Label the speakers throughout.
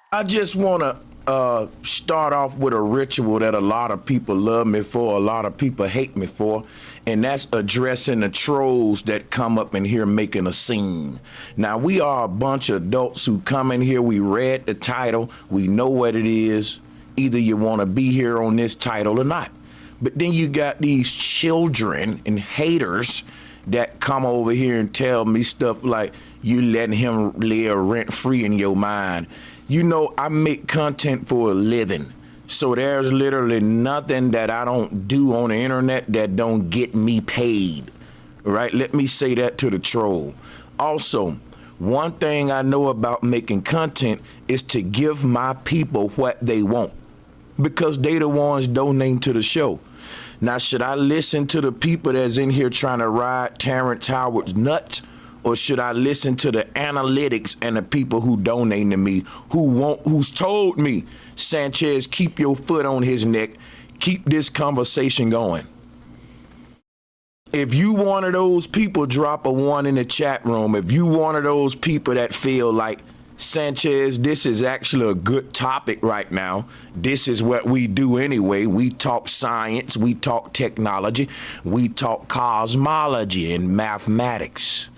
Speaker 1: I just want to start off with a ritual that a lot of people love me for, a lot of people hate me for, and that's addressing the trolls that come up in here making a scene. Now, we are a bunch of adults who come in here, we read the title, we know what it is. Either you want to be here on this title or not. But then you got these children and haters that come over here and tell me stuff like, you letting him live rent-free in your mind. You know, I make content for a living. So there's literally nothing that I don't do on the internet that don't get me paid, right? Let me say that to the troll. Also, one thing I know about making content is to give my people what they want, because they the ones donating to the show. Now, should I listen to the people that's in here trying to ride Terrence Howard's nuts? Or should I listen to the analytics and the people who donate to me, who's told me, Sanchez, keep your foot on his neck, keep this conversation going? If you one of those people, drop a 1 in the chat room. If you one of those people that feel like, Sanchez, this is actually a good topic right now. This is what we do anyway. We talk science, we talk technology, we talk cosmology and mathematics.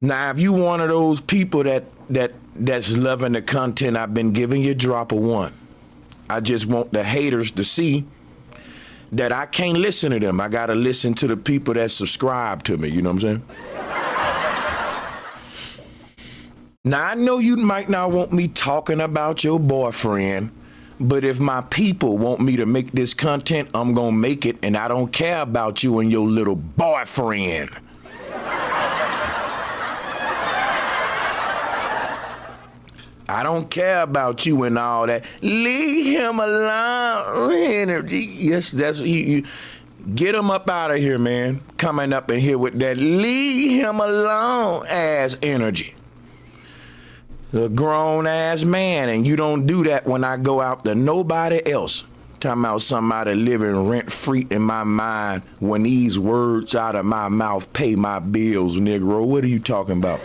Speaker 1: Now, if you one of those people that's loving the content I've been giving you, drop a 1. I just want the haters to see that I can't listen to them. I got to listen to the people that subscribe to me. You know what I'm saying? Now, I know you might not want me talking about your boyfriend, but if my people want me to make this content, I'm going to make it, and I don't care about you and your little boyfriend. I don't care about you and all that. Leave him alone energy. Yes, that's you. Get him up out of here, man. Coming up in here with that leave him alone ass energy. A grown ass man, and you don't do that when I go out to nobody else. Talking about somebody living rent free in my mind when these words out of my mouth pay my bills, Negro. What are you talking about?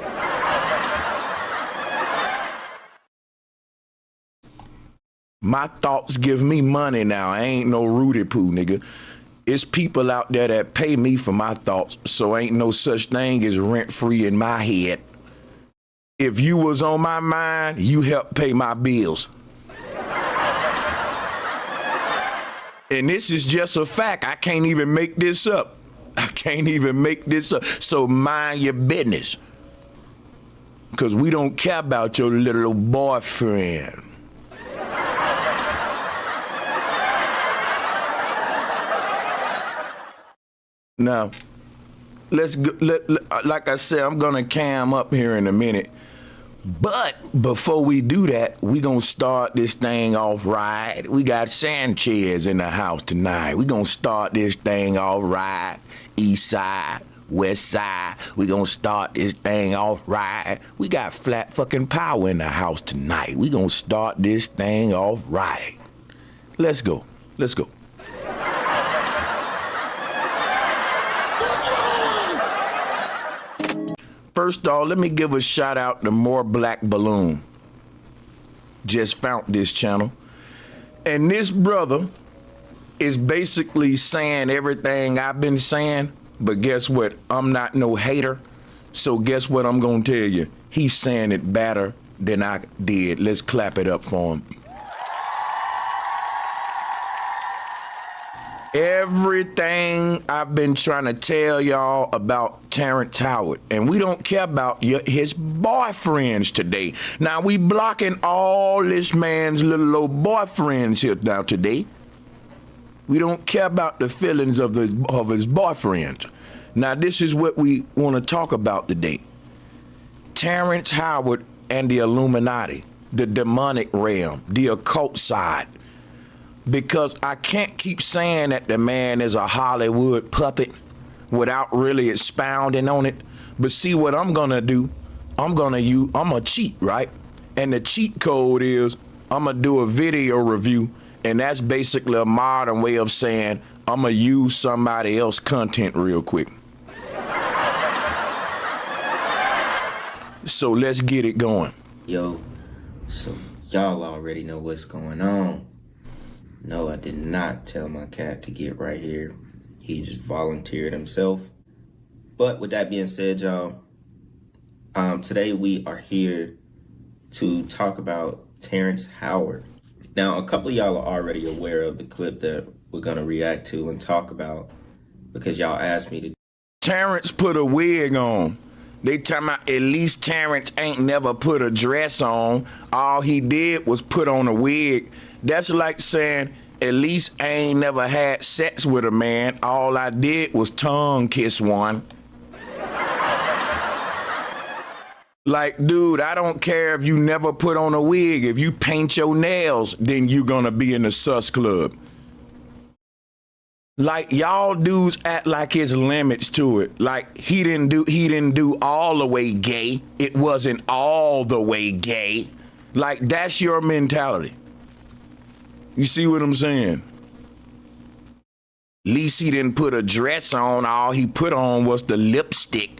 Speaker 1: My thoughts give me money now. I ain't no Rudy Poo, nigga. It's people out there that pay me for my thoughts, so ain't no such thing as rent free in my head. If you was on my mind, you helped pay my bills. And this is just a fact. I can't even make this up. I can't even make this up. So mind your business. Because we don't care about your little boyfriend. Now, let's go, like I said, I'm gonna cam up here in a minute. But before we do that, we gonna start this thing off right. We got Sanchez in the house tonight. We gonna start this thing off right. East side, west side. We gonna start this thing off right. We got flat fucking power in the house tonight. We gonna start this thing off right. Let's go. Let's go. First off, let me give a shout out to More Black Balloon. Just found this channel. And this brother is basically saying everything I've been saying, but guess what? I'm not no hater. So guess what I'm gonna tell you? He's saying it better than I did. Let's clap it up for him. Everything I've been trying to tell y'all about Terrence Howard, and we don't care about his boyfriends today. Now, we blocking all this man's little old boyfriends here now today. We don't care about the feelings of his boyfriends. Now, this is what we want to talk about today. Terrence Howard and the Illuminati, the demonic realm, the occult side. Because I can't keep saying that the man is a Hollywood puppet without really expounding on it. But see what I'm gonna do, I'm gonna cheat, right? And the cheat code is I'm gonna do a video review, and that's basically a modern way of saying I'm gonna use somebody else's content real quick. So let's get it going.
Speaker 2: Yo, So y'all already know what's going on. No, I did not tell my cat to get right here. He just volunteered himself. But with that being said, y'all, today we are here to talk about Terrence Howard. Now, a couple of y'all are already aware of the clip that we're gonna react to and talk about because y'all asked me to.
Speaker 1: Terrence put a wig on. They talking about at least Terrence ain't never put a dress on. All he did was put on a wig. That's like saying, at least I ain't never had sex with a man. All I did was tongue kiss one. Like, dude, I don't care if you never put on a wig. If you paint your nails, then you gonna be in the sus club. Like, y'all dudes act like it's limits to it. Like, he didn't do all the way gay. It wasn't all the way gay. Like, that's your mentality. You see what I'm saying? At least he didn't put a dress on. All he put on was the lipstick.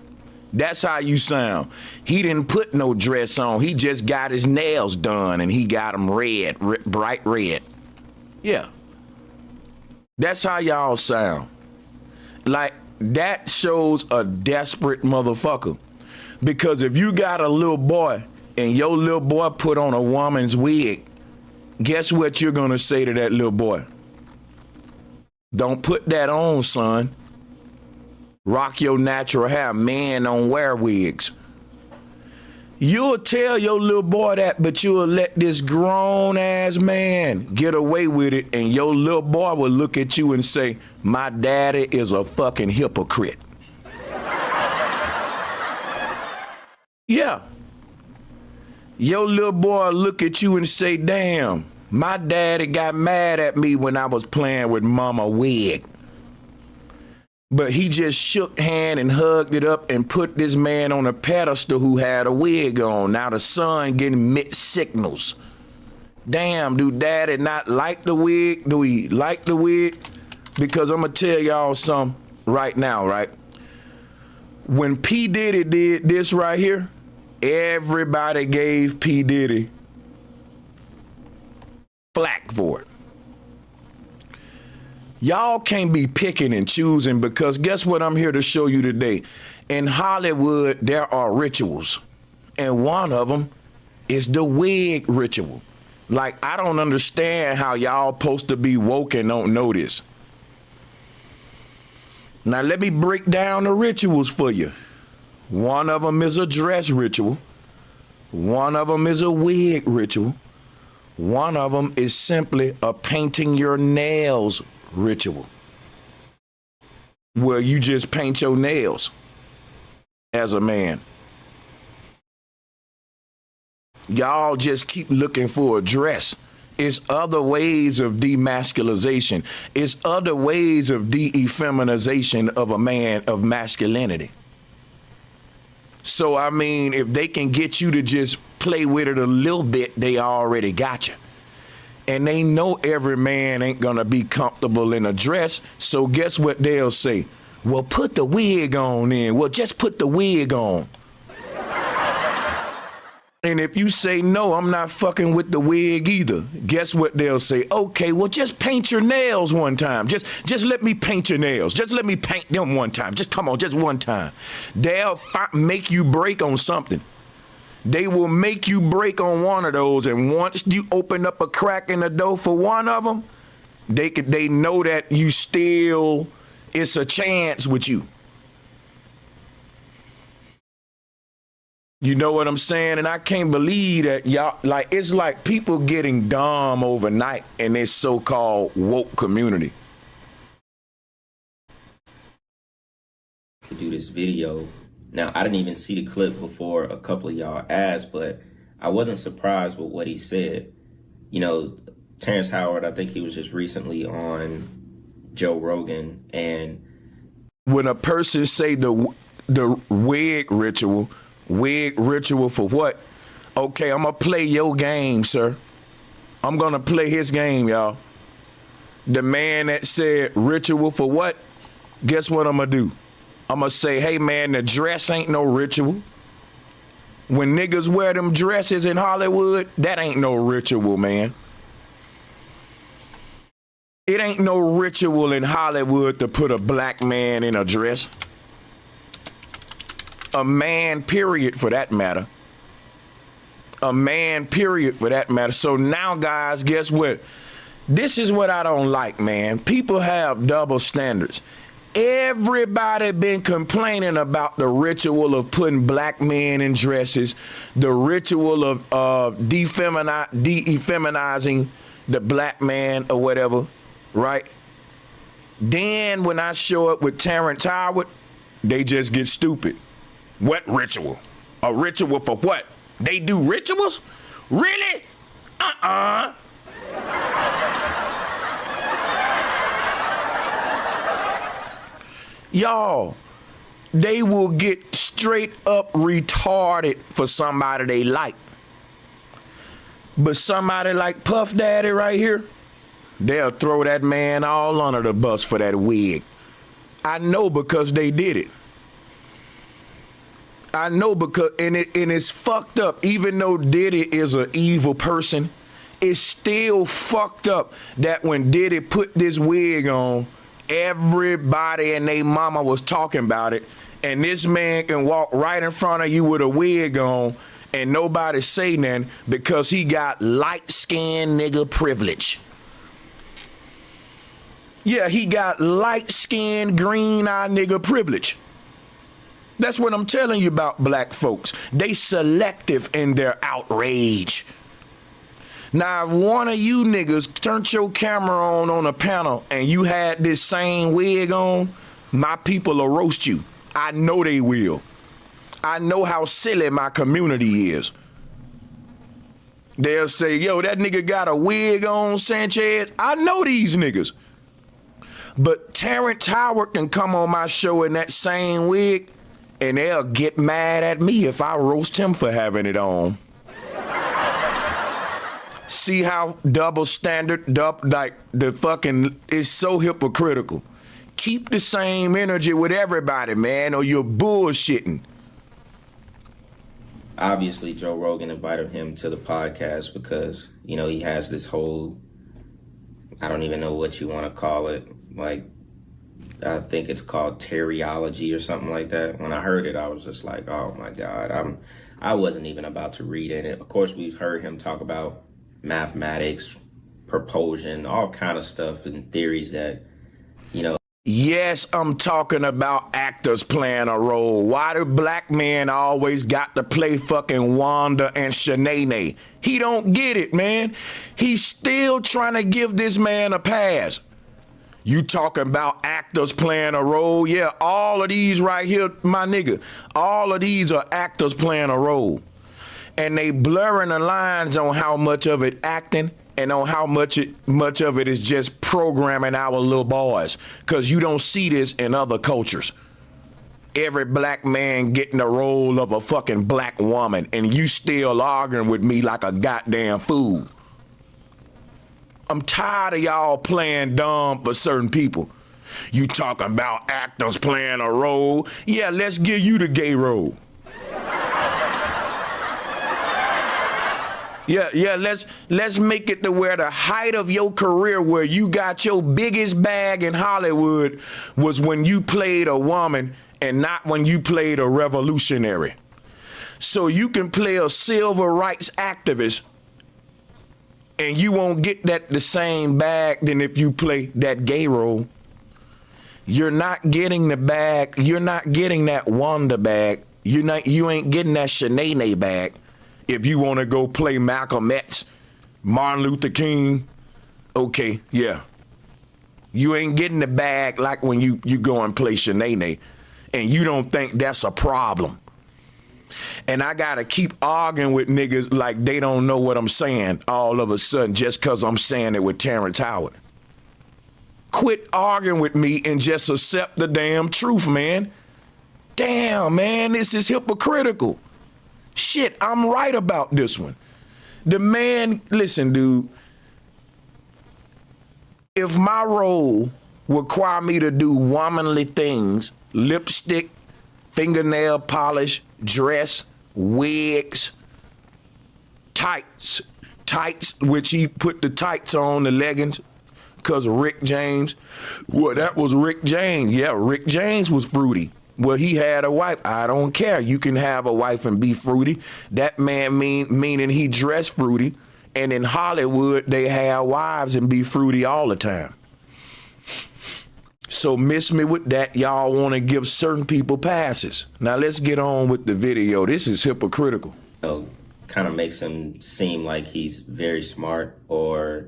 Speaker 1: That's how you sound. He didn't put no dress on. He just got his nails done and he got them red, bright red. Yeah. That's how y'all sound. Like, that shows a desperate motherfucker. Because if you got a little boy and your little boy put on a woman's wig, guess what you're gonna say to that little boy? Don't put that on, son. Rock your natural hair. Men don't wear wigs. You'll tell your little boy that, but you'll let this grown-ass man get away with it, and your little boy will look at you and say, my daddy is a fucking hypocrite. Yeah. Your little boy will look at you and say, damn, my daddy got mad at me when I was playing with mama wig. But he just shook hand and hugged it up and put this man on a pedestal who had a wig on. Now the son getting mixed signals. Damn, do daddy not like the wig? Do he like the wig? Because I'm going to tell y'all something right now, right? When P. Diddy did this right here, everybody gave P. Diddy flack for it. Y'all can't be picking and choosing because guess what I'm here to show you today? In Hollywood, there are rituals, and one of them is the wig ritual. Like, I don't understand how y'all supposed to be woke and don't know this. Now, let me break down the rituals for you. One of them is a dress ritual. One of them is a wig ritual. One of them is simply a painting your nails ritual, where you just paint your nails as a man. Y'all just keep looking for a dress. It's other ways of demasculization. It's other ways of de-effeminization of a man, of masculinity. So, I mean, if they can get you to just play with it a little bit, they already got you. And they know every man ain't gonna be comfortable in a dress, so guess what they'll say? Well, put the wig on then. Well, just put the wig on. And if you say, no, I'm not fucking with the wig either, guess what they'll say? Okay, well, just paint your nails one time. Just let me paint your nails. Just let me paint them one time. Just come on, just one time. They'll make you break on something. They will make you break on one of those, and once you open up a crack in the door for one of them, they know that you still, it's a chance with you. You know what I'm saying? And I can't believe that y'all, like, it's like people getting dumb overnight in this so-called woke community.
Speaker 2: To do this video. Now, I didn't even see the clip before a couple of y'all asked, but I wasn't surprised with what he said. You know, Terrence Howard, I think he was just recently on Joe Rogan, and
Speaker 1: when a person say the wig ritual for what? Okay, I'm gonna play your game, sir. I'm gonna play his game, y'all. The man that said ritual for what? Guess what I'm gonna do? I'm gonna say, hey man, the dress ain't no ritual. When niggas wear them dresses in Hollywood, that ain't no ritual, man. It ain't no ritual in Hollywood to put a black man in a dress. A man, period, for that matter. A man, period, for that matter. So now, guys, guess what? This is what I don't like, man. People have double standards. Everybody been complaining about the ritual of putting black men in dresses, the ritual of de-effeminizing the black man or whatever, right? Then when I show up with Terrence Howard, they just get stupid. What ritual? A ritual for what? They do rituals? Really? Y'all, they will get straight up retarded for somebody they like. But somebody like Puff Daddy right here, they'll throw that man all under the bus for that wig. I know because they did it. I know because, and it's fucked up. Even though Diddy is an evil person, it's still fucked up that when Diddy put this wig on, everybody and they mama was talking about it, and this man can walk right in front of you with a wig on and nobody say nothing because he got light-skinned nigga privilege. Yeah, he got light-skinned, green-eyed nigga privilege. That's what I'm telling you about black folks. They selective in their outrage. Now, if one of you niggas turned your camera on a panel and you had this same wig on, my people will roast you. I know they will. I know how silly my community is. They'll say, yo, that nigga got a wig on, Sanchez. I know these niggas. But Terrence Howard can come on my show in that same wig and they'll get mad at me if I roast him for having it on. See how double standard, like the fucking, is so hypocritical. Keep the same energy with everybody, man, or you're bullshitting.
Speaker 2: Obviously, Joe Rogan invited him to the podcast because, you know, he has this whole, I don't even know what you want to call it, like, I think it's called Terriology or something like that. When I heard it, I was just like, oh my God, I wasn't even about to read in it. Of course, we've heard him talk about mathematics, propulsion, all kind of stuff and theories that, you know.
Speaker 1: Yes, I'm talking about actors playing a role. Why do black men always got to play fucking Wanda and Shanae? He don't get it, man. He's still trying to give this man a pass. You talking about actors playing a role? Yeah, all of these right here, my nigga, all of these are actors playing a role. And they blurring the lines on how much of it acting and on how much of it is just programming our little boys. Because you don't see this in other cultures. Every black man getting the role of a fucking black woman, and you still arguing with me like a goddamn fool. I'm tired of y'all playing dumb for certain people. You talking about actors playing a role? Yeah, let's give you the gay role. Yeah, let's make it to where the height of your career, where you got your biggest bag in Hollywood, was when you played a woman and not when you played a revolutionary. So you can play a civil rights activist and you won't get the same bag than if you play that gay role. You're not getting the bag. You're not getting that Wanda bag. You ain't getting that Shanae bag. If you want to go play Malcolm X, Martin Luther King, okay, yeah. You ain't getting the bag like when you go and play Shanae, and you don't think that's a problem. And I gotta keep arguing with niggas like they don't know what I'm saying all of a sudden just because I'm saying it with Terrence Howard. Quit arguing with me and just accept the damn truth, man. Damn, man, this is hypocritical. Shit, I'm right about this one. The man, listen, dude, if my role require me to do womanly things, lipstick, fingernail polish, dress, wigs, tights, which he put the tights on, the leggings, because of Rick James. Well, that was Rick James. Yeah, Rick James was fruity. Well, he had a wife. I don't care. You can have a wife and be fruity. That man meaning he dressed fruity. And in Hollywood, they have wives and be fruity all the time. So miss me with that. Y'all want to give certain people passes. Now let's get on with the video. This is hypocritical.
Speaker 2: Kind of makes him seem like he's very smart, or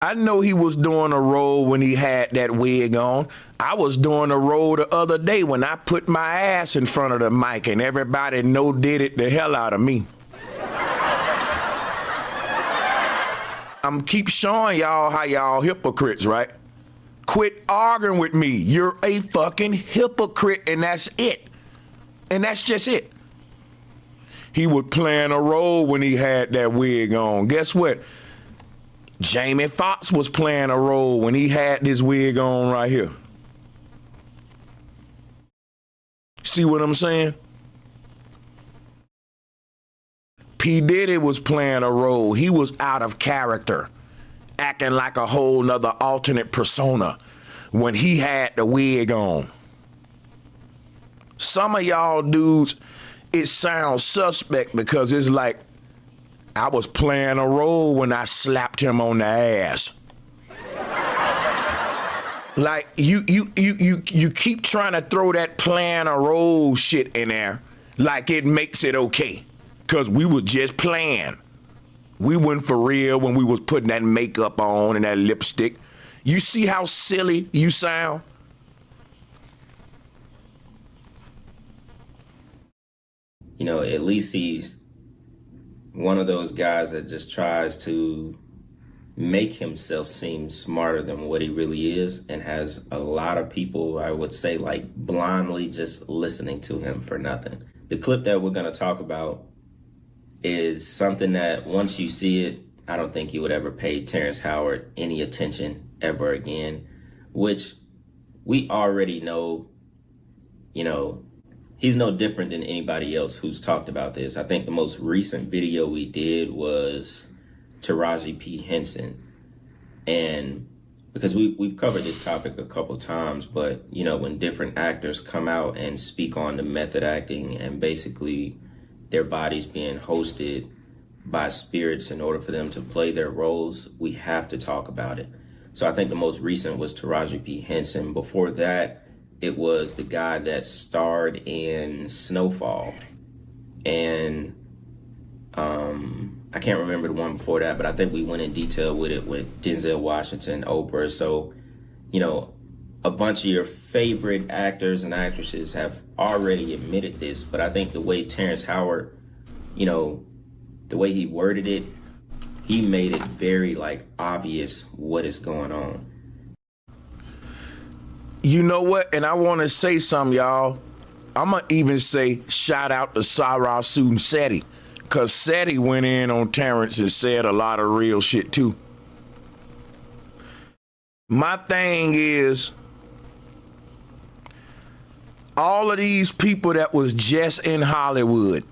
Speaker 1: I know he was doing a role when he had that wig on. I was doing a role the other day when I put my ass in front of the mic and everybody did it the hell out of me. I'm keep showing y'all how y'all hypocrites, right? Quit arguing with me. You're a fucking hypocrite, and that's it. And that's just it. He was playing a role when he had that wig on. Guess what? Jamie Foxx was playing a role when he had this wig on right here. See what I'm saying? P. Diddy was playing a role. He was out of character, acting like a whole nother alternate persona when he had the wig on. Some of y'all dudes, it sounds suspect because it's like, I was playing a role when I slapped him on the ass. Like you keep trying to throw that playing a role shit in there like it makes it okay. Cause we was just playing. We went for real when we was putting that makeup on and that lipstick. You see how silly you sound?
Speaker 2: You know, at least he's one of those guys that just tries to make himself seem smarter than what he really is, and has a lot of people, I would say, like blindly just listening to him for nothing. The clip that we're going to talk about is something that once you see it, I don't think you would ever pay Terrence Howard any attention ever again, which we already know, you know, he's no different than anybody else who's talked about this. I think the most recent video we did was Taraji P. Henson. And because we've covered this topic a couple times, but, you know, when different actors come out and speak on the method acting and basically their bodies being hosted by spirits in order for them to play their roles, we have to talk about it. So I think the most recent was Taraji P. Henson. Before that, it was the guy that starred in Snowfall. And I can't remember the one before that, but I think we went in detail with it with Denzel Washington, Oprah. So, you know, a bunch of your favorite actors and actresses have already admitted this, but I think the way Terrence Howard, you know, the way he worded it, he made it very, like, obvious what is going on.
Speaker 1: You know what? And I want to say something, y'all. I'm going to even say shout out to Sarah Susan Seti, because Seti went in on Terrence and said a lot of real shit, too. My thing is, all of these people that was just in Hollywood,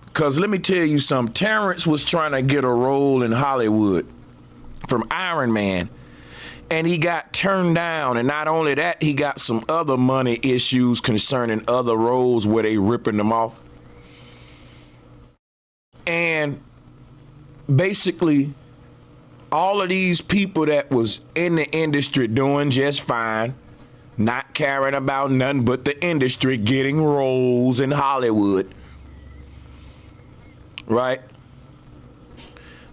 Speaker 1: because let me tell you something, Terrence was trying to get a role in Hollywood from Iron Man, and he got turned down. And not only that, he got some other money issues concerning other roles where they ripping them off. And basically, all of these people that was in the industry doing just fine, not caring about nothing but the industry, getting roles in Hollywood, right?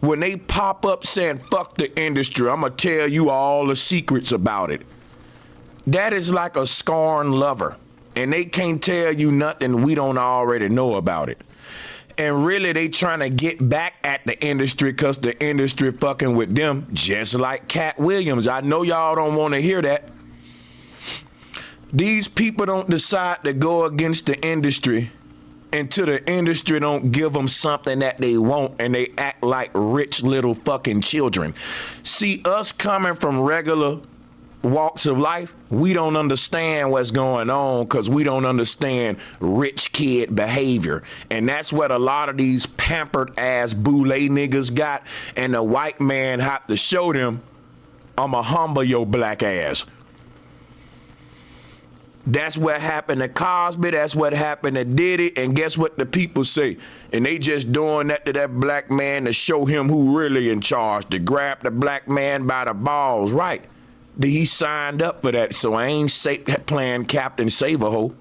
Speaker 1: When they pop up saying, fuck the industry, I'm going to tell you all the secrets about it. That is like a scorned lover. And they can't tell you nothing we don't already know about it. And really, they trying to get back at the industry because the industry fucking with them, just like Cat Williams. I know y'all don't want to hear that. These people don't decide to go against the industry until the industry don't give them something that they want, and they act like rich little fucking children. See, us coming from regular walks of life, we don't understand what's going on because we don't understand rich kid behavior. And that's what a lot of these pampered ass boule niggas got. And the white man have to show them, I'ma humble your black ass. That's what happened to Cosby. That's what happened to Diddy. And guess what the people say? And they just doing that to that black man to show him who really in charge, to grab the black man by the balls, right? He signed up for that, so I ain't playing Captain Save-A-Ho.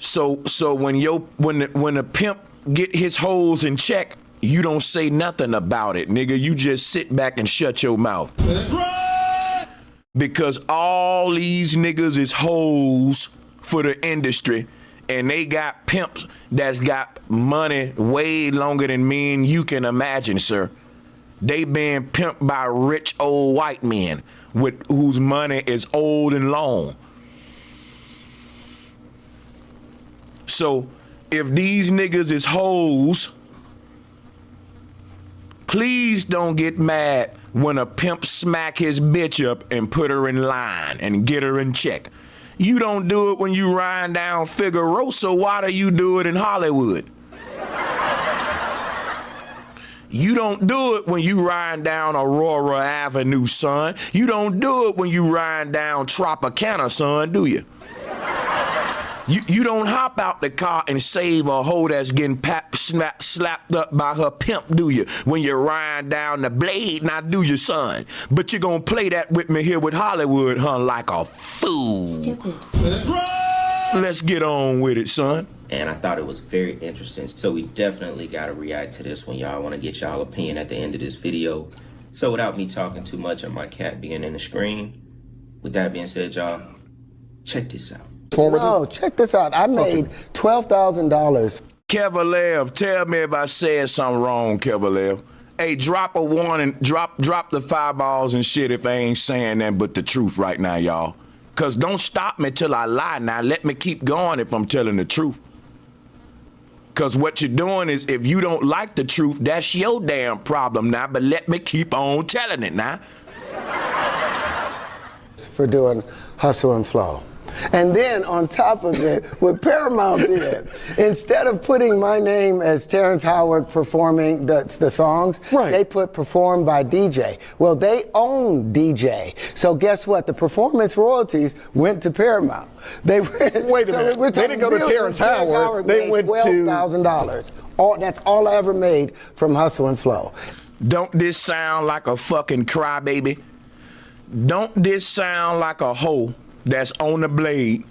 Speaker 1: So when the pimp get his hoes in check, you don't say nothing about it, nigga. You just sit back and shut your mouth. That's right. Because all these niggas is hoes for the industry, and they got pimps that's got money way longer than me and you can imagine, sir. They being pimped by rich old white men whose money is old and long. So if these niggas is hoes, please don't get mad when a pimp smack his bitch up and put her in line and get her in check. You don't do it when you riding down Figaro, so why do you do it in Hollywood? You don't do it when you riding down Aurora Avenue, son. You don't do it when you riding down Tropicana, son, do you? You don't hop out the car and save a hoe that's getting slapped up by her pimp, do you? When you're riding down the Blade, now do you, son? But you're gonna play that with me here with Hollywood, huh, like a fool. Stupid. That's right. Let's get on with it, son.
Speaker 2: And I thought it was very interesting. So we definitely gotta react to this one, y'all. I wanna get y'all opinion at the end of this video. So without me talking too much and my cat being in the screen, with that being said, y'all, check this out.
Speaker 3: No, check this out. I made $12,000.
Speaker 1: Kevalev, tell me if I said something wrong, Kevalev. Hey, drop a warning, drop the fireballs and shit if I ain't saying nothing but the truth right now, y'all. Cause don't stop me till I lie now. Let me keep going if I'm telling the truth. Cause what you're doing is, if you don't like the truth, that's your damn problem now, but let me keep on telling it now.
Speaker 3: For doing Hustle and Flow. And then on top of it, what Paramount did, instead of putting my name as Terrence Howard performing the songs, right, they put performed by DJ. Well, they own DJ. So guess what? The performance royalties went to Paramount. They went,
Speaker 4: wait a minute. They didn't go to Terrence Howard. They went to
Speaker 3: $12,000. That's all I ever made from Hustle and Flow.
Speaker 1: Don't this sound like a fucking crybaby? Don't this sound like a hoe that's on the Blade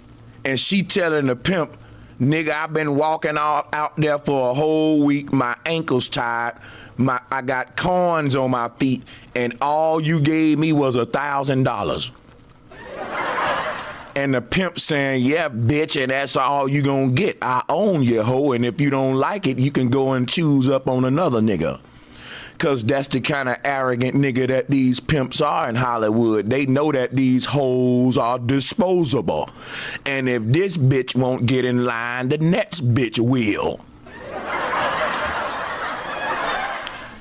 Speaker 1: and she telling the pimp, nigga, I've been walking out there for a whole week, my ankles tired, I got corns on my feet, and all you gave me was $1,000. And the pimp saying, yeah, bitch, and that's all you gonna get. I own you, hoe, and if you don't like it, you can go and choose up on another nigga. Cause that's the kind of arrogant nigga that these pimps are in Hollywood. They know that these hoes are disposable. And if this bitch won't get in line, the next bitch will.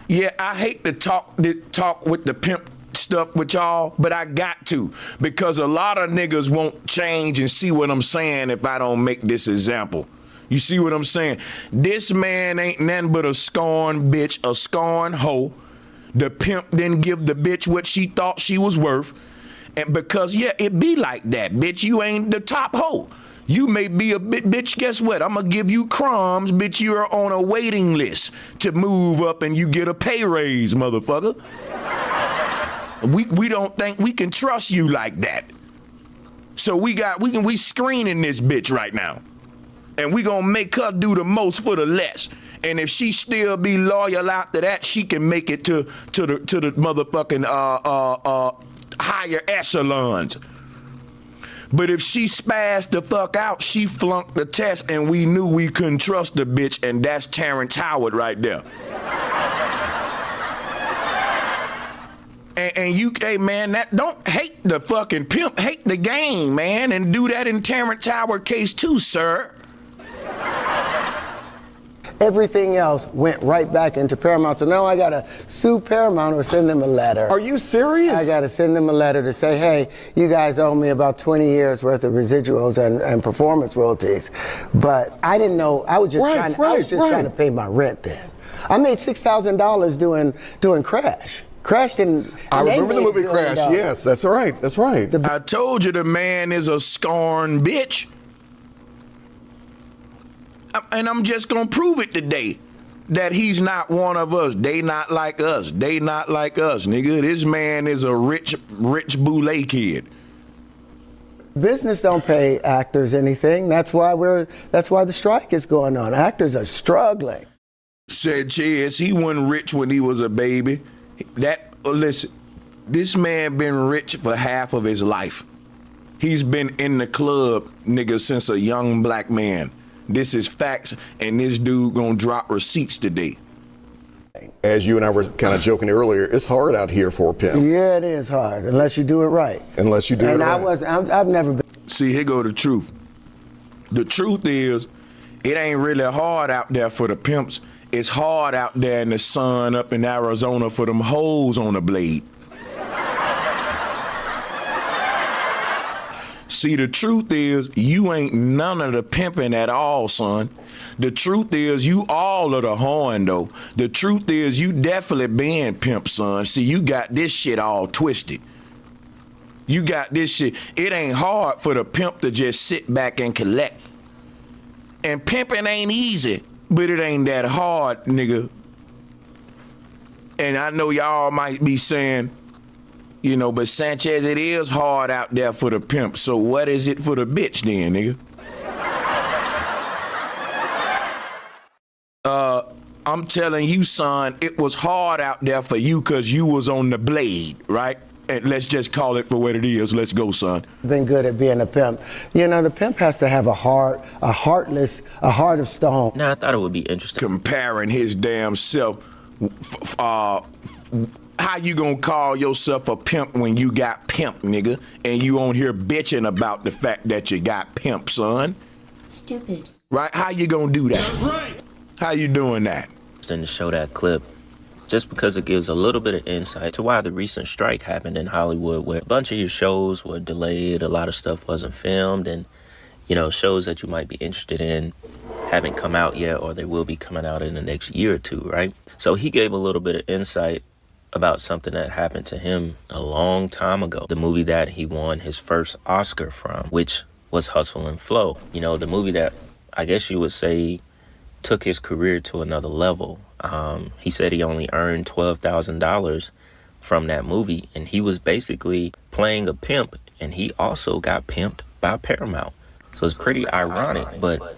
Speaker 1: Yeah, I hate to talk with the pimp stuff with y'all, but I got to, because a lot of niggas won't change and see what I'm saying if I don't make this example. You see what I'm saying? This man ain't nothing but a scorned bitch, a scorned hoe. The pimp didn't give the bitch what she thought she was worth. And because, yeah, it be like that, bitch. You ain't the top hoe. You may be a bitch, guess what? I'm gonna give you crumbs, bitch. You're on a waiting list to move up and you get a pay raise, motherfucker. We don't think we can trust you like that. So we screening this bitch right now. And we gonna make her do the most for the less. And if she still be loyal after that, she can make it to the motherfucking higher echelons. But if she spazzed the fuck out, she flunked the test, and we knew we couldn't trust the bitch, and that's Terrence Howard right there. And you, hey man, don't hate the fucking pimp, hate the game, man, and do that in Terrence Howard case too, sir.
Speaker 3: Everything else went right back into Paramount. So now I got to sue Paramount or send them a letter.
Speaker 4: Are you serious?
Speaker 3: I got to send them a letter to say, hey, you guys owe me about 20 years worth of residuals and performance royalties. But I didn't know. I was just trying to pay my rent then. I made $6,000 doing Crash. Crash didn't.
Speaker 4: I remember the movie Crash. Yes, that's right. That's right.
Speaker 1: I told you the man is a scorned bitch. And I'm just gonna prove it today. That he's not one of us. They not like us. They not like us, nigga. This man is a rich boule kid.
Speaker 3: Business don't pay actors anything. That's why the strike is going on. Actors are struggling.
Speaker 1: Sanchez, he wasn't rich when he was a baby. Listen, this man been rich for half of his life. He's been in the club, nigga, since a young black man. This is facts, and this dude gonna drop receipts today.
Speaker 4: As you and I were kind of joking earlier, it's hard out here for a pimp.
Speaker 3: Yeah, it is hard, unless you do it right.
Speaker 4: Unless you do it right.
Speaker 3: And I've never been.
Speaker 1: See, here go the truth. The truth is, it ain't really hard out there for the pimps. It's hard out there in the sun up in Arizona for them hoes on the blade. See, the truth is, you ain't none of the pimping at all, son. The truth is, you all of the horn, though. The truth is, you definitely been pimp, son. See, you got this shit all twisted. You got this shit. It ain't hard for the pimp to just sit back and collect. And pimping ain't easy, but it ain't that hard, nigga. And I know y'all might be saying, you know, but Sanchez, it is hard out there for the pimp. So what is it for the bitch then, nigga? I'm telling you, son, it was hard out there for you because you was on the blade, right? And let's just call it for what it is. Let's go, son.
Speaker 3: Been good at being a pimp. You know, the pimp has to have a heart of stone.
Speaker 2: Now, I thought it would be interesting.
Speaker 1: Comparing his damn self. How you gonna call yourself a pimp when you got pimp, nigga? And you on here bitching about the fact that you got pimp, son?
Speaker 5: Stupid.
Speaker 1: Right? How you gonna do that? That's right. How you doing that?
Speaker 2: To show that clip just because it gives a little bit of insight to why the recent strike happened in Hollywood, where a bunch of your shows were delayed, a lot of stuff wasn't filmed, and, you know, shows that you might be interested in haven't come out yet, or they will be coming out in the next year or two, right? So he gave a little bit of insight about something that happened to him a long time ago. The movie that he won his first Oscar from, which was Hustle and Flow. You know, the movie that I guess you would say took his career to another level. He said he only earned $12,000 from that movie, and he was basically playing a pimp, and he also got pimped by Paramount. So it's pretty ironic, but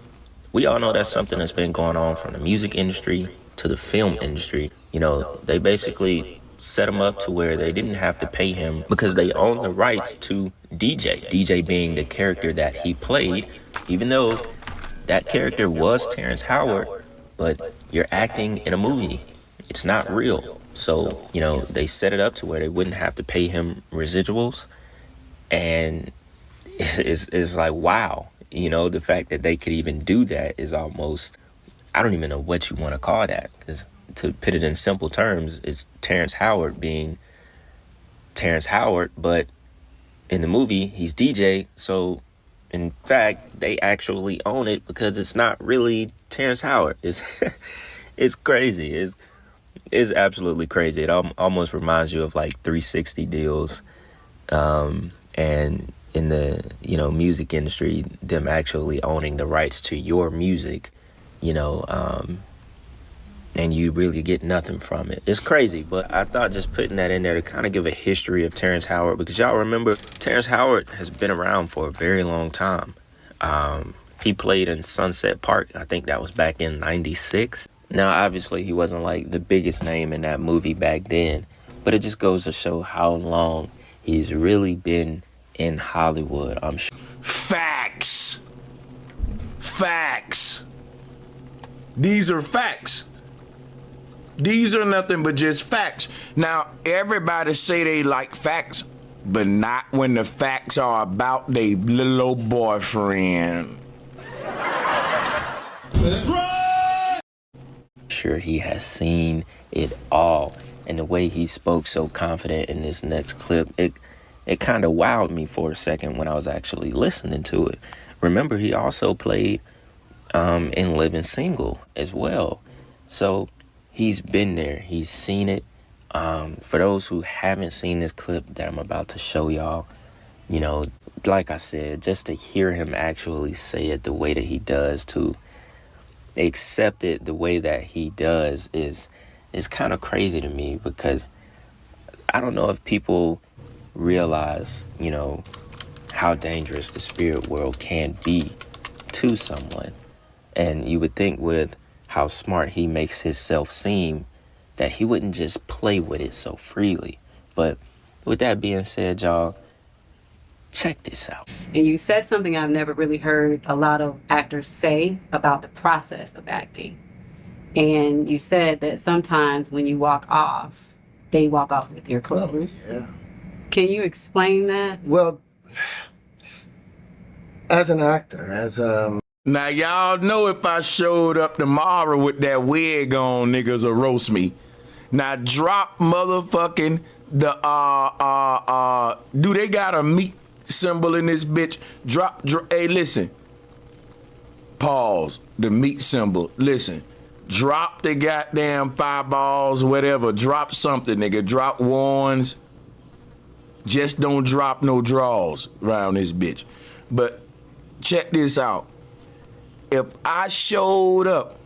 Speaker 2: we all know that's something that's been going on from the music industry to the film industry. You know, they basically set him up to where they didn't have to pay him because they own the rights to DJ. DJ being the character that he played, even though that character was Terrence Howard, but you're acting in a movie. It's not real. So, you know, they set it up to where they wouldn't have to pay him residuals. And it's like, wow. You know, the fact that they could even do that is almost, I don't even know what you want to call that. Because to put it in simple terms, it's Terrence Howard being Terrence Howard, but in the movie, he's DJ. So, in fact, they actually own it because it's not really Terrence Howard. It's crazy. It's absolutely crazy. It almost reminds you of like 360 deals, and in the, you know, music industry, them actually owning the rights to your music, you know, and you really get nothing from it. It's crazy, but I thought just putting that in there to kind of give a history of Terrence Howard, because y'all remember Terrence Howard has been around for a very long time. He played in Sunset Park. I think that was back in '96. Now, obviously, he wasn't like the biggest name in that movie back then, but it just goes to show how long he's really been in Hollywood, I'm sure.
Speaker 1: Facts. Facts. These are facts. These are nothing but just facts. Now, everybody say they like facts, but not when the facts are about their little old boyfriend.
Speaker 6: That's right!
Speaker 2: sure he has seen it all. And the way he spoke so confident in this next clip, it kind of wowed me for a second when I was actually listening to it. Remember, he also played in Living Single as well. So he's been there. He's seen it. For those who haven't seen this clip that I'm about to show y'all, you know, like I said, just to hear him actually say it the way that he does, to accept it the way that he does is kind of crazy to me, because I don't know if people realize, you know, how dangerous the spirit world can be to someone. And you would think with how smart he makes himself seem that he wouldn't just play with it so freely. But with that being said, y'all, check this out.
Speaker 5: And you said something I've never really heard a lot of actors say about the process of acting. And you said that sometimes when you walk off, they walk off with your clothes.
Speaker 3: Yeah.
Speaker 5: Can you explain that?
Speaker 3: Well, as an actor,
Speaker 1: Now, y'all know if I showed up tomorrow with that wig on, niggas will roast me. Now, drop motherfucking do they got a meat symbol in this bitch? Drop, hey, listen. Pause. The meat symbol. Listen. Drop the goddamn fireballs, whatever. Drop something, nigga. Drop ones. Just don't drop no draws around this bitch. But check this out. If I showed up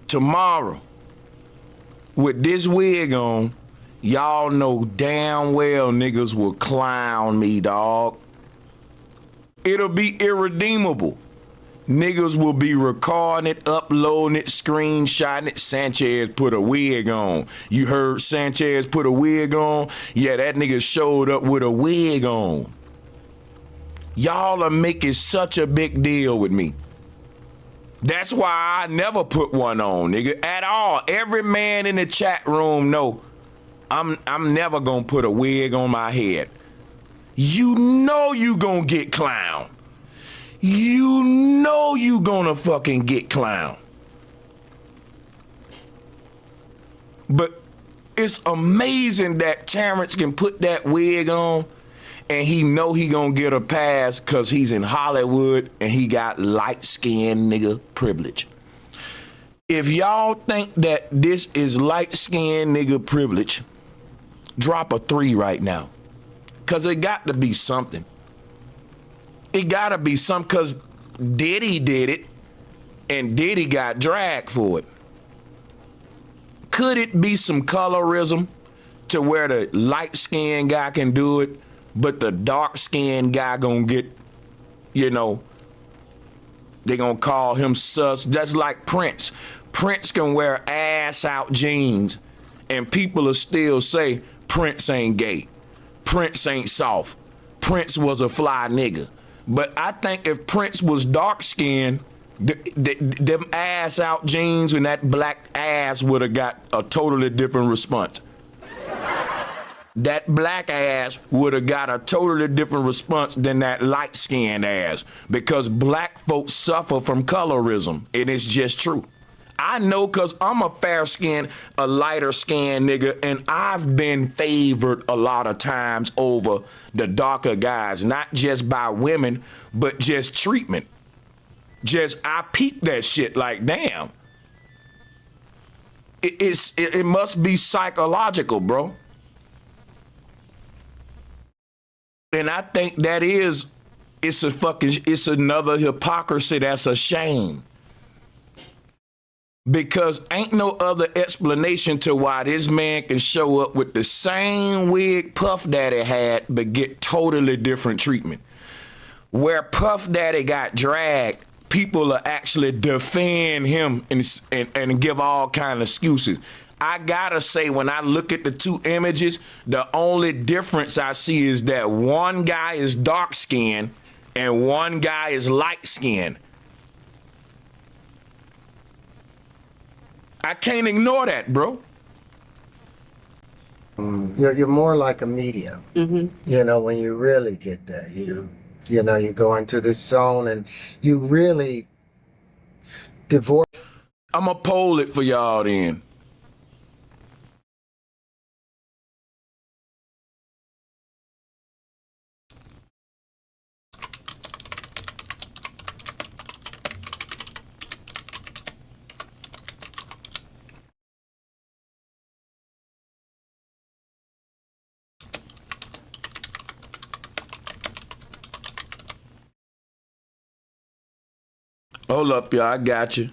Speaker 1: tomorrow with this wig on, y'all know damn well niggas will clown me, dog. It'll be irredeemable. Niggas will be recording it, uploading it, screenshotting it. Sanchez put a wig on. You heard Sanchez put a wig on? Yeah, that nigga showed up with a wig on. Y'all are making such a big deal with me. That's why I never put one on, nigga, at all. Every man in the chat room know I'm never gonna put a wig on my head. You know you gonna get clowned. You know you gonna fucking get clowned. But it's amazing that Terrence can put that wig on and he know he gonna get a pass because he's in Hollywood and he got light-skinned nigga privilege. If y'all think that this is light-skinned nigga privilege, drop a 3 right now. Because it got to be something. It got to be something, because Diddy did it and Diddy got dragged for it. Could it be some colorism to where the light-skinned guy can do it, but the dark-skinned guy gonna get, you know, they gonna call him sus? That's like Prince. Prince can wear ass-out jeans, and people will still say Prince ain't gay. Prince ain't soft. Prince was a fly nigga. But I think if Prince was dark-skinned, them ass-out jeans and that black ass would have got a totally different response. That black ass would have got a totally different response than that light-skinned ass, because black folks suffer from colorism, and it's just true. I know, because I'm a fair-skinned, a lighter-skinned nigga, and I've been favored a lot of times over the darker guys, not just by women, but just treatment. Just, I peep that shit like, damn. It must be psychological, bro. And I think that it's another hypocrisy that's a shame. Because ain't no other explanation to why this man can show up with the same wig Puff Daddy had, but get totally different treatment. Where Puff Daddy got dragged, people will actually defend him and give all kind of excuses. I gotta say, when I look at the two images, the only difference I see is that one guy is dark-skinned and one guy is light-skinned. I can't ignore that, bro.
Speaker 3: You're more like a medium. Mm-hmm. You know, when you really get there, you go into this zone and you really divorce.
Speaker 1: I'm going to poll it for y'all then. Hold up, y'all. I got you.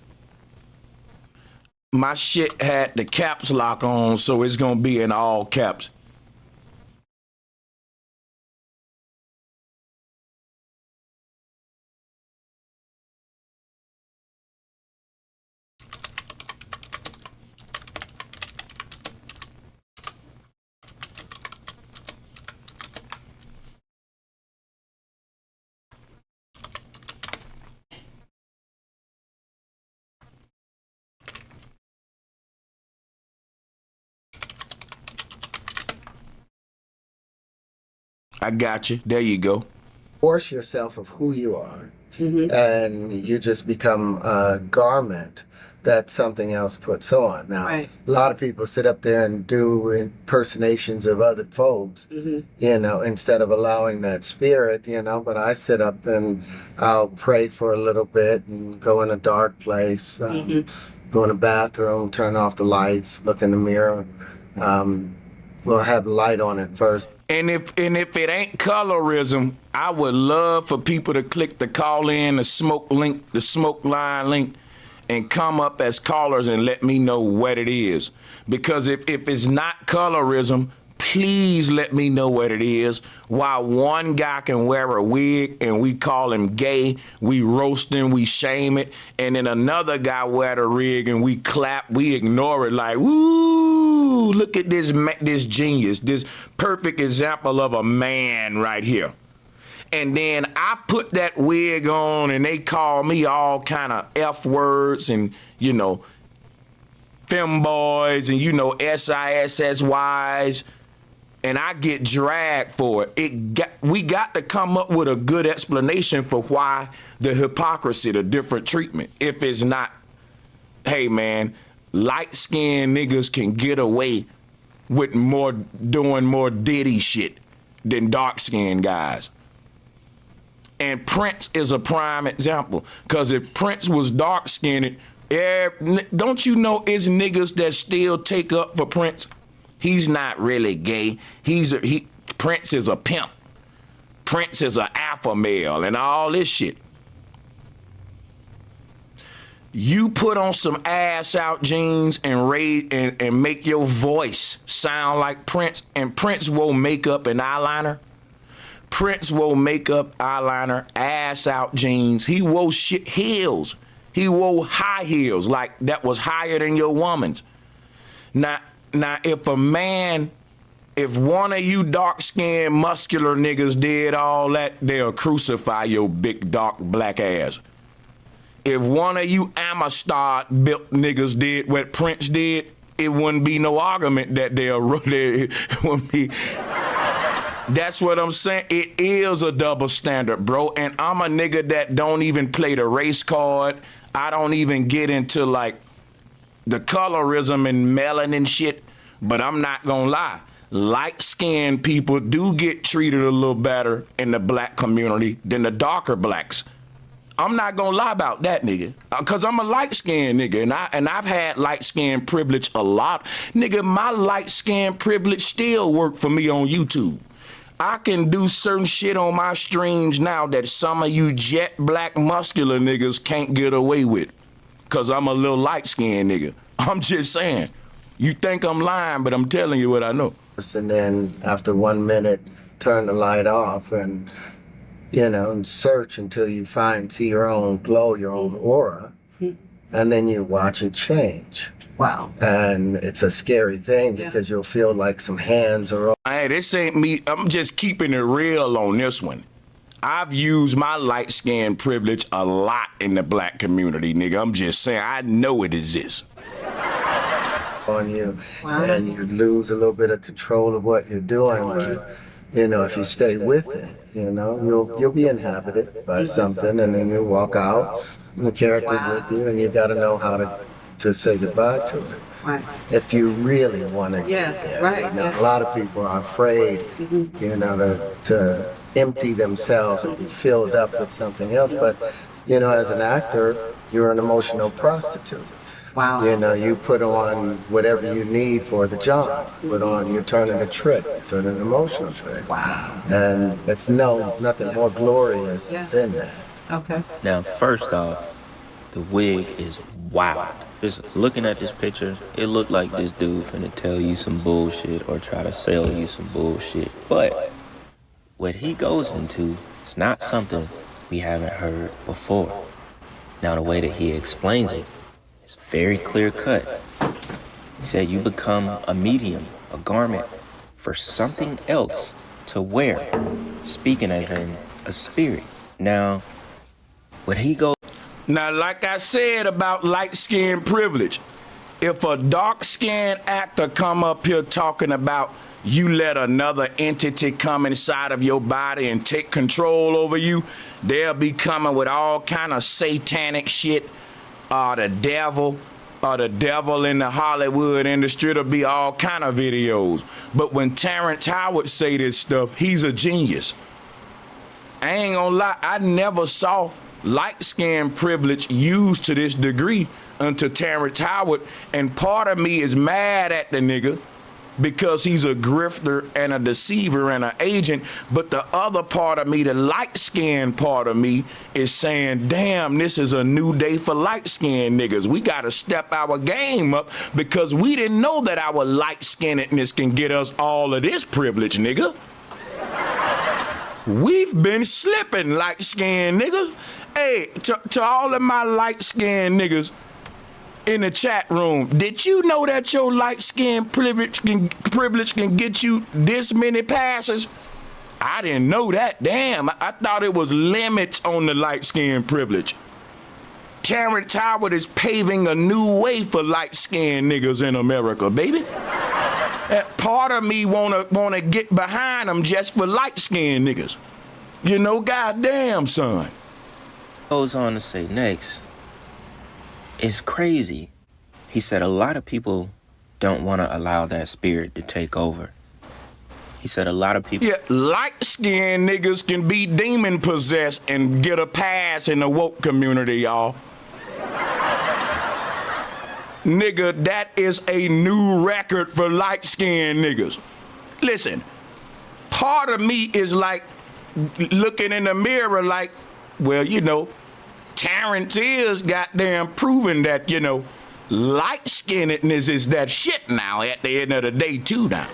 Speaker 1: My shit had the caps lock on, so it's going to be in all caps. I got you. There you go.
Speaker 3: Force yourself of who you are, and you just become a garment that something else puts on. Now, a lot of people sit up there and do impersonations of other folks, you know, instead of allowing that spirit, you know, but I sit up and I'll pray for a little bit and go in a dark place, go in the bathroom, turn off the lights, look in the mirror. We'll have the light on it first.
Speaker 1: And if it ain't colorism, I would love for people to click the call in, the smoke link, the smoke line link, and come up as callers and let me know what it is. Because if it's not colorism, please let me know what it is. While one guy can wear a wig and we call him gay, we roast him, we shame it, and then another guy wear the wig and we clap, we ignore it like, woo, look at this genius, this perfect example of a man right here. And then I put that wig on and they call me all kind of F words and, you know, femboys and, you know, SISSYs. And I get dragged for it. We got to come up with a good explanation for why the hypocrisy, the different treatment. If it's not, hey man, light-skinned niggas can get away with doing more Diddy shit than dark-skinned guys. And Prince is a prime example. Because if Prince was dark-skinned, don't you know it's niggas that still take up for Prince? He's not really gay. Prince is a pimp. Prince is an alpha male and all this shit. You put on some ass out jeans and make your voice sound like Prince, and Prince wore makeup and eyeliner. Prince wore makeup, eyeliner, ass out jeans. He wore heels. He wore high heels like that was higher than your woman's. Now, if one of you dark-skinned, muscular niggas did all that, they'll crucify your big, dark, black ass. If one of you Amistad-built niggas did what Prince did, it wouldn't be no argument that it wouldn't be. That's what I'm saying. It is a double standard, bro. And I'm a nigga that don't even play the race card. I don't even get into, like, the colorism and melanin shit, but I'm not gonna lie. Light-skinned people do get treated a little better in the black community than the darker blacks. I'm not gonna lie about that, nigga, because I'm a light-skinned nigga, and I've had light-skinned privilege a lot. Nigga, my light-skinned privilege still work for me on YouTube. I can do certain shit on my streams now that some of you jet black muscular niggas can't get away with. Cause I'm a little light-skinned nigga. I'm just saying. You think I'm lying, but I'm telling you what I know.
Speaker 3: And then after 1 minute, turn the light off and, you know, and search until you see your own glow, your own aura. And then you watch it change.
Speaker 5: Wow.
Speaker 3: And it's a scary thing because you'll feel like some hands are.
Speaker 1: Hey, this ain't me. I'm just keeping it real on this one. I've used my light skin privilege a lot in the black community, nigga. I'm just saying, I know it exists.
Speaker 3: On you, and you lose a little bit of control of what you're doing. But, you know, if you stay with it, you know, you'll be inhabited by something, and then you walk out, and the character's with you, and you got to know how to to say goodbye to it.
Speaker 5: Right.
Speaker 3: If you really want to
Speaker 5: Yeah,
Speaker 3: get there.
Speaker 5: right,
Speaker 3: Now,
Speaker 5: yeah.
Speaker 3: a lot of people are afraid, to empty themselves and be filled up with something else. But, as an actor, you're an emotional prostitute.
Speaker 5: Wow.
Speaker 3: You put on whatever you need for the job. You're turning a trick, you're turning an emotional trick.
Speaker 5: Wow.
Speaker 3: And it's nothing more glorious than that.
Speaker 5: Okay.
Speaker 2: Now, first off, the wig is wild. Just looking at this picture, it looked like this dude finna tell you some bullshit or try to sell you some bullshit. But what he goes into is not something we haven't heard before. Now, the way that he explains it is very clear cut. He said you become a medium, a garment for something else to wear, speaking as in a spirit. Now, what he goes
Speaker 1: Now, like I said about light-skinned privilege, if a dark-skinned actor come up here talking about you let another entity come inside of your body and take control over you, they'll be coming with all kind of satanic shit, the devil in the Hollywood industry. It'll be all kind of videos. But when Terrence Howard say this stuff, he's a genius. I ain't gonna lie, I never saw light-skinned privilege used to this degree until Terrence Howard, and part of me is mad at the nigga because he's a grifter and a deceiver and an agent, but the other part of me, the light-skinned part of me, is saying, damn, this is a new day for light-skinned niggas. We gotta step our game up because we didn't know that our light-skinnedness can get us all of this privilege, nigga. We've been slipping, light-skinned niggas. Hey, to all of my light-skinned niggas in the chat room, did you know that your light-skinned privilege can get you this many passes? I didn't know that. Damn, I thought it was limits on the light-skinned privilege. Terrence Howard is paving a new way for light-skinned niggas in America, baby. Part of me wanna get behind them just for light-skinned niggas. Goddamn, son.
Speaker 2: Goes on to say next, it's crazy. He said a lot of people don't want to allow that spirit to take over. He said a lot of people...
Speaker 1: Yeah, light-skinned niggas can be demon-possessed and get a pass in the woke community, y'all. Nigga, that is a new record for light-skinned niggas. Listen, part of me is like looking in the mirror like, well, Terrence is goddamn proving that, light-skinnedness is that shit now at the end of the day, too, now.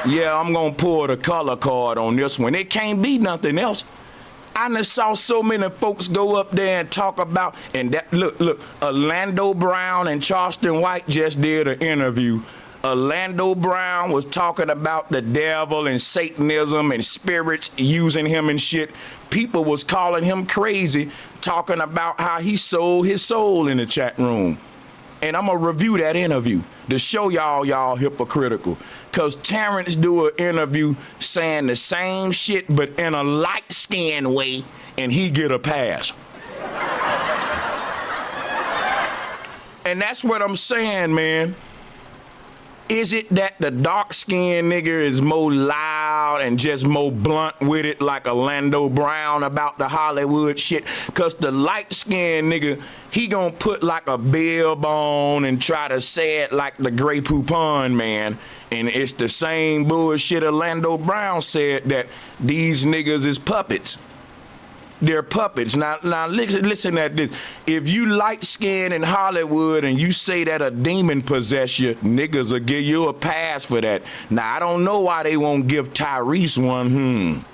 Speaker 1: Yeah, I'm gonna pull the color card on this one. It can't be nothing else. I done saw so many folks go up there and talk about, and that, look, Orlando Brown and Charleston White just did an interview. Orlando Brown was talking about the devil and Satanism and spirits using him and shit. People was calling him crazy, talking about how he sold his soul in the chat room. And I'm gonna review that interview to show y'all hypocritical. Cause Terrence do an interview saying the same shit but in a light-skinned way, and he get a pass. And that's what I'm saying, man. Is it that the dark-skinned nigga is more loud and just more blunt with it like Orlando Brown about the Hollywood shit? Cause the light-skinned nigga, he gonna put like a bib on and try to say it like the Grey Poupon man. And it's the same bullshit Orlando Brown said, that these niggas is puppets. They're puppets. Now listen at this. If you light-skinned in Hollywood and you say that a demon possess you, niggas will give you a pass for that. Now, I don't know why they won't give Tyrese one.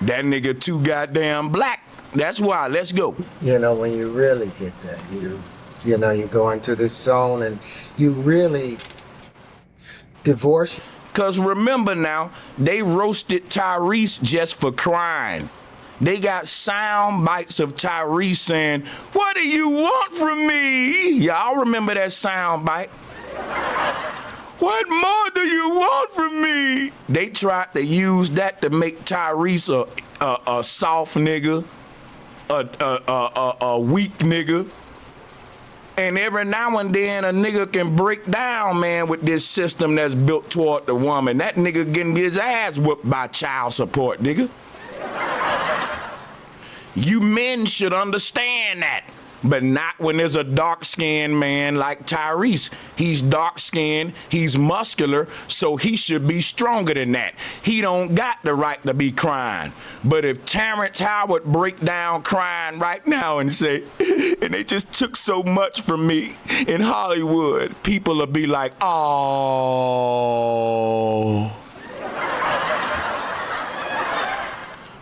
Speaker 1: That nigga too goddamn black. That's why. Let's go.
Speaker 3: When you really get that, you go into this zone and you really divorce.
Speaker 1: Cause remember now, they roasted Tyrese just for crying. They got sound bites of Tyrese saying, "What do you want from me?" Y'all remember that sound bite? "What more do you want from me?" They tried to use that to make Tyrese a soft nigga. a weak nigga. And every now and then a nigga can break down, man, with this system that's built toward the woman. That nigga getting his ass whooped by child support, nigga. You men should understand that. But not when there's a dark-skinned man like Tyrese. He's dark-skinned, he's muscular, so he should be stronger than that. He don't got the right to be crying. But if Terrence Howard break down crying right now and say, and they just took so much from me in Hollywood, people will be like, oh.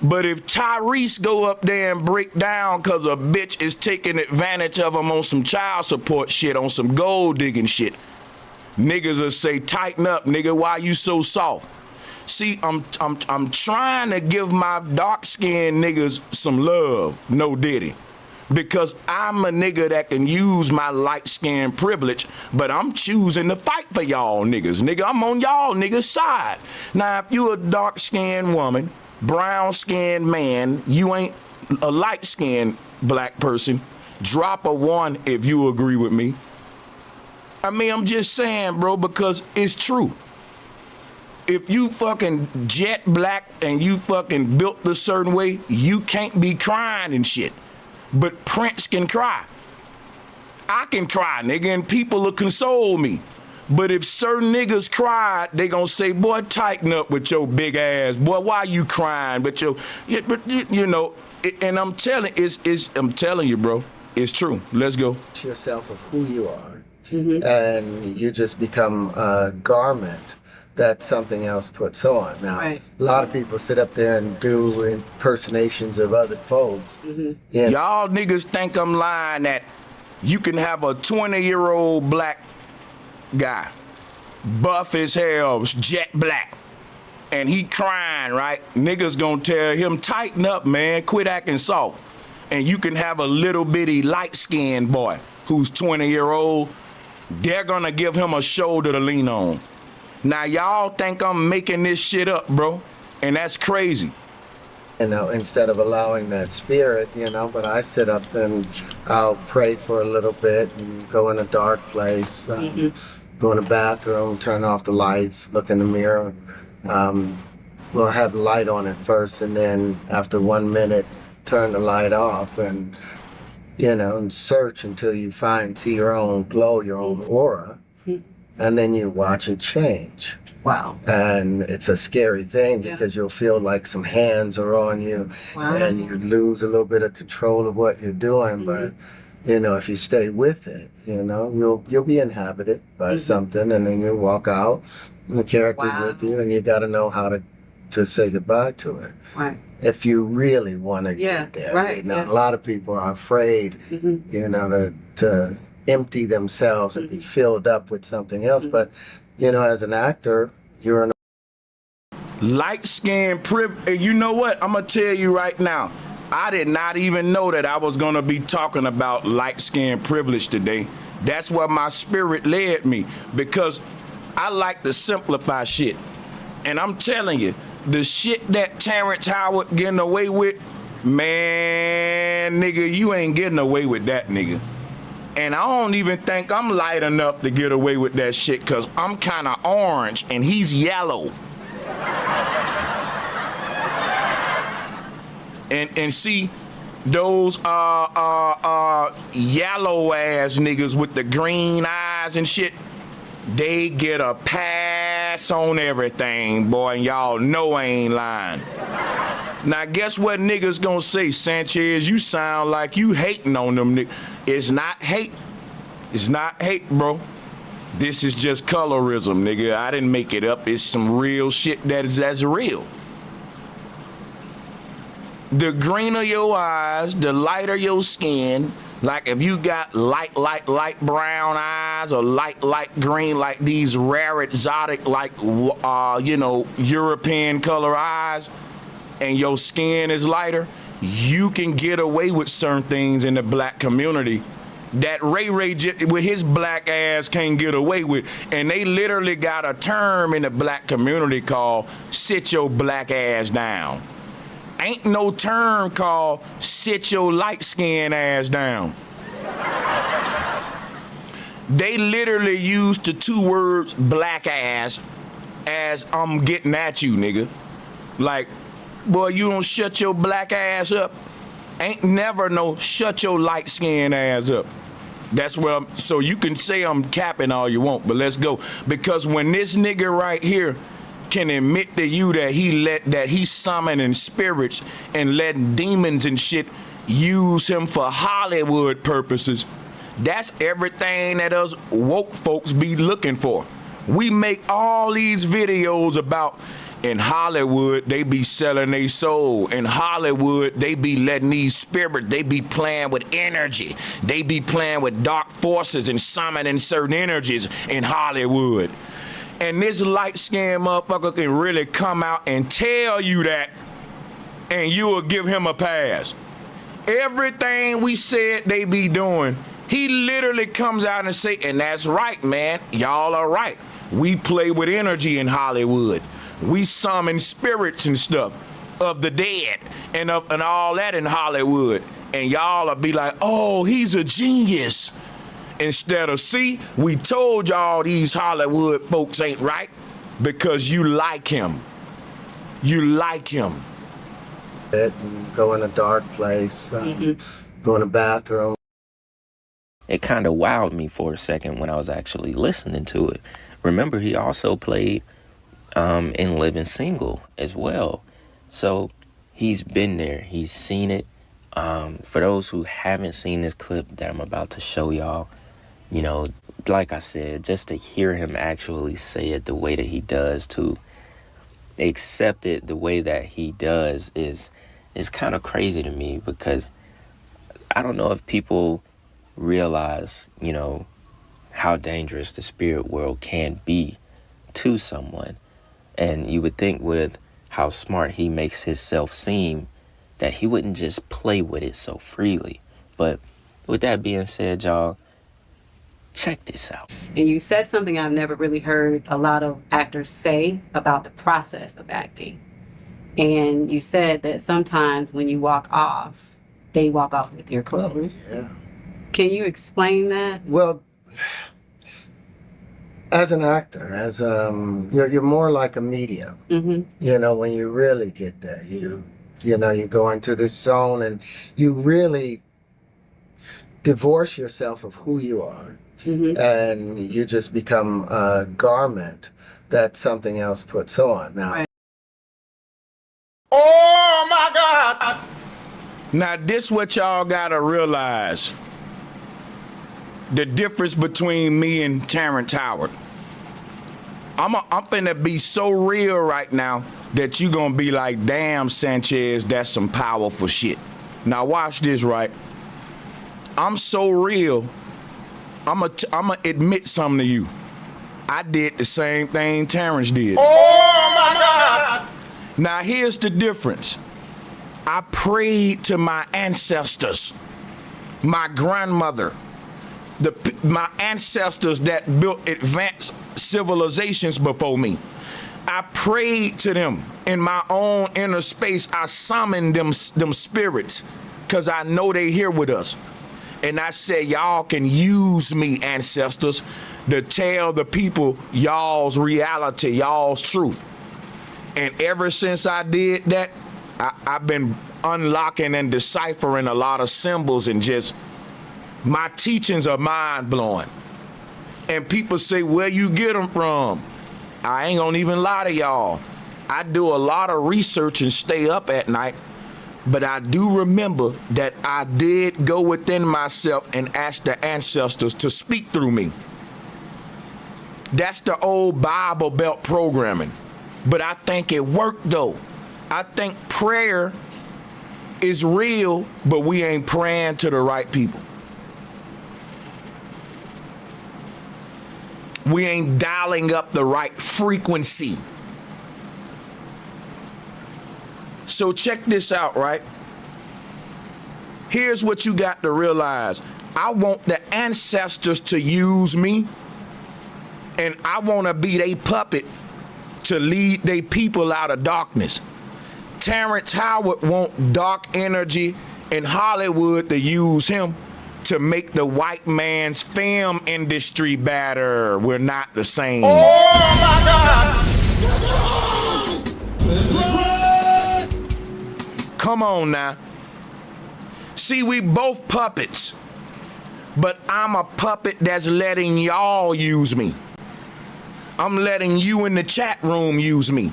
Speaker 1: But if Tyrese go up there and break down because a bitch is taking advantage of him on some child support shit, on some gold digging shit, niggas will say, tighten up, nigga, why you so soft? See, I'm trying to give my dark-skinned niggas some love, no diddy. Because I'm a nigga that can use my light-skin privilege, but I'm choosing to fight for y'all niggas. Nigga, I'm on y'all niggas' side. Now, if you a dark-skinned woman, brown-skinned man, you ain't a light-skinned black person, drop a 1 if you agree with me. I mean, I'm just saying, bro, because it's true. If you fucking jet black and you fucking built a certain way, you can't be crying and shit. But Prince can cry. I can cry, nigga, and people will console me. But if certain niggas cry, they gonna say, boy, tighten up with your big ass. Boy, why you crying? But you know, and I'm telling you, bro, it's true. Let's go.
Speaker 3: Yourself of who you are, and you just become a garment that something else puts on. Now, a lot of people sit up there and do impersonations of other folks. Yeah.
Speaker 1: Y'all niggas think I'm lying that you can have a 20-year-old black guy, buff as hell, jet black, and he crying, right? Niggas gonna tell him, tighten up, man, quit acting soft. And you can have a little bitty light-skinned boy who's 20-year-old, they're gonna give him a shoulder to lean on. Now y'all think I'm making this shit up, bro, and that's crazy.
Speaker 3: You know, instead of allowing that spirit, you know, but I sit up and I'll pray for a little bit and go in a dark place, go in the bathroom, turn off the lights, look in the mirror. We'll have the light on at first, and then after 1 minute, turn the light off, and, you know, and search until you see your own glow, your own aura, and then you watch it change.
Speaker 5: Wow.
Speaker 3: And it's a scary thing because you'll feel like some hands are on you, and you lose a little bit of control of what you're doing. But, you know, if you stay with it, you know, you'll be inhabited by something, and then you walk out and the character's with you, and you got to know how to say goodbye to it.
Speaker 5: Right.
Speaker 3: If you really want to get there.
Speaker 5: Right.
Speaker 3: Now, a lot of people are afraid, you know, to empty themselves and be filled up with something else. But, you know, as an actor, you're an
Speaker 1: light-skinned privilege. You know what? I'm gonna tell you right now, I did not even know that I was gonna be talking about light-skinned privilege today. That's where my spirit led me, because I like to simplify shit. And I'm telling you, the shit that Terrence Howard getting away with, man, nigga, you ain't getting away with that, nigga. And I don't even think I'm light enough to get away with that shit, because I'm kind of orange and he's yellow. And see, those yellow ass niggas with the green eyes and shit, they get a pass on everything, boy, and y'all know I ain't lying. Now, guess what niggas gonna say? Sanchez, you sound like you hating on them niggas. It's not hate. It's not hate, bro. This is just colorism, nigga. I didn't make it up. It's some real shit that's real. The greener your eyes, the lighter your skin. Like if you got light brown eyes or light green, like these rare exotic, like, you know, European color eyes, and your skin is lighter, you can get away with certain things in the black community that Ray with his black ass can't get away with. And they literally got a term in the black community called sit your black ass down. Ain't no term called sit your light skin ass down. They literally used the two words black ass as I'm getting at you, nigga. Like, boy, you don't shut your black ass up. Ain't never no shut your light skin ass up. That's where so you can say I'm capping all you want, but let's go. Because when this nigga right here can admit to you that he's summoning spirits and letting demons and shit use him for Hollywood purposes, that's everything that us woke folks be looking for. We make all these videos about in Hollywood, they be selling their soul. In Hollywood, they be letting these spirits, they be playing with energy. They be playing with dark forces and summoning certain energies in Hollywood. And this light-skinned motherfucker can really come out and tell you that, and you will give him a pass. Everything we said they be doing, he literally comes out and say, and that's right, man, y'all are right. We play with energy in Hollywood. We summon spirits and stuff of the dead and all that in Hollywood. And y'all will be like, oh, he's a genius. Instead of, see, we told y'all these Hollywood folks ain't right because you like him. You like him.
Speaker 3: Go in a dark place, go in a bathroom.
Speaker 2: It kind of wowed me for a second when I was actually listening to it. Remember, he also played in Living Single as well. So he's been there. He's seen it. For those who haven't seen this clip that I'm about to show y'all, you know, like I said, just to hear him actually say it the way that he does, to accept it the way that he does is kind of crazy to me, because I don't know if people realize, you know, how dangerous the spirit world can be to someone. And you would think with how smart he makes himself seem that he wouldn't just play with it so freely. But with that being said, y'all, check this out.
Speaker 5: And you said something I've never really heard a lot of actors say about the process of acting. And you said that sometimes when you walk off, they walk off with your clothes.
Speaker 3: Yeah.
Speaker 5: Can you explain that?
Speaker 3: Well, as an actor, as you're more like a medium.
Speaker 5: Mm-hmm.
Speaker 3: You know, when you really get there, you go into this zone and you really divorce yourself of who you are, and you just become a garment that something else puts on. Now,
Speaker 5: Right.
Speaker 1: Oh my God! Now this what y'all gotta realize. The difference between me and Terrence Howard. I'm finna be so real right now that you gonna be like, damn, Sanchez, that's some powerful shit. Now watch this, right? I'm so real, I'ma admit something to you. I did the same thing Terrence did. Oh my God! Now here's the difference. I prayed to my ancestors, my grandmother, my ancestors that built advanced civilizations before me. I prayed to them in my own inner space. I summoned them spirits because I know they here with us. And I said, y'all can use me, ancestors, to tell the people y'all's reality, y'all's truth. And ever since I did that, I've been unlocking and deciphering a lot of symbols, and just my teachings are mind-blowing. And people say, where you get them from? I ain't gonna even lie to y'all. I do a lot of research and stay up at night, but I do remember that I did go within myself and ask the ancestors to speak through me. That's the old Bible Belt programming. But I think it worked though. I think prayer is real, but we ain't praying to the right people. We ain't dialing up the right frequency. So check this out, right? Here's what you got to realize. I want the ancestors to use me, and I want to be their puppet to lead their people out of darkness. Terrence Howard want dark energy in Hollywood to use him to make the white man's film industry better. We're not the same.
Speaker 4: Oh my God!
Speaker 1: Come on now. See, we both puppets, but I'm a puppet that's letting y'all use me. I'm letting you in the chat room use me.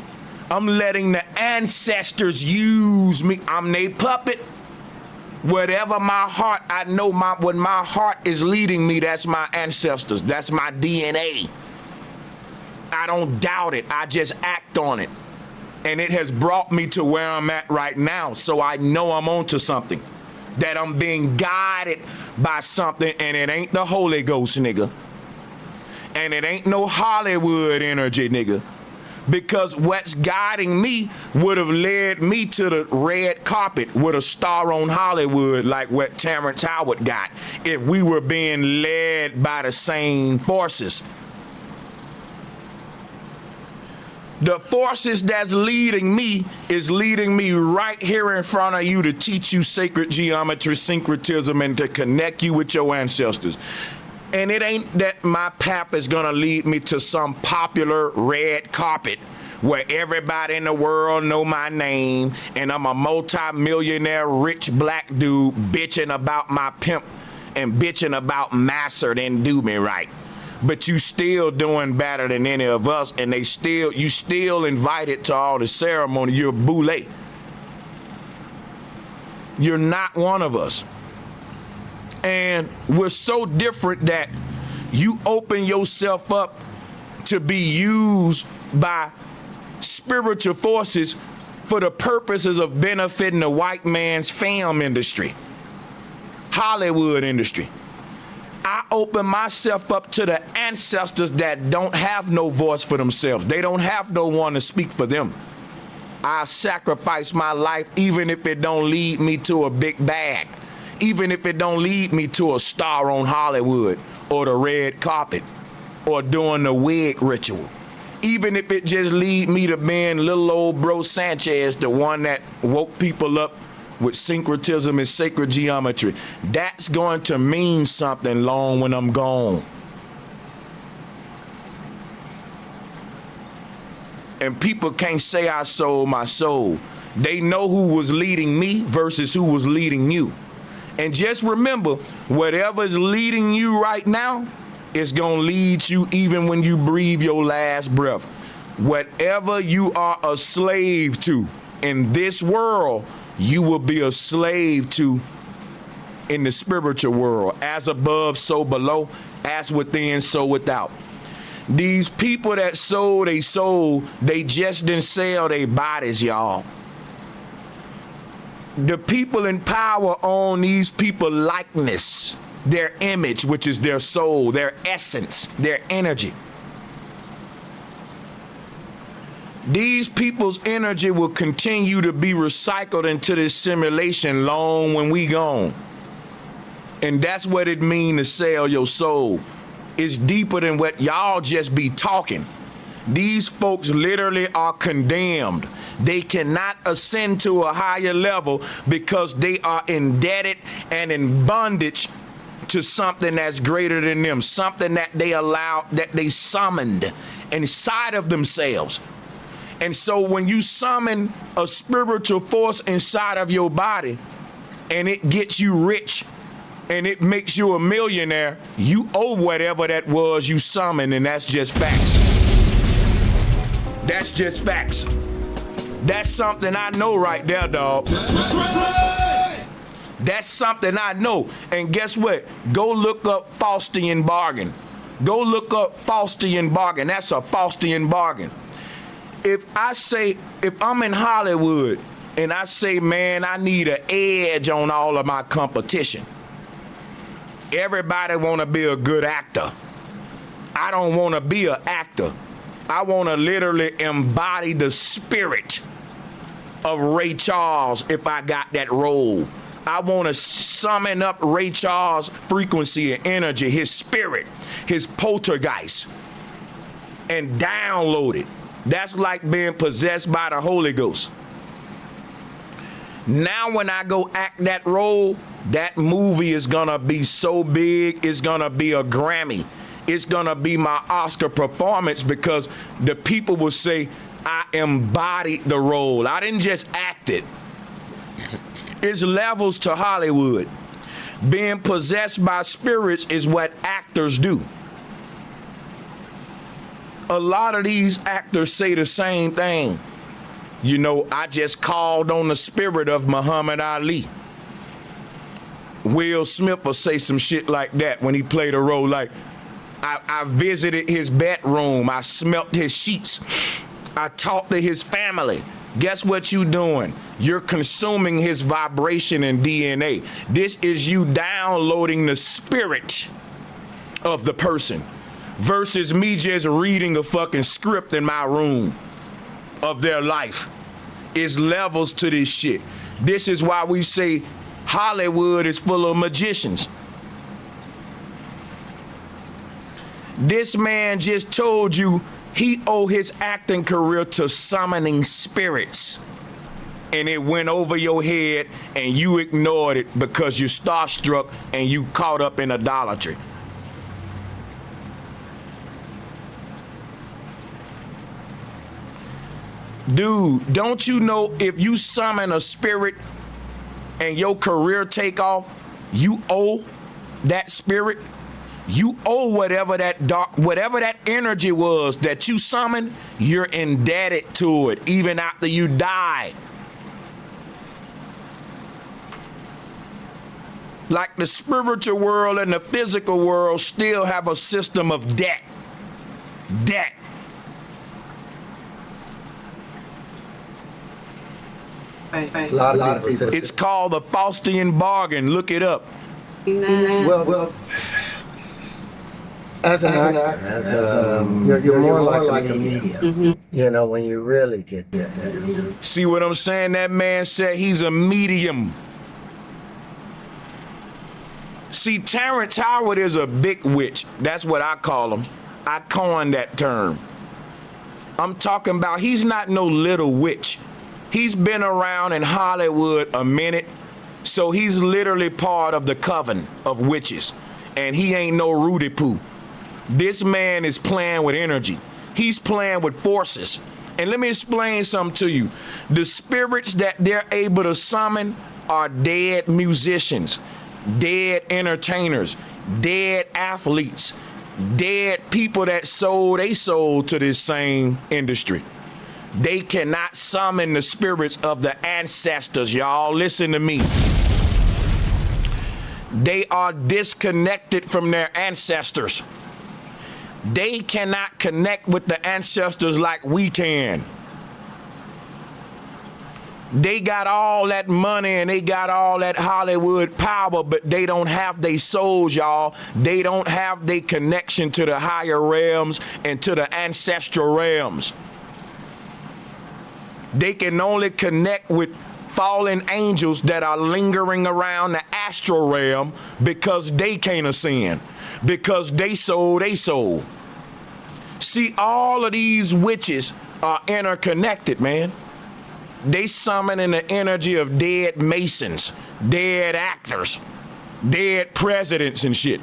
Speaker 1: I'm letting the ancestors use me. I'm their puppet. Whatever my heart, I know when my heart is leading me, that's my ancestors. That's my DNA. I don't doubt it. I just act on it. And it has brought me to where I'm at right now. So I know I'm onto something. That I'm being guided by something, and it ain't the Holy Ghost, nigga. And it ain't no Hollywood energy, nigga. Because what's guiding me would have led me to the red carpet with a star on Hollywood like what Terrence Howard got if we were being led by the same forces. The forces that's leading me is leading me right here in front of you to teach you sacred geometry, syncretism, and to connect you with your ancestors. And it ain't that my path is gonna lead me to some popular red carpet where everybody in the world know my name and I'm a multi-millionaire rich black dude bitching about my pimp and bitching about Master didn't do me right. But you still doing better than any of us, and you still invited to all the ceremony. You're a boule. You're not one of us. And we're so different that you open yourself up to be used by spiritual forces for the purposes of benefiting the white man's film industry, Hollywood industry. I open myself up to the ancestors that don't have no voice for themselves. They don't have no one to speak for them. I sacrifice my life even if it don't lead me to a big bag. Even if it don't lead me to a star on Hollywood or the red carpet or doing the wig ritual. Even if it just lead me to being little old bro Sanchez, the one that woke people up with syncretism and sacred geometry. That's going to mean something long when I'm gone. And people can't say I sold my soul. They know who was leading me versus who was leading you. And just remember, whatever's leading you right now is gonna lead you even when you breathe your last breath. Whatever you are a slave to in this world, you will be a slave to in the spiritual world. As above, so below. As within, so without. These people that sold they soul, they just didn't sell their bodies, y'all. The people in power own these people likeness, their image, which is their soul, their essence, their energy. These people's energy will continue to be recycled into this simulation long when we gone. And that's what it means to sell your soul. It's deeper than what y'all just be talking. These folks literally are condemned. They cannot ascend to a higher level because they are indebted and in bondage to something that's greater than them, something that they summoned inside of themselves. And so when you summon a spiritual force inside of your body and it gets you rich and it makes you a millionaire, you owe whatever that was you summoned, and that's just facts. That's just facts. That's something I know right there, dog. That's something I know. And guess what? Go look up Faustian bargain. Go look up Faustian bargain. That's a Faustian bargain. If I'm in Hollywood and I say, man, I need an edge on all of my competition. Everybody want to be a good actor. I don't want to be an actor. I want to literally embody the spirit of Ray Charles if I got that role. I want to summon up Ray Charles' frequency and energy, his spirit, his poltergeist, and download it. That's like being possessed by the Holy Ghost. Now when I go act that role, that movie is gonna be so big, it's gonna be a Grammy. It's gonna be my Oscar performance because the people will say, I embodied the role. I didn't just act it. It's levels to Hollywood. Being possessed by spirits is what actors do. A lot of these actors say the same thing. You know, I just called on the spirit of Muhammad Ali. Will Smith will say some shit like that when he played a role like, I visited his bedroom, I smelt his sheets, I talked to his family. Guess what you doing? You're consuming his vibration and DNA. This is you downloading the spirit of the person versus me just reading a fucking script in my room of their life. It's levels to this shit. This is why we say Hollywood is full of magicians. This man just told you he owed his acting career to summoning spirits. And it went over your head and you ignored it because you're starstruck and you caught up in idolatry. Dude, don't you know if you summon a spirit and your career take off, you owe that spirit? You owe whatever that energy was that you summoned, you're indebted to it even after you die. Like the spiritual world and the physical world still have a system of debt. Debt.
Speaker 3: A lot of people.
Speaker 1: It's called the Faustian bargain. Look it up.
Speaker 3: Well, as an actor, you're more like a medium. You know, when you really get there.
Speaker 1: See what I'm saying? That man said he's a medium. See, Terrence Howard is a big witch. That's what I call him. I coined that term. I'm talking about he's not no little witch. He's been around in Hollywood a minute, so he's literally part of the coven of witches. And he ain't no Rudy Poo. This man is playing with energy. He's playing with forces. And let me explain something to you. The spirits that they're able to summon are dead musicians, dead entertainers, dead athletes, dead people that sold their soul to this same industry. They cannot summon the spirits of the ancestors, y'all. Listen to me. They are disconnected from their ancestors. They cannot connect with the ancestors like we can. They got all that money and they got all that Hollywood power, but they don't have their souls, y'all. They don't have their connection to the higher realms and to the ancestral realms. They can only connect with fallen angels that are lingering around the astral realm because they can't ascend, because they sold their soul. See, all of these witches are interconnected, man. They summoning the energy of dead masons, dead actors, dead presidents and shit.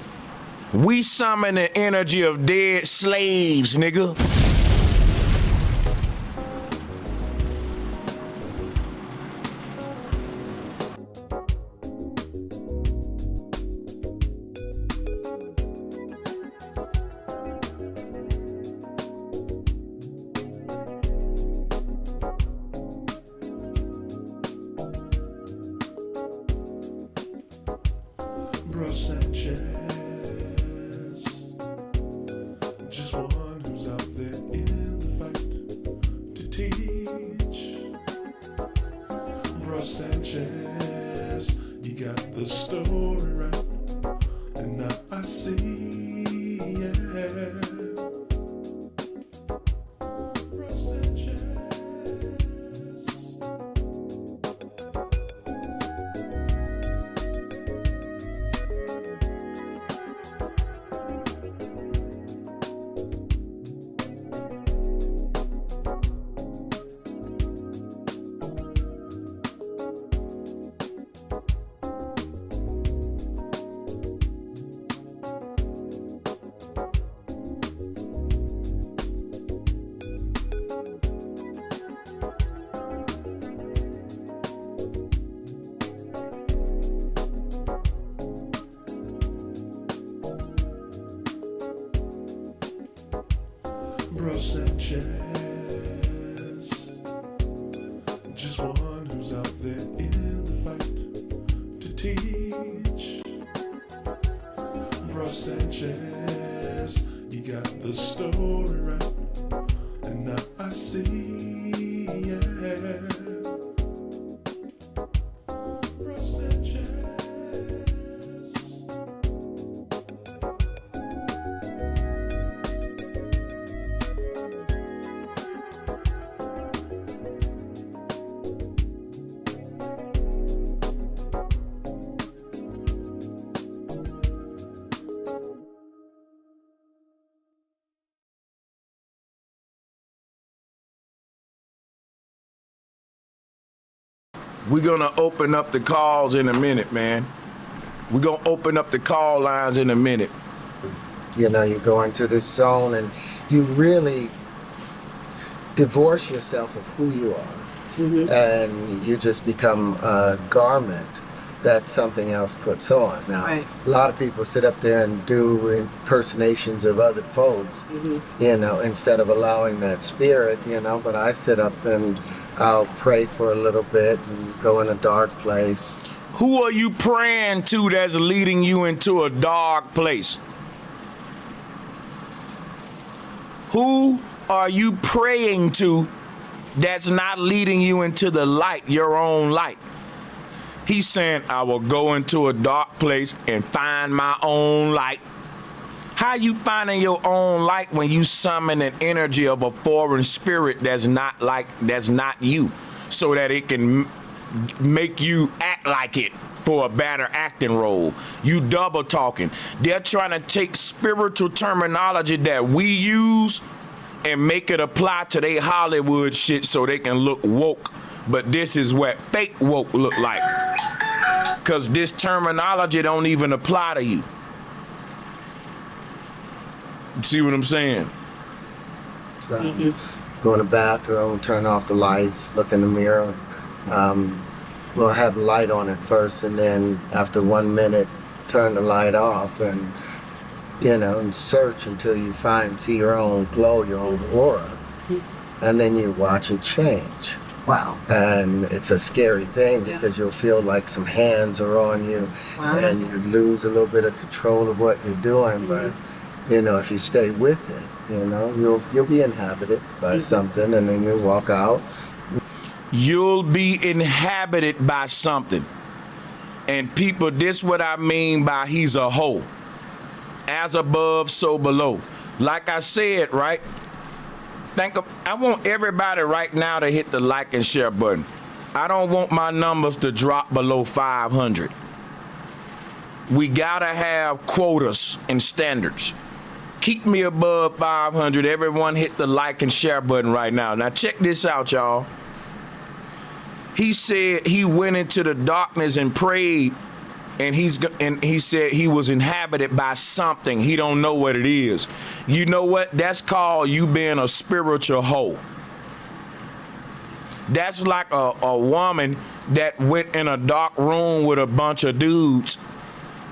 Speaker 1: We summon the energy of dead slaves, nigga.
Speaker 6: Bro Sanchez, just one who's out there. Bro Sanchez, just one who's out there in the fight to teach. Bro Sanchez, you got the story right, and now I see, yeah. Bro Sanchez.
Speaker 1: We're gonna open up the calls in a minute, man. We're gonna open up the call lines in a minute.
Speaker 3: You know, you go into this zone and you really divorce yourself of who you are. And you just become a garment that something else puts on. Now, a lot of people sit up there and do impersonations of other folks, you know, instead of allowing that spirit, you know, but I sit up and I'll pray for a little bit and go in a dark place.
Speaker 1: Who are you praying to that's leading you into a dark place? Who are you praying to that's not leading you into the light, your own light? He's saying, I will go into a dark place and find my own light. How you finding your own light when you summon an energy of a foreign spirit that's not you, so that it can make you act like it for a better acting role? You double talking. They're trying to take spiritual terminology that we use and make it apply to their Hollywood shit so they can look woke. But this is what fake woke look like. Cause this terminology don't even apply to you. See what I'm saying?
Speaker 3: So, go in the bathroom, turn off the lights, look in the mirror. We'll have the light on at first, and then after 1 minute, turn the light off, and you know, and search until you see your own glow, your own aura, and then you watch it change.
Speaker 5: Wow.
Speaker 3: And it's a scary thing because you'll feel like some hands are on you, and you lose a little bit of control of what you're doing, but you know, if you stay with it, you know, you'll be inhabited by something, and then you'll walk out.
Speaker 1: You'll be inhabited by something. And people, this what I mean by he's a hoe. As above, so below. Like I said, right? I want everybody right now to hit the like and share button. I don't want my numbers to drop below 500. We gotta have quotas and standards. Keep me above 500. Everyone hit the like and share button right now. Now check this out, y'all. He said he went into the darkness and prayed, and he said he was inhabited by something. He don't know what it is. You know what? That's called you being a spiritual hoe. That's like a woman that went in a dark room with a bunch of dudes,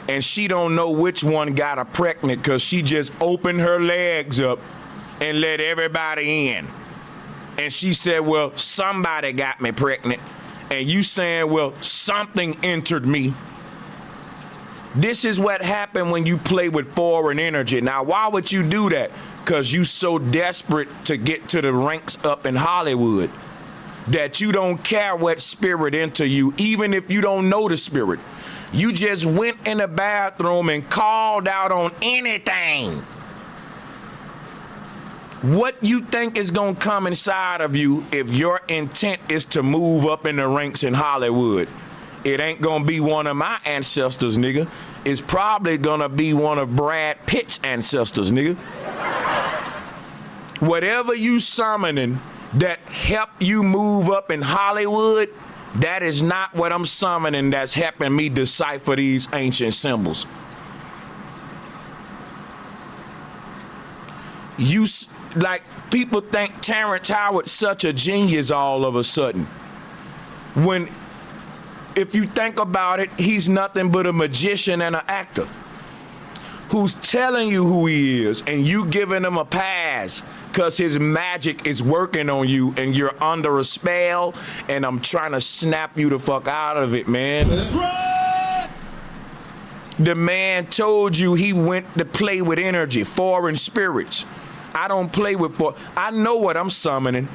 Speaker 1: and she don't know which one got her pregnant because she just opened her legs up and let everybody in. And she said, well, somebody got me pregnant. And you saying, well, something entered me. This is what happened when you play with foreign energy. Now, why would you do that? Because you so desperate to get to the ranks up in Hollywood that you don't care what spirit enter you, even if you don't know the spirit. You just went in the bathroom and called out on anything. What you think is gonna come inside of you if your intent is to move up in the ranks in Hollywood? It ain't gonna be one of my ancestors, nigga. It's probably gonna be one of Brad Pitt's ancestors, nigga. Whatever you summoning that help you move up in Hollywood, that is not what I'm summoning that's helping me decipher these ancient symbols. Like, people think Terrence Howard's such a genius all of a sudden. When, if you think about it, he's nothing but a magician and an actor who's telling you who he is, and you giving him a pass because his magic is working on you and you're under a spell, and I'm trying to snap you the fuck out of it, man.
Speaker 6: Let's run!
Speaker 1: The man told you he went to play with energy, foreign spirits. I don't play with I know what I'm summoning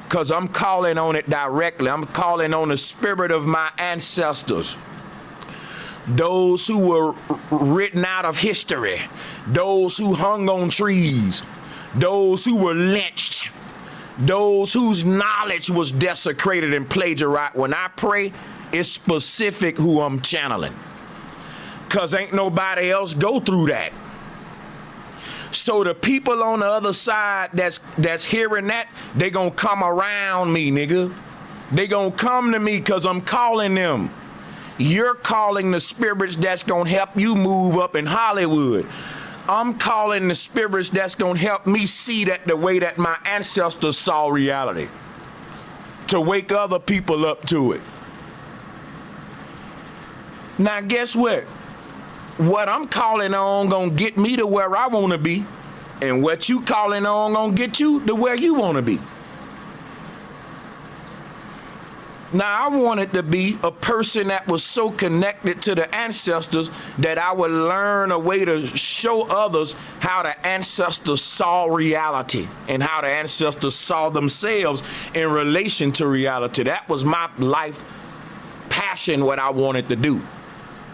Speaker 1: because I'm calling on it directly. I'm calling on the spirit of my ancestors. Those who were written out of history, those who hung on trees, those who were lynched, those whose knowledge was desecrated and plagiarized. When I pray, it's specific who I'm channeling, because ain't nobody else go through that. So the people on the other side that's hearing that, they gonna come around me, nigga. They gonna come to me because I'm calling them. You're calling the spirits that's gonna help you move up in Hollywood. I'm calling the spirits that's gonna help me see that the way that my ancestors saw reality, to wake other people up to it. Now guess what? What I'm calling on gonna get me to where I wanna be, and what you calling on gonna get you to where you wanna be. Now, I wanted to be a person that was so connected to the ancestors that I would learn a way to show others how the ancestors saw reality and how the ancestors saw themselves in relation to reality. That was my life passion, what I wanted to do.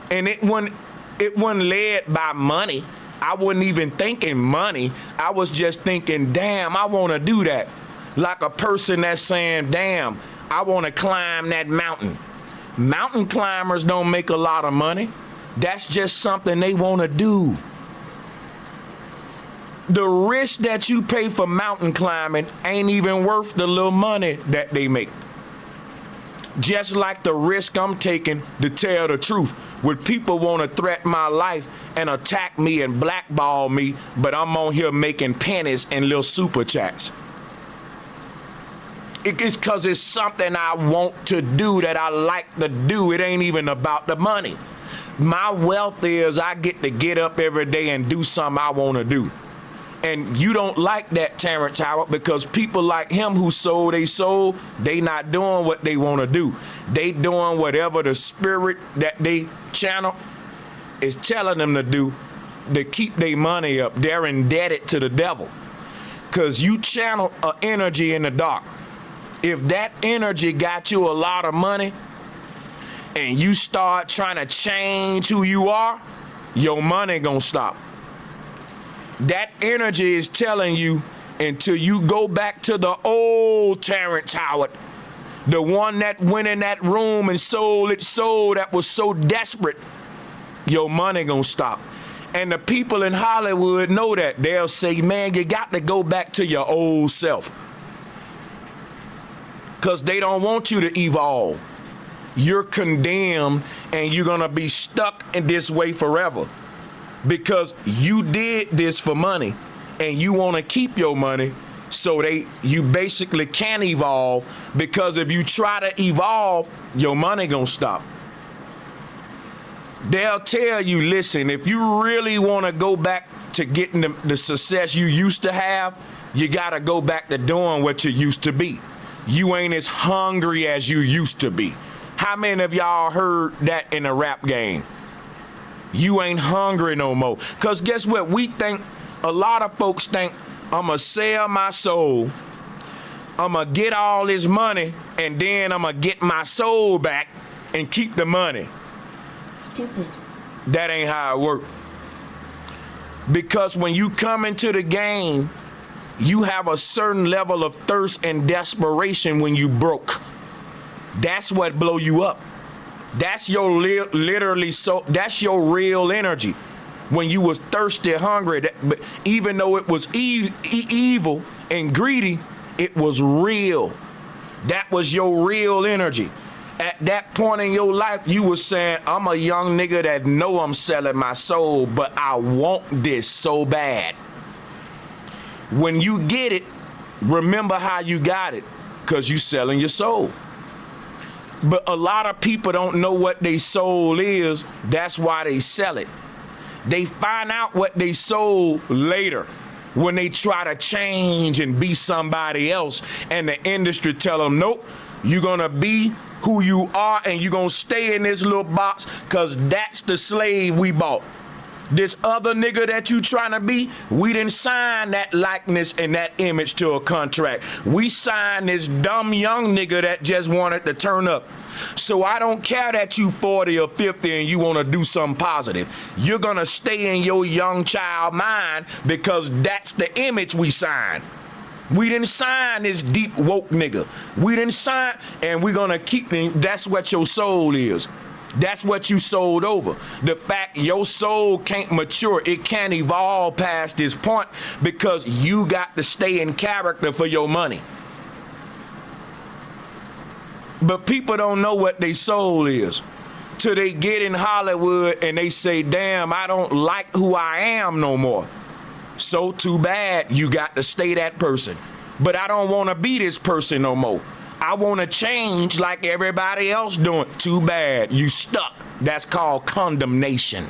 Speaker 1: And it wasn't led by money. I wasn't even thinking money. I was just thinking, damn, I want to do that. Like a person that's saying, damn, I want to climb that mountain. Mountain climbers don't make a lot of money. That's just something they want to do. The risk that you pay for mountain climbing ain't even worth the little money that they make. Just like the risk I'm taking to tell the truth. When people want to threaten my life and attack me and blackball me, but I'm on here making pennies and little super chats. It's because it's something I want to do, that I like to do. It ain't even about the money. My wealth is I get up every day and do something I want to do. And you don't like that, Terrence Howard, because people like him who sold they soul, they not doing what they want to do. They doing whatever the spirit that they channel is telling them to do to keep their money up. They're indebted to the devil because you channel an energy in the dark. If that energy got you a lot of money and you start trying to change who you are, your money gonna stop. That energy is telling you until you go back to the old Terrence Howard, the one that went in that room and sold its soul that was so desperate, your money gonna stop. And the people in Hollywood know that. They'll say, man, you got to go back to your old self. Because they don't want you to evolve. You're condemned and you're going to be stuck in this way forever. Because you did this for money and you want to keep your money, so you basically can't evolve, because if you try to evolve, your money going to stop. They'll tell you, listen, if you really want to go back to getting the success you used to have, you got to go back to doing what you used to be. You ain't as hungry as you used to be. How many of y'all heard that in the rap game? You ain't hungry no more. Because guess what? A lot of folks think, I'm going to sell my soul, I'm going to get all this money, and then I'm going to get my soul back and keep the money.
Speaker 7: Stupid.
Speaker 1: That ain't how it works. Because when you come into the game, you have a certain level of thirst and desperation when you broke. That's what blow you up. That's your that's your real energy. When you was thirsty, hungry, but even though it was evil and greedy, it was real. That was your real energy. At that point in your life, you was saying, I'm a young nigga that know I'm selling my soul, but I want this so bad. When you get it, remember how you got it, because you selling your soul. But a lot of people don't know what their soul is. That's why they sell it. They find out what they sold later. when they try to change and be somebody else, and the industry tell them, nope, you're gonna be who you are and you're gonna stay in this little box, because that's the slave we bought. This other nigga that you trying to be, we didn't sign that likeness and that image to a contract. We signed this dumb young nigga that just wanted to turn up. So I don't care that you 40 or 50 and you want to do something positive. You're going to stay in your young child mind, because that's the image we signed. We didn't sign this deep woke nigga. We didn't sign, and we're going to keep him. That's what your soul is. That's what you sold over. The fact your soul can't mature, it can't evolve past this point, because you got to stay in character for your money. But people don't know what their soul is till they get in Hollywood and they say, damn, I don't like who I am no more. So too bad, you got to stay that person. But I don't want to be this person no more. I want to change like everybody else doing. Too bad, you stuck. That's called condemnation.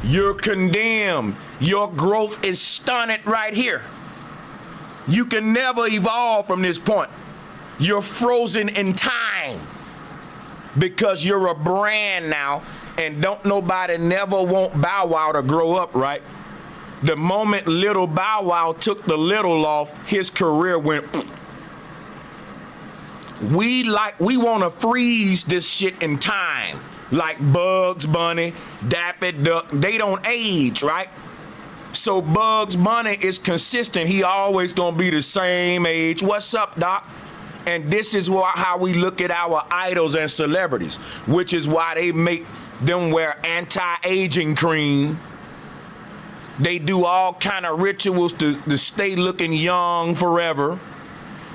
Speaker 1: You're condemned. Your growth is stunted right here. You can never evolve from this point. You're frozen in time, because you're a brand now, and don't nobody never want Bow Wow to grow up, right? The moment little Bow Wow took the little off, his career went. We want to freeze this shit in time, like Bugs Bunny, Daffy Duck. They don't age, right? So Bugs Bunny is consistent. He always gonna be the same age. What's up, Doc? And this is how we look at our idols and celebrities, which is why they make them wear anti-aging cream. They do all kind of rituals to stay looking young forever.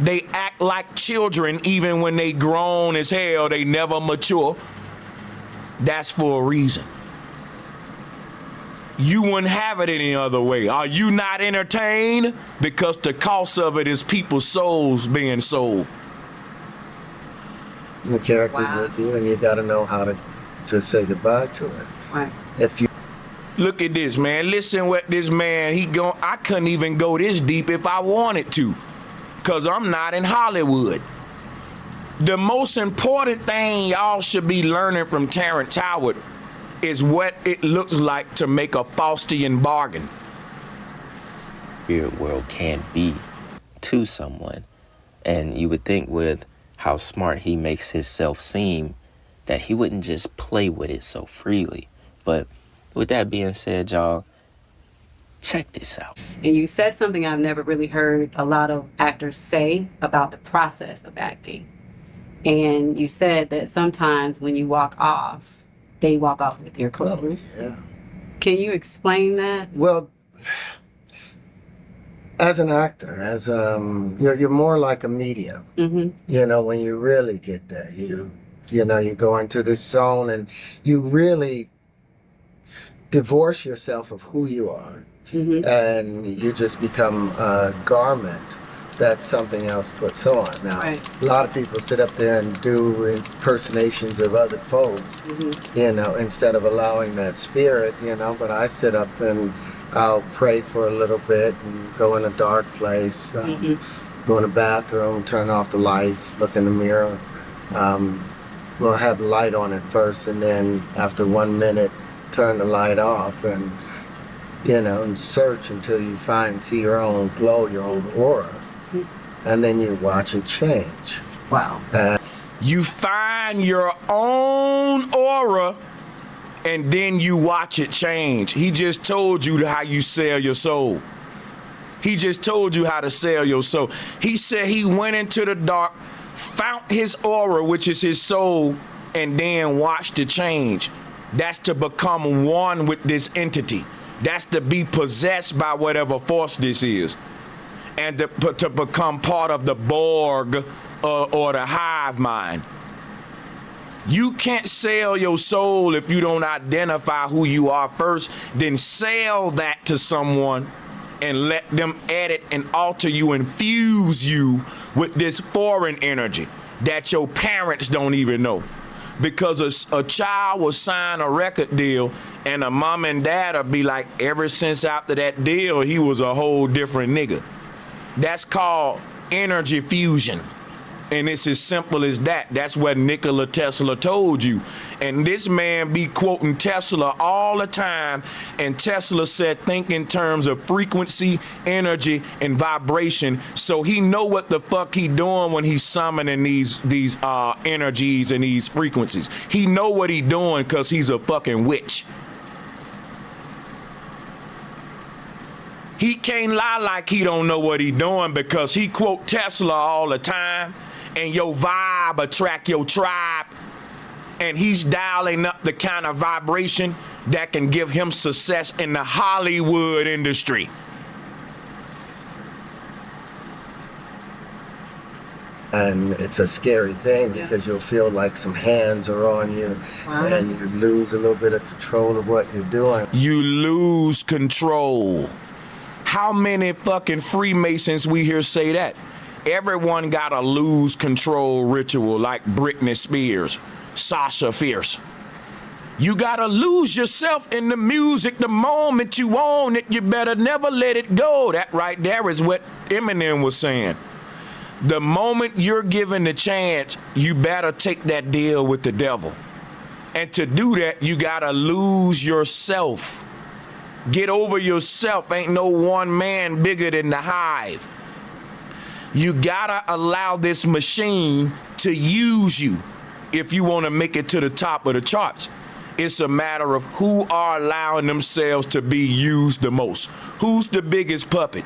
Speaker 1: They act like children even when they grown as hell. They never mature. That's for a reason. You wouldn't have it any other way. Are you not entertained? Because the cost of it is people's souls being sold.
Speaker 3: The character with you, and you got to know how to say goodbye to it.
Speaker 5: Right.
Speaker 3: If you
Speaker 1: Look at this, man. Listen what this man, I couldn't even go this deep if I wanted to, because I'm not in Hollywood. The most important thing y'all should be learning from Terrence Howard is what it looks like to make a Faustian bargain.
Speaker 2: Spirit world can be to someone. And you would think with how smart he makes himself seem that he wouldn't just play with it so freely. But with that being said, y'all, check this out.
Speaker 5: And you said something I've never really heard a lot of actors say about the process of acting. And you said that sometimes when you walk off, they walk off with your clothes.
Speaker 3: Yeah.
Speaker 5: Can you explain that?
Speaker 3: Well, as an actor, you're more like a medium.
Speaker 5: Mm-hmm.
Speaker 3: You know, when you really get there, you go into this zone and you really divorce yourself of who you are,
Speaker 5: Mm-hmm.
Speaker 3: and you just become a garment that something else puts on. Now,
Speaker 5: Right.
Speaker 3: a lot of people sit up there and do impersonations of other folks,
Speaker 5: Mm-hmm.
Speaker 3: instead of allowing that spirit, but I sit up and I'll pray for a little bit and go in a dark place, go in the bathroom, turn off the lights, look in the mirror. We'll have the light on at first, and then after 1 minute, turn the light off, and and search until you see your own glow, your own aura, and then you watch it change.
Speaker 5: Wow.
Speaker 1: You find your own aura, and then you watch it change. He just told you how you sell your soul. He just told you how to sell your soul. He said he went into the dark, found his aura, which is his soul, and then watched it change. That's to become one with this entity. That's to be possessed by whatever force this is. And to become part of the Borg or the hive mind. You can't sell your soul if you don't identify who you are first, then sell that to someone and let them edit and alter you, infuse you with this foreign energy that your parents don't even know. because a child will sign a record deal and a mom and dad will be like, ever since after that deal, he was a whole different nigga. That's called energy fusion. And it's as simple as that. That's what Nikola Tesla told you. And this man be quoting Tesla all the time. And Tesla said, think in terms of frequency, energy, and vibration. So he know what the fuck he doing when he's summoning these energies and these frequencies. He know what he doing because he's a fucking witch. He can't lie like he don't know what he doing because he quote Tesla all the time. And your vibe attract your tribe, and he's dialing up the kind of vibration that can give him success in the Hollywood industry.
Speaker 3: And it's a scary thing because you'll feel like some hands are on you, and you lose a little bit of control of what you're doing.
Speaker 1: You lose control. How many fucking Freemasons we hear say that? Everyone got a lose control ritual like Britney Spears, Sasha Fierce. You gotta lose yourself in the music the moment you own it. You better never let it go. That right there is what Eminem was saying. The moment you're given the chance, you better take that deal with the devil. And to do that, you gotta lose yourself. Get over yourself. Ain't no one man bigger than the hive. You gotta allow this machine to use you if you want to make it to the top of the charts. It's a matter of who are allowing themselves to be used the most. Who's the biggest puppet?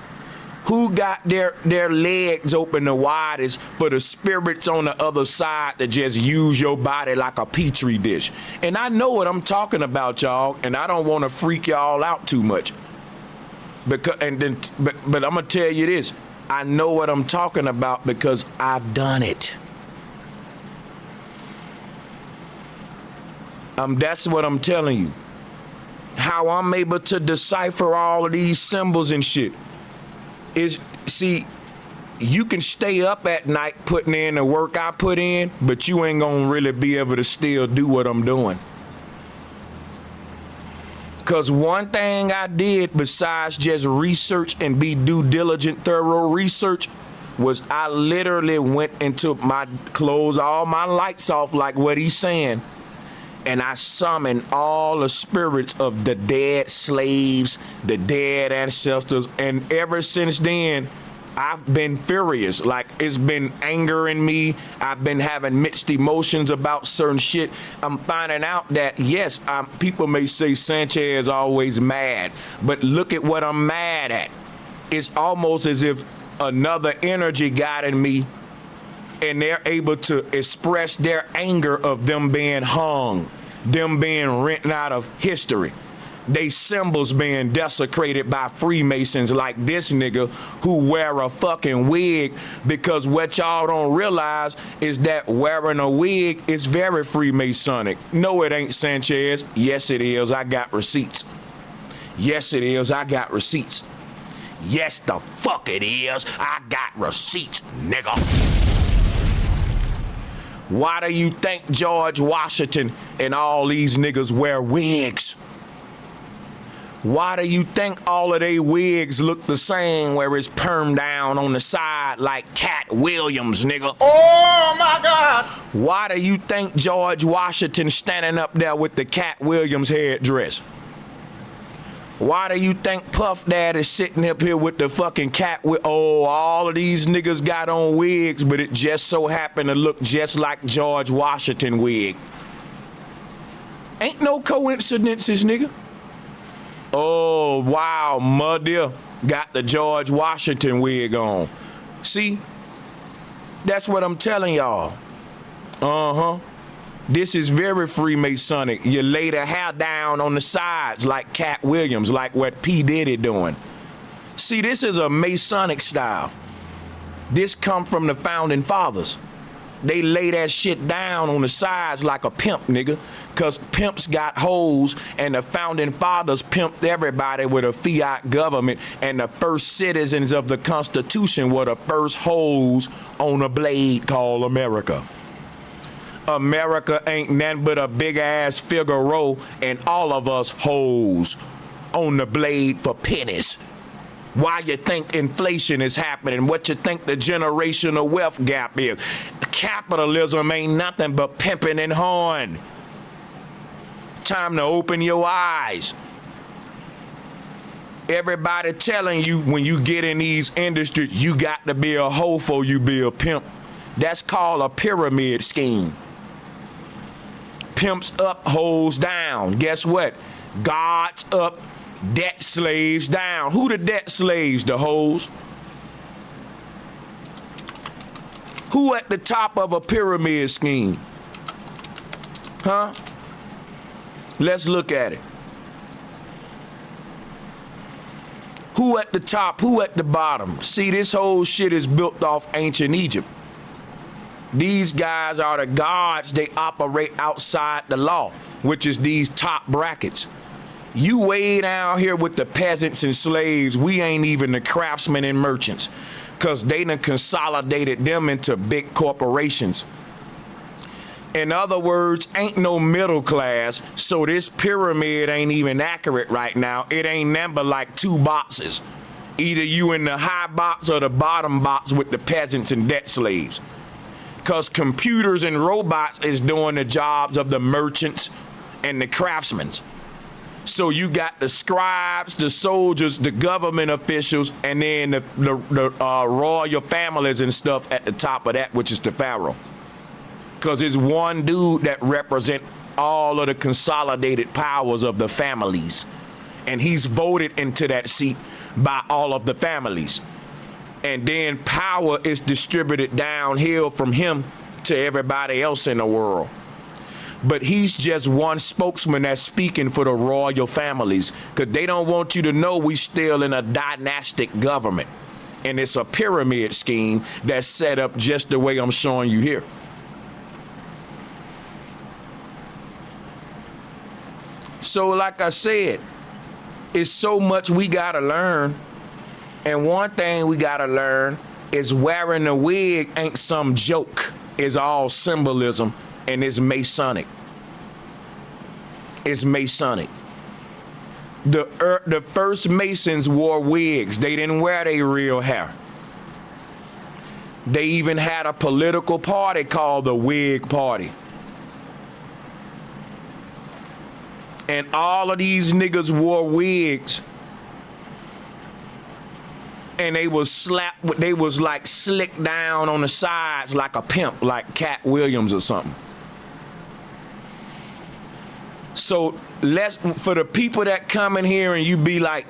Speaker 1: Who got their legs open the widest for the spirits on the other side to just use your body like a petri dish? And I know what I'm talking about, y'all, and I don't want to freak y'all out too much. But I'm gonna tell you this. I know what I'm talking about because I've done it. That's what I'm telling you. How I'm able to decipher all of these symbols and shit is, see, you can stay up at night putting in the work I put in, but you ain't gonna really be able to still do what I'm doing. Because one thing I did besides just research and be due diligent, thorough research, was I literally went into my clothes, all my lights off like what he's saying, and I summoned all the spirits of the dead slaves, the dead ancestors, and ever since then, I've been furious. Like, it's been angering me. I've been having mixed emotions about certain shit. I'm finding out that, yes, people may say Sanchez always mad, but look at what I'm mad at. It's almost as if another energy got in me and they're able to express their anger of them being hung, them being written out of history. They symbols being desecrated by Freemasons like this nigga who wear a fucking wig, because what y'all don't realize is that wearing a wig is very Freemasonic. No, it ain't, Sanchez. Yes, it is. I got receipts. Yes, it is. I got receipts. Yes, the fuck it is. I got receipts, nigga. Why do you think George Washington and all these niggas wear wigs? Why do you think all of they wigs look the same, where it's permed down on the side like Cat Williams, nigga? Oh my God! Why do you think George Washington standing up there with the Cat Williams headdress? Why do you think Puff Dad is sitting up here with the fucking cat? All of these niggas got on wigs, but it just so happened to look just like George Washington wig. Ain't no coincidences, nigga. Oh, wow, mother got the George Washington wig on. See, that's what I'm telling y'all. Uh-huh. This is very Freemasonic. You lay the hair down on the sides like Cat Williams, like what P. Diddy doing. See, this is a Masonic style. This come from the founding fathers. They lay that shit down on the sides like a pimp, nigga. Cause pimps got hoes, and the founding fathers pimped everybody with a fiat government, and the first citizens of the Constitution were the first hoes on a blade called America. America ain't nothing but a big ass Figaro, and all of us hoes on the blade for pennies. Why you think inflation is happening? What you think the generational wealth gap is? Capitalism ain't nothing but pimping and horn. Time to open your eyes. Everybody telling you when you get in these industries, you got to be a hoe before you be a pimp. That's called a pyramid scheme. Pimps up, hoes down. Guess what? Gods up, debt slaves down. Who the debt slaves? The hoes. Who at the top of a pyramid scheme? Huh? Let's look at it. Who at the top? Who at the bottom? See, this whole shit is built off ancient Egypt. These guys are the gods. They operate outside the law, which is these top brackets. You way down here with the peasants and slaves, we ain't even the craftsmen and merchants, because they done consolidated them into big corporations. In other words, ain't no middle class, so this pyramid ain't even accurate right now. It ain't number like two boxes. Either you in the high box or the bottom box with the peasants and debt slaves. Because computers and robots is doing the jobs of the merchants and the craftsmen. So you got the scribes, the soldiers, the government officials, and then the royal families and stuff at the top of that, which is the pharaoh. Because it's one dude that represents all of the consolidated powers of the families. And he's voted into that seat by all of the families. And then power is distributed downhill from him to everybody else in the world. But he's just one spokesman that's speaking for the royal families, because they don't want you to know we still in a dynastic government. And it's a pyramid scheme that's set up just the way I'm showing you here. So like I said, it's so much we gotta learn. And one thing we gotta learn is wearing a wig ain't some joke. It's all symbolism, and it's Masonic. It's Masonic. The first Masons wore wigs. They didn't wear their real hair. They even had a political party called the Whig Party. And all of these niggas wore wigs. And they was like slicked down on the sides like a pimp, like Cat Williams or something. So for the people that come in here and you be like,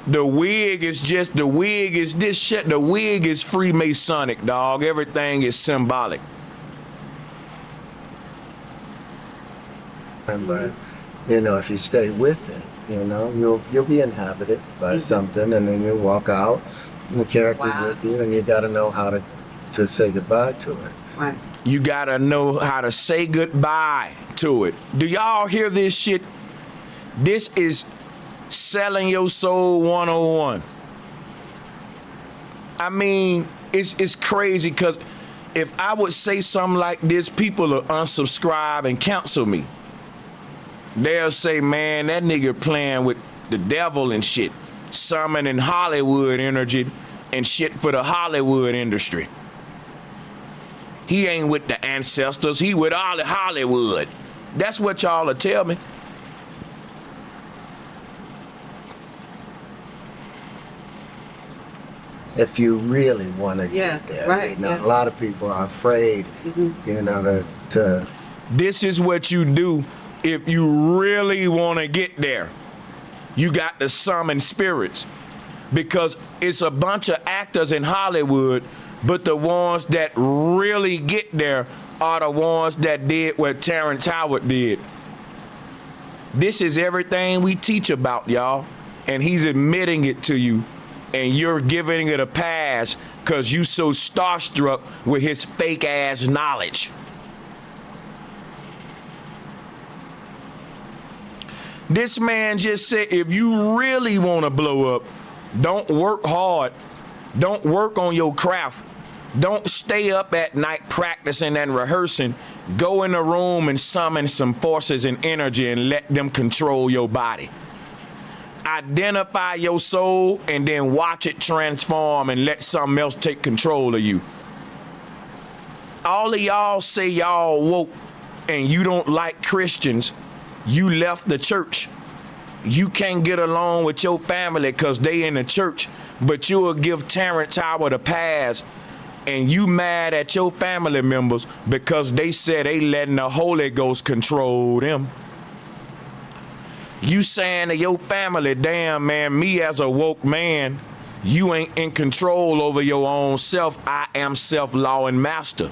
Speaker 1: the wig is this shit, the wig is Freemasonic, dog. Everything is symbolic.
Speaker 3: But, if you stay with it, you'll be inhabited by something, and then you'll walk out, and the character's with you, and you got to know how to say goodbye to it.
Speaker 5: Right.
Speaker 1: You got to know how to say goodbye to it. Do y'all hear this shit? This is selling your soul 101. I mean, it's crazy, because if I would say something like this, people will unsubscribe and cancel me. They'll say, man, that nigga playing with the devil and shit, summoning Hollywood energy and shit for the Hollywood industry. He ain't with the ancestors, he with all the Hollywood. That's what y'all will tell me.
Speaker 3: If you really want to get there.
Speaker 5: Right.
Speaker 3: A lot of people are afraid, to...
Speaker 1: This is what you do if you really want to get there. You got to summon spirits, because it's a bunch of actors in Hollywood, but the ones that really get there are the ones that did what Terrence Howard did. This is everything we teach about, y'all, and he's admitting it to you, and you're giving it a pass because you so starstruck with his fake ass knowledge. This man just said, if you really want to blow up, don't work hard. Don't work on your craft. Don't stay up at night practicing and rehearsing. Go in the room and summon some forces and energy and let them control your body. Identify your soul and then watch it transform and let something else take control of you. All of y'all say y'all woke and you don't like Christians. You left the church. You can't get along with your family because they in the church, but you will give Terrence Howard a pass, and you mad at your family members because they said they letting the Holy Ghost control them. You saying to your family, damn man, me as a woke man, you ain't in control over your own self. I am self-law and master.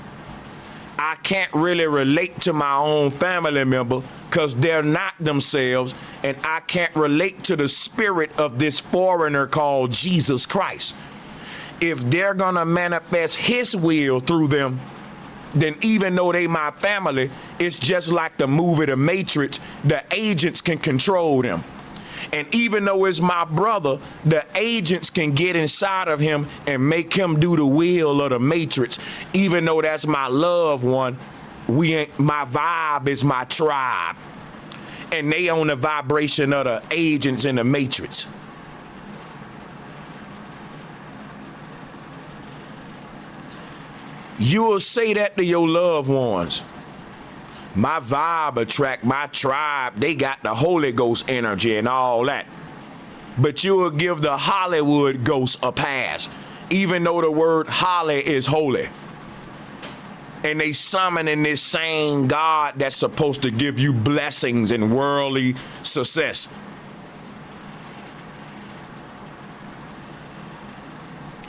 Speaker 1: I can't really relate to my own family member because they're not themselves, and I can't relate to the spirit of this foreigner called Jesus Christ. If they're gonna manifest his will through them, then even though they my family, it's just like the movie The Matrix, the agents can control them. And even though it's my brother, the agents can get inside of him and make him do the will of the Matrix. Even though that's my loved one, my vibe is my tribe. And they own the vibration of the agents in the Matrix. You'll say that to your loved ones. My vibe attract my tribe. They got the Holy Ghost energy and all that. But you will give the Hollywood ghost a pass, even though the word Holly is holy. And they summoning this same God that's supposed to give you blessings and worldly success.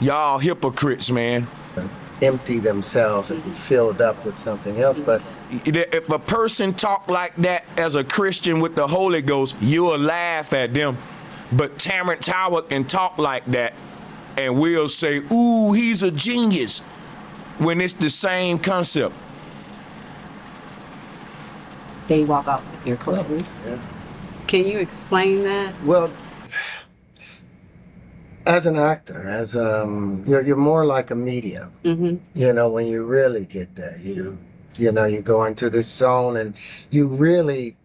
Speaker 1: Y'all hypocrites, man.
Speaker 3: Empty themselves and be filled up with something else, but
Speaker 1: if a person talk like that as a Christian with the Holy Ghost, you'll laugh at them. But Terrence Howard can talk like that, and we'll say, ooh, he's a genius, when it's the same concept.
Speaker 5: They walk off with your clothes.
Speaker 3: Yeah.
Speaker 5: Can you explain that?
Speaker 3: well, as an actor, as you're more like a medium.
Speaker 5: Mm-hmm.
Speaker 3: You know, when you really get there, you go into this zone and you really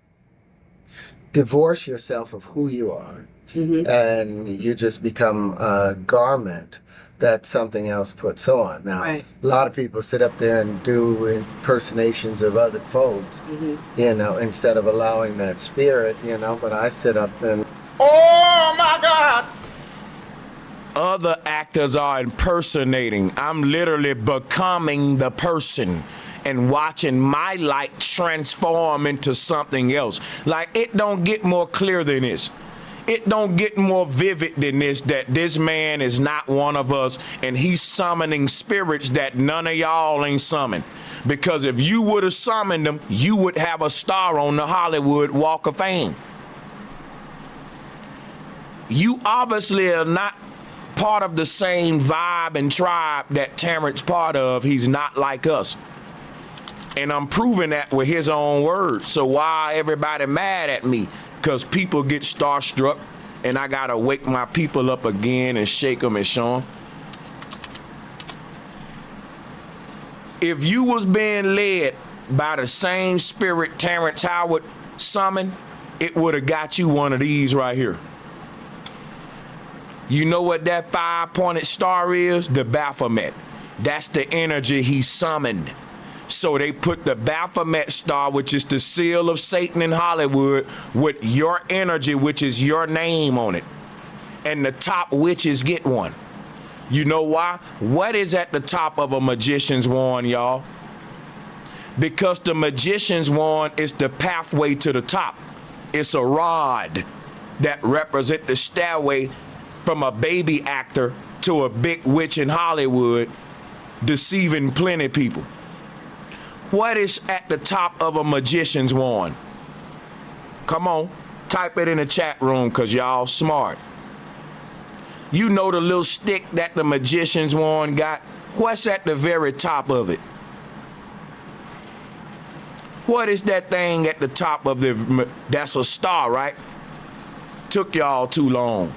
Speaker 3: divorce yourself of who you are,
Speaker 5: Mm-hmm.
Speaker 3: and you just become a garment that something else puts on. Now,
Speaker 5: Right.
Speaker 3: a lot of people sit up there and do impersonations of other folks,
Speaker 5: Mm-hmm.
Speaker 3: Instead of allowing that spirit, but I sit up and
Speaker 1: Oh my God! Other actors are impersonating. I'm literally becoming the person and watching my light transform into something else. Like, it don't get more clear than this. It don't get more vivid than this, that this man is not one of us and he's summoning spirits that none of y'all ain't summoned. Because if you would have summoned them, you would have a star on the Hollywood Walk of Fame. You obviously are not part of the same vibe and tribe that Terrence part of. He's not like us. And I'm proving that with his own words. So why everybody mad at me? Because people get starstruck and I gotta wake my people up again and shake them and show them. If you was being led by the same spirit Terrence Howard summoned, it would have got you one of these right here. You know what that 5-pointed star is? The Baphomet. That's the energy he summoned. So they put the Baphomet star, which is the seal of Satan in Hollywood, with your energy, which is your name on it. And the top witches get one. You know why? What is at the top of a magician's wand, y'all? Because the magician's wand is the pathway to the top. It's a rod that represents the stairway from a baby actor to a big witch in Hollywood, deceiving plenty of people. What is at the top of a magician's wand? Come on, type it in the chat room, because y'all smart. You know the little stick that the magician's wand got? What's at the very top of it? What is that thing at the top of the... That's a star, right? Took y'all too long.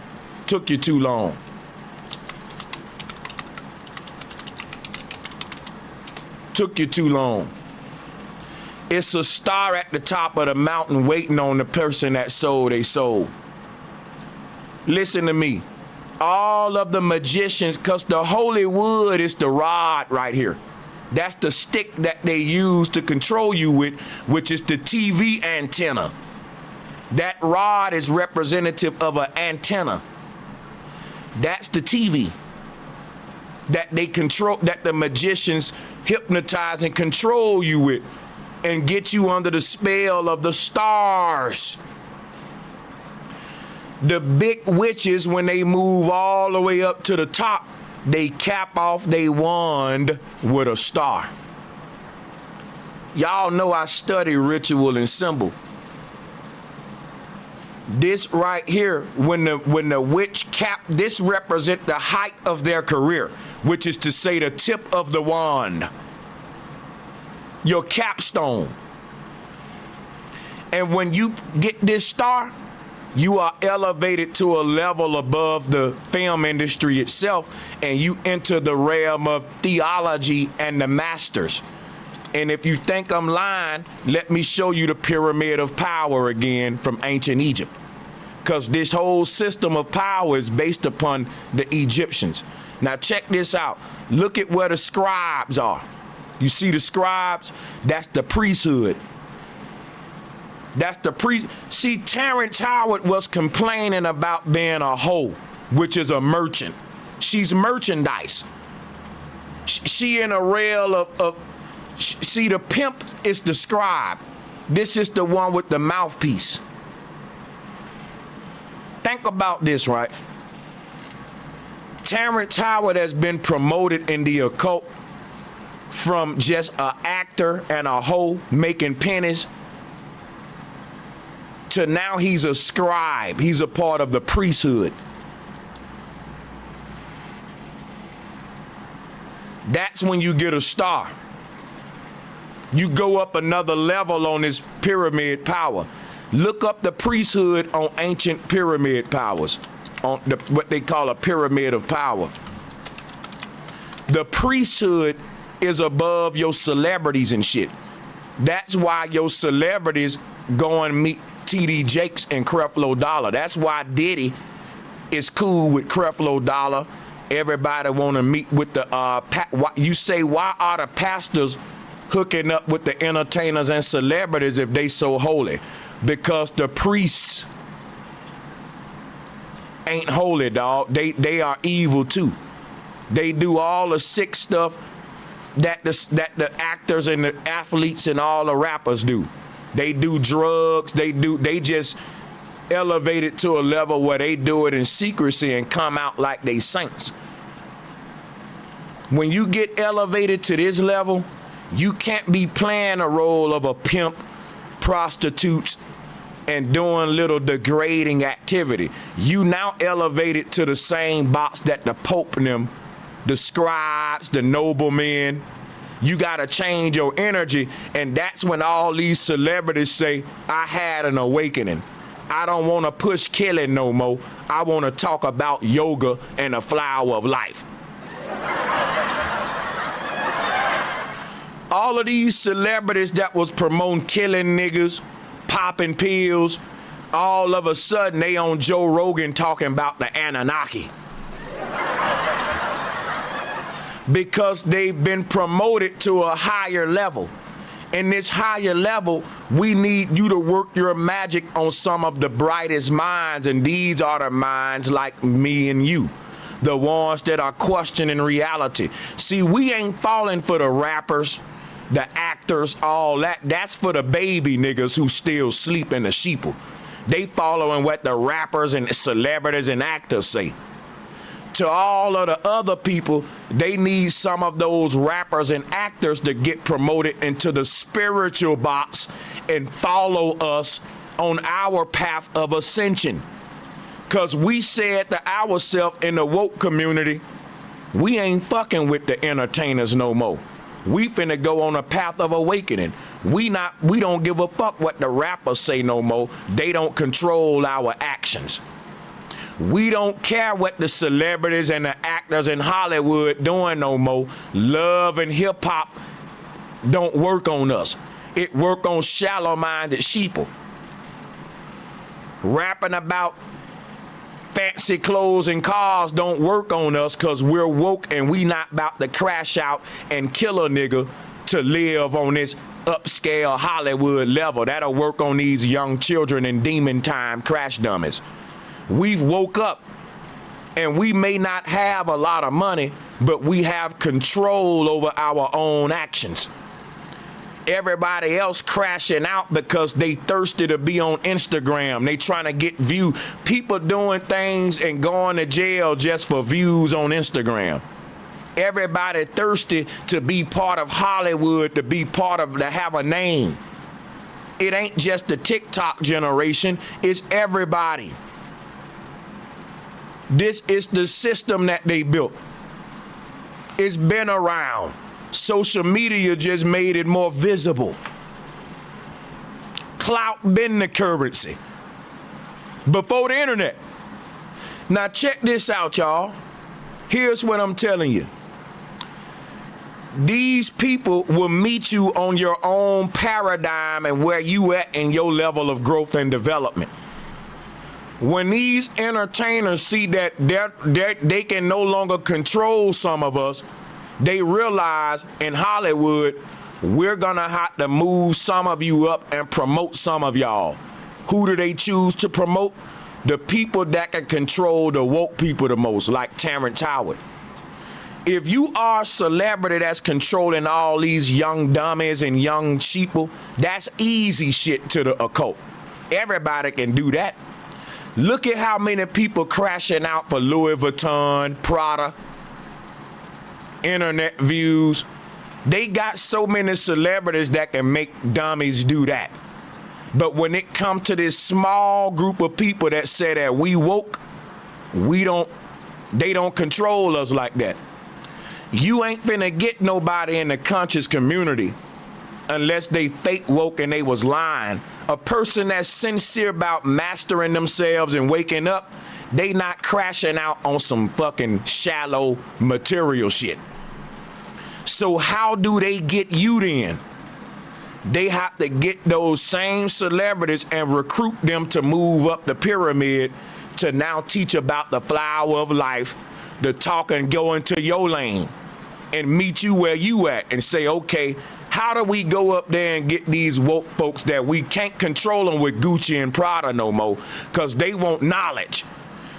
Speaker 1: Took you too long. took you too long. It's a star at the top of the mountain waiting on the person that sold their soul. Listen to me. All of the magicians, because the holy wood is the rod right here. That's the stick that they use to control you with, which is the TV antenna. That rod is representative of an antenna. That's the TV that they control, that the magicians hypnotize and control you with and get you under the spell of the stars. The big witches, when they move all the way up to the top, they cap off their wand with a star. Y'all know I study ritual and symbol. This right here, when the witch cap, this represent the height of their career, which is to say the tip of the wand, your capstone. And when you get this star, you are elevated to a level above the film industry itself, and you enter the realm of theology and the masters. And if you think I'm lying, let me show you the pyramid of power again from ancient Egypt. Because this whole system of power is based upon the Egyptians. Now check this out. Look at where the scribes are. You see the scribes? That's the priesthood. That's the priest. See, Terrence Howard was complaining about being a hoe, which is a merchant. She's merchandise. She in a rail of see, the pimp is the scribe. This is the one with the mouthpiece. Think about this, right? Terrence Howard has been promoted in the occult from just an actor and a hoe making pennies to now he's a scribe. He's a part of the priesthood. That's when you get a star. You go up another level on this pyramid power. Look up the priesthood on ancient pyramid powers, on what they call a pyramid of power. The priesthood is above your celebrities and shit. That's why your celebrities go and meet T.D. Jakes and Creflo Dollar. That's why Diddy is cool with Creflo Dollar. Everybody want to meet with the, you say, why are the pastors hooking up with the entertainers and celebrities if they so holy? Because the priests ain't holy, dog. They are evil too. They do all the sick stuff that the actors and the athletes and all the rappers do. They do drugs. They just elevate it to a level where they do it in secrecy and come out like they saints. When you get elevated to this level, you can't be playing a role of a pimp, prostitutes, and doing little degrading activity. You now elevated to the same box that the Pope and them, the scribes, the noblemen. You gotta change your energy, and that's when all these celebrities say, I had an awakening. I don't wanna push killing no more. I wanna talk about yoga and the flower of life. All of these celebrities that was promoting killing niggas, popping pills, all of a sudden they on Joe Rogan talking about the Anunnaki. Because they've been promoted to a higher level. In this higher level, we need you to work your magic on some of the brightest minds, and these are the minds like me and you, the ones that are questioning reality. See, we ain't falling for the rappers, the actors, all that. That's for the baby niggas who still sleep in the sheeple. They following what the rappers and celebrities and actors say. To all of the other people, they need some of those rappers and actors to get promoted into the spiritual box and follow us on our path of ascension. Because we said to ourselves in the woke community, we ain't fucking with the entertainers no more. We finna go on a path of awakening. We don't give a fuck what the rappers say no more. They don't control our actions. We don't care what the celebrities and the actors in Hollywood doing no more. Love and hip hop don't work on us. It work on shallow-minded sheeple. Rapping about fancy clothes and cars don't work on us because we're woke and we not about to crash out and kill a nigga to live on this upscale Hollywood level. That'll work on these young children and demon time crash dummies. We've woke up and we may not have a lot of money, but we have control over our own actions. Everybody else crashing out because they thirsty to be on Instagram. They trying to get views. People doing things and going to jail just for views on Instagram. Everybody thirsty to be part of Hollywood, to have a name. It ain't just the TikTok generation, it's everybody. This is the system that they built. It's been around. Social media just made it more visible. Clout been the currency before the internet. Now check this out, y'all. Here's what I'm telling you. These people will meet you on your own paradigm and where you at in your level of growth and development. When these entertainers see that they can no longer control some of us, they realize in Hollywood, we're gonna have to move some of you up and promote some of y'all. Who do they choose to promote? The people that can control the woke people the most, like Terrence Howard. If you are a celebrity that's controlling all these young dummies and young sheeple, that's easy shit to the occult. Everybody can do that. Look at how many people crashing out for Louis Vuitton, Prada, internet views. They got so many celebrities that can make dummies do that. But when it comes to this small group of people that say that we woke, they don't control us like that. You ain't finna get nobody in the conscious community unless they fake woke and they was lying. A person that's sincere about mastering themselves and waking up, they not crashing out on some fucking shallow material shit. So how do they get you then? They have to get those same celebrities and recruit them to move up the pyramid to now teach about the flower of life, to talk and go into your lane and meet you where you at and say, okay, how do we go up there and get these woke folks that we can't control them with Gucci and Prada no more because they want knowledge.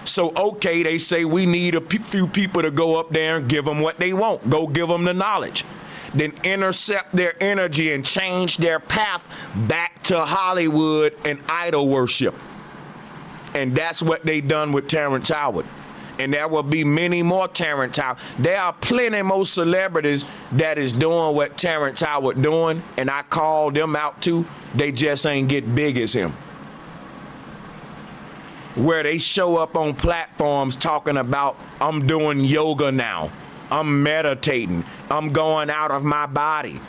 Speaker 1: So, okay, they say we need a few people to go up there and give them what they want. Go give them the knowledge. Then intercept their energy and change their path back to Hollywood and idol worship. And that's what they done with Terrence Howard. And there will be many more Terrence Howard. There are plenty more celebrities that is doing what Terrence Howard doing, and I call them out too. They just ain't get big as him. Where they show up on platforms talking about, I'm doing yoga now, I'm meditating, I'm going out of my body,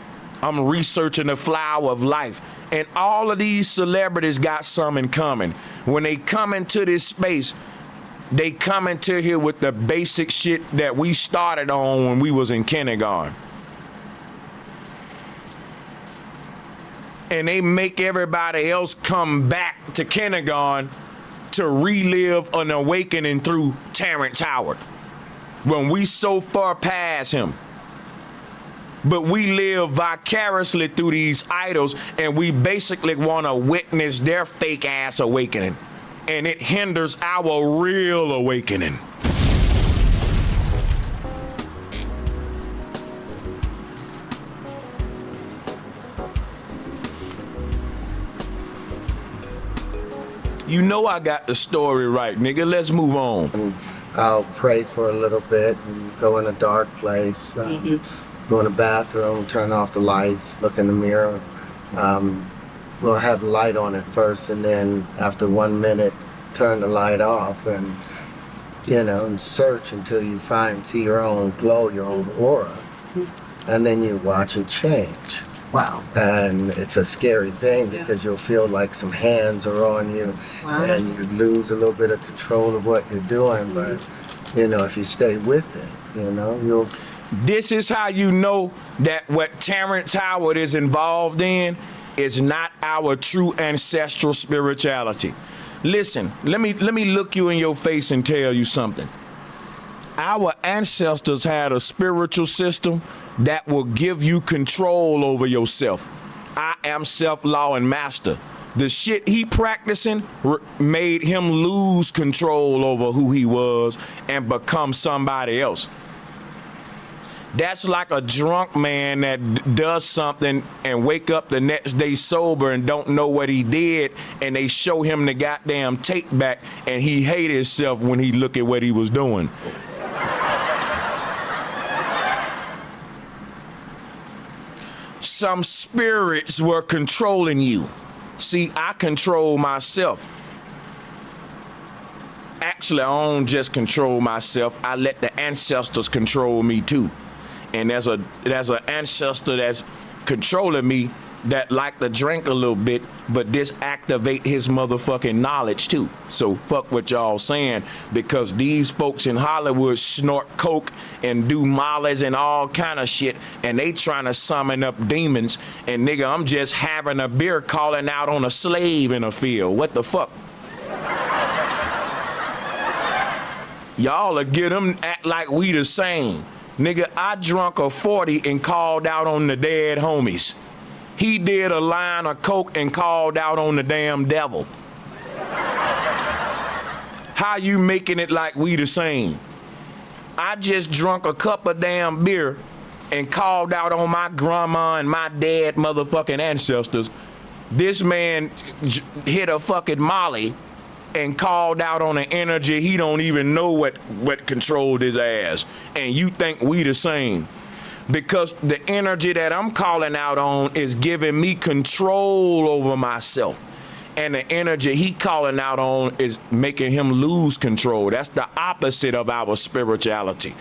Speaker 1: I'm researching the flower of life. And all of these celebrities got some in common. When they come into this space, they come into here with the basic shit that we started on when we was in kindergarten. And they make everybody else come back to kindergarten to relive an awakening through Terrence Howard when we so far past him. But we live vicariously through these idols, and we basically want to witness their fake ass awakening, and it hinders our real awakening. You know I got the story right, nigga. Let's move on.
Speaker 3: I'll pray for a little bit and go in a dark place, go in the bathroom, turn off the lights, look in the mirror. We'll have the light on at first, and then after 1 minute, turn the light off and, and search until you see your own glow, your own aura. And then you watch it change.
Speaker 5: Wow.
Speaker 3: And it's a scary thing because you'll feel like some hands are on you, and you lose a little bit of control of what you're doing. But, if you stay with it, you'll
Speaker 1: This is how you know that what Terrence Howard is involved in is not our true ancestral spirituality. Listen, let me look you in your face and tell you something. Our ancestors had a spiritual system that will give you control over yourself. I am self-law and master. The shit he practicing made him lose control over who he was and become somebody else. That's like a drunk man that does something and wake up the next day sober and don't know what he did, and they show him the goddamn tape back and he hate himself when he look at what he was doing. Some spirits were controlling you. See, I control myself. Actually, I don't just control myself. I let the ancestors control me too. And there's an ancestor that's controlling me that like to drink a little bit, but this activate his motherfucking knowledge too. So fuck what y'all saying, because these folks in Hollywood snort coke and do mollies and all kind of shit, and they trying to summon up demons. And nigga, I'm just having a beer calling out on a slave in a field. What the fuck? Y'all will get them act like we the same. Nigga, I drunk a 40 and called out on the dead homies. He did a line of coke and called out on the damn devil. How you making it like we the same? I just drunk a cup of damn beer and called out on my grandma and my dead motherfucking ancestors. This man hit a fucking molly and called out on an energy he don't even know what controlled his ass. And you think we the same. Because the energy that I'm calling out on is giving me control over myself. And the energy he calling out on is making him lose control. That's the opposite of our spirituality.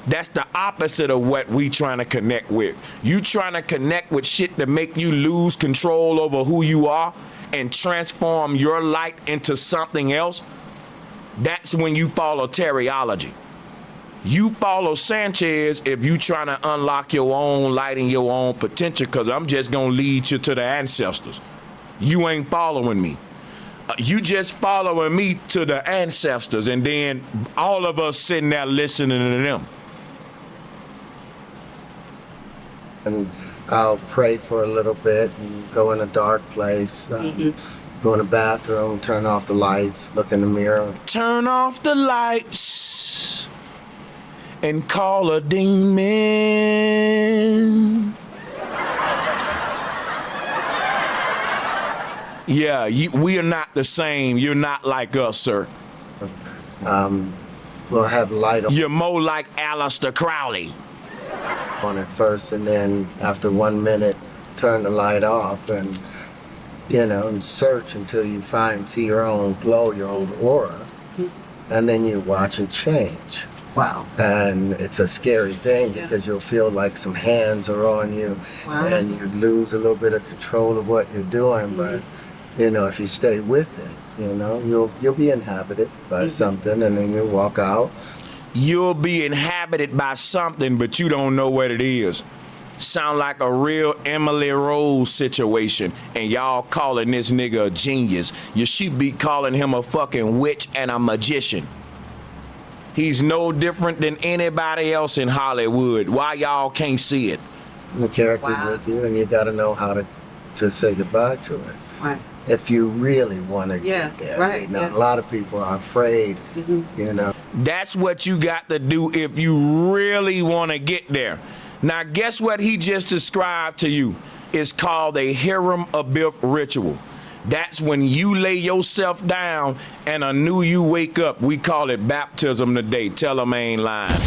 Speaker 1: That's the opposite of what we trying to connect with. You trying to connect with shit to make you lose control over who you are and transform your light into something else. That's when you follow teriology. You follow Sanchez if you trying to unlock your own light and your own potential, because I'm just going to lead you to the ancestors. You ain't following me. You just following me to the ancestors, and then all of us sitting there listening to them.
Speaker 3: And I'll pray for a little bit and go in a dark place, go in the bathroom, turn off the lights, look in the mirror.
Speaker 1: Turn off the lights and call a demon. Yeah, we are not the same. You're not like us, sir.
Speaker 3: We'll have light
Speaker 1: You're more like Aleister Crowley.
Speaker 3: on it first, and then after 1 minute, turn the light off, and and search until you see your own glow, your own aura, and then you watch it change.
Speaker 5: Wow.
Speaker 3: And it's a scary thing because you'll feel like some hands are on you, and you lose a little bit of control of what you're doing. But if you stay with it, you'll be inhabited by something, and then you'll walk out.
Speaker 1: You'll be inhabited by something, but you don't know what it is. Sound like a real Emily Rose situation, and y'all calling this nigga a genius. You should be calling him a fucking witch and a magician. He's no different than anybody else in Hollywood. Why y'all can't see it?
Speaker 3: The character's with you, and you got to know how to say goodbye to it.
Speaker 5: Right.
Speaker 3: If you really want to get there.
Speaker 5: Right.
Speaker 3: Now, a lot of people are afraid,
Speaker 1: That's what you got to do if you really want to get there. Now, guess what he just described to you? It's called a Hiram Abiff ritual. That's when you lay yourself down and anew you wake up. We call it baptism today. Tell 'em I ain't lying.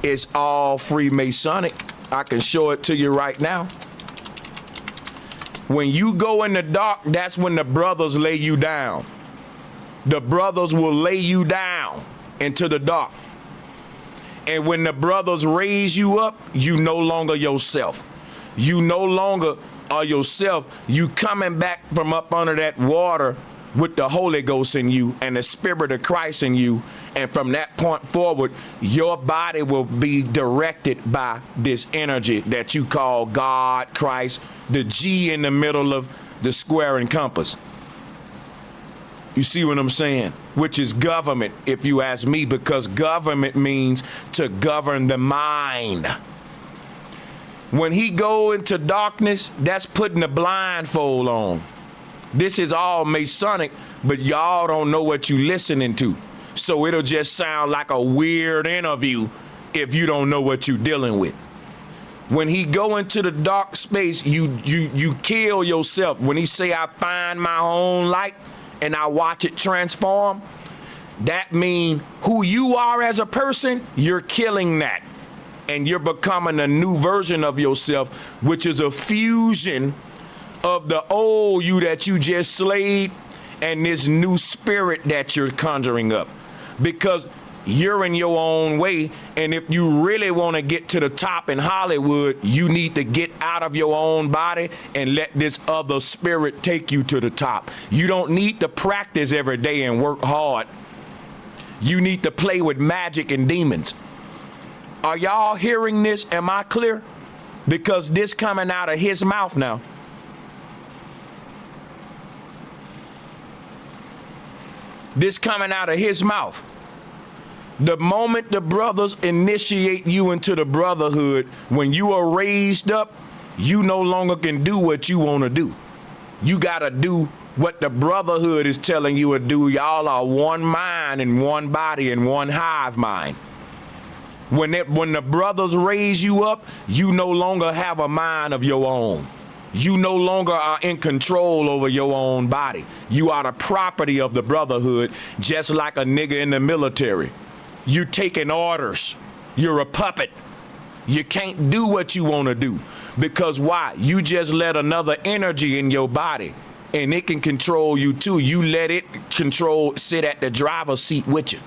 Speaker 1: It's all Freemasonic. I can show it to you right now. When you go in the dark, that's when the brothers lay you down. The brothers will lay you down into the dark. And when the brothers raise you up, you no longer yourself. You no longer are yourself. You coming back from up under that water with the Holy Ghost in you and the Spirit of Christ in you. And from that point forward, your body will be directed by this energy that you call God, Christ, the G in the middle of the square and compass. You see what I'm saying? Which is government, if you ask me, because government means to govern the mind. When he go into darkness, that's putting a blindfold on. This is all Masonic, but y'all don't know what you listening to. So it'll just sound like a weird interview if you don't know what you're dealing with. When he go into the dark space, you kill yourself. When he say, I find my own light and I watch it transform, that means who you are as a person, you're killing that. And you're becoming a new version of yourself, which is a fusion of the old you that you just slayed and this new spirit that you're conjuring up. Because you're in your own way, and if you really want to get to the top in Hollywood, you need to get out of your own body and let this other spirit take you to the top. You don't need to practice every day and work hard. You need to play with magic and demons. Are y'all hearing this? Am I clear? Because this coming out of his mouth now. This coming out of his mouth. The moment the brothers initiate you into the brotherhood, when you are raised up, you no longer can do what you want to do. You got to do what the brotherhood is telling you to do. Y'all are one mind and one body and one hive mind. When the brothers raise you up, you no longer have a mind of your own. You no longer are in control over your own body. You are the property of the brotherhood, just like a nigga in the military. You taking orders. You're a puppet. You can't do what you want to do. Because why? You just let another energy in your body, and it can control you too. You let it sit at the driver's seat with you.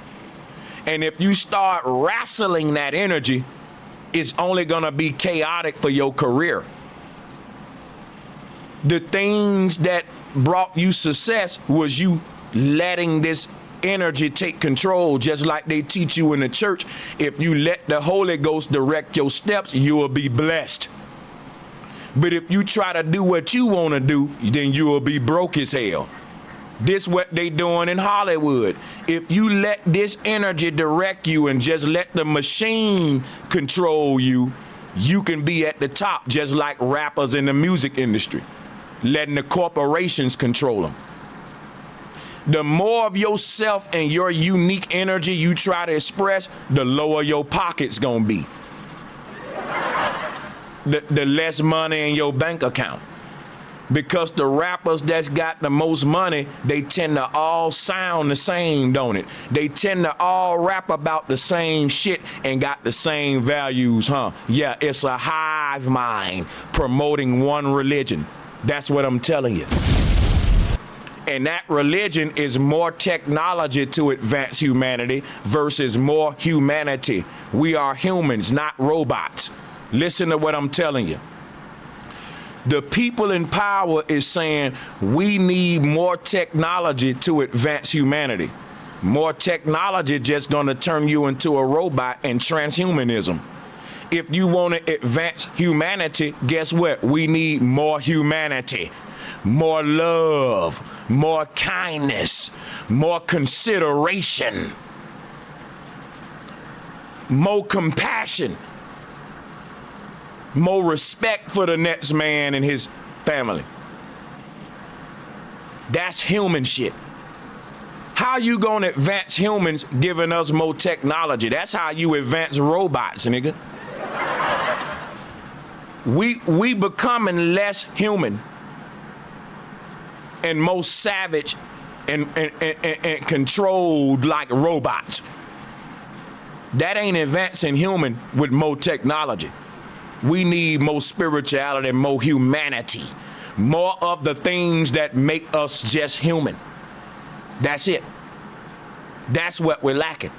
Speaker 1: And if you start wrestling that energy, it's only going to be chaotic for your career. The things that brought you success was you letting this energy take control, just like they teach you in the church. If you let the Holy Ghost direct your steps, you will be blessed. But if you try to do what you want to do, then you will be broke as hell. This what they doing in Hollywood. If you let this energy direct you and just let the machine control you, you can be at the top, just like rappers in the music industry, letting the corporations control them. The more of yourself and your unique energy you try to express, the lower your pocket's gonna be. The less money in your bank account. Because the rappers that's got the most money, they tend to all sound the same, don't it? They tend to all rap about the same shit and got the same values, huh? Yeah, it's a hive mind promoting one religion. That's what I'm telling you. And that religion is more technology to advance humanity versus more humanity. We are humans, not robots. Listen to what I'm telling you. The people in power is saying we need more technology to advance humanity. More technology just gonna turn you into a robot and transhumanism. If you want to advance humanity, guess what? We need more humanity, more love, more kindness, more consideration, more compassion, more respect for the next man and his family. That's human shit. How you gonna advance humans giving us more technology? That's how you advance robots, nigga. We becoming less human and more savage and controlled like robots. That ain't advancing human with more technology. We need more spirituality, more humanity, more of the things that make us just human. That's it. That's what we're lacking.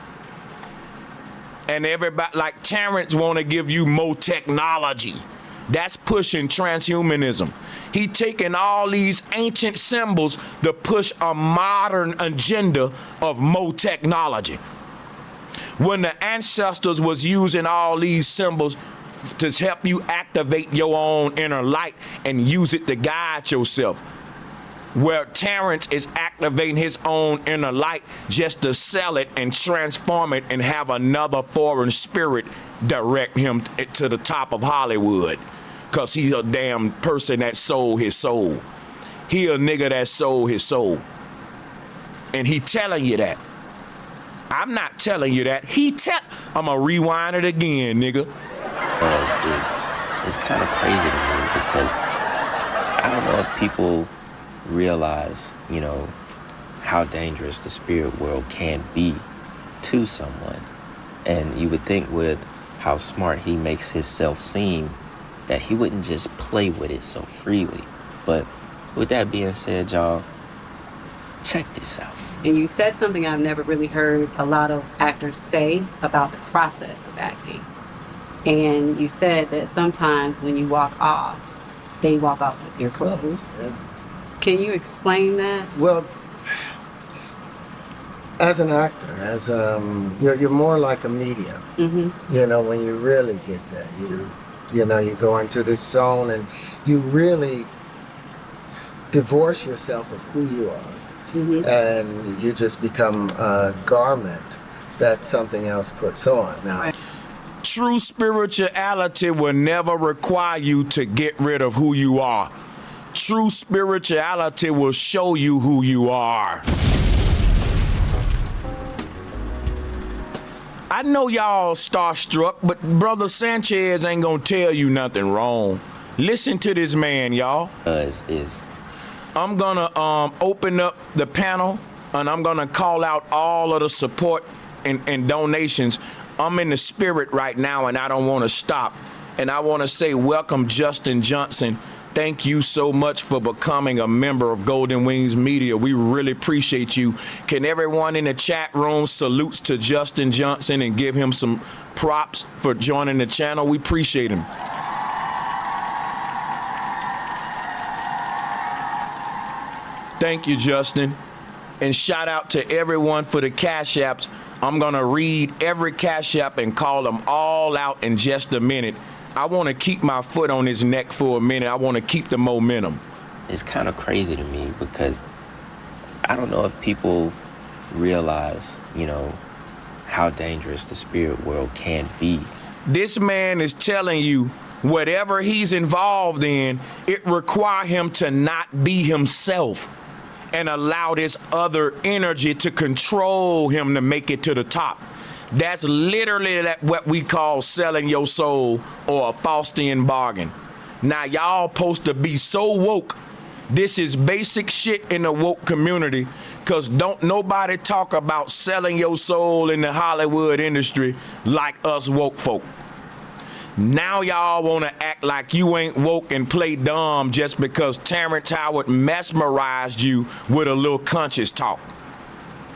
Speaker 1: And everybody, like Terrence, want to give you more technology. That's pushing transhumanism. He taking all these ancient symbols to push a modern agenda of more technology. When the ancestors was using all these symbols to help you activate your own inner light and use it to guide yourself. Where Terrence is activating his own inner light just to sell it and transform it and have another foreign spirit direct him to the top of Hollywood. Cause he's a damn person that sold his soul. He a nigga that sold his soul. And he telling you that. I'm not telling you that. I'ma rewind it again, nigga.
Speaker 2: It's kind of crazy to me because I don't know if people realize, how dangerous the spirit world can be to someone. And you would think with how smart he makes himself seem that he wouldn't just play with it so freely. But with that being said, y'all, check this out.
Speaker 5: And you said something I've never really heard a lot of actors say about the process of acting. And you said that sometimes when you walk off, they walk off with your clothes.
Speaker 3: Yeah.
Speaker 5: Can you explain that?
Speaker 3: Well, as an actor, you're more like a medium.
Speaker 5: Mm-hmm.
Speaker 3: When you really get there, you go into this zone and you really divorce yourself of who you are. Mm-hmm. And you just become a garment that something else puts on. Now,
Speaker 1: true spirituality will never require you to get rid of who you are. True spirituality will show you who you are. I know y'all starstruck, but Brother Sanchez ain't gonna tell you nothing wrong. Listen to this man, y'all. I'm gonna open up the panel and I'm gonna call out all of the support and donations. I'm in the spirit right now and I don't want to stop. And I want to say welcome Justin Johnson. Thank you so much for becoming a member of Golden Wings Media. We really appreciate you. Can everyone in the chat room salutes to Justin Johnson and give him some props for joining the channel? We appreciate him. Thank you, Justin. And shout out to everyone for the Cash Apps. I'm going to read every Cash App and call them all out in just a minute. I want to keep my foot on his neck for a minute. I want to keep the momentum.
Speaker 2: It's kind of crazy to me because I don't know if people realize, how dangerous the spirit world can be.
Speaker 1: This man is telling you whatever he's involved in, it requires him to not be himself and allow this other energy to control him to make it to the top. That's literally what we call selling your soul or a Faustian bargain. Now, y'all supposed to be so woke. This is basic shit in the woke community because don't nobody talk about selling your soul in the Hollywood industry like us woke folk. Now y'all want to act like you ain't woke and play dumb just because Terrence Howard mesmerized you with a little conscious talk.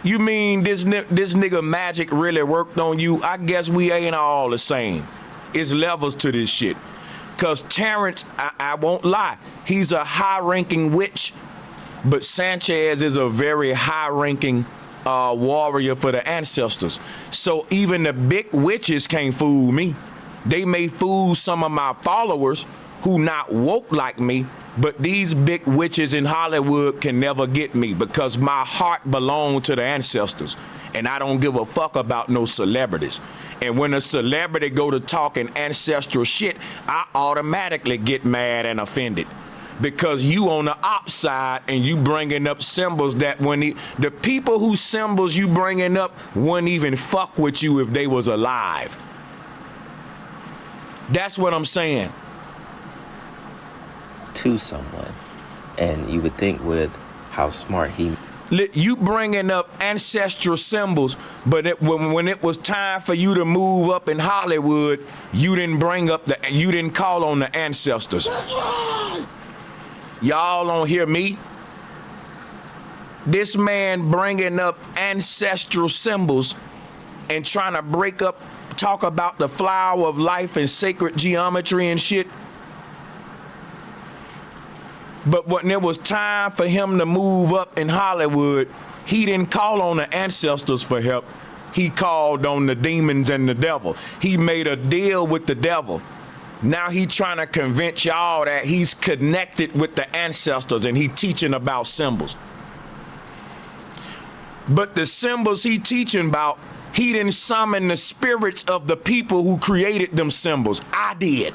Speaker 1: You mean this nigga magic really worked on you? I guess we ain't all the same. It's levels to this shit. Cause Terrence, I won't lie, he's a high-ranking witch, but Sanchez is a very high-ranking warrior for the ancestors. So even the big witches can't fool me. They may fool some of my followers who not woke like me, but these big witches in Hollywood can never get me because my heart belongs to the ancestors and I don't give a fuck about no celebrities. And when a celebrity go to talking ancestral shit, I automatically get mad and offended because you on the op side and you bringing up symbols that when the people whose symbols you bringing up wouldn't even fuck with you if they was alive. That's what I'm saying.
Speaker 2: To someone. And you would think with how smart he...
Speaker 1: You bringing up ancestral symbols, but when it was time for you to move up in Hollywood, you didn't you didn't call on the ancestors. That's right. Y'all don't hear me? This man bringing up ancestral symbols and trying to talk about the flower of life and sacred geometry and shit. But when it was time for him to move up in Hollywood, he didn't call on the ancestors for help. He called on the demons and the devil. He made a deal with the devil. Now he trying to convince y'all that he's connected with the ancestors and he teaching about symbols. But the symbols he teaching about, he didn't summon the spirits of the people who created them symbols. I did.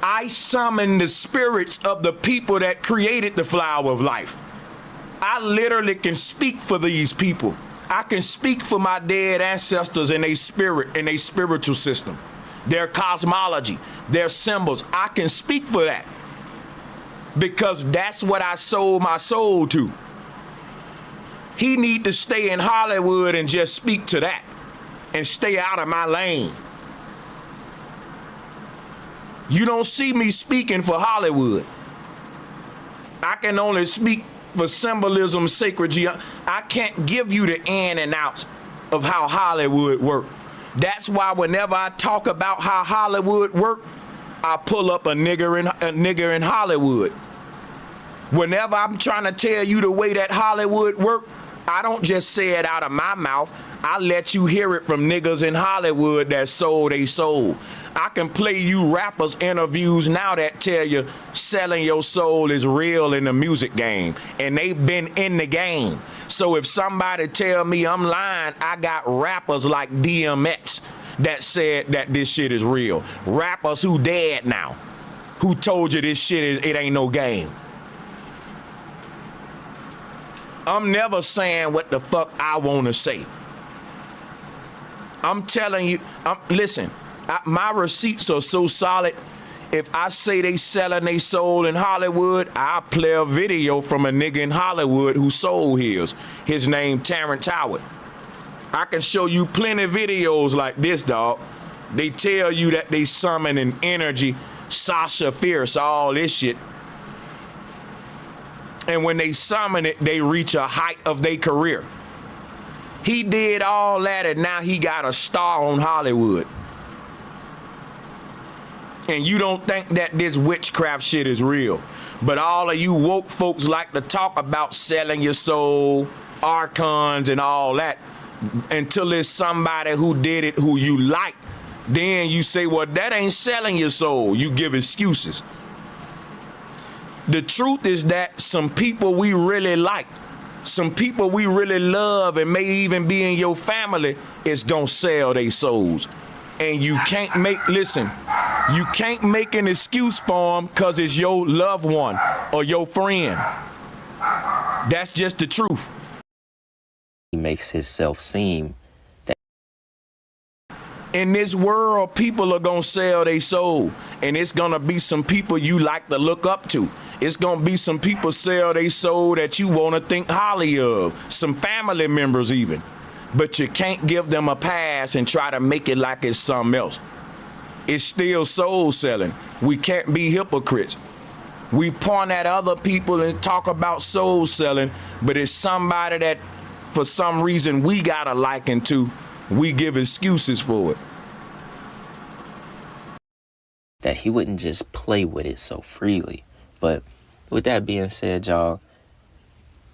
Speaker 1: I summoned the spirits of the people that created the flower of life. I literally can speak for these people. I can speak for my dead ancestors and their spirit and their spiritual system, their cosmology, their symbols. I can speak for that because that's what I sold my soul to. He need to stay in Hollywood and just speak to that and stay out of my lane. You don't see me speaking for Hollywood. I can only speak for symbolism, sacred geometry. I can't give you the in and outs of how Hollywood work. That's why whenever I talk about how Hollywood work, I pull up a nigger in Hollywood. Whenever I'm trying to tell you the way that Hollywood work, I don't just say it out of my mouth. I let you hear it from niggas in Hollywood that sold they soul. I can play you rappers interviews now that tell you selling your soul is real in the music game, and they've been in the game. So if somebody tell me I'm lying, I got rappers like DMX that said that this shit is real. Rappers who dead now, who told you this shit it ain't no game. I'm never saying what the fuck I want to say. I'm telling you, listen, my receipts are so solid. If I say they selling their soul in Hollywood, I'll play a video from a nigga in Hollywood who sold his. His name Terrence. I can show you plenty of videos like this, dog. They tell you that they summoning energy, Sasha Fierce, all this shit. And when they summon it, they reach a height of their career. He did all that, and now he got a star on Hollywood. And you don't think that this witchcraft shit is real. But all of you woke folks like to talk about selling your soul, archons, and all that, until it's somebody who did it who you like. Then you say, well, that ain't selling your soul. You give excuses. The truth is that some people we really like, some people we really love and may even be in your family is gonna sell their souls. And you can't you can't make an excuse for them because it's your loved one or your friend. That's just the truth.
Speaker 2: He makes himself seem that
Speaker 1: in this world, people are gonna sell their soul, and it's gonna be some people you like to look up to. It's gonna be some people sell their soul that you wanna think highly of, some family members even. But you can't give them a pass and try to make it like it's something else. It's still soul selling. We can't be hypocrites. We point at other people and talk about soul selling, but it's somebody that for some reason we got a liking to, we give excuses for it.
Speaker 2: that he wouldn't just play with it so freely. But with that being said, y'all,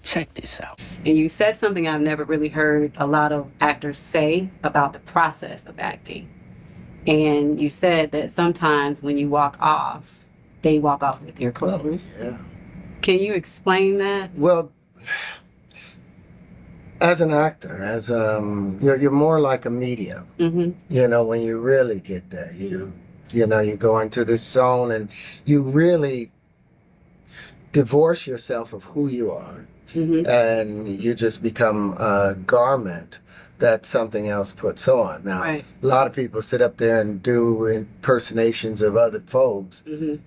Speaker 2: check this out.
Speaker 5: And you said something I've never really heard a lot of actors say about the process of acting. And you said that sometimes when you walk off, they walk off with your clothes.
Speaker 3: Yeah.
Speaker 5: Can you explain that?
Speaker 3: Well, as an actor, as you're more like a medium.
Speaker 5: Mm-hmm.
Speaker 3: You know, when you really get there, you go into this zone and you really divorce yourself of who you are. Mm-hmm. And you just become a garment that something else puts on. Now, right. A lot of people sit up there and do impersonations of other folks, mm-hmm.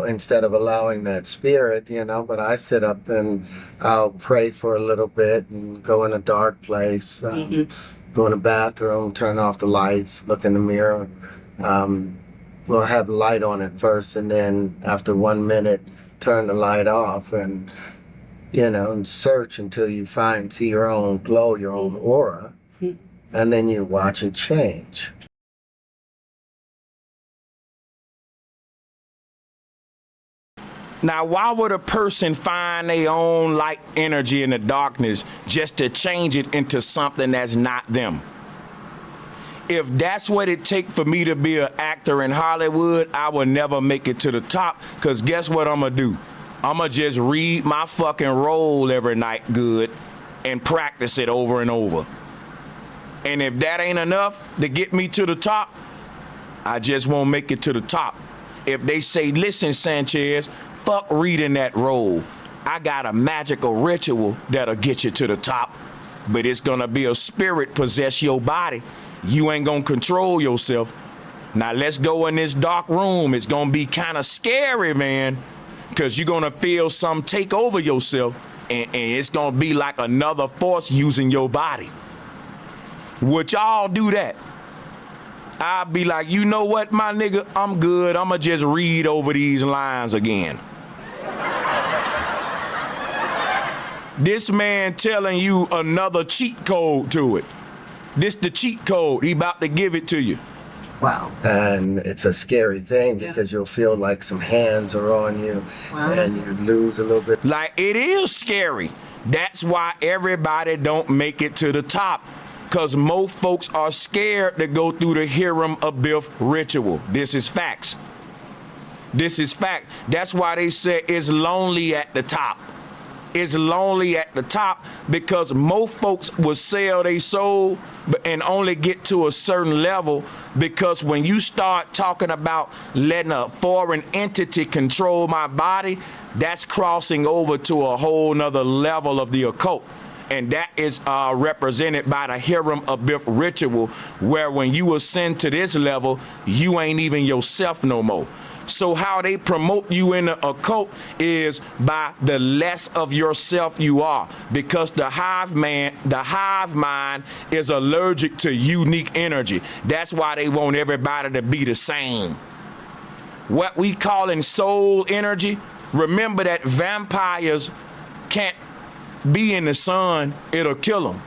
Speaker 3: Instead of allowing that spirit, but I sit up and I'll pray for a little bit and go in a dark place, mm-hmm. go in the bathroom, turn off the lights, look in the mirror. We'll have the light on at first, and then after 1 minute, turn the light off and search until you see your own glow, your own aura. and then you watch it change.
Speaker 1: Now, why would a person find their own light energy in the darkness just to change it into something that's not them? If that's what it takes for me to be an actor in Hollywood, I will never make it to the top, because guess what I'm going to do? I'm going to just read my fucking role every night good and practice it over and over. And if that ain't enough to get me to the top, I just won't make it to the top. If they say, listen, Sanchez, fuck reading that role. I got a magical ritual that'll get you to the top, but it's gonna be a spirit possess your body. You ain't gonna control yourself. Now let's go in this dark room. It's gonna be kind of scary, man, because you're gonna feel some take over yourself, and it's gonna be like another force using your body. Would y'all do that? I'll be like, you know what, my nigga, I'm good. I'ma just read over these lines again. This man telling you another cheat code to it. This the cheat code. He about to give it to you.
Speaker 5: Wow.
Speaker 3: And it's a scary thing because you'll feel like some hands are on you and you lose a little bit.
Speaker 1: Like, it is scary. That's why everybody don't make it to the top. Because most folks are scared to go through the Hiram Abiff ritual. This is facts. This is fact. That's why they say it's lonely at the top. It's lonely at the top because most folks will sell their soul and only get to a certain level, because when you start talking about letting a foreign entity control my body, that's crossing over to a whole nother level of the occult. And that is represented by the Hiram Abiff ritual, where when you ascend to this level, you ain't even yourself no more. So how they promote you in the occult is by the less of yourself you are, because the hive mind is allergic to unique energy. That's why they want everybody to be the same. What we call in soul energy, remember that vampires can't be in the sun, it'll kill them.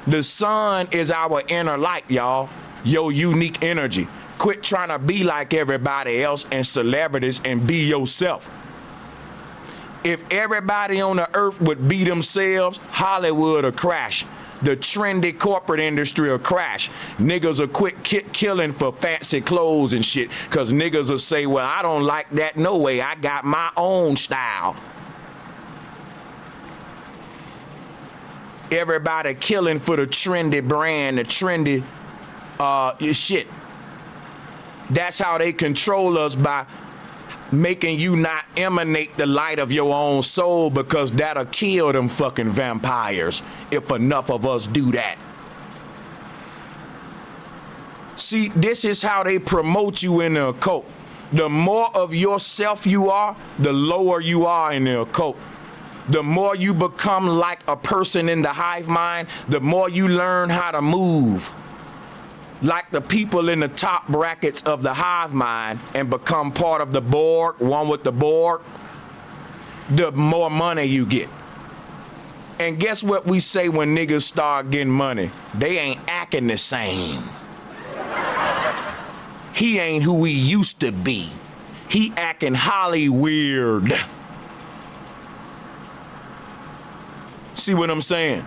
Speaker 1: The sun is our inner light, y'all, your unique energy. Quit trying to be like everybody else and celebrities and be yourself. If everybody on the earth would be themselves, Hollywood will crash. The trendy corporate industry will crash. Niggas will quit killing for fancy clothes and shit, because niggas will say, well, I don't like that no way. I got my own style. Everybody killing for the trendy brand, the trendy shit. That's how they control us, by making you not emanate the light of your own soul, because that'll kill them fucking vampires if enough of us do that. See, this is how they promote you in the occult. The more of yourself you are, the lower you are in the occult. The more you become like a person in the hive mind, the more you learn how to move like the people in the top brackets of the hive mind and become part of the Borg, one with the Borg, the more money you get. And guess what we say when niggas start getting money? They ain't acting the same. He ain't who he used to be. He acting Holly weird. See what I'm saying?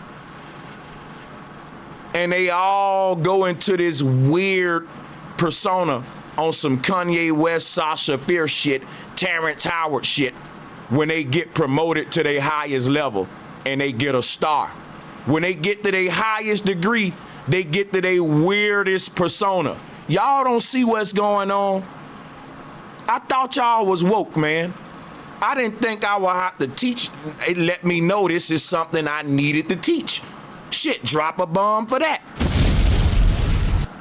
Speaker 1: And they all go into this weird persona on some Kanye West, Sasha Fierce shit, Terrence Howard shit, when they get promoted to their highest level and they get a star. When they get to their highest degree, they get to their weirdest persona. Y'all don't see what's going on? I thought y'all was woke, man. I didn't think I would have to teach. It let me know this is something I needed to teach. Shit, drop a bomb for that.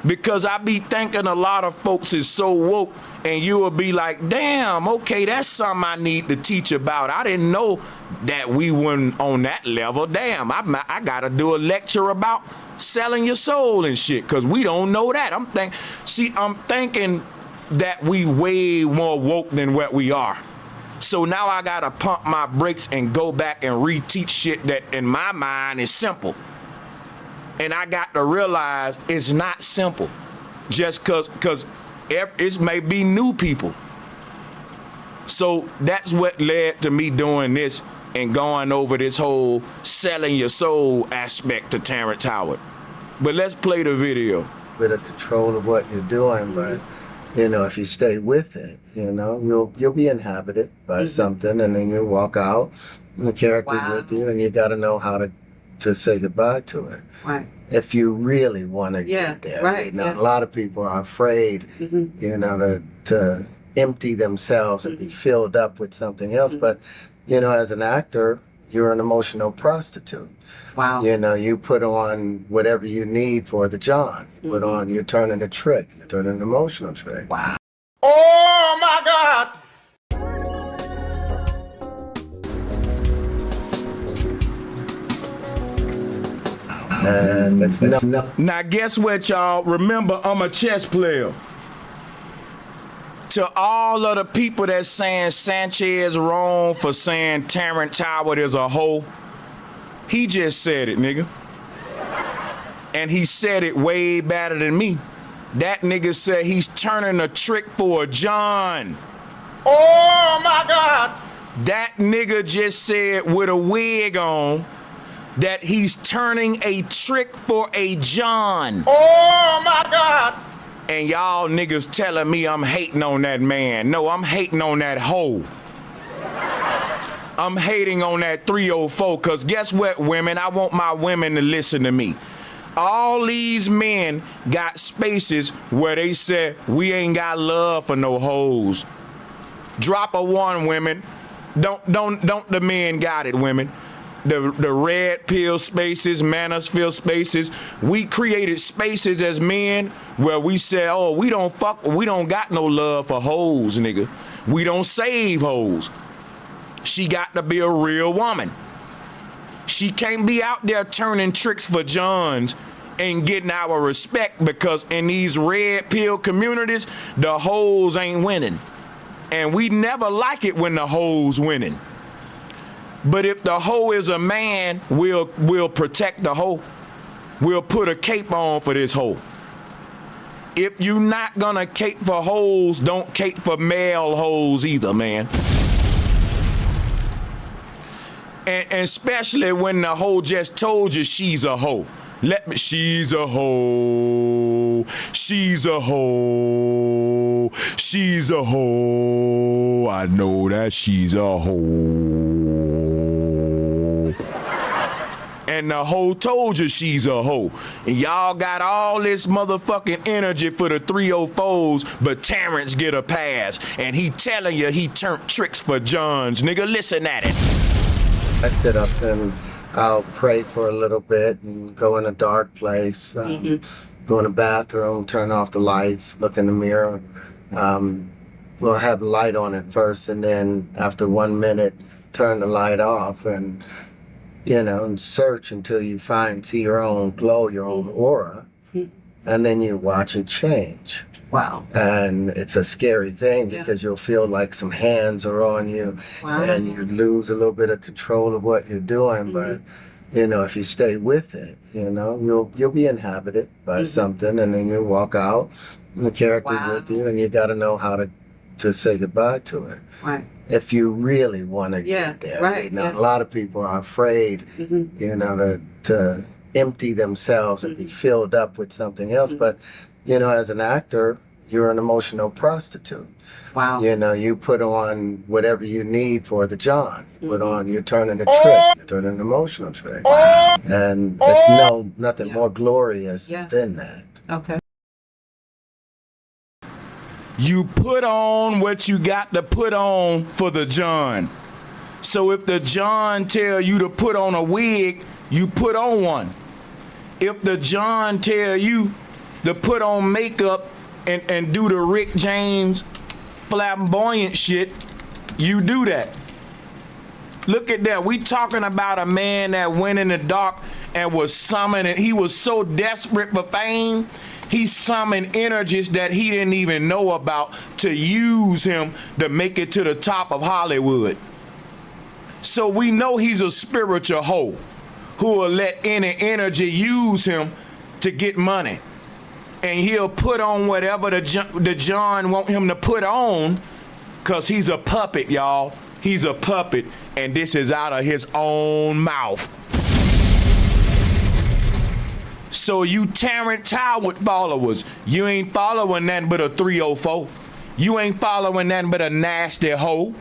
Speaker 1: Because I be thinking a lot of folks is so woke, and you will be like, damn, okay, that's something I need to teach about. I didn't know that we weren't on that level. Damn, I gotta do a lecture about selling your soul and shit, because we don't know that. I'm thinking that we way more woke than what we are. So now I gotta pump my brakes and go back and reteach shit that in my mind is simple. And I got to realize it's not simple. Just cause it may be new people. So that's what led to me doing this and going over this whole selling your soul aspect to Terrence Howard. But let's play the video.
Speaker 3: Bit of control of what you're doing, but you know, if you stay with it, you know, you'll be inhabited by something, and then you'll walk out, and the character's with you, and you got to know how to say goodbye to it.
Speaker 5: Right.
Speaker 3: If you really want to get there.
Speaker 5: Right.
Speaker 3: Now, a lot of people are afraid, you know, to empty themselves and be filled up with something else. But, you know, as an actor, you're an emotional prostitute.
Speaker 5: Wow.
Speaker 3: You know, you put on whatever you need for the John. You put on, you're turning a trick. You're turning an emotional trick.
Speaker 5: Wow.
Speaker 1: Oh my God!
Speaker 3: And it's not.
Speaker 1: Now guess what, y'all? Remember, I'm a chess player. To all of the people that's saying Sanchez wrong for saying Terrence Howard is a hoe, he just said it, nigga. And he said it way better than me. That nigga said he's turning a trick for a John. Oh my God! That nigga just said with a wig on that he's turning a trick for a John. Oh my God! And y'all niggas telling me I'm hating on that man. No, I'm hating on that hoe. I'm hating on that 304, cause guess what, women? I want my women to listen to me. All these men got spaces where they said we ain't got love for no hoes. Drop a one, women. Don't the men got it, women. The red pill spaces, manosphere spaces. We created spaces as men where we said, oh, we don't got no love for hoes, nigga. We don't save hoes. She got to be a real woman. She can't be out there turning tricks for Johns and getting our respect, because in these red pill communities, the hoes ain't winning. And we never like it when the hoes winning. But if the hoe is a man, we'll protect the hoe. We'll put a cape on for this hoe. If you not gonna cape for hoes, don't cape for male hoes either, man. And especially when the hoe just told you she's a hoe. She's a hoe. She's a hoe. She's a hoe. I know that she's a hoe. And the hoe told you she's a hoe. And y'all got all this motherfucking energy for the 304s, but Terrence get a pass. And he telling you he turned tricks for Johns. Nigga, listen at it.
Speaker 3: I sit up and I'll pray for a little bit and go in a dark place, go in the bathroom, turn off the lights, look in the mirror. We'll have the light on at first, and then after 1 minute, turn the light off, and you know, and search until you see your own glow, your own aura, and then you watch it change.
Speaker 5: Wow.
Speaker 3: And it's a scary thing because you'll feel like some hands are on you, and you lose a little bit of control of what you're doing. But you know, if you stay with it, you know, you'll be inhabited by something, and then you'll walk out, and the character's with you, and you got to know how to say goodbye to it.
Speaker 5: Right.
Speaker 3: If you really want to get there.
Speaker 5: Right.
Speaker 3: Now, a lot of people are afraid, you know, to empty themselves and be filled up with something else. But, you know, as an actor, you're an emotional prostitute.
Speaker 5: Wow.
Speaker 3: You know, you put on whatever you need for the John. You put on, you're turning a trick. You're turning an emotional trick. And it's nothing more glorious than that.
Speaker 5: Okay.
Speaker 1: You put on what you got to put on for the John. So if the John tell you to put on a wig, you put on one. If the John tell you to put on makeup and do the Rick James flamboyant shit, you do that. Look at that. We talking about a man that went in the dark and was summoning. He was so desperate for fame, he summoned energies that he didn't even know about to use him to make it to the top of Hollywood. So we know he's a spiritual hoe. who will let any energy use him to get money. And he'll put on whatever the John want him to put on, because he's a puppet, y'all. He's a puppet, and this is out of his own mouth. So you Terrence Howard followers, you ain't following nothing but a 304. You ain't following nothing but a nasty hoe.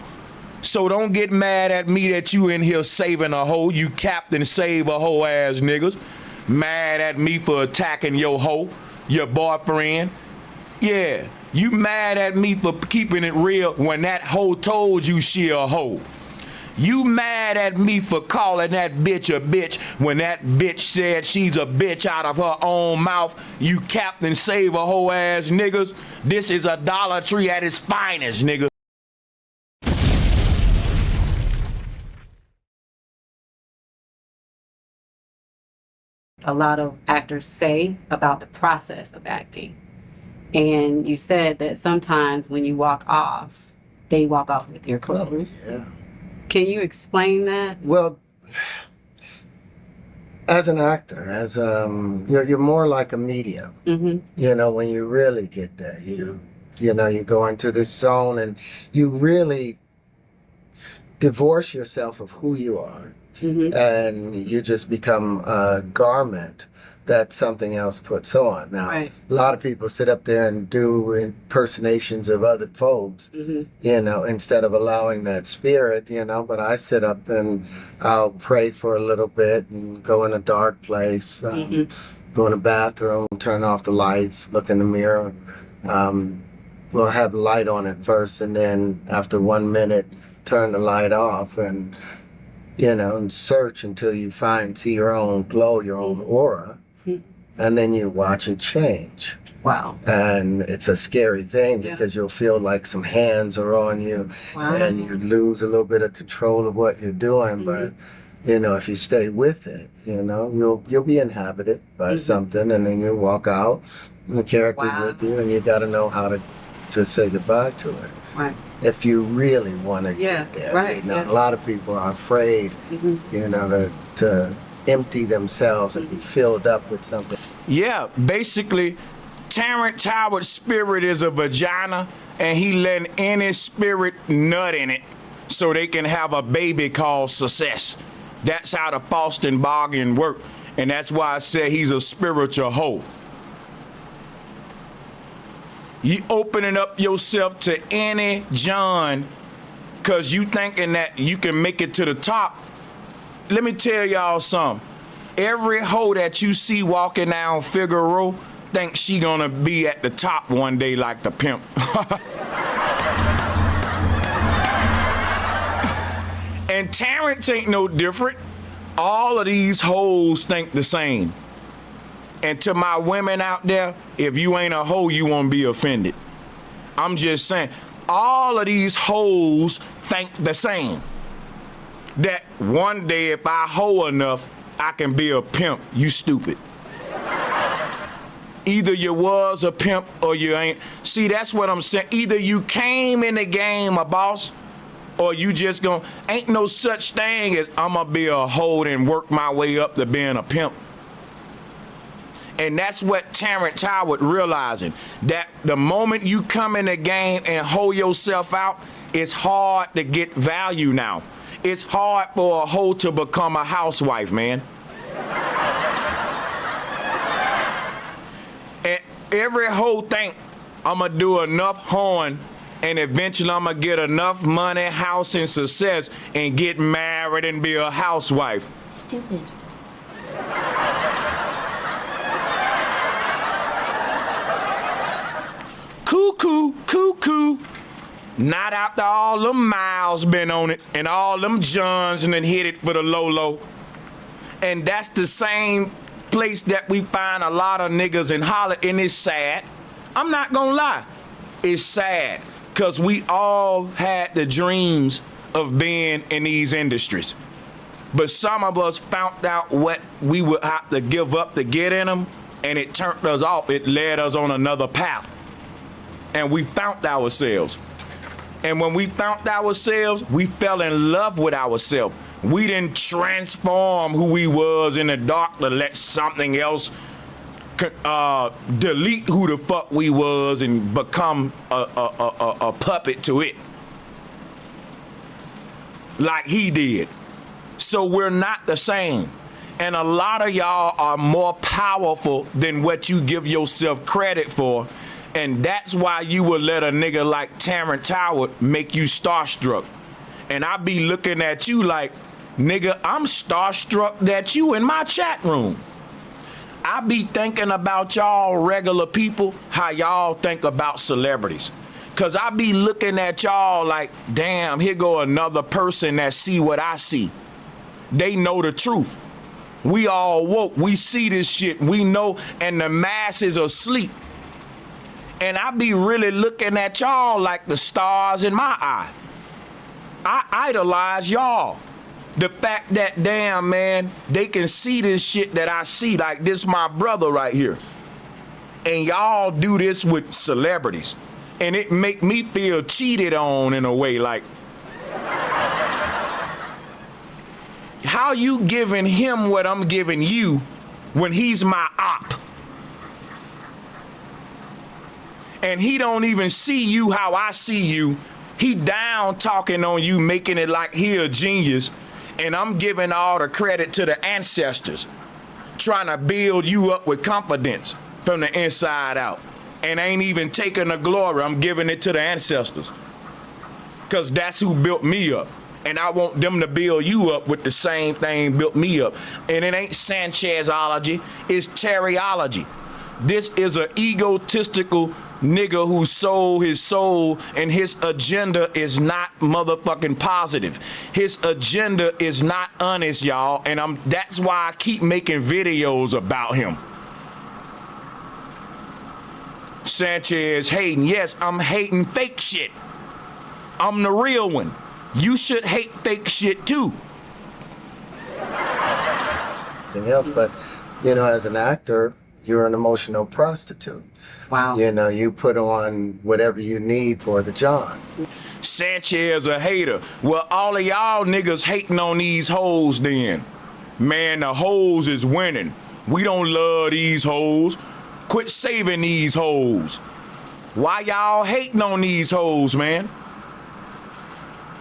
Speaker 1: So don't get mad at me that you in here saving a hoe, you Captain Save a Hoe ass niggas. Mad at me for attacking your hoe, your boyfriend. Yeah, you mad at me for keeping it real when that hoe told you she a hoe. You mad at me for calling that bitch a bitch when that bitch said she's a bitch out of her own mouth. You Captain Save a Hoe ass niggas. This is a Dollar Tree at its finest, nigga.
Speaker 5: A lot of actors say about the process of acting. And you said that sometimes when you walk off, they walk off with your clothes.
Speaker 3: Yeah.
Speaker 5: Can you explain that?
Speaker 3: Well, as an actor, you're more like a medium.
Speaker 5: Mm-hmm.
Speaker 3: You know, when you really get there, you go into this zone and you really divorce yourself of who you are.
Speaker 5: Mm-hmm.
Speaker 3: And you just become a garment that something else puts on. Now,
Speaker 5: Right.
Speaker 3: a lot of people sit up there and do impersonations of other folks,
Speaker 5: Mm-hmm.
Speaker 3: Instead of allowing that spirit, but I sit up and I'll pray for a little bit and go in a dark place, go in the bathroom, turn off the lights, look in the mirror. We'll have the light on at first, and then after 1 minute, turn the light off and search until you see your own glow, your own aura, and then you watch it change.
Speaker 5: Wow.
Speaker 3: And it's a scary thing because you'll feel like some hands are on you,
Speaker 5: Wow.
Speaker 3: and you lose a little bit of control of what you're doing. But if you stay with it, you'll be inhabited by something, and then you walk out, and the character's
Speaker 5: Wow.
Speaker 3: with you, and you got to know how to say goodbye to it.
Speaker 5: Right.
Speaker 3: If you really want to
Speaker 5: Yeah,
Speaker 3: get there.
Speaker 5: right,
Speaker 3: Now,
Speaker 5: yeah.
Speaker 3: a lot of people are afraid, to empty themselves and be filled up with something.
Speaker 1: Yeah, basically, Terrence Howard's spirit is a vagina, and he letting any spirit nut in it so they can have a baby called success. That's how the Fausten bargain work, and that's why I said he's a spiritual hoe. You opening up yourself to any John because you thinking that you can make it to the top. Let me tell y'all something. Every hoe that you see walking down Figaro thinks she gonna be at the top one day like the pimp. And Terrence ain't no different. All of these hoes think the same. And to my women out there, if you ain't a hoe, you won't be offended. I'm just saying, all of these hoes think the same. That one day if I hoe enough, I can be a pimp. You stupid. Either you was a pimp or you ain't. See, that's what I'm saying. Either you came in the game a boss, or you just gonna, ain't no such thing as I'ma be a hoe and work my way up to being a pimp. And that's what Terrence Howard realizing, that the moment you come in the game and hold yourself out, it's hard to get value now. It's hard for a hoe to become a housewife, man. And every hoe think, I'm gonna do enough hoeing and eventually I'm gonna get enough money, house, and success and get married and be a housewife.
Speaker 7: Stupid.
Speaker 1: Cuckoo. Not after all them miles been on it and all them Johns and then hit it for the low. And that's the same place that we find a lot of niggas in Hollywood, and it's sad. I'm not gonna lie. It's sad, because we all had the dreams of being in these industries. But some of us found out what we would have to give up to get in them, and it turned us off. It led us on another path. And we found ourselves. And when we found ourselves, we fell in love with ourselves. We didn't transform who we was in the dark to let something else delete who the fuck we was and become a puppet to it. Like he did. So we're not the same. And a lot of y'all are more powerful than what you give yourself credit for. And that's why you would let a nigga like Terrence Howard make you starstruck. And I be looking at you like, nigga, I'm starstruck at you in my chat room. I be thinking about y'all regular people, how y'all think about celebrities. Cause I be looking at y'all like, damn, here go another person that see what I see. They know the truth. We all woke, we see this shit, we know, and the masses are asleep. And I be really looking at y'all like the stars in my eye. I idolize y'all. The fact that, damn, man, they can see this shit that I see, like this my brother right here. And y'all do this with celebrities. And it make me feel cheated on in a way, like, how you giving him what I'm giving you when he's my op? And he don't even see you how I see you. He down talking on you, making it like he a genius. And I'm giving all the credit to the ancestors, trying to build you up with confidence from the inside out. And ain't even taking the glory, I'm giving it to the ancestors. Cause that's who built me up. And I want them to build you up with the same thing built me up. And it ain't Sanchezology, it's Terryology. This is an egotistical nigga who sold his soul, and his agenda is not motherfucking positive. His agenda is not honest, y'all, and that's why I keep making videos about him. Sanchez hating. Yes, I'm hating fake shit. I'm the real one. You should hate fake shit too.
Speaker 3: Anything else, but you know, as an actor, you're an emotional prostitute.
Speaker 5: Wow.
Speaker 3: You know, you put on whatever you need for the job.
Speaker 1: Sanchez a hater. Well, all of y'all niggas hating on these hoes then. Man, the hoes is winning. We don't love these hoes. Quit saving these hoes. Why y'all hating on these hoes, man?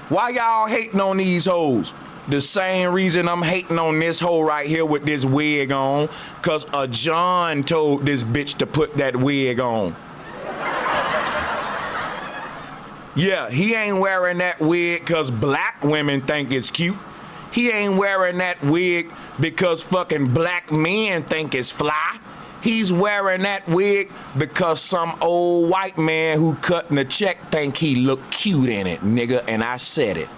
Speaker 1: Why y'all hating on these hoes? The same reason I'm hating on this hoe right here with this wig on, cause a John told this bitch to put that wig on. Yeah, he ain't wearing that wig cause black women think it's cute. He ain't wearing that wig because fucking black men think it's fly. He's wearing that wig because some old white man who cutting the check think he look cute in it, nigga, and I said it.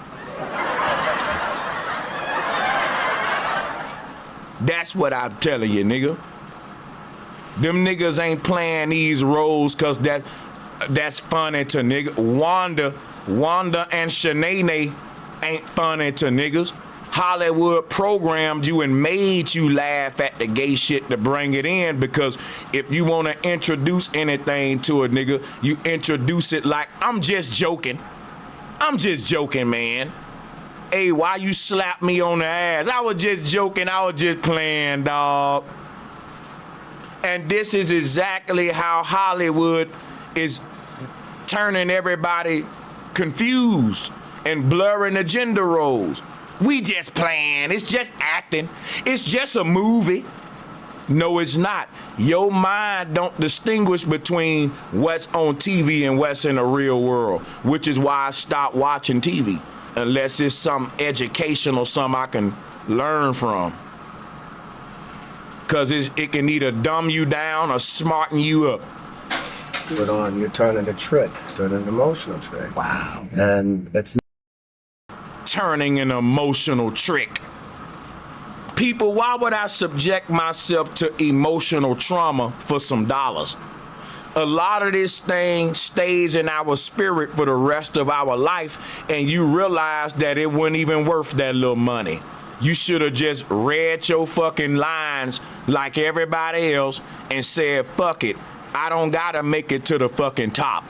Speaker 1: That's what I'm telling you, nigga. Them niggas ain't playing these roles cause that's funny to nigga. Wanda and Shanae ain't funny to niggas. Hollywood programmed you and made you laugh at the gay shit to bring it in, because if you want to introduce anything to a nigga, you introduce it like, I'm just joking. I'm just joking, man. Hey, why you slap me on the ass? I was just joking. I was just playing, dog. And this is exactly how Hollywood is turning everybody confused and blurring the gender roles. We just playing. It's just acting. It's just a movie. No, it's not. Your mind don't distinguish between what's on TV and what's in the real world, which is why I stopped watching TV, unless it's some educational, something I can learn from. Because it can either dumb you down or smarten you up.
Speaker 3: Put on, you're turning a trick, turning an emotional trick. Wow. And it's
Speaker 1: turning an emotional trick. People, why would I subject myself to emotional trauma for some dollars? A lot of this thing stays in our spirit for the rest of our life, and you realize that it wasn't even worth that little money. You should have just read your fucking lines like everybody else and said, fuck it, I don't gotta make it to the fucking top.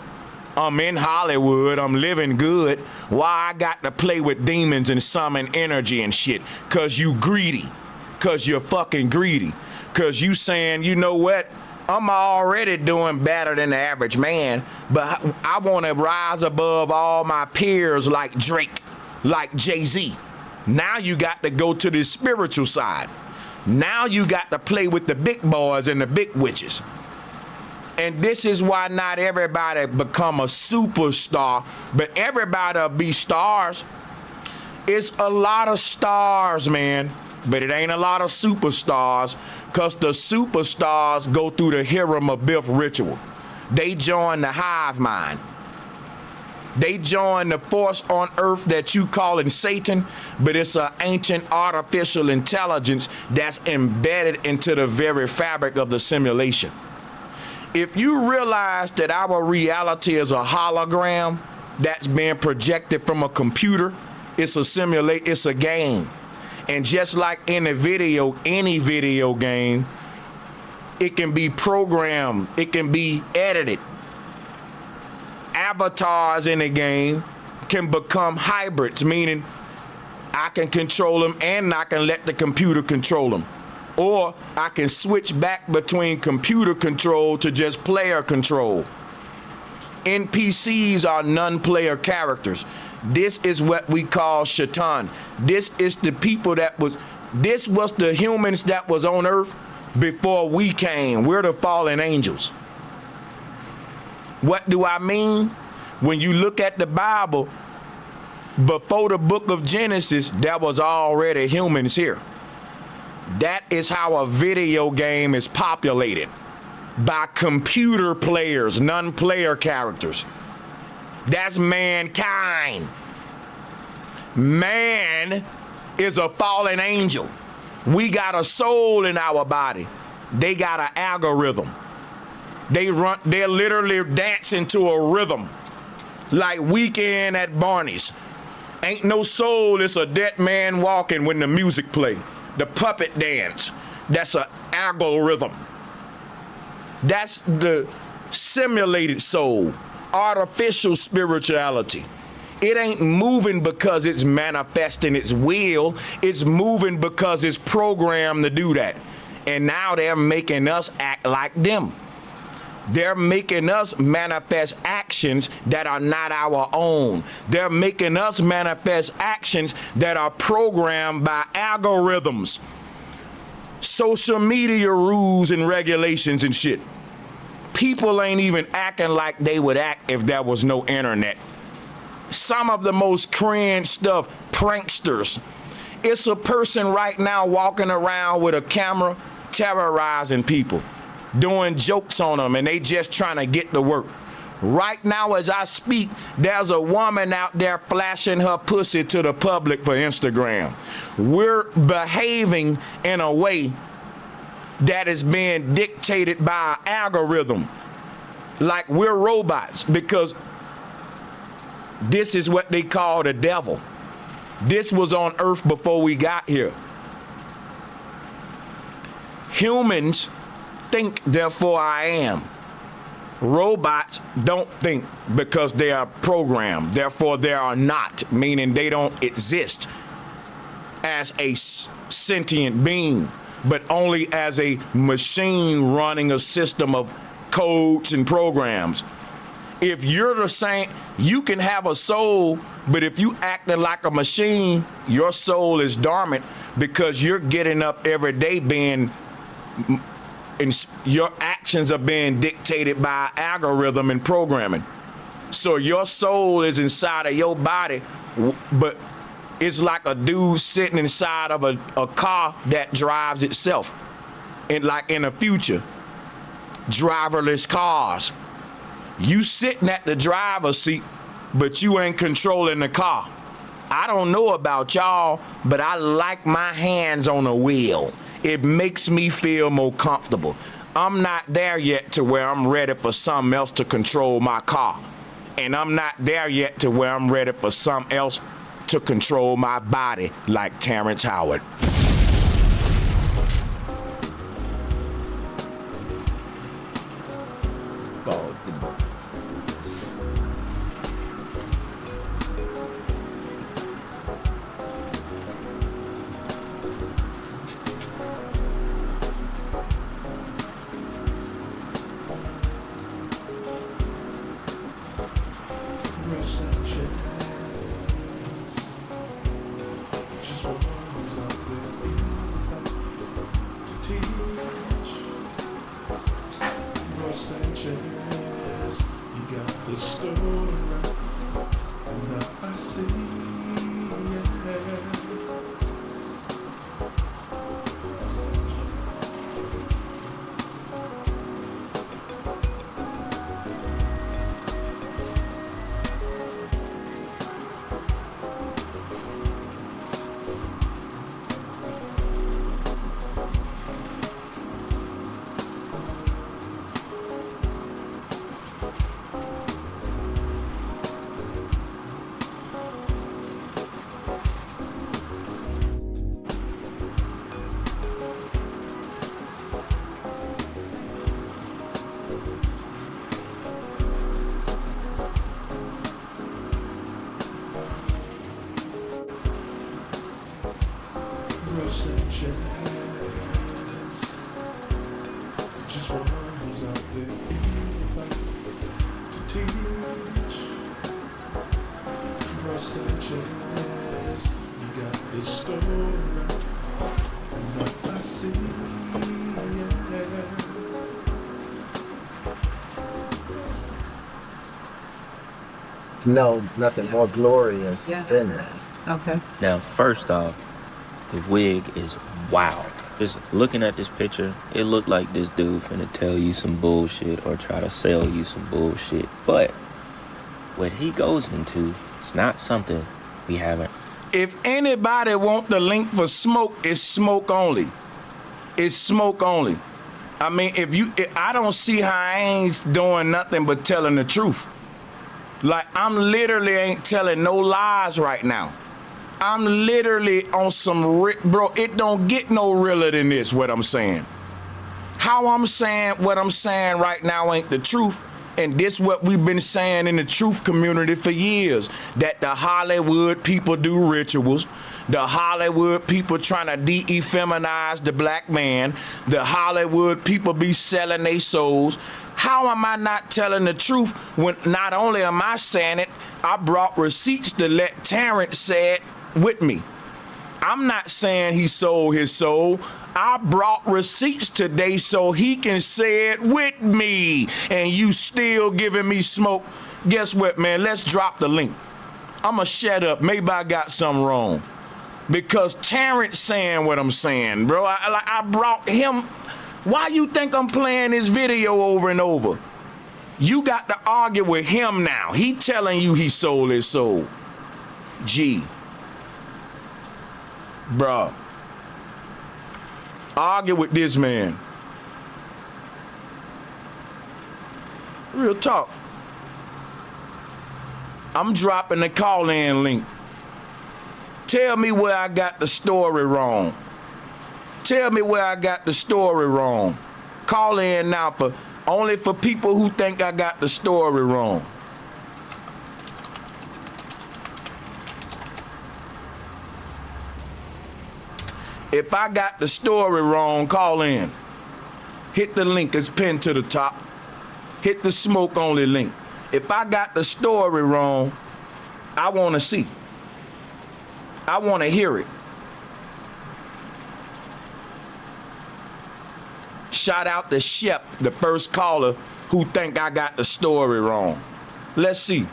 Speaker 1: I'm in Hollywood, I'm living good. Why I got to play with demons and summon energy and shit? Cause you greedy. Cause you're fucking greedy. Cause you saying, you know what? I'm already doing better than the average man, but I want to rise above all my peers like Drake, like Jay-Z. Now you got to go to the spiritual side. Now you got to play with the big boys and the big witches. And this is why not everybody become a superstar, but everybody be stars. It's a lot of stars, man, but it ain't a lot of superstars, because the superstars go through the Hiram Abiff ritual. They join the hive mind. They join the force on earth that you calling Satan, but it's an ancient artificial intelligence that's embedded into the very fabric of the simulation. If you realize that our reality is a hologram that's being projected from a computer, it's a game. And just like in any video game, it can be programmed, it can be edited. Avatars in a game can become hybrids, meaning I can control them and I can let the computer control them. Or I can switch back between computer control to just player control. NPCs are non-player characters. This is what we call Shaitan. This was the humans that was on earth before we came. We're the fallen angels. What do I mean? When you look at the Bible, before the book of Genesis, there was already humans here. That is how a video game is populated, by computer players, non-player characters. That's mankind. Man is a fallen angel. We got a soul in our body. They got an algorithm. They're literally dancing to a rhythm, like Weekend at Barney's. Ain't no soul, it's a dead man walking when the music play. The puppet dance, that's an algorithm. That's the simulated soul, artificial spirituality. It ain't moving because it's manifesting its will. It's moving because it's programmed to do that. And now they're making us act like them. They're making us manifest actions that are not our own. They're making us manifest actions that are programmed by algorithms, social media rules and regulations and shit. People ain't even acting like they would act if there was no internet. Some of the most cringe stuff, pranksters. It's a person right now walking around with a camera terrorizing people, doing jokes on them, and they just trying to get to work. Right now as I speak, there's a woman out there flashing her pussy to the public for Instagram. We're behaving in a way that is being dictated by an algorithm, like we're robots, because this is what they call the devil. This was on earth before we got here. Humans think, therefore I am. Robots don't think because they are programmed, therefore they are not, meaning they don't exist as a sentient being, but only as a machine running a system of codes and programs. If you're the same, you can have a soul, but if you acting like a machine, your soul is dormant because you're getting up every day and your actions are being dictated by algorithm and programming. So your soul is inside of your body, but it's like a dude sitting inside of a car that drives itself. And like in the future, driverless cars. You sitting at the driver's seat, but you ain't controlling the car. I don't know about y'all, but I like my hands on the wheel. It makes me feel more comfortable. I'm not there yet to where I'm ready for something else to control my car. And I'm not there yet to where I'm ready for something else to control my body like Terrence Howard.
Speaker 6: Sanchez, just one who's out there in the fight to teach. Bro Sanchez, you got the story right, and now I see, yeah.
Speaker 3: No, nothing more glorious than that.
Speaker 5: Okay.
Speaker 2: Now, first off, the wig is wild. Just looking at this picture, it looked like this dude finna tell you some bullshit or try to sell you some bullshit. But what he goes into is not something we haven't.
Speaker 1: If anybody want the link for smoke, it's smoke only. It's smoke only. I mean, I don't see how I ain't doing nothing but telling the truth. Like, I'm literally ain't telling no lies right now. I'm literally on some, bro, it don't get no realer than this, what I'm saying. How I'm saying what I'm saying right now ain't the truth. And this what we've been saying in the truth community for years, that the Hollywood people do rituals, the Hollywood people trying to de-feminize the black man, the Hollywood people be selling their souls. How am I not telling the truth when not only am I saying it, I brought receipts to let Terrence say it with me. I'm not saying he sold his soul. I brought receipts today so he can say it with me. And you still giving me smoke. Guess what, man? Let's drop the link. I'ma shut up. Maybe I got something wrong. Because Terrence saying what I'm saying, bro. I brought him. Why you think I'm playing this video over and over? You got to argue with him now. He telling you he sold his soul. G. Bruh. Argue with this man. Real talk. I'm dropping the call-in link. Tell me where I got the story wrong. Tell me where I got the story wrong. Call in now for only for people who think I got the story wrong. If I got the story wrong, call in. Hit the link, it's pinned to the top. Hit the smoke only link. If I got the story wrong, I want to see. I want to hear it. Shout out to Shep, the first caller who think I got the story wrong. Let's see.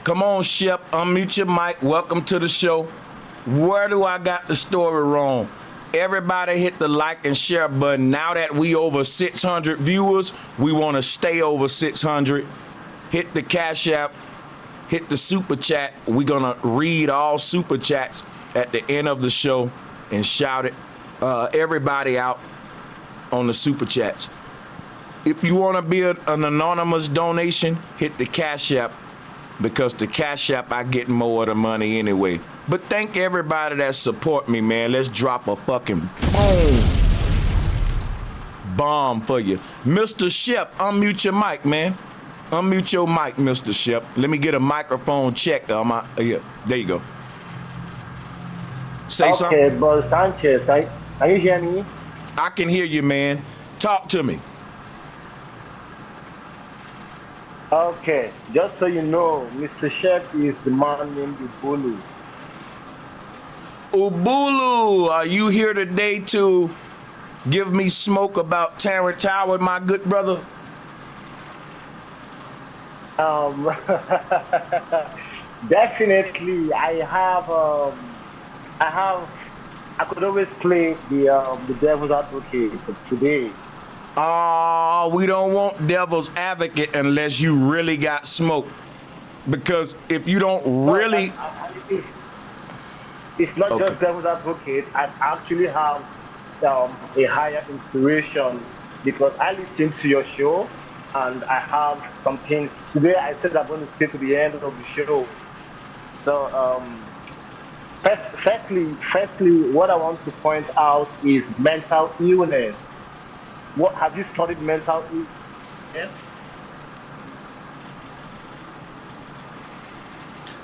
Speaker 1: Come on, Shep, unmute your mic. Welcome to the show. Where do I got the story wrong? Everybody hit the like and share button. Now that we over 600 viewers, we want to stay over 600. Hit the Cashapp, hit the super chat. We're going to read all super chats at the end of the show and shout it everybody out on the super chats. If you want to be an anonymous donation, hit the Cashapp, because the Cashapp, I get more of the money anyway. But thank everybody that support me, man. Let's drop a fucking bomb for you. Mr. Shep, unmute your mic, man. Unmute your mic, Mr. Shep. Let me get a microphone check. Yeah, there you go. Say something.
Speaker 7: Okay, Bro Sanchez, can you hear me?
Speaker 1: I can hear you, man. Talk to me.
Speaker 7: Okay, just so you know, Mr. Shep is the man named Ubulu.
Speaker 1: Ubulu, are you here today to give me smoke about Terrence Howard, my good brother?
Speaker 7: Definitely, I could always play the devil's advocate today.
Speaker 1: We don't want devil's advocate unless you really got smoke. Because if you don't really...
Speaker 7: It's not just devil's advocate. I actually have a higher inspiration because I listened to your show and I have some things. Today I said I'm going to stay to the end of the show. Firstly, what I want to point out is mental illness. What have you studied mental illness?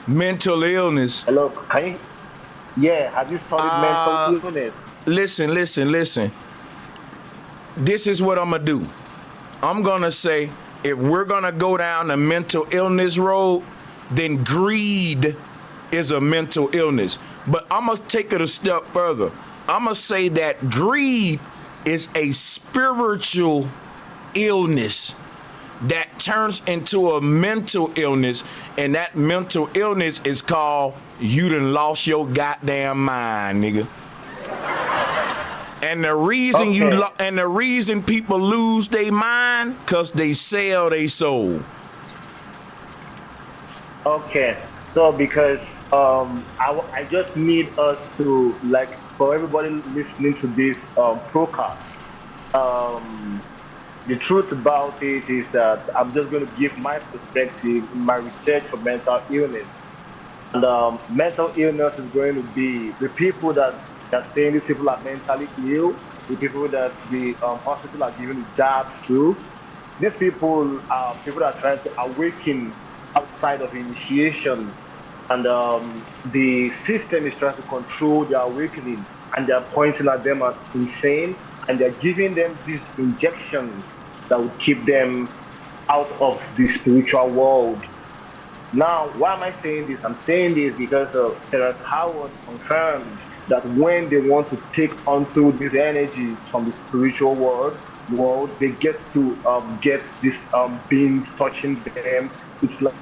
Speaker 1: Mental illness.
Speaker 7: Hello, can you? Yeah, have you studied mental illness?
Speaker 1: Listen. This is what I'm gonna do. I'm gonna say, if we're gonna go down the mental illness road, then greed is a mental illness. But I'm gonna take it a step further. I'm gonna say that greed is a spiritual illness that turns into a mental illness, and that mental illness is called you done lost your goddamn mind, nigga. And the reason the reason people lose their mind, cause they sell their soul.
Speaker 7: Okay, so because I just need us to, like, for everybody listening to this podcast, the truth about it is that I'm just going to give my perspective in my research for mental illness. And mental illness is going to be the people that are saying these people are mentally ill, the people that the hospital are giving jabs to. These people are people that are trying to awaken outside of initiation. And the system is trying to control their awakening, and they're pointing at them as insane, and they're giving them these injections that will keep them out of the spiritual world. Now, why am I saying this? I'm saying this because Terrence Howard confirmed that when they want to take onto these energies from the spiritual world, they get to get these beings touching them. It's like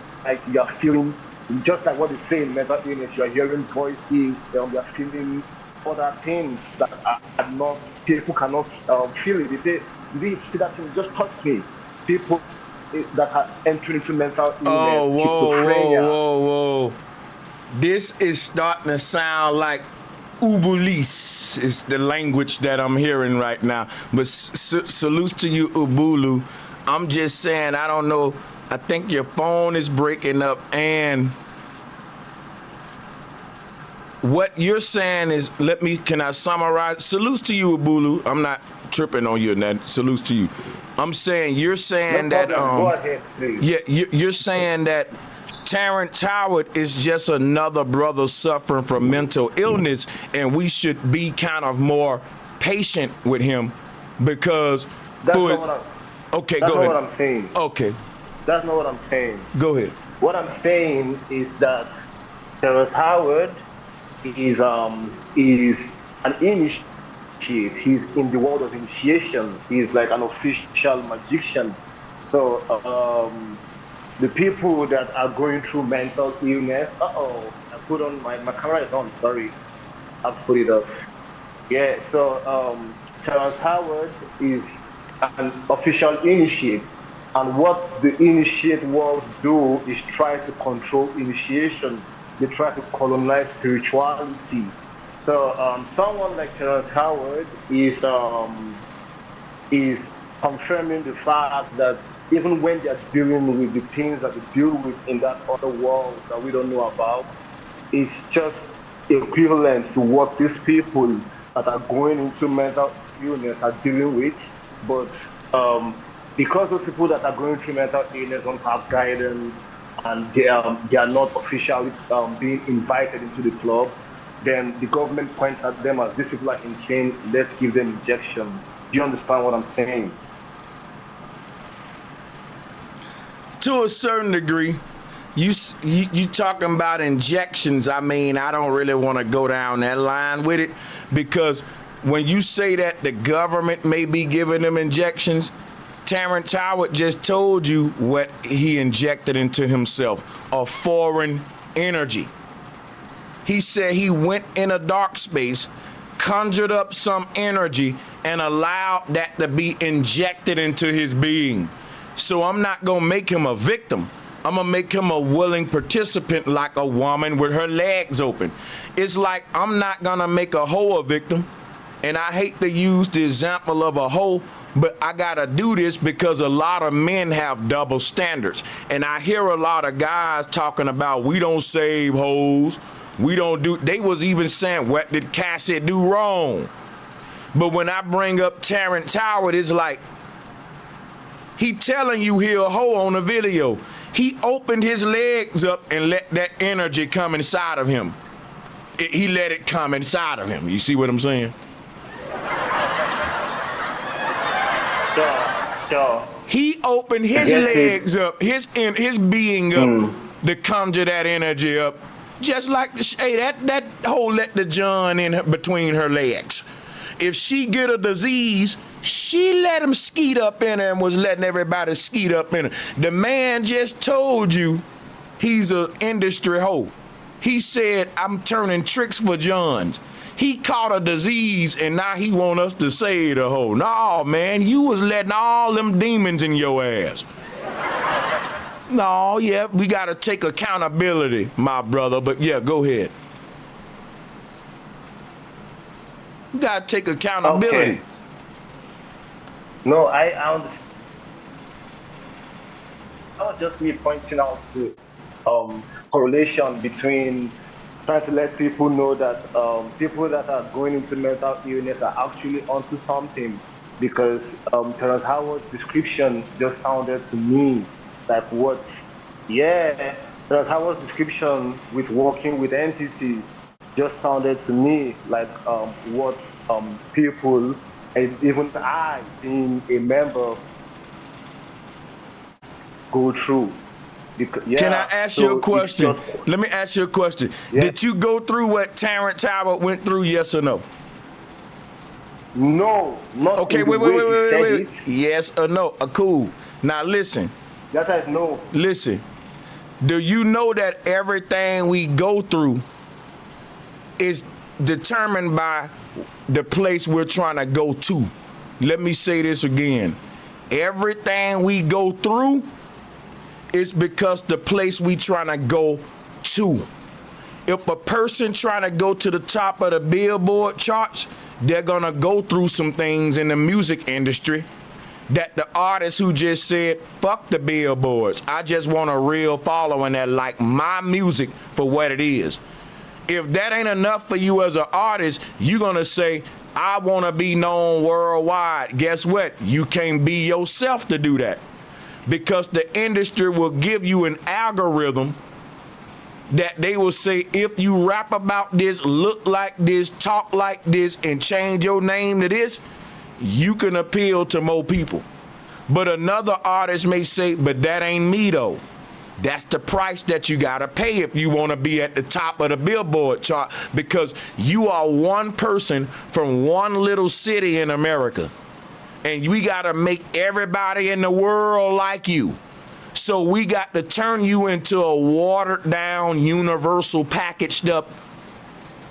Speaker 7: you are feeling, just like what they say in mental illness, you are hearing voices, you are feeling other things that are not, people cannot feel it. They say, "Did you see that thing just touched me?" People that are entering into mental illness, schizophrenia.
Speaker 1: Whoa. This is starting to sound like Ubulis is the language that I'm hearing right now. But salutes to you, Ubulu. I'm just saying, I don't know. I think your phone is breaking up, and what you're saying is, can I summarize? Salutes to you, Ubulu. I'm not tripping on you, and that salutes to you. I'm saying, you're saying
Speaker 7: No
Speaker 1: that,
Speaker 7: problem. Go ahead, please.
Speaker 1: yeah, you're saying that Terrence Howard is just another brother suffering from mental illness, and we should be kind of more patient with him because.
Speaker 7: That's not what
Speaker 1: okay,
Speaker 7: that's
Speaker 1: go
Speaker 7: not
Speaker 1: ahead.
Speaker 7: what I'm saying.
Speaker 1: Okay,
Speaker 7: That's not what I'm saying.
Speaker 1: go ahead.
Speaker 7: What I'm saying is that Terrence Howard is an initiate. He's in the world of initiation. He's like an official magician. So the people that are going through mental illness. I put on my camera is on. Sorry, I've put it off. Yeah. So Terrence Howard is an official initiate. And what the initiate world do is try to control initiation. They try to colonize spirituality. So someone like Terrence Howard is confirming the fact that even when they're dealing with the things that they deal with in that other world that we don't know about, it's just equivalent to what these people that are going into mental illness are dealing with. But because those people that are going through mental illness don't have guidance, and they are not officially being invited into the club, then the government points at them as these people are insane, let's give them injection. Do you understand what I'm saying?
Speaker 1: To a certain degree. You talking about injections. I mean, I don't really want to go down that line with it, because when you say that the government may be giving them injections, Terrence Howard just told you what he injected into himself, a foreign energy. He said he went in a dark space, conjured up some energy, and allowed that to be injected into his being. So I'm not gonna make him a victim. I'm gonna make him a willing participant, like a woman with her legs open. It's like I'm not gonna make a hoe a victim. And I hate to use the example of a hoe, but I gotta do this because a lot of men have double standards. And I hear a lot of guys talking about, we don't save hoes. We don't do, they was even saying, what did Cashapp do wrong? But when I bring up Terrence Howard, it's like, he telling you he a hoe on the video. He opened his legs up and let that energy come inside of him. He let it come inside of him. You see what I'm saying?
Speaker 7: Sure.
Speaker 1: He opened his legs up, his being up to conjure that energy up. Just like that hoe let the John in between her legs. If she get a disease, she let him skeet up in her and was letting everybody skeet up in her. The man just told you he's an industry hoe. He said, I'm turning tricks for Johns. He caught a disease and now he want us to say the hoe. No, man, you was letting all them demons in your ass. No, yeah, we got to take accountability, my brother. But yeah, go ahead. We got to take accountability.
Speaker 7: Okay. No, I understand. That was just me pointing out the correlation between trying to let people know that people that are going into mental illness are actually onto something. Because Terrence Howard's description just sounded to me like Terrence Howard's description with working with entities just sounded to me like what people, and even I, being a member, go through.
Speaker 1: Can I ask you a question? Let me ask you a question.
Speaker 7: Yeah.
Speaker 1: Did you go through what Terrence Howard went through, yes or no?
Speaker 7: No, not
Speaker 1: Okay,
Speaker 7: in the
Speaker 1: wait.
Speaker 7: way he said it.
Speaker 1: Yes or no? Cool. Now listen.
Speaker 7: That's why it's no.
Speaker 1: Listen. Do you know that everything we go through is determined by the place we're trying to go to? Let me say this again. Everything we go through is because the place we trying to go to. If a person trying to go to the top of the Billboard charts, they're gonna go through some things in the music industry that the artists who just said, fuck the billboards, I just want a real following that like my music for what it is. If that ain't enough for you as an artist, you're gonna say, I wanna be known worldwide. Guess what? You can't be yourself to do that. Because the industry will give you an algorithm that they will say, if you rap about this, look like this, talk like this, and change your name to this, you can appeal to more people. But another artist may say, but that ain't me though. That's the price that you gotta pay if you wanna be at the top of the Billboard chart, because you are one person from one little city in America. And we gotta make everybody in the world like you. So we got to turn you into a watered down, universal, packaged up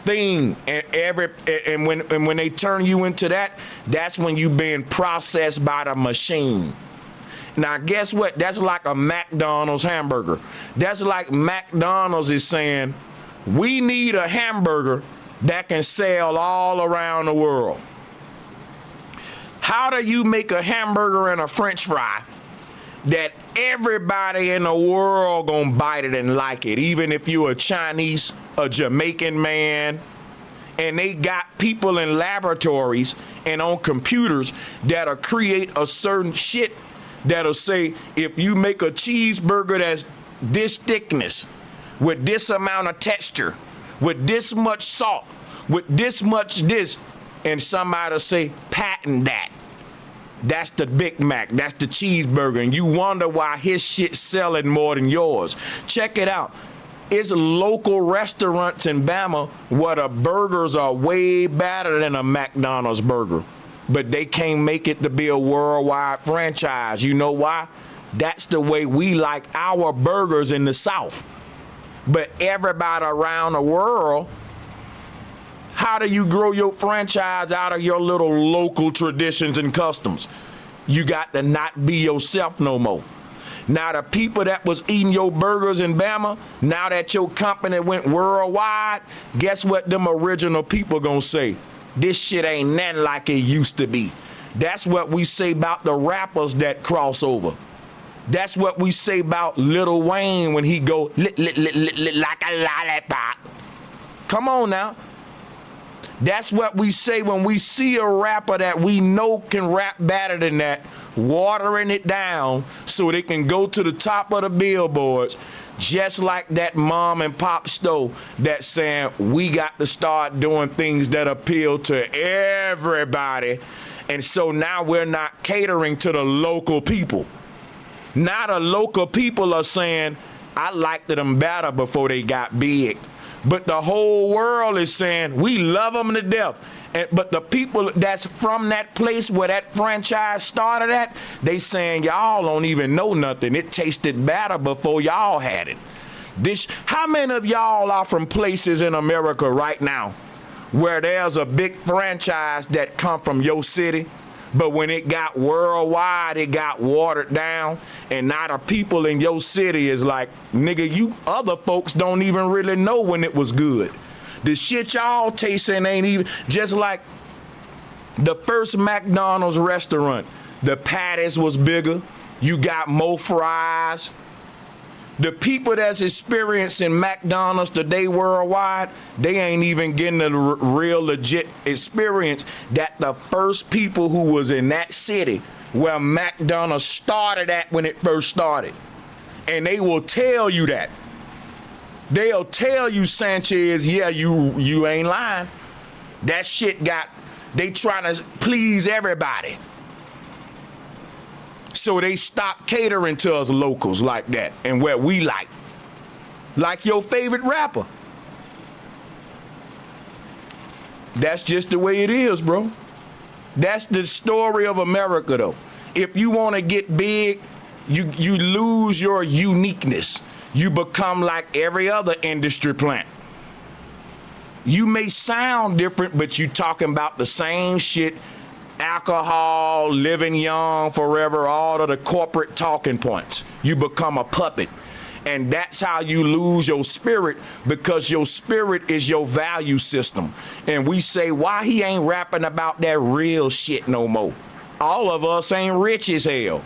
Speaker 1: thing, and when they turn you into that, that's when you being processed by the machine. Now guess what? That's like a McDonald's hamburger. That's like McDonald's is saying, we need a hamburger that can sell all around the world. How do you make a hamburger and a French fry that everybody in the world gonna bite it and like it, even if you're a Chinese, a Jamaican man, and they got people in laboratories and on computers that'll create a certain shit that'll say, if you make a cheeseburger that's this thickness, with this amount of texture, with this much salt, with this much this, and somebody'll say, patent that. That's the Big Mac, that's the cheeseburger, and you wonder why his shit's selling more than yours. Check it out. It's local restaurants in Bama where the burgers are way better than a McDonald's burger, but they can't make it to be a worldwide franchise. You know why? That's the way we like our burgers in the South. But everybody around the world, how do you grow your franchise out of your little local traditions and customs? You got to not be yourself no more. Now the people that was eating your burgers in Bama, now that your company went worldwide, guess what them original people gonna say? This shit ain't nothing like it used to be. That's what we say about the rappers that cross over. That's what we say about Lil Wayne when he go like a lollipop. Come on now. That's what we say when we see a rapper that we know can rap better than that, watering it down so they can go to the top of the billboards, just like that mom and pop store that's saying we got to start doing things that appeal to everybody. And so now we're not catering to the local people. Now the local people are saying, I liked them better before they got big. But the whole world is saying, we love them to death. But the people that's from that place where that franchise started at, they saying, y'all don't even know nothing. It tasted better before y'all had it. How many of y'all are from places in America right now where there's a big franchise that come from your city, but when it got worldwide, it got watered down, and now the people in your city is like, nigga, you other folks don't even really know when it was good. The shit y'all tasting ain't even, just like the first McDonald's restaurant, the patties was bigger, you got more fries. The people that's experiencing McDonald's today worldwide, they ain't even getting the real legit experience that the first people who was in that city where McDonald's started at when it first started. And they will tell you that. They'll tell you, Sanchez, yeah, you ain't lying. That shit they trying to please everybody. So they stop catering to us locals like that and where we like your favorite rapper. That's just the way it is, bro. That's the story of America, though. If you want to get big, you lose your uniqueness. You become like every other industry plant. You may sound different, but you talking about the same shit. Alcohol, living young forever, all of the corporate talking points. You become a puppet. And that's how you lose your spirit, because your spirit is your value system. And we say, why he ain't rapping about that real shit no more? All of us ain't rich as hell.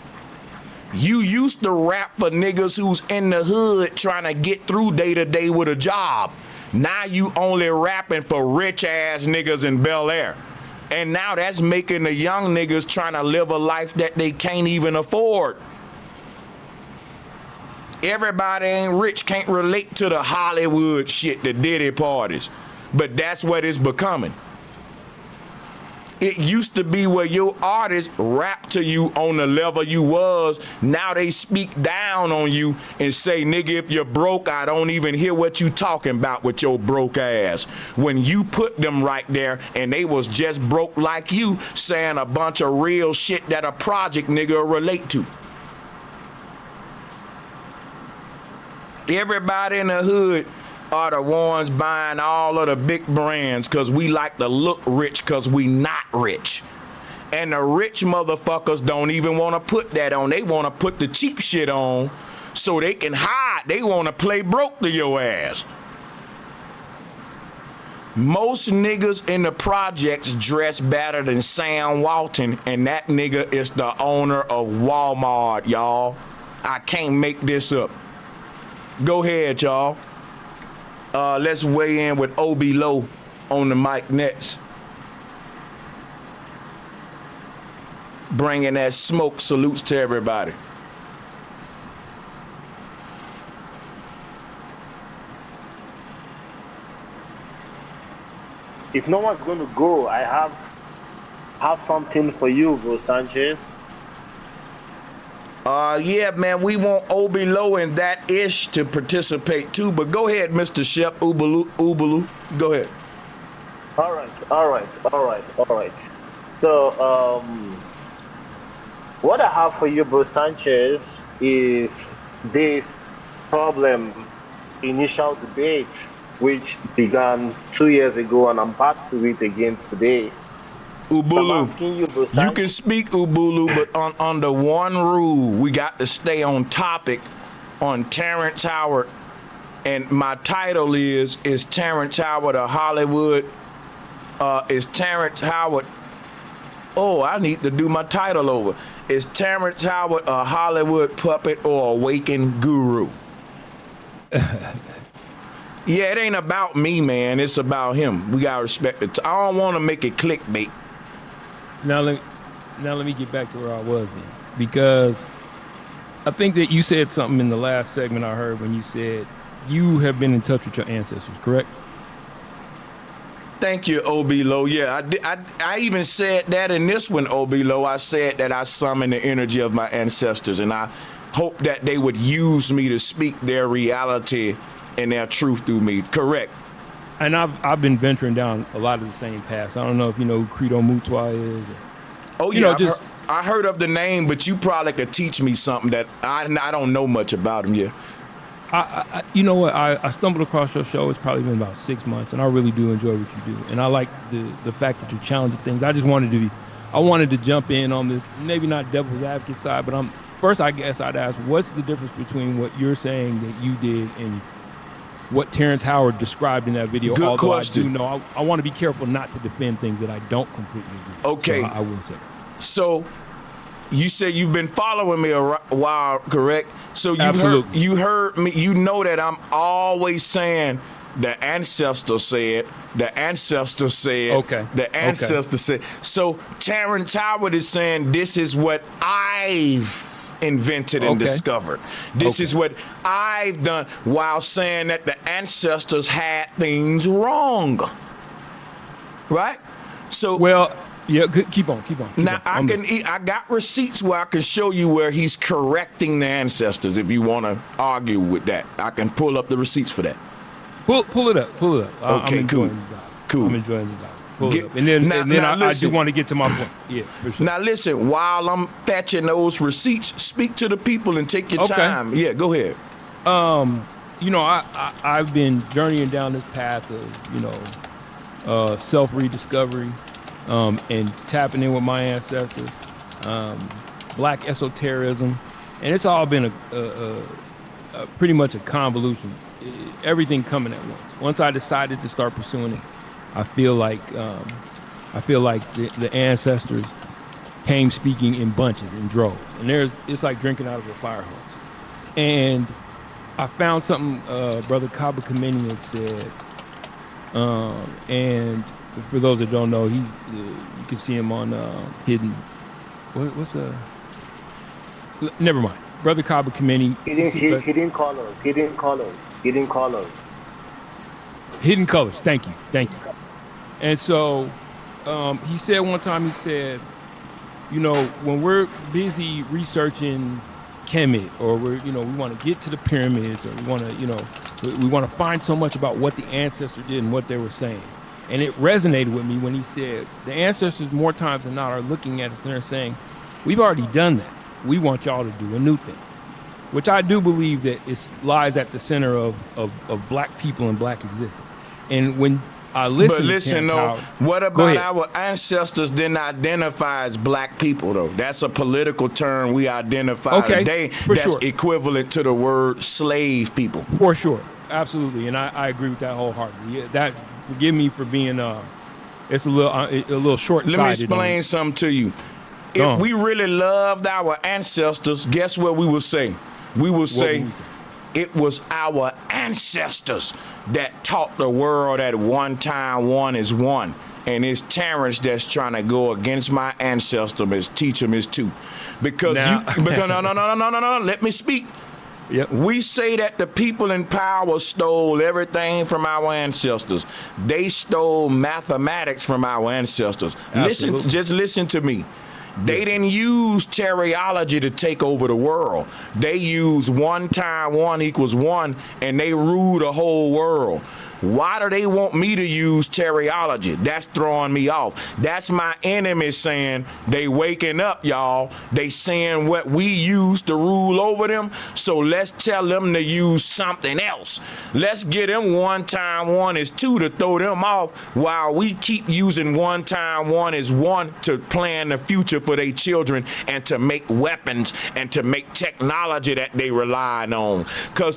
Speaker 1: You used to rap for niggas who's in the hood trying to get through day to day with a job. Now you only rapping for rich ass niggas in Bel Air. And now that's making the young niggas trying to live a life that they can't even afford. Everybody ain't rich, can't relate to the Hollywood shit, the Diddy parties. But that's what it's becoming. It used to be where your artists rap to you on the level you was. Now they speak down on you and say, nigga, if you're broke, I don't even hear what you talking about with your broke ass. When you put them right there and they was just broke like you, saying a bunch of real shit that a project nigga will relate to. Everybody in the hood are the ones buying all of the big brands because we like to look rich because we not rich. And the rich motherfuckers don't even want to put that on. They want to put the cheap shit on so they can hide. They want to play broke to your ass. Most niggas in the projects dress better than Sam Walton, and that nigga is the owner of Walmart, y'all. I can't make this up. Go ahead, y'all. Let's weigh in with Obi Low on the mic next. Bringing that smoke. Salutes to everybody.
Speaker 7: If no one's going to go, I have something for you, Bro Sanchez.
Speaker 1: Yeah, man, we want Obi Low and that ish to participate too. But go ahead, Mr. Shep, Ubalu. Go ahead.
Speaker 7: All right. So, what I have for you, Bro Sanchez, is this problem, initial debate, which began 2 years ago, and I'm back to it again today.
Speaker 1: Ubulu, you can speak Ubulu, but on the one rule, we got to stay on topic on Terrence Howard. And my title is Terrence Howard a Hollywood? Is Terrence Howard, I need to do my title over. Is Terrence Howard a Hollywood puppet or a waking guru? Yeah, it ain't about me, man. It's about him. We gotta respect it. I don't want to make it clickbait.
Speaker 8: Now let me get back to where I was then, because I think that you said something in the last segment I heard when you said you have been in touch with your ancestors, correct?
Speaker 1: Thank you, OB Low. Yeah, I even said that in this one, OB Low. I said that I summoned the energy of my ancestors, and I hope that they would use me to speak their reality and their truth through me. Correct.
Speaker 8: And I've been venturing down a lot of the same paths. I don't know if you know who Credo Mutwa is.
Speaker 1: Oh, yeah, I heard of the name, but you probably could teach me something that I don't know much about him yet.
Speaker 8: You know what? I stumbled across your show. It's probably been about 6 months, and I really do enjoy what you do. And I like the fact that you're challenging things. I wanted to jump in on this, maybe not devil's advocate side, but first I guess I'd ask, what's the difference between what you're saying that you did and what Terrence Howard described in that video?
Speaker 1: Good
Speaker 8: Although
Speaker 1: question.
Speaker 8: I do know, I want to be careful not to defend things that I don't completely agree with.
Speaker 1: Okay.
Speaker 8: So I will say.
Speaker 1: So you say you've been following me a while, correct? So you heard me. You know that I'm always saying the ancestor said, the ancestor said,
Speaker 8: okay.
Speaker 1: The ancestor said. So Terrence Howard is saying this is what I've invented and discovered. This is what I've done, while saying that the ancestors had things wrong. Right? So
Speaker 8: well. Yeah, keep on.
Speaker 1: Now I got receipts where I can show you where he's correcting the ancestors. If you want to argue with that, I can pull up the receipts for that.
Speaker 8: Pull it up.
Speaker 1: Okay, cool.
Speaker 8: I'm enjoying the job. Pull it up. And then I do want to get to my point. Yeah, for sure.
Speaker 1: Now listen, while I'm fetching those receipts, speak to the people and take your time. Yeah, go ahead.
Speaker 8: You know, I've been journeying down this path of self-rediscovery. And tapping in with my ancestors, black esotericism, and it's all been a pretty much a convolution. Everything coming at once. Once I decided to start pursuing it, I feel like the ancestors came speaking in bunches, in droves, and it's like drinking out of a fire hose. And I found something Brother Kaba Kameni had said, and for those that don't know, you can see him on Hidden. What's the? Never mind. Brother Kaba Kameni.
Speaker 7: Hidden colors.
Speaker 8: Hidden colors. Thank you. And so he said one time, he said, you know, when we're busy researching Kemet, or we want to get to the pyramids, or we want to find so much about what the ancestor did and what they were saying. And it resonated with me when he said, the ancestors more times than not are looking at us and they're saying, we've already done that. We want y'all to do a new thing. Which I do believe that it lies at the center of black people and black existence. And when I listen
Speaker 1: what about our ancestors didn't identify as black people, though? That's a political term we identify today that's equivalent to the word slave people.
Speaker 8: For sure. Absolutely. And I agree with that wholeheartedly. That, forgive me for being it's a little short-sighted.
Speaker 1: Let me explain something to you. If we really loved our ancestors, guess what we would say? We would say it was our ancestors that taught the world that one time one is one. And it's Terrence that's trying to go against my ancestors, teach him his two. Because no, let me speak.
Speaker 8: Yep.
Speaker 1: We say that the people in power stole everything from our ancestors. They stole mathematics from our ancestors. Just listen to me. They didn't use teleology to take over the world. They used 1 times 1 equals 1, and they ruled the whole world. Why do they want me to use teleology? That's throwing me off. That's my enemy saying they waking up, y'all. They saying what we use to rule over them. So let's tell them to use something else. Let's get them 1 times 1 is 2 to throw them off, while we keep using 1 times 1 is 1 to plan the future for their children and to make weapons and to make technology that they rely on. Cause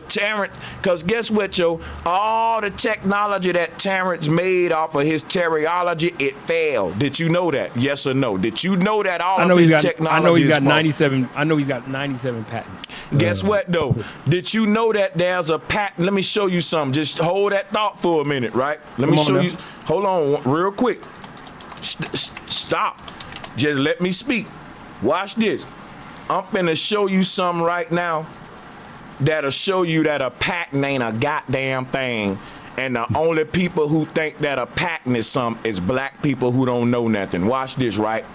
Speaker 1: guess what, Joe? All the technology that Terrence made off of his terryology, it failed. Did you know that? Yes or no? Did you know that all of his technology
Speaker 8: I know he's
Speaker 1: is
Speaker 8: got
Speaker 1: faulty?
Speaker 8: 97. I know he's got 97 patents.
Speaker 1: Guess what though? Did you know that there's a patent? Let me show you something. Just hold that thought for a minute, right? Let me show you. Hold on, real quick. Stop. Just let me speak. Watch this. I'm finna show you something right now that'll show you that a patent ain't a goddamn thing. And the only people who think that a patent is something is black people who don't know nothing. Watch this, right?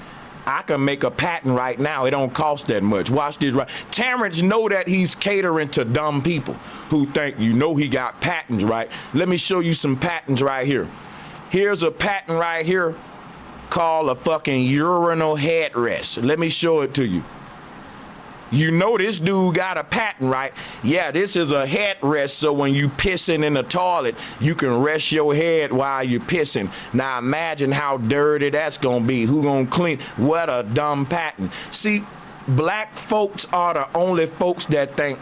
Speaker 1: I can make a patent right now. It don't cost that much. Watch this, right? Terrence know that he's catering to dumb people who think, he got patents, right? Let me show you some patents right here. Here's a patent right here called a fucking urinal headrest. Let me show it to you. You know this dude got a patent, right? Yeah, this is a headrest, so when you pissing in the toilet, you can rest your head while you're pissing. Now imagine how dirty that's gonna be. Who gonna clean? What a dumb patent. See, black folks are the only folks that think,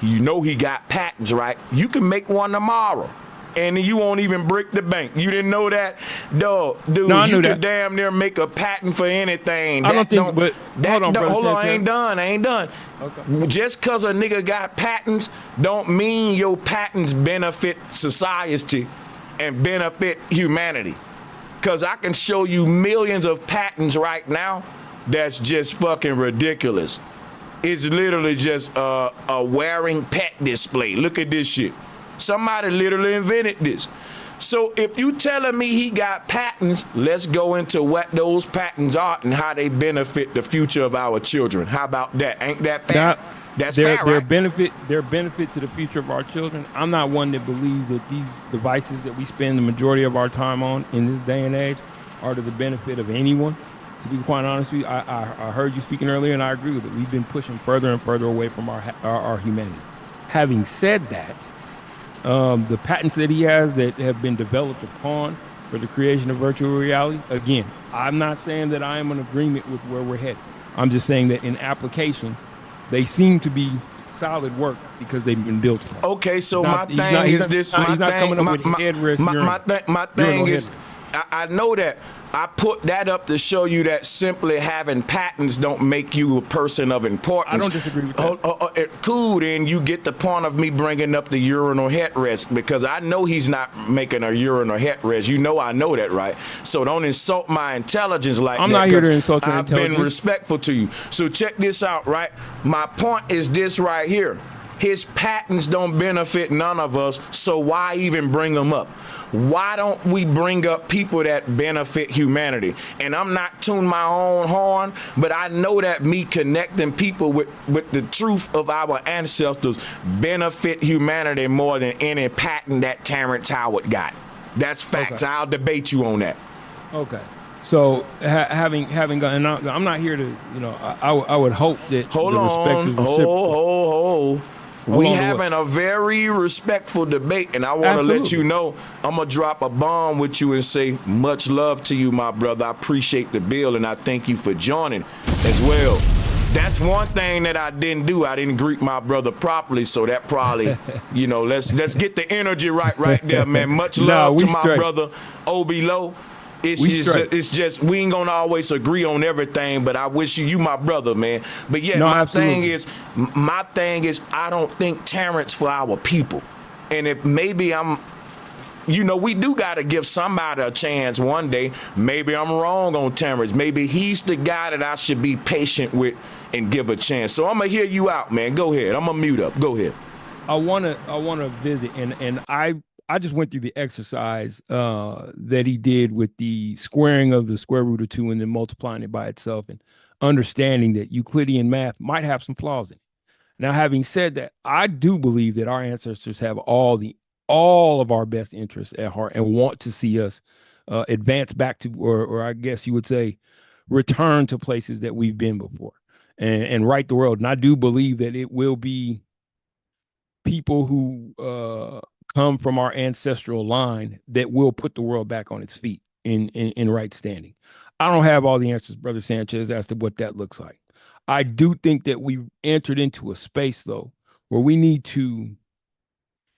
Speaker 1: he got patents, right? You can make one tomorrow. And you won't even break the bank. You didn't know that? Dude,
Speaker 8: no,
Speaker 1: you could damn near make a patent for anything.
Speaker 8: I don't think, but hold on, brother.
Speaker 1: Hold on, I ain't done. Okay. Just because a nigga got patents don't mean your patents benefit society and benefit humanity. Because I can show you millions of patents right now that's just fucking ridiculous. It's literally just a wearing pet display. Look at this shit. Somebody literally invented this. So if you telling me he got patents, let's go into what those patents are and how they benefit the future of our children. How about that? Ain't that fair? That's fair, right?
Speaker 8: Their benefit to the future of our children. I'm not one that believes that these devices that we spend the majority of our time on in this day and age are to the benefit of anyone. To be quite honest with you, I heard you speaking earlier, and I agree with it. We've been pushing further and further away from our humanity. Having said that, the patents that he has that have been developed upon for the creation of virtual reality, again, I'm not saying that I am in agreement with where we're headed. I'm just saying that in application, they seem to be solid work because they've been built upon.
Speaker 1: Okay, so my thing is this.
Speaker 8: He's not coming up with headrest.
Speaker 1: My thing is, I know that. I put that up to show you that simply having patents don't make you a person of importance.
Speaker 8: I don't disagree with that.
Speaker 1: Cool, then you get the point of me bringing up the urinal headrest, because I know he's not making a urinal headrest. I know that, right? So don't insult my intelligence like that.
Speaker 8: I'm not here to insult your intelligence.
Speaker 1: I've been respectful to you. So check this out, right? My point is this right here. His patents don't benefit none of us, so why even bring them up? Why don't we bring up people that benefit humanity? And I'm not tuning my own horn, but I know that me connecting people with the truth of our ancestors benefit humanity more than any patent that Terrence Howard got. That's facts. Okay. I'll debate you on that.
Speaker 8: Okay. So having gone, and I'm not here to, I would hope that
Speaker 1: hold
Speaker 8: the respect
Speaker 1: on,
Speaker 8: is reciprocal.
Speaker 1: Hold. We having a very respectful debate, and I want to let you know I'm going to drop a bomb with you and say much love to you, my brother. I appreciate the bill, and I thank you for joining as well. That's one thing that I didn't do. I didn't greet my brother properly, so that probably, let's get the energy right there, man. Much love to my brother, Obi Low. It's just we ain't gonna always agree on everything, but I wish you my brother, man. But yeah, my thing is I don't think Terrence for our people. And if maybe we do gotta give somebody a chance one day. Maybe I'm wrong on Terrence. Maybe he's the guy that I should be patient with and give a chance. So I'm gonna hear you out, man. Go ahead. I'm gonna mute up. Go ahead.
Speaker 8: I wanna visit, and I just went through the exercise that he did with the squaring of the square root of 2 and then multiplying it by itself, and understanding that Euclidean math might have some flaws in it. Now, having said that, I do believe that our ancestors have all of our best interests at heart and want to see us advance back to, or I guess you would say, return to places that we've been before and right the world. And I do believe that it will be people who come from our ancestral line that will put the world back on its feet in right standing. I don't have all the answers, Brother Sanchez, as to what that looks like. I do think that we've entered into a space, though, where we need to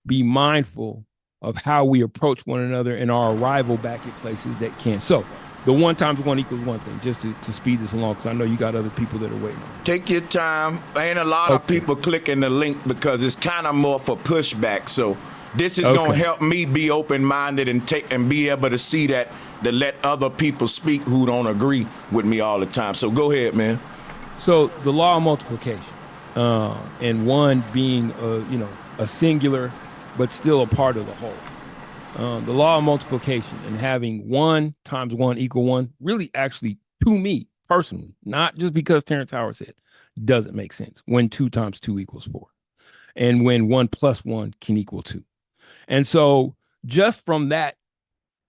Speaker 8: be mindful of how we approach one another and our arrival back at places that can't. So the 1 times 1 equals 1 thing, just to speed this along, because I know you got other people that are waiting on it.
Speaker 1: Take your time. Ain't a lot of people clicking the link because it's kind of more for pushback. So this is going to help me be open-minded and be able to see that, to let other people speak who don't agree with me all the time. So go ahead, man.
Speaker 8: So the law of multiplication, and 1 being a singular, but still a part of the whole. The law of multiplication and having 1 times 1 equal 1 really actually, to me personally, not just because Terrence Howard said, doesn't make sense when 2 times 2 equals 4 and when 1 plus 1 can equal 2. And so just from that,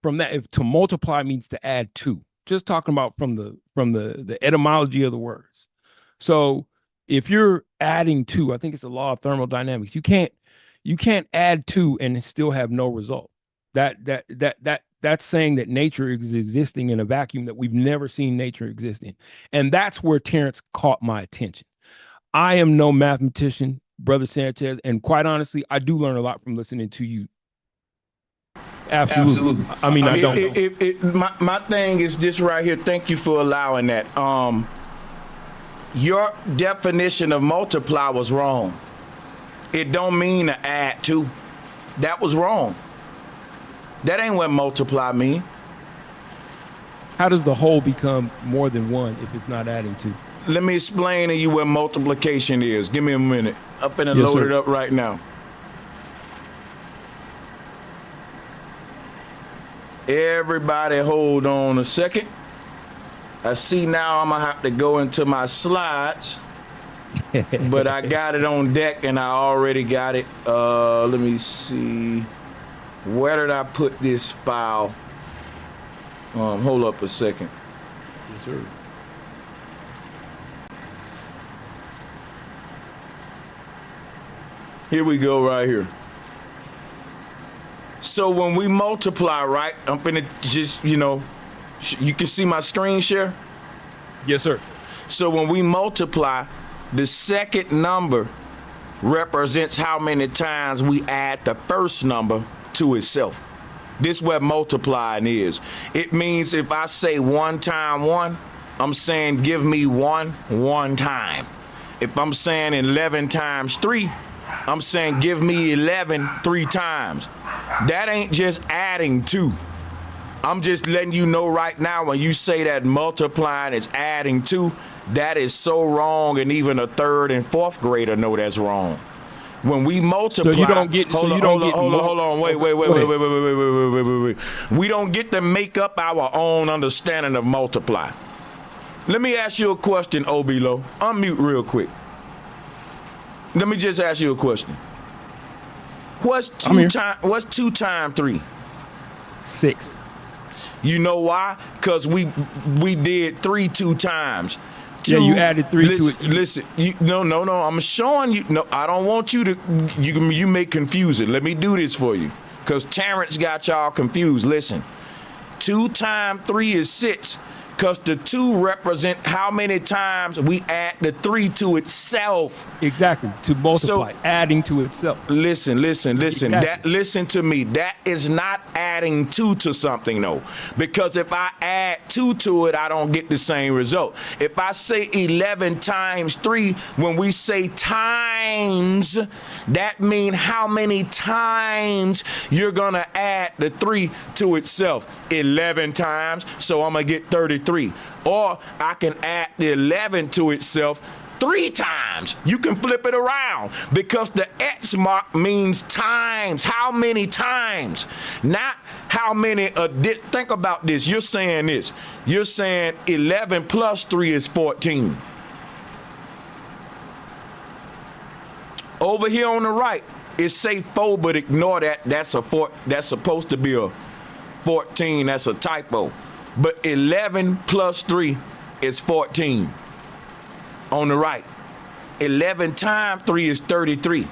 Speaker 8: if to multiply means to add 2, just talking about from the etymology of the words. So if you're adding 2, I think it's the law of thermodynamics. You can't add 2 and still have no result. That's saying that nature is existing in a vacuum that we've never seen nature exist in. And that's where Terrence caught my attention. I am no mathematician, Brother Sanchez, and quite honestly, I do learn a lot from listening to you. Absolutely. I mean, I don't.
Speaker 1: My thing is this right here. Thank you for allowing that. Your definition of multiply was wrong. It don't mean to add 2. That was wrong. That ain't what multiply mean.
Speaker 8: How does the whole become more than 1 if it's not adding 2?
Speaker 1: Let me explain to you what multiplication is. Give me a minute. I'm finna load it up right now. Everybody hold on a second. I see now I'm gonna have to go into my slides. But I got it on deck and I already got it. Let me see. Where did I put this file? Hold up a second.
Speaker 8: Yes, sir.
Speaker 1: Here we go right here. So when we multiply, right, I'm finna just, you can see my screen share?
Speaker 8: Yes, sir.
Speaker 1: So when we multiply, the second number represents how many times we add the first number to itself. This is what multiplying is. It means if I say 1 times 1, I'm saying give me 1 time. If I'm saying 11 times 3, I'm saying give me 11 3 times. That ain't just adding 2. I'm just letting you know right now when you say that multiplying is adding 2, that is so wrong, and even a 3rd and 4th grader know that's wrong. When we multiply,
Speaker 8: so you don't get.
Speaker 1: Hold on. Wait. We don't get to make up our own understanding of multiply. Let me ask you a question, Obilo. Unmute real quick. Let me just ask you a question. What's 2 times 3?
Speaker 8: 6.
Speaker 1: You know why? Because we did 3 2 times.
Speaker 8: Yeah, you added 3 to it.
Speaker 1: Listen, no. I'm showing you. No, I don't want you to. You may confuse it. Let me do this for you, because Terrence got y'all confused. Listen, 2 times 3 is 6, because the 2 represent how many times we add the 3 to itself.
Speaker 8: Exactly, to multiply, so, adding to itself.
Speaker 1: Listen.
Speaker 8: Exactly.
Speaker 1: Listen to me. That is not adding 2 to something, though. Because if I add 2 to it, I don't get the same result. If I say 11 times 3, when we say times, that means how many times you're going to add the 3 to itself. 11 times, so I'm going to get 33. Or I can add the 11 to itself 3 times. You can flip it around, because the X mark means times. How many times? Not how many. Think about this. You're saying this. You're saying 11 plus 3 is 14. Over here on the right, it say 4, but ignore that. That's supposed to be a 14. That's a typo. But 11 plus 3 is 14. On the right, 11 times 3 is 33.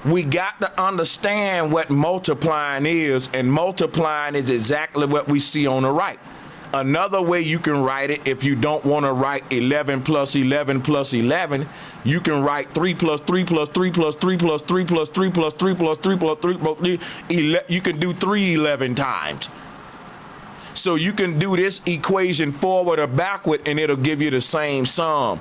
Speaker 1: We got to understand what multiplying is, and multiplying is exactly what we see on the right. Another way you can write it, if you don't want to write 11 plus 11 plus 11, you can write 3 plus 3 plus 3 plus 3 plus 3 plus 3 plus 3 plus 3 plus 3 plus 3. You can do 3 11 times. So you can do this equation forward or backward, and it'll give you the same sum.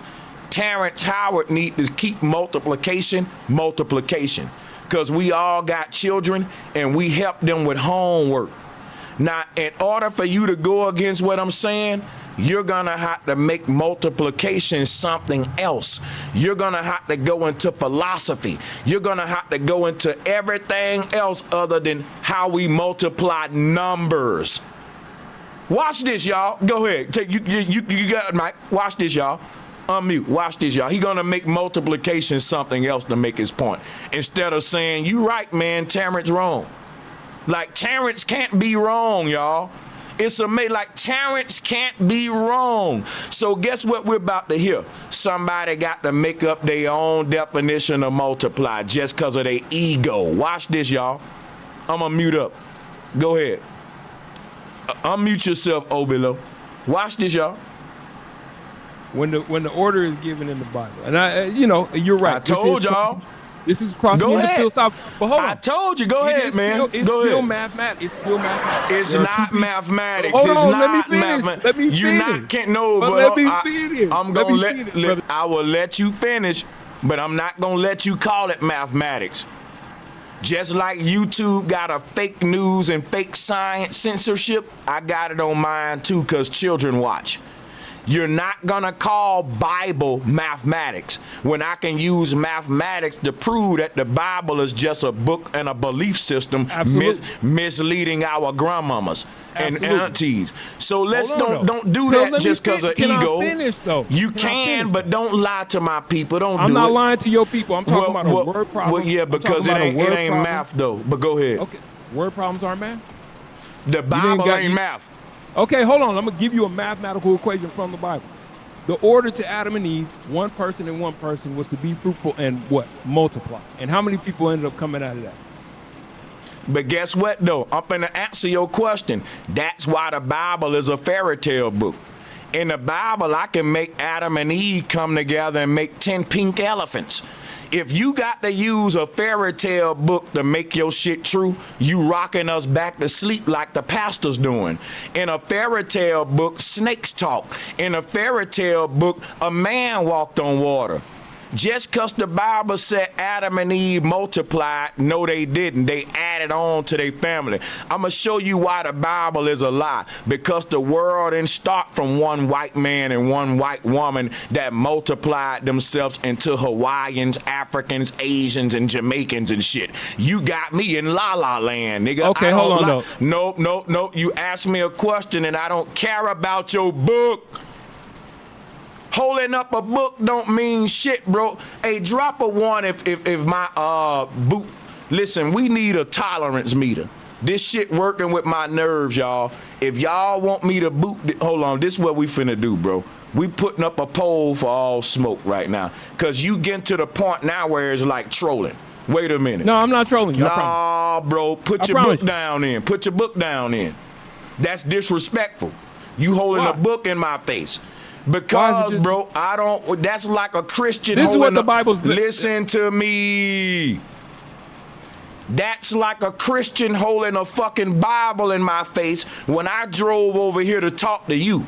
Speaker 1: Terrence Howard need to keep multiplication, because we all got children, and we help them with homework. Now, in order for you to go against what I'm saying, you're going to have to make multiplication something else. You're going to have to go into philosophy. You're going to have to go into everything else other than how we multiply numbers. Watch this, y'all. Go ahead. You got it, Mike. Watch this, y'all. Unmute. Watch this, y'all. He's going to make multiplication something else to make his point. Instead of saying, you right, man, Terrence wrong. Like, Terrence can't be wrong, y'all. It's amazing. Like, Terrence can't be wrong. So guess what we're about to hear? Somebody got to make up their own definition of multiply just because of their ego. Watch this, y'all. I'm going to mute up. Go ahead. Unmute yourself, Obilo. Watch this, y'all.
Speaker 8: When the order is given in the Bible, and you're right.
Speaker 1: I told y'all.
Speaker 8: This is crossing into philosophy. But hold on.
Speaker 1: I told you. Go ahead, man.
Speaker 8: It's still mathematics. It's still mathematics.
Speaker 1: It's not mathematics.
Speaker 8: Hold on,
Speaker 1: it's
Speaker 8: let me
Speaker 1: not
Speaker 8: finish.
Speaker 1: mathematics.
Speaker 8: Let me
Speaker 1: You
Speaker 8: finish.
Speaker 1: not can't no,
Speaker 8: But
Speaker 1: but
Speaker 8: let me finish.
Speaker 1: I'm gonna
Speaker 8: Let me finish,
Speaker 1: I will let you finish, but I'm not gonna let you call it mathematics. Just like YouTube got a fake news and fake science censorship, I got it on mine too, because children watch. You're not gonna call Bible mathematics when I can use mathematics to prove that the Bible is just a book and a belief system misleading our grandmamas and aunties. So let's don't do that just because of ego. You can, but don't lie to my people. Don't do it.
Speaker 8: I'm not lying to your people. I'm talking about a word problem.
Speaker 1: Well, yeah, because it ain't math though. But go ahead.
Speaker 8: Okay, word problems aren't math.
Speaker 1: The Bible ain't math.
Speaker 8: Okay, hold on. I'm going to give you a mathematical equation from the Bible. The order to Adam and Eve, one person and one person, was to be fruitful and what? Multiply. And how many people ended up coming out of that?
Speaker 1: But guess what, though? I'm going to answer your question. That's why the Bible is a fairy tale book. In the Bible, I can make Adam and Eve come together and make 10 pink elephants. If you got to use a fairy tale book to make your shit true, you rocking us back to sleep like the pastor's doing. In a fairy tale book, snakes talk. In a fairy tale book, a man walked on water. Just because the Bible said Adam and Eve multiplied, no, they didn't. They added on to their family. I'm going to show you why the Bible is a lie. Because the world didn't start from one white man and one white woman that multiplied themselves into Hawaiians, Africans, Asians, and Jamaicans and shit. You got me in La La Land, nigga.
Speaker 8: Okay, hold on,
Speaker 1: though. Nope. You asked me a question and I don't care about your book. Holding up a book don't mean shit, bro. Hey, drop a one if my boot. Listen, we need a tolerance meter. This shit working with my nerves, y'all. If y'all want me to boot, hold on. This is what we finna do, bro. We putting up a poll for all smoke right now, cause you getting to the point now where it's like trolling. Wait a minute.
Speaker 8: No, I'm not trolling you.
Speaker 1: Nah, bro. Put your book down in. Put your book down in. That's disrespectful. You holding a book in my face. Because, bro, I don't. That's like a Christian.
Speaker 8: This is what the Bible's.
Speaker 1: Listen to me. That's like a Christian holding a fucking Bible in my face when I drove over here to talk to you.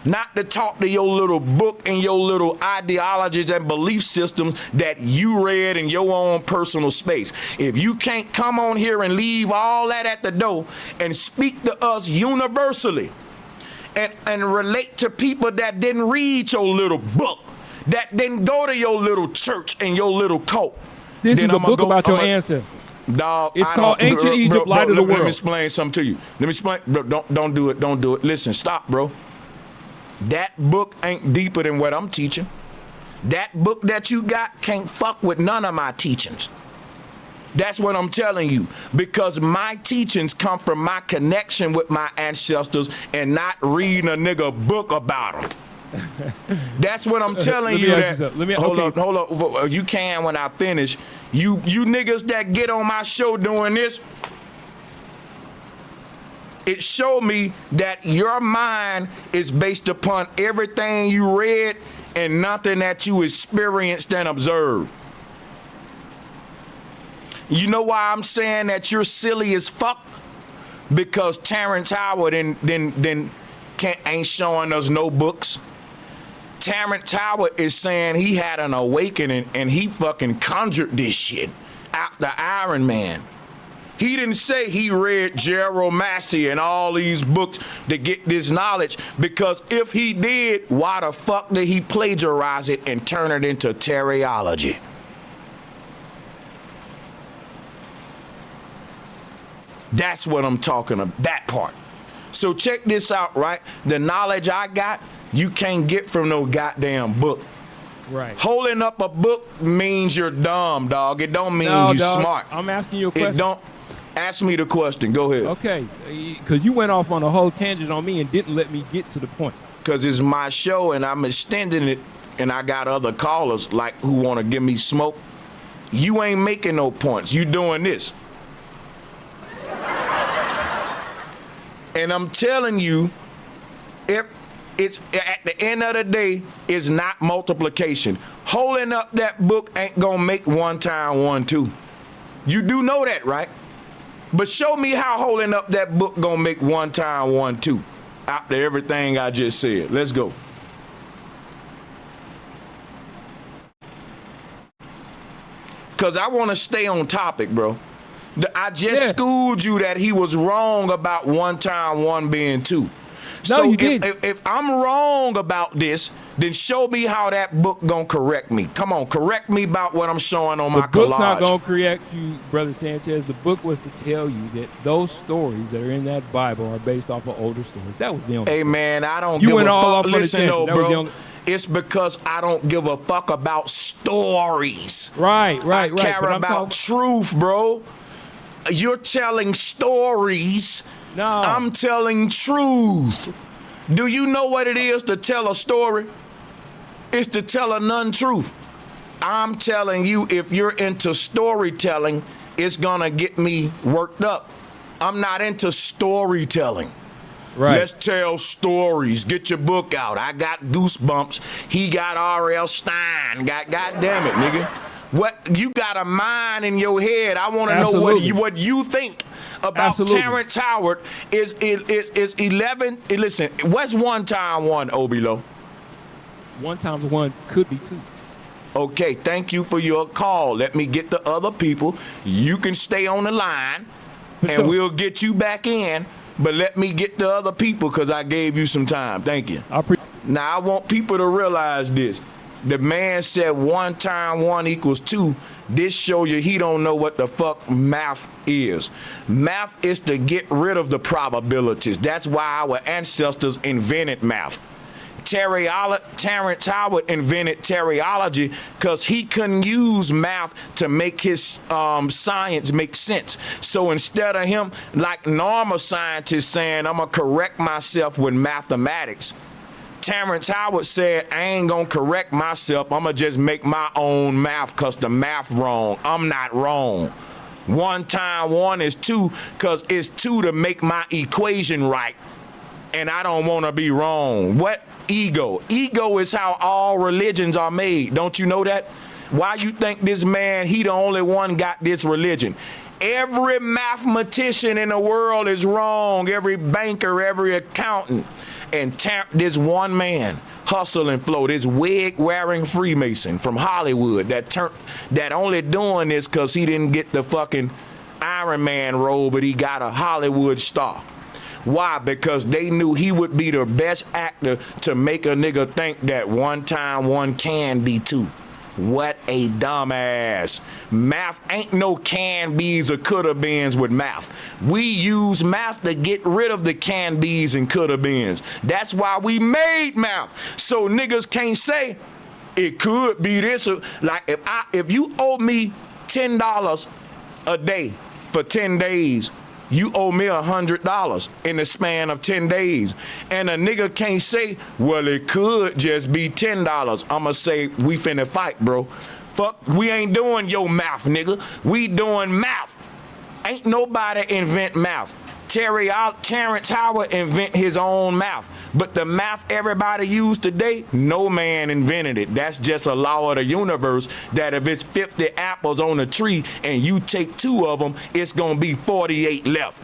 Speaker 1: Not to talk to your little book and your little ideologies and belief systems that you read in your own personal space. If you can't come on here and leave all that at the door and speak to us universally, and relate to people that didn't read your little book, that didn't go to your little church and your little cult.
Speaker 8: This is a book about your ancestors.
Speaker 1: Dog,
Speaker 8: it's called Ancient Egypt, Light of the World.
Speaker 1: Let me explain something to you. Let me explain. Bro, don't do it. Don't do it. Listen, stop, bro. That book ain't deeper than what I'm teaching. That book that you got can't fuck with none of my teachings. That's what I'm telling you, because my teachings come from my connection with my ancestors and not reading a nigga book about them. That's what I'm telling you. Hold on. You can when I finish. You niggas that get on my show doing this, It showed me that your mind is based upon everything you read and nothing that you experienced and observed. You know why I'm saying that you're silly as fuck? Because Terrence Howard ain't showing us no books. Terrence Howard is saying he had an awakening and he fucking conjured this shit after Iron Man. He didn't say he read Gerald Massey and all these books to get this knowledge, because if he did, why the fuck did he plagiarize it and turn it into Terryology? That's what I'm talking about, that part. So check this out, right? The knowledge I got, you can't get from no goddamn book.
Speaker 8: Right.
Speaker 1: Holding up a book means you're dumb, dog. It don't mean you smart.
Speaker 8: I'm asking you a question.
Speaker 1: It don't. Ask me the question. Go ahead.
Speaker 8: Okay, because you went off on a whole tangent on me and didn't let me get to the point.
Speaker 1: Because it's my show and I'm extending it, and I got other callers like who want to give me smoke. You ain't making no points. You doing this. And I'm telling you, if it's at the end of the day, it's not multiplication. Holding up that book ain't gonna make 1 times 1 2. You do know that, right? But show me how holding up that book gonna make 1 times 1 2 after everything I just said. Let's go. Cause I want to stay on topic, bro. I just schooled you that he was wrong about 1 times 1 being 2.
Speaker 8: No,
Speaker 1: so
Speaker 8: you did.
Speaker 1: If I'm wrong about this, then show me how that book gonna correct me. Come on, correct me about what I'm showing on my collage.
Speaker 8: The book's not gonna correct you, Brother Sanchez. The book was to tell you that those stories that are in that Bible are based off of older stories. That was the only.
Speaker 1: Hey man, I don't
Speaker 8: you
Speaker 1: give
Speaker 8: went
Speaker 1: a
Speaker 8: all
Speaker 1: fuck.
Speaker 8: off on the
Speaker 1: Listen though,
Speaker 8: tangent. That was the
Speaker 1: bro.
Speaker 8: only-
Speaker 1: It's because I don't give a fuck about stories.
Speaker 8: Right.
Speaker 1: I care
Speaker 8: But I'm
Speaker 1: about truth, bro. You're telling stories.
Speaker 8: No.
Speaker 1: I'm telling truth. Do you know what it is to tell a story? It's to tell a non-truth. I'm telling you, if you're into storytelling, it's gonna get me worked up. I'm not into storytelling.
Speaker 8: Right.
Speaker 1: Let's tell stories. Get your book out. I got Goosebumps. He got R.L. Stein. God damn it, nigga. What you got a mind in your head? I want to know what you think about Terrence Howard. Is 11? Listen, what's 1 times 1, Obilo?
Speaker 8: 1 times 1 could be 2.
Speaker 1: Okay, thank you for your call. Let me get the other people. You can stay on the line, and we'll get you back in. But let me get the other people because I gave you some time. Thank you. Now, I want people to realize this. The man said 1 times 1 equals 2. This show you he don't know what the fuck math is. Math is to get rid of the probabilities. That's why our ancestors invented math. Terrence Howard invented Terryology because he couldn't use math to make his science make sense. So instead of him, like normal scientists saying, I'm going to correct myself with mathematics, Terrence Howard said, I ain't gonna correct myself. I'm gonna just make my own math because the math wrong. I'm not wrong. 1 times 1 is 2 because it's 2 to make my equation right. And I don't want to be wrong. What ego? Ego is how all religions are made. Don't you know that? Why you think this man, he the only one got this religion? Every mathematician in the world is wrong. Every banker, every accountant. And this one man, Hustle and Flow, this wig-wearing Freemason from Hollywood that only doing this because he didn't get the fucking Iron Man role, but he got a Hollywood star. Why? Because they knew he would be the best actor to make a nigga think that 1 times 1 can be 2. What a dumbass. Math ain't no can be's or coulda beens with math. We use math to get rid of the can be's and coulda beens. That's why we made math. So niggas can't say it could be this. Or, like if you owe me $10 a day for 10 days, you owe me $100 in the span of 10 days. And a nigga can't say, well, it could just be $10. I'ma say, we finna fight, bro. Fuck, we ain't doing your math, nigga. We doing math. Ain't nobody invent math. Terrence Howard invent his own math, but the math everybody use today, no man invented it. That's just a law of the universe that if it's 50 apples on a tree and you take 2 of them, it's gonna be 48 left.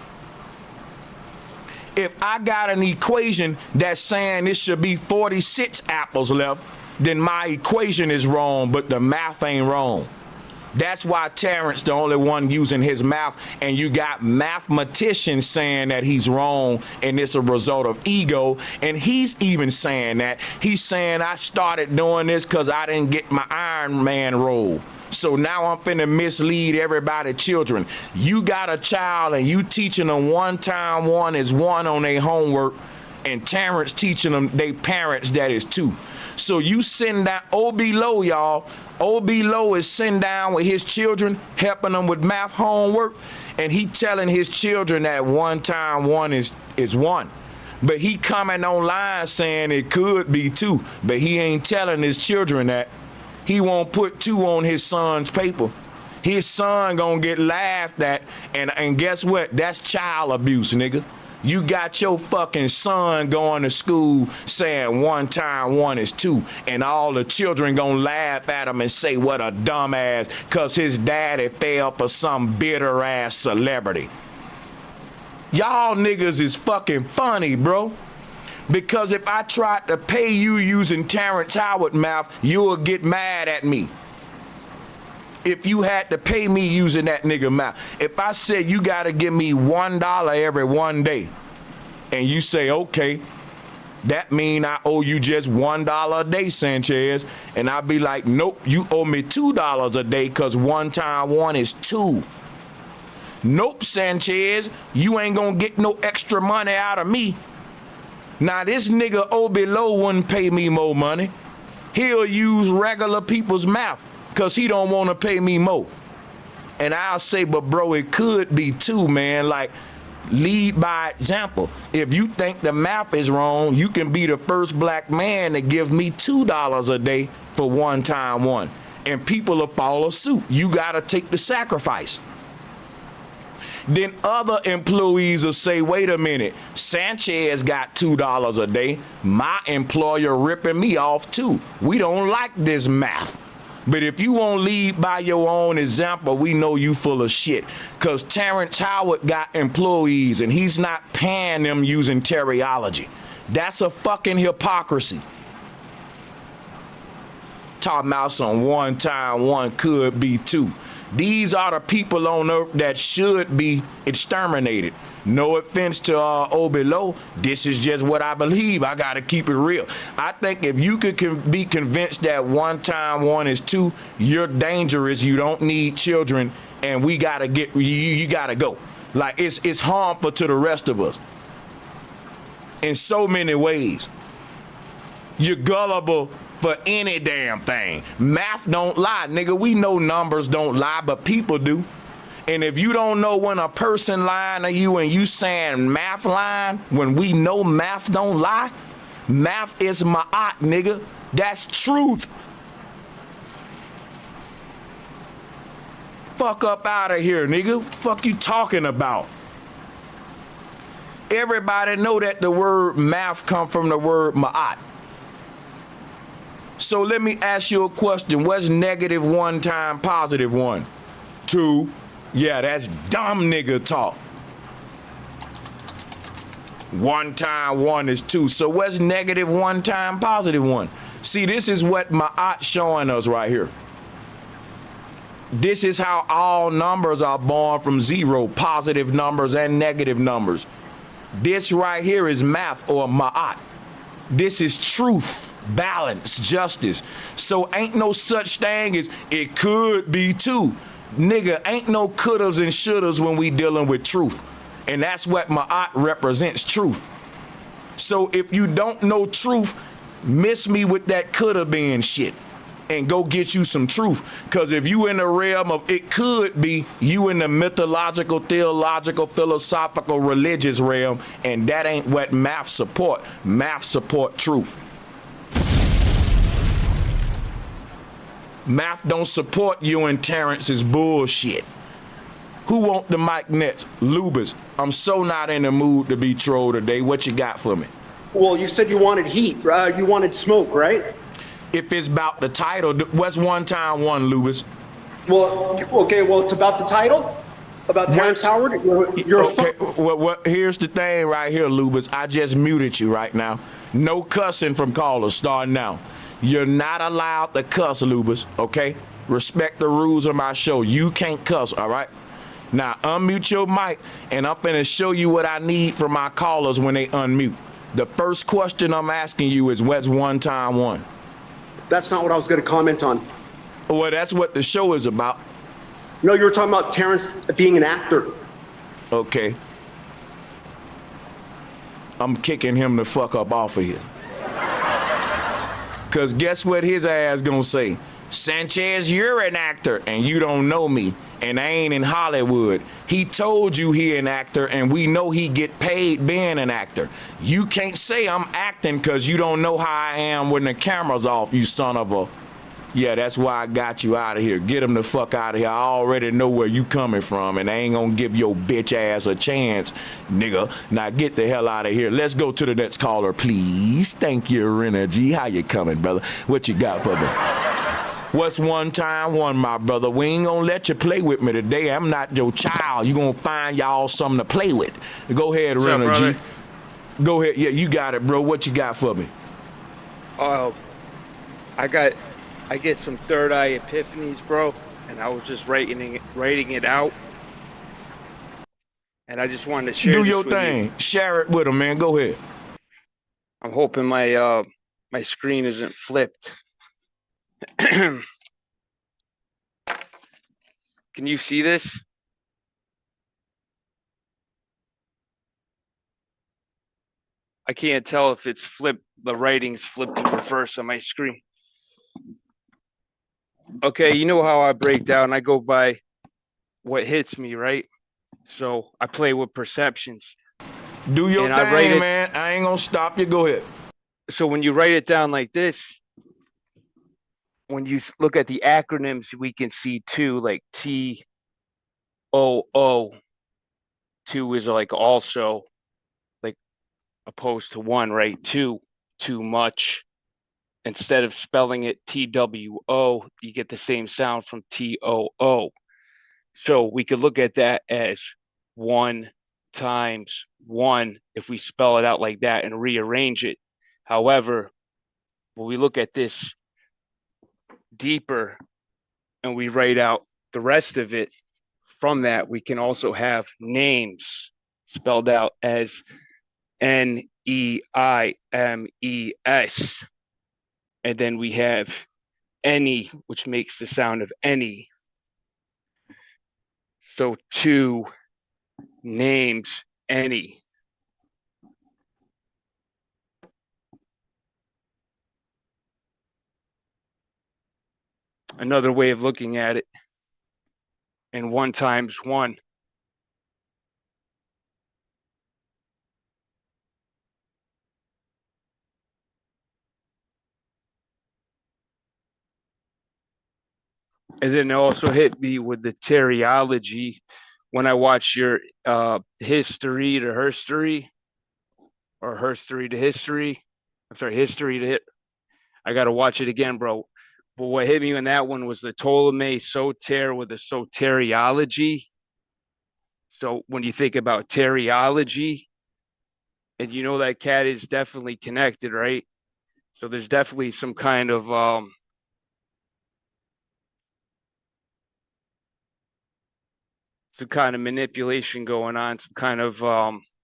Speaker 1: If I got an equation that's saying it should be 46 apples left, then my equation is wrong, but the math ain't wrong. That's why Terrence the only one using his math, and you got mathematicians saying that he's wrong and it's a result of ego, and he's even saying that. He's saying I started doing this because I didn't get my Iron Man role. So now I'm finna mislead everybody's children. You got a child and you teaching them 1 times 1 is 1 on their homework, and Terrence teaching them they parents that is 2. So you send that OB Low, y'all. OB Low is sitting down with his children, helping them with math homework, and he telling his children that 1 times 1 is 1. But he coming online saying it could be 2, but he ain't telling his children that. He won't put 2 on his son's paper. His son gonna get laughed at, and guess what? That's child abuse, nigga. You got your fucking son going to school saying 1 times 1 is 2, and all the children gonna laugh at him and say what a dumbass, cause his daddy fell for some bitter ass celebrity. Y'all niggas is fucking funny, bro. Because if I tried to pay you using Terrence Howard math, you would get mad at me. If you had to pay me using that nigga math. If I said you gotta give me $1 every 1 day, and you say, okay, that mean I owe you just $1 a day, Sanchez. And I'd be like, nope, you owe me $2 a day, cause 1 times 1 is 2. Nope, Sanchez, you ain't gonna get no extra money out of me. Now this nigga OB Low wouldn't pay me more money. He'll use regular people's math, cause he don't wanna pay me more. And I'll say, but bro, it could be 2, man. Like, lead by example. If you think the math is wrong, you can be the first black man to give me $2 a day for 1 times 1. And people will follow suit. You gotta take the sacrifice. Then other employees will say, wait a minute, Sanchez got $2 a day. My employer ripping me off too. We don't like this math. But if you won't lead by your own example, we know you full of shit. Cause Terrence Howard got employees and he's not paying them using terryology. That's a fucking hypocrisy. Talking about some 1 times 1 could be 2. These are the people on earth that should be exterminated. No offense to OB Low, this is just what I believe. I gotta keep it real. I think if you could be convinced that 1 times 1 is 2, you're dangerous. You don't need children, and we gotta get you gotta go. Like it's harmful to the rest of us in so many ways. You're gullible for any damn thing. Math don't lie, nigga. We know numbers don't lie, but people do. And if you don't know when a person lying to you and you saying math lying, when we know math don't lie, math is ma'at, nigga. That's truth. Fuck up out of here, nigga. Fuck you talking about? Everybody know that the word math come from the word ma'at. So let me ask you a question. What's -1 times +1? 2. Yeah, that's dumb nigga talk. 1 times 1 is 2. So what's -1 times +1? See, this is what Ma'at showing us right here. This is how all numbers are born from 0, positive numbers and negative numbers. This right here is math or Ma'at. This is truth, balance, justice. So ain't no such thing as it could be 2. Nigga, ain't no couldas and shouldas when we dealing with truth. And that's what Ma'at represents, truth. So if you don't know truth, miss me with that coulda been shit and go get you some truth. Because if you in the realm of it could be, you in the mythological, theological, philosophical, religious realm, and that ain't what math support. Math support truth. Math don't support you and Terrence's bullshit. Who want the mic next? Lubas. I'm so not in the mood to be trolled today. What you got for me?
Speaker 9: Well, you said you wanted heat, you wanted smoke, right?
Speaker 1: If it's about the title, what's one time one, Lubas?
Speaker 9: Well, okay, well, it's about the title? About Terrence Howard? You're
Speaker 1: okay, well, here's the thing right here, Lubas. I just muted you right now. No cussing from callers starting now. You're not allowed to cuss, Lubas, okay? Respect the rules of my show. You can't cuss, all right? Now, unmute your mic, and I'm finna show you what I need from my callers when they unmute. The first question I'm asking you is, what's one time one?
Speaker 9: That's not what I was going to comment on.
Speaker 1: Well, that's what the show is about.
Speaker 9: No, you were talking about Terrence being an actor.
Speaker 1: Okay. I'm kicking him the fuck up off of here. Because guess what his ass gonna say? Sanchez, you're an actor, and you don't know me, and I ain't in Hollywood. He told you he an actor, and we know he get paid being an actor. You can't say I'm acting because you don't know how I am when the camera's off, you son of a... Yeah, that's why I got you out of here. Get him the fuck out of here. I already know where you coming from, and I ain't gonna give your bitch ass a chance, nigga. Now get the hell out of here. Let's go to the next caller, please. Thank you, Renner G. How you coming, brother? What you got for me? What's one time one, my brother? We ain't gonna let you play with me today. I'm not your child. You gonna find y'all something to play with. Go ahead, Renner G. Go ahead. Yeah, you got it, bro. What you got for me?
Speaker 10: I get some third eye epiphanies, bro, and I was just writing it out, and I just wanted to share.
Speaker 1: Do
Speaker 10: this
Speaker 1: your
Speaker 10: with
Speaker 1: thing.
Speaker 10: You.
Speaker 1: Share it with him, man. Go ahead.
Speaker 10: I'm hoping my my screen isn't flipped. Can you see this? I can't tell if it's flipped. The writing's flipped in reverse on my screen. Okay, you know how I break down. I go by what hits me, right? So I play with perceptions.
Speaker 1: Do your thing, man. I ain't gonna stop you. Go ahead.
Speaker 10: So when you write it down like this, when you look at the acronyms, we can see two, like TOO. Two is like also, like opposed to one, right? Too much. Instead of spelling it TWO, you get the same sound from TOO. So we could look at that as 1 times 1 if we spell it out like that and rearrange it. However, when we look at this deeper and we write out the rest of it, from that we can also have names spelled out as NEIMES. And then we have any, which makes the sound of any. So 2 names, any. Another way of looking at it, and 1 times 1. And then it also hit me with the teriology when I watched your history to herstory, or herstory to history. I'm sorry, history to hit. I got to watch it again, bro. But what hit me in that one was the Ptolemy soter with the soteriology. So when you think about teriology, and you know that cat is definitely connected, right? So there's definitely some kind of manipulation going on, some kind of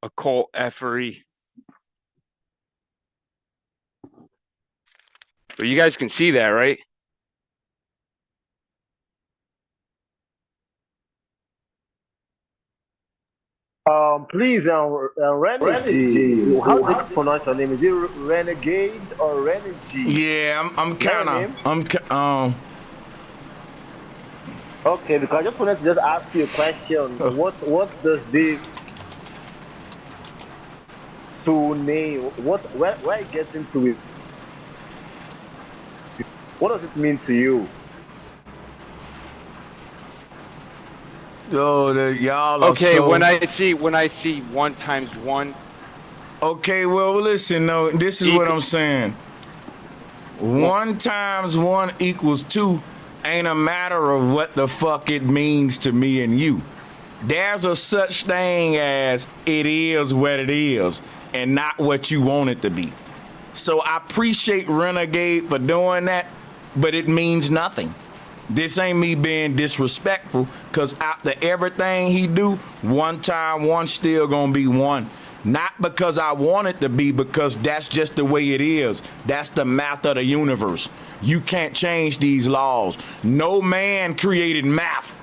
Speaker 10: occult effery. But you guys can see that, right?
Speaker 7: Please, Renegade. How do you pronounce your name? Is it Renegade or Renegade?
Speaker 1: Yeah, I'm kind of.
Speaker 7: Okay, because I just wanted to just ask you a question. What does the to name? Where it gets into it? What does it mean to you?
Speaker 1: Oh, y'all are
Speaker 10: Okay,
Speaker 1: so...
Speaker 10: when I see 1 times 1.
Speaker 1: Okay, well, listen, no, this is what I'm saying. 1 times 1 equals 2 ain't a matter of what the fuck it means to me and you. There's a such thing as it is what it is and not what you want it to be. So I appreciate Renegade for doing that, but it means nothing. This ain't me being disrespectful, because after everything he do, 1 time 1 still gonna be 1. Not because I want it to be, because that's just the way it is. That's the math of the universe. You can't change these laws. No man created math.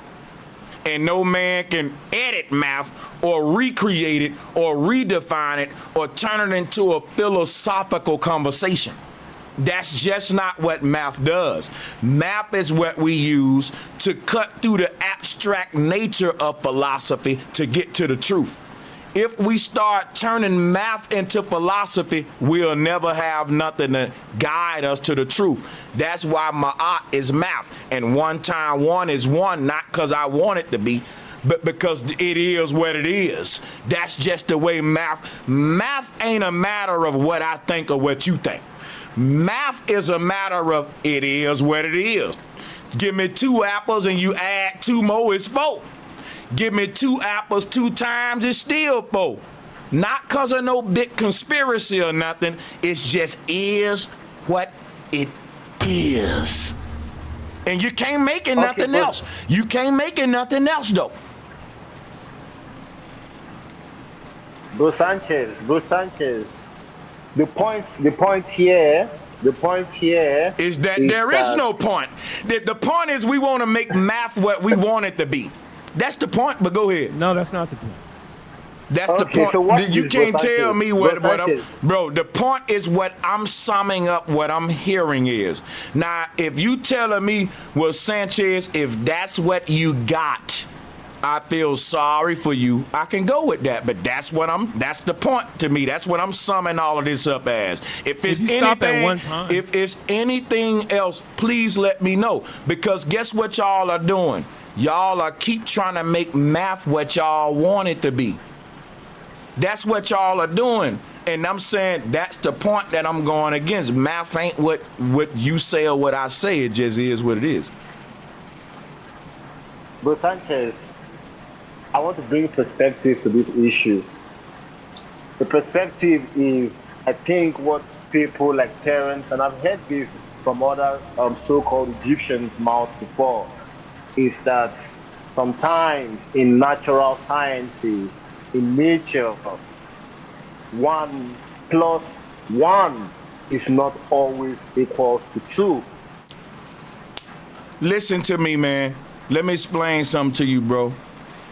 Speaker 1: And no man can edit math or recreate it or redefine it or turn it into a philosophical conversation. That's just not what math does. Math is what we use to cut through the abstract nature of philosophy to get to the truth. If we start turning math into philosophy, we'll never have nothing to guide us to the truth. That's why my art is math. And 1 time 1 is 1, not because I want it to be, but because it is what it is. That's just the way math ain't a matter of what I think or what you think. Math is a matter of it is what it is. Give me 2 apples and you add 2 more, it's 4. Give me 2 apples 2 times, it's still 4. Not because of no big conspiracy or nothing. It's just is what it is. And you can't make it nothing else. You can't make it nothing else, though.
Speaker 7: Bro Sanchez. The point here
Speaker 1: is that there is no point. The point is we want to make math what we want it to be. That's the point, but go ahead.
Speaker 8: No, that's not the point.
Speaker 1: That's the point.
Speaker 7: So what
Speaker 1: you can't tell me what I'm... Bro, the point is what I'm summing up, what I'm hearing is. Now, if you telling me, well, Sanchez, if that's what you got, I feel sorry for you. I can go with that, but that's the point to me. That's what I'm summing all of this up as. If it's if it's anything else, please let me know. Because guess what y'all are doing? Y'all are keep trying to make math what y'all want it to be. That's what y'all are doing. And I'm saying that's the point that I'm going against. Math ain't what you say or what I say. It just is what it is.
Speaker 7: Bro Sanchez, I want to bring perspective to this issue. The perspective is, I think, what people like Terrence, and I've heard this from other so-called Egyptians' mouth before, is that sometimes in natural sciences, in nature, 1 plus 1 is not always equals to 2.
Speaker 1: Listen to me, man. Let me explain something to you, bro.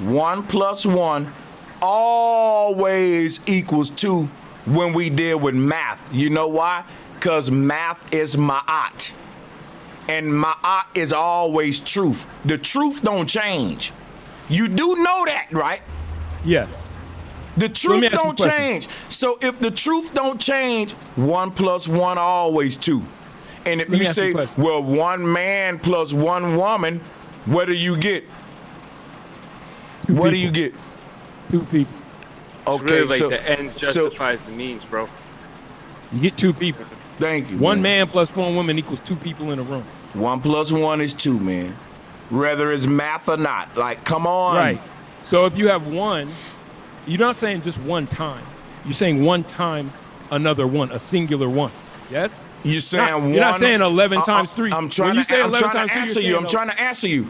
Speaker 1: 1 plus 1 always equals 2 when we deal with math. You know why? Because math is ma'at. And ma'at is always truth. The truth don't change. You do know that, right?
Speaker 8: Yes.
Speaker 1: The truth don't change. So if the truth don't change, 1 plus 1 always 2. And if you say, well, 1 man plus 1 woman, what do you get? What do you get?
Speaker 8: 2 people.
Speaker 10: Okay, it's really like so the end justifies the means, bro.
Speaker 8: You get 2 people.
Speaker 1: Thank you.
Speaker 8: 1 man plus 1 woman equals 2 people in a room.
Speaker 1: 1 plus 1 is 2, man. Whether it's math or not. Like, come on.
Speaker 8: Right. So if you have 1, you're not saying just 1 time. You're saying 1 times another 1, a singular 1. Yes?
Speaker 1: You're saying 1.
Speaker 8: You're not saying 11 times 3.
Speaker 1: I'm trying to answer you. I'm trying to answer you.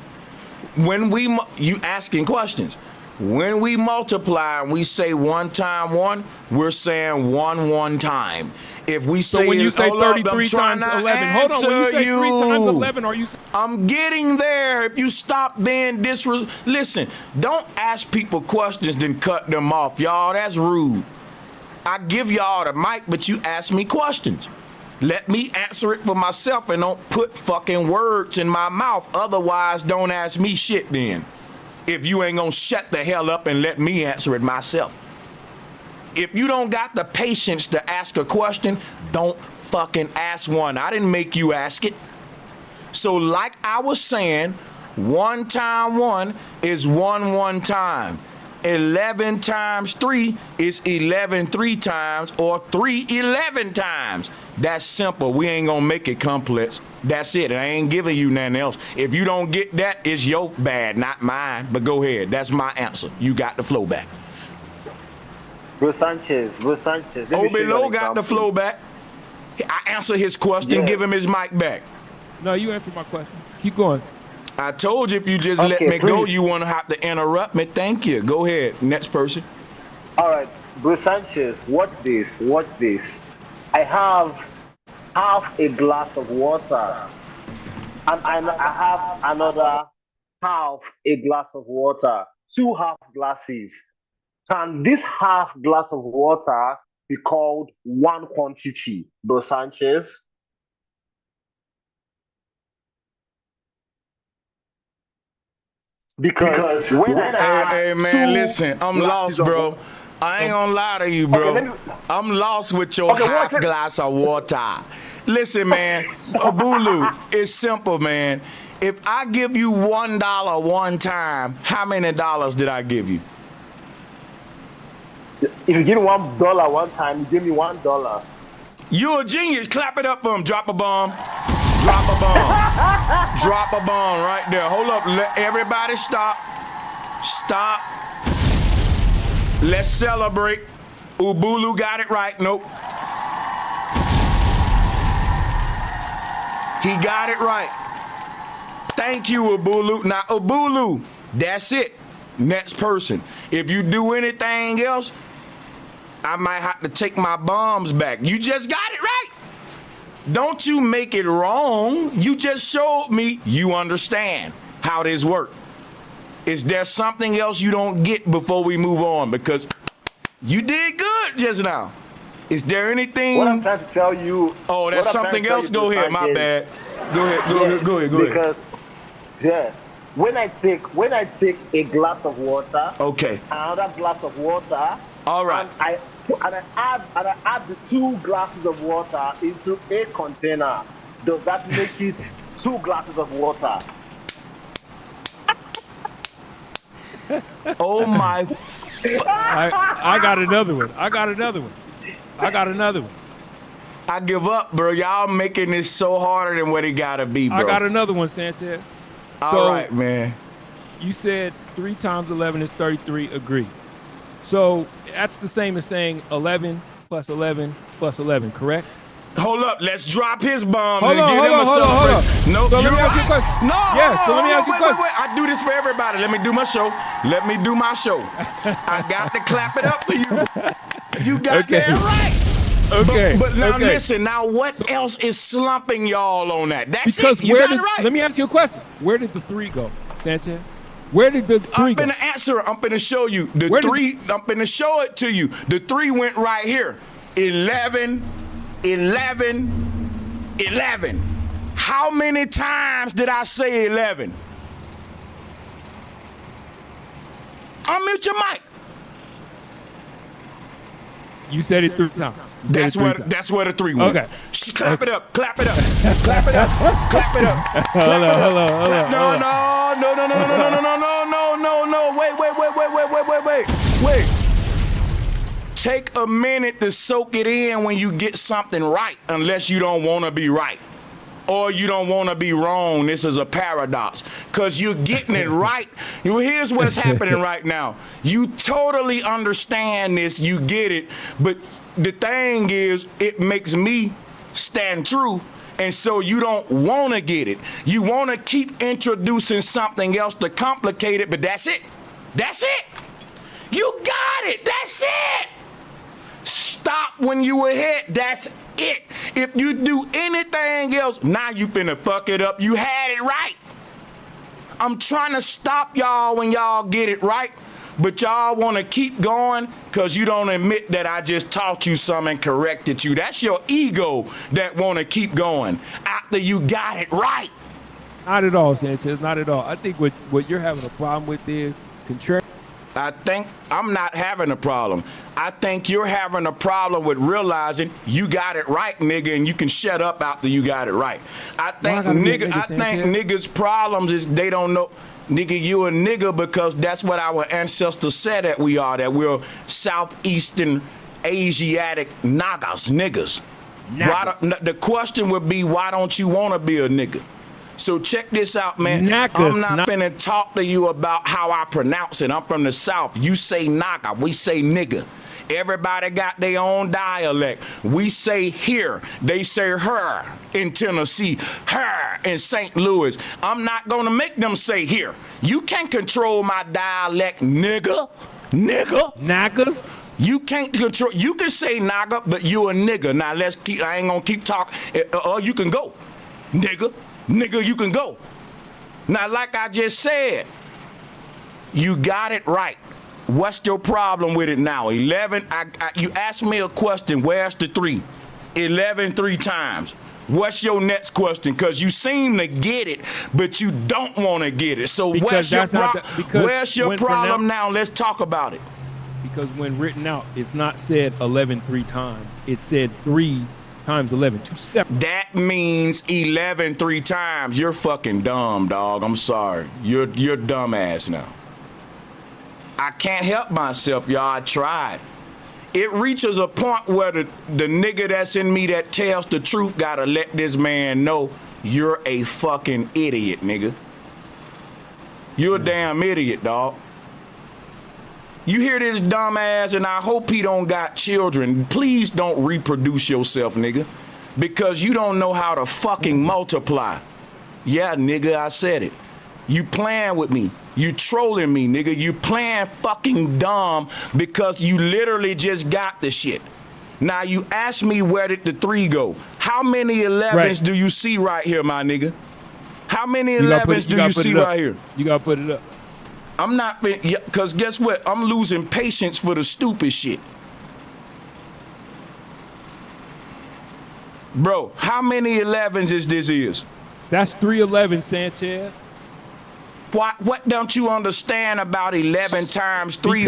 Speaker 1: When you asking questions. When we multiply and we say 1 time 1, we're saying 1 time. If we say,
Speaker 8: so when you say 33 times 11, hold on, when you say 3 times 11, are you?
Speaker 1: I'm getting there. If you stop being listen, don't ask people questions then cut them off, y'all. That's rude. I give y'all the mic, but you ask me questions. Let me answer it for myself and don't put fucking words in my mouth. Otherwise, don't ask me shit then. If you ain't gonna shut the hell up and let me answer it myself. If you don't got the patience to ask a question, don't fucking ask one. I didn't make you ask it. So like I was saying, 1 times 1 is 1 time. 11 times 3 is 11 3 times, or 3 11 times. That's simple. We ain't gonna make it complex. That's it. I ain't giving you nothing else. If you don't get that, it's your bad, not mine. But go ahead. That's my answer. You got the flow back.
Speaker 7: Bro Sanchez.
Speaker 1: Oh, below got the flow back. I answer his question.
Speaker 7: Yeah.
Speaker 1: Give him his mic back.
Speaker 8: No, you answered my question. Keep going.
Speaker 1: I told you if you just let
Speaker 7: Okay,
Speaker 1: me go,
Speaker 7: please.
Speaker 1: you want to have to interrupt me. Thank you. Go ahead. Next person.
Speaker 7: All right, Bro Sanchez, watch this. I have half a glass of water, and I have another half a glass of water, 2 half glasses. Can this half glass of water be called one quantity, Bro Sanchez? Because when I have
Speaker 1: Hey, man,
Speaker 7: 2
Speaker 1: listen. I'm
Speaker 7: glasses
Speaker 1: lost,
Speaker 7: of
Speaker 1: bro.
Speaker 7: water-
Speaker 1: I ain't gonna lie to you, bro.
Speaker 7: Okay, let me-
Speaker 1: I'm lost with your
Speaker 7: Okay,
Speaker 1: half
Speaker 7: what's it-
Speaker 1: glass of water. Listen, man, Abulu, it's simple, man. If I give you $1 one time, how many dollars did I give you?
Speaker 7: If you give me $1 one time, you give me $1.
Speaker 1: You a genius. Clap it up for him. Drop a bomb. Drop a bomb. Drop a bomb right there. Hold up. Let everybody stop. Stop. Let's celebrate. Ubulu got it right. Nope. He got it right. Thank you, Ubulu. Now, Ubulu, that's it. Next person. If you do anything else, I might have to take my bombs back. You just got it right. Don't you make it wrong. You just showed me you understand how this works. Is there something else you don't get before we move on? Because you did good just now. Is there anything?
Speaker 7: What I'm trying to tell you.
Speaker 1: Oh, that's
Speaker 7: what I'm
Speaker 1: something
Speaker 7: trying to tell
Speaker 1: else?
Speaker 7: you,
Speaker 1: Go ahead. My
Speaker 7: Sanchez,
Speaker 1: bad. Go ahead. Go ahead.
Speaker 7: Because, yeah, when I take a glass of water,
Speaker 1: Okay.
Speaker 7: another glass of water,
Speaker 1: All right.
Speaker 7: and I add the 2 glasses of water into a container, does that make it 2 glasses of water?
Speaker 1: Oh my.
Speaker 8: I got another one. I
Speaker 1: give up, bro. Y'all making this so harder than what it gotta be, bro.
Speaker 8: I got another one, Sanchez.
Speaker 1: All right, man.
Speaker 8: You said 3 times 11 is 33. Agree. So that's the same as saying 11 plus 11 plus 11, correct?
Speaker 1: Hold up. Let's drop his bombs
Speaker 8: Hold
Speaker 1: and
Speaker 8: on,
Speaker 1: get
Speaker 8: hold
Speaker 1: him
Speaker 8: on,
Speaker 1: a
Speaker 8: hold on, hold on.
Speaker 1: celebration. No,
Speaker 8: So let
Speaker 1: you're
Speaker 8: me ask you a
Speaker 1: right.
Speaker 8: question.
Speaker 1: No,
Speaker 8: Yes, so
Speaker 1: hold
Speaker 8: let me
Speaker 1: on,
Speaker 8: ask you a
Speaker 1: wait,
Speaker 8: question.
Speaker 1: wait. I do this for everybody. Let me do my show. Let me do my show. I got to clap it up for you. You got
Speaker 8: Okay.
Speaker 1: that right.
Speaker 8: Okay.
Speaker 1: But now
Speaker 8: okay.
Speaker 1: listen, now what else is slumping y'all on that? That's
Speaker 8: Because
Speaker 1: it. You got it right.
Speaker 8: let me ask you a question. Where did the 3 go, Sanchez? Where did the 3
Speaker 1: I'm
Speaker 8: go?
Speaker 1: finna answer it. I'm finna show you. The
Speaker 8: Where did
Speaker 1: 3, I'm finna show it to you. The 3 went right here. 11, 11, 11. How many times did I say 11? Unmute your mic.
Speaker 8: You said it 3 times. You said it three times.
Speaker 1: That's where the 3 went.
Speaker 8: Okay.
Speaker 1: Clap it up. Clap it up. Clap it up. Clap it up.
Speaker 8: Hold on.
Speaker 1: No. Wait. Take a minute to soak it in when you get something right, unless you don't want to be right. Or you don't want to be wrong. This is a paradox. Because you're getting it right. Here's what's happening right now. You totally understand this. You get it. But the thing is, it makes me stand true. And so you don't want to get it. You want to keep introducing something else to complicate it. But that's it. That's it. You got it. That's it. Stop when you were hit. That's it. If you do anything else, now you finna fuck it up. You had it right. I'm trying to stop y'all when y'all get it right, but y'all want to keep going because you don't admit that I just taught you something and corrected you. That's your ego that want to keep going after you got it right.
Speaker 8: Not at all, Sanchez. Not at all. I think what you're having a problem with is contrary
Speaker 1: I think I'm not having a problem. I think you're having a problem with realizing you got it right, nigga, and you can shut up after you got it right. I think niggas' problems is they don't know. Nigga, you a nigga because that's what our ancestors said that we are, that we're Southeastern Asiatic niggas. The question would be, why don't you want to be a nigga? So check this out, man. I'm not finna talk to you about how I pronounce it. I'm from the South. You say naga, we say nigga. Everybody got their own dialect. We say here, they say her in Tennessee, her in St. Louis. I'm not gonna make them say here. You can't control my dialect, nigga.
Speaker 8: Nagas?
Speaker 1: You can't control, you can say naga, but you a nigga. Now I ain't gonna keep talking. You can go, nigga. Nigga, you can go. Now, like I just said, you got it right. What's your problem with it now? 11, you asked me a question, where's the 3? 11 3 times. What's your next question? Because you seem to get it, but you don't want to get it. So where's your problem now? Let's talk about it.
Speaker 8: Because when written out, it's not said 11 3 times. It said 3 times 11, 2 separate.
Speaker 1: That means 11 3 times. You're fucking dumb, dog. I'm sorry. You're dumbass now. I can't help myself, y'all. I tried. It reaches a point where the nigga that's in me that tells the truth gotta let this man know you're a fucking idiot, nigga. You're a damn idiot, dog. You hear this dumbass, and I hope he don't got children. Please don't reproduce yourself, nigga, because you don't know how to fucking multiply. Yeah, nigga, I said it. You playing with me. You trolling me, nigga. You playing fucking dumb because you literally just got the shit. Now, you ask me where did the 3 go. How many 11s do you see right here, my nigga? How many 11s do you see right here?
Speaker 8: You gotta put it up.
Speaker 1: I'm not, because guess what? I'm losing patience for the stupid shit. Bro, how many 11s is this?
Speaker 8: That's 311, Sanchez.
Speaker 1: What don't you understand about 11 times 3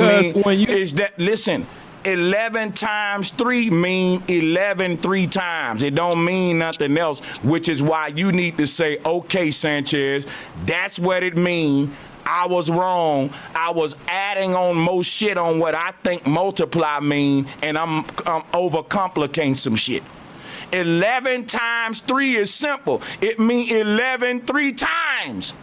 Speaker 1: is that, listen, 11 times 3 mean 11 3 times. It don't mean nothing else, which is why you need to say, okay, Sanchez, that's what it means. I was wrong. I was adding on more shit on what I think multiply mean, and I'm overcomplicating some shit. 11 times 3 is simple. It means 11 3 times.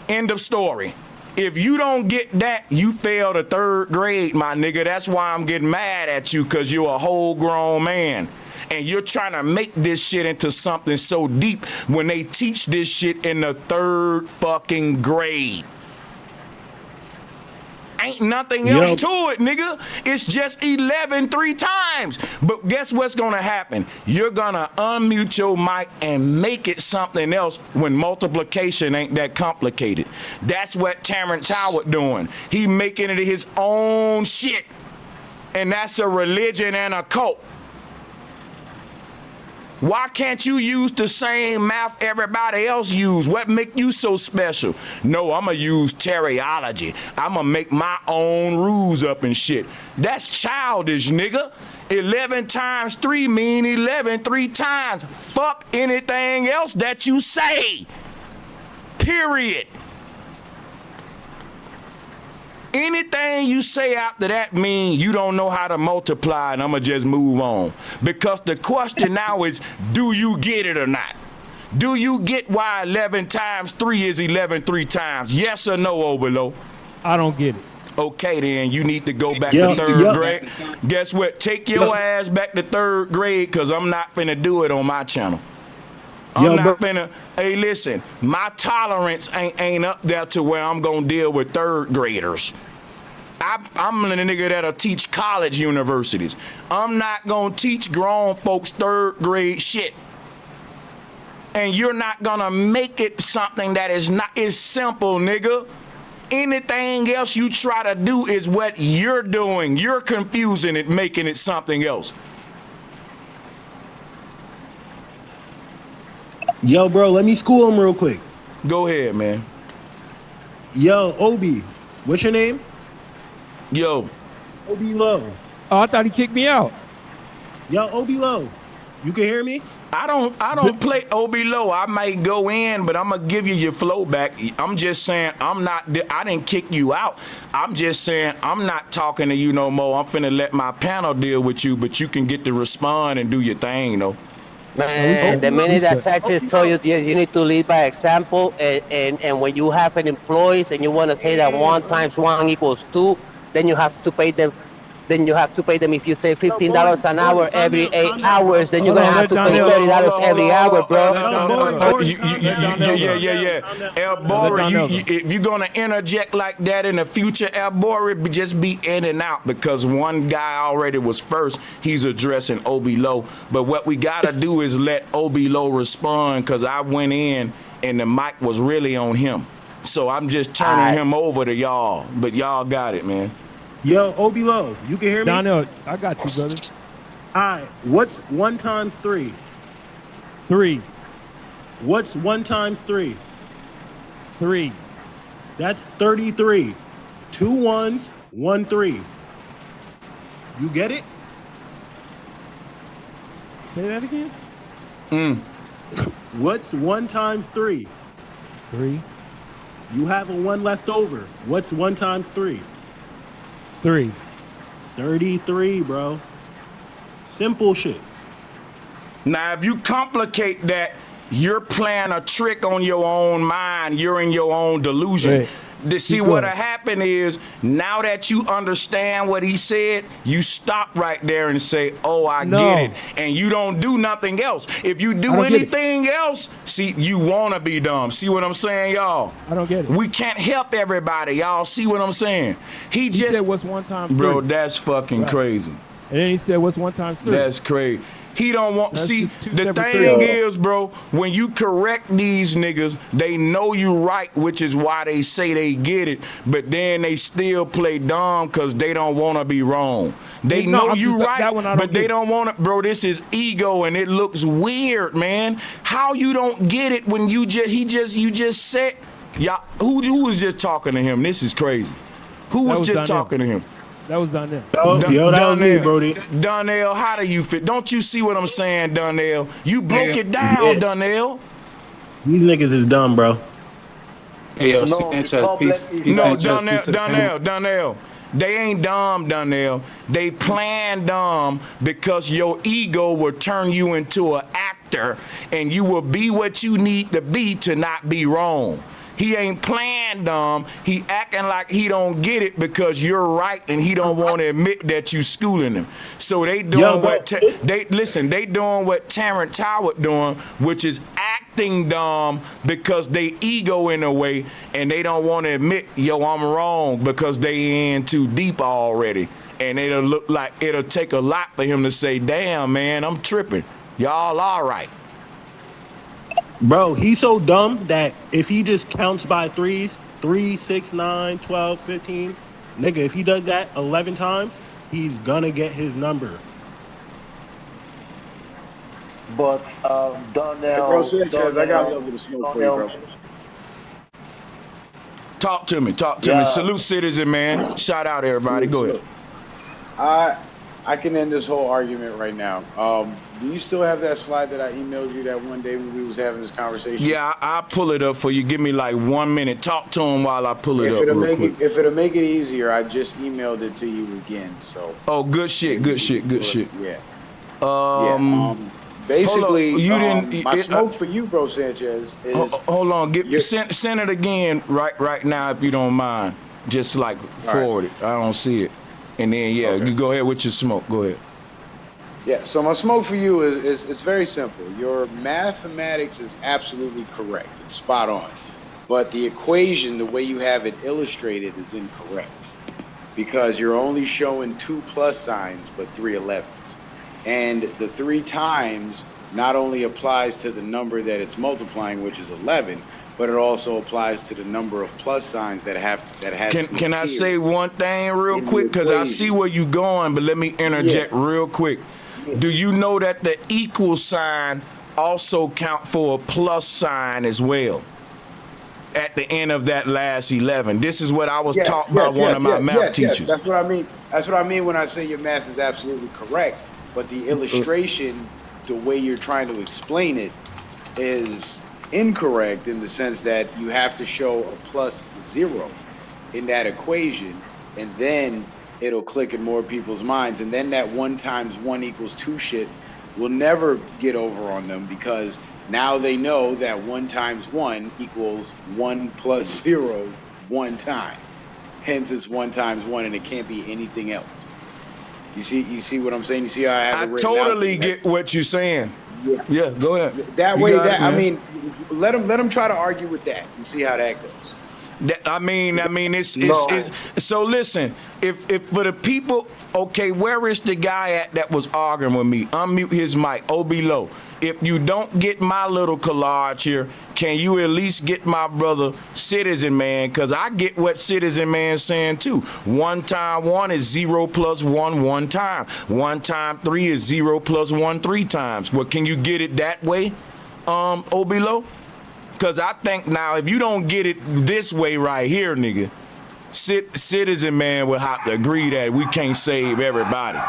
Speaker 1: End of story. If you don't get that, you failed the 3rd grade, my nigga. That's why I'm getting mad at you, because you're a whole grown man. And you're trying to make this shit into something so deep when they teach this shit in the 3rd fucking grade. Ain't nothing else to it, nigga. It's just 11 3 times. But guess what's gonna happen? You're gonna unmute your mic and make it something else when multiplication ain't that complicated. That's what Terrence Howard doing. He making it his own shit. And that's a religion and a cult. Why can't you use the same math everybody else use? What make you so special? No, I'ma use terryology. I'ma make my own rules up and shit. That's childish, nigga. 11 times 3 mean 11 3 times. Fuck anything else that you say. Period. Anything you say after that mean you don't know how to multiply, and I'ma just move on. Because the question now is, do you get it or not? Do you get why 11 times 3 is 11 3 times? Yes or no, Obelo?
Speaker 8: I don't get it.
Speaker 1: Okay, then you need to go back to 3rd grade. Guess what? Take your ass back to 3rd grade, because I'm not finna do it on my channel. I'm not finna. Hey, listen, my tolerance ain't up there to where I'm gonna deal with 3rd graders. I'm the nigga that'll teach college universities. I'm not gonna teach grown folks 3rd grade shit. And you're not gonna make it something that is not. It's simple, nigga. Anything else you try to do is what you're doing. You're confusing it, making it something else.
Speaker 11: Yo, bro, let me school him real quick.
Speaker 1: Go ahead, man.
Speaker 11: Yo, Obi, what's your name?
Speaker 1: Yo.
Speaker 11: OB Low.
Speaker 8: Oh, I thought he kicked me out.
Speaker 11: Yo, OB Low. You can hear me?
Speaker 1: I don't play OB Low. I might go in, but I'm gonna give you your flow back. I'm just saying I didn't kick you out. I'm just saying I'm not talking to you no more. I'm finna let my panel deal with you, but you can get to respond and do your thing, though.
Speaker 12: Man, the minute that Sanchez told you you need to lead by example, and when you have an employees and you want to say that 1 × 1 = 2, then you have to pay them. Then you have to pay them. If you say $15 an hour every 8 hours, then you're gonna have to pay $30 every hour, bro.
Speaker 1: Yeah. El Bora, if you're gonna interject like that in the future, El Bora, just be in and out because one guy already was first. He's addressing OB Low, but what we gotta do is let OB Low respond because I went in and the mic was really on him. So I'm just turning him over to y'all, but y'all got it, man.
Speaker 11: Yo, OB Low, you can hear me?
Speaker 8: Donnell, I got you, brother.
Speaker 11: All right, what's 1 × 3?
Speaker 8: 3.
Speaker 11: What's 1 × 3?
Speaker 8: 3.
Speaker 11: That's 33. 2 1s, 1 3. You get it?
Speaker 8: Say that again?
Speaker 11: What's 1 × 3?
Speaker 8: 3.
Speaker 11: You have a 1 left over. What's 1 × 3?
Speaker 8: 3.
Speaker 11: 33, bro. Simple shit.
Speaker 1: Now, if you complicate that, you're playing a trick on your own mind. You're in your own delusion.
Speaker 8: Right.
Speaker 1: To see what'll happen is, now that you understand what he said, you stop right there and say, oh, I get it. And you don't do nothing else. If you do anything else, see, you want to be dumb. See what I'm saying, y'all?
Speaker 8: I don't get it.
Speaker 1: We can't help everybody, y'all. See what I'm saying? He just
Speaker 8: said, what's 1 × 3?
Speaker 1: Bro, that's fucking crazy.
Speaker 8: And then he said, what's 1 × 3?
Speaker 1: That's crazy. He don't want,
Speaker 8: That's
Speaker 1: see,
Speaker 8: just two
Speaker 1: the
Speaker 8: separate
Speaker 1: thing
Speaker 8: things.
Speaker 1: is, bro, when you correct these niggas, they know you right, which is why they say they get it, but then they still play dumb because they don't want to be wrong. They know you right, but they don't want to, bro, this is ego and it looks weird, man. How you don't get it when you just said, y'all, who was just talking to him? This is crazy. Who was just talking to him?
Speaker 8: That was Donnell.
Speaker 11: Yo, that was me, Brody.
Speaker 1: Donnell, how do you fit? Don't you see what I'm saying, Donnell? You broke it down, Donnell.
Speaker 11: These niggas is dumb, bro.
Speaker 13: Hey, yo, Sanchez, peace.
Speaker 1: No, Donnell. They ain't dumb, Donnell. They plan dumb because your ego will turn you into an actor and you will be what you need to be to not be wrong. He ain't playing dumb. He acting like he don't get it because you're right and he don't want to admit that you schooling him. So they doing they doing what Terrence Howard doing, which is acting dumb because they ego in a way and they don't want to admit, yo, I'm wrong because they in too deep already. And it'll look like it'll take a lot for him to say, damn, man, I'm tripping. Y'all all right.
Speaker 11: Bro, he's so dumb that if he just counts by threes, 3, 6, 9, 12, 15, nigga, if he does that 11 times, he's gonna get his number.
Speaker 7: But Donnell,
Speaker 14: bro, Sanchez, I got a little bit of smoke for you, bro.
Speaker 1: Talk to me. Salute Citizen, man. Shout out everybody. Go ahead.
Speaker 14: I can end this whole argument right now. Do you still have that slide that I emailed you that one day when we was having this conversation?
Speaker 1: Yeah, I'll pull it up for you. Give me like 1 minute. Talk to him while I pull it up real quick.
Speaker 14: If it'll make it easier, I just emailed it to you again. So.
Speaker 1: Oh, good shit.
Speaker 14: Yeah. Basically, my smoke for you, bro, Sanchez, is...
Speaker 1: Hold on. Send it again right now if you don't mind. Just like forward it. I don't see it. And then, you go ahead with your smoke. Go ahead.
Speaker 14: Yeah, so my smoke for you is it's very simple. Your mathematics is absolutely correct. It's spot on. But the equation, the way you have it illustrated, is incorrect. Because you're only showing 2 plus signs, but 3 11s. And the 3 times not only applies to the number that it's multiplying, which is 11, but it also applies to the number of plus signs that has.
Speaker 1: Can I say one thing real quick? Because I see where you're going, but let me interject real quick. Yeah. Do you know that the equal sign also count for a plus sign as well? at the end of that last 11. This is what I was taught by one of my math teachers.
Speaker 14: That's what I mean. That's what I mean when I say your math is absolutely correct. But the illustration, the way you're trying to explain it, is incorrect in the sense that you have to show a plus 0 in that equation, and then it'll click in more people's minds. And then that 1 times 1 equals 2 shit will never get over on them, because now they know that 1 times 1 equals 1 plus 0 one time. Hence, it's 1 times 1, and it can't be anything else. You see what I'm saying? You see how I have it written
Speaker 1: totally
Speaker 14: out?
Speaker 1: get what you're saying.
Speaker 14: Yeah,
Speaker 1: go ahead.
Speaker 14: That way, I mean, let them try to argue with that. You see how that goes.
Speaker 1: I mean, it's so listen. If for the people, okay, where is the guy at that was arguing with me? Unmute his mic. below. If you don't get my little collage here, can you at least get my brother Citizen Man? Because I get what Citizen Man's saying too. 1 times 1 is 0 plus 1 1 time. 1 times 3 is 0 plus 1 3 times. Well, can you get it that way, below? Because I think now, if you don't get it this way right here, nigga, Citizen Man will have to agree that we can't save everybody.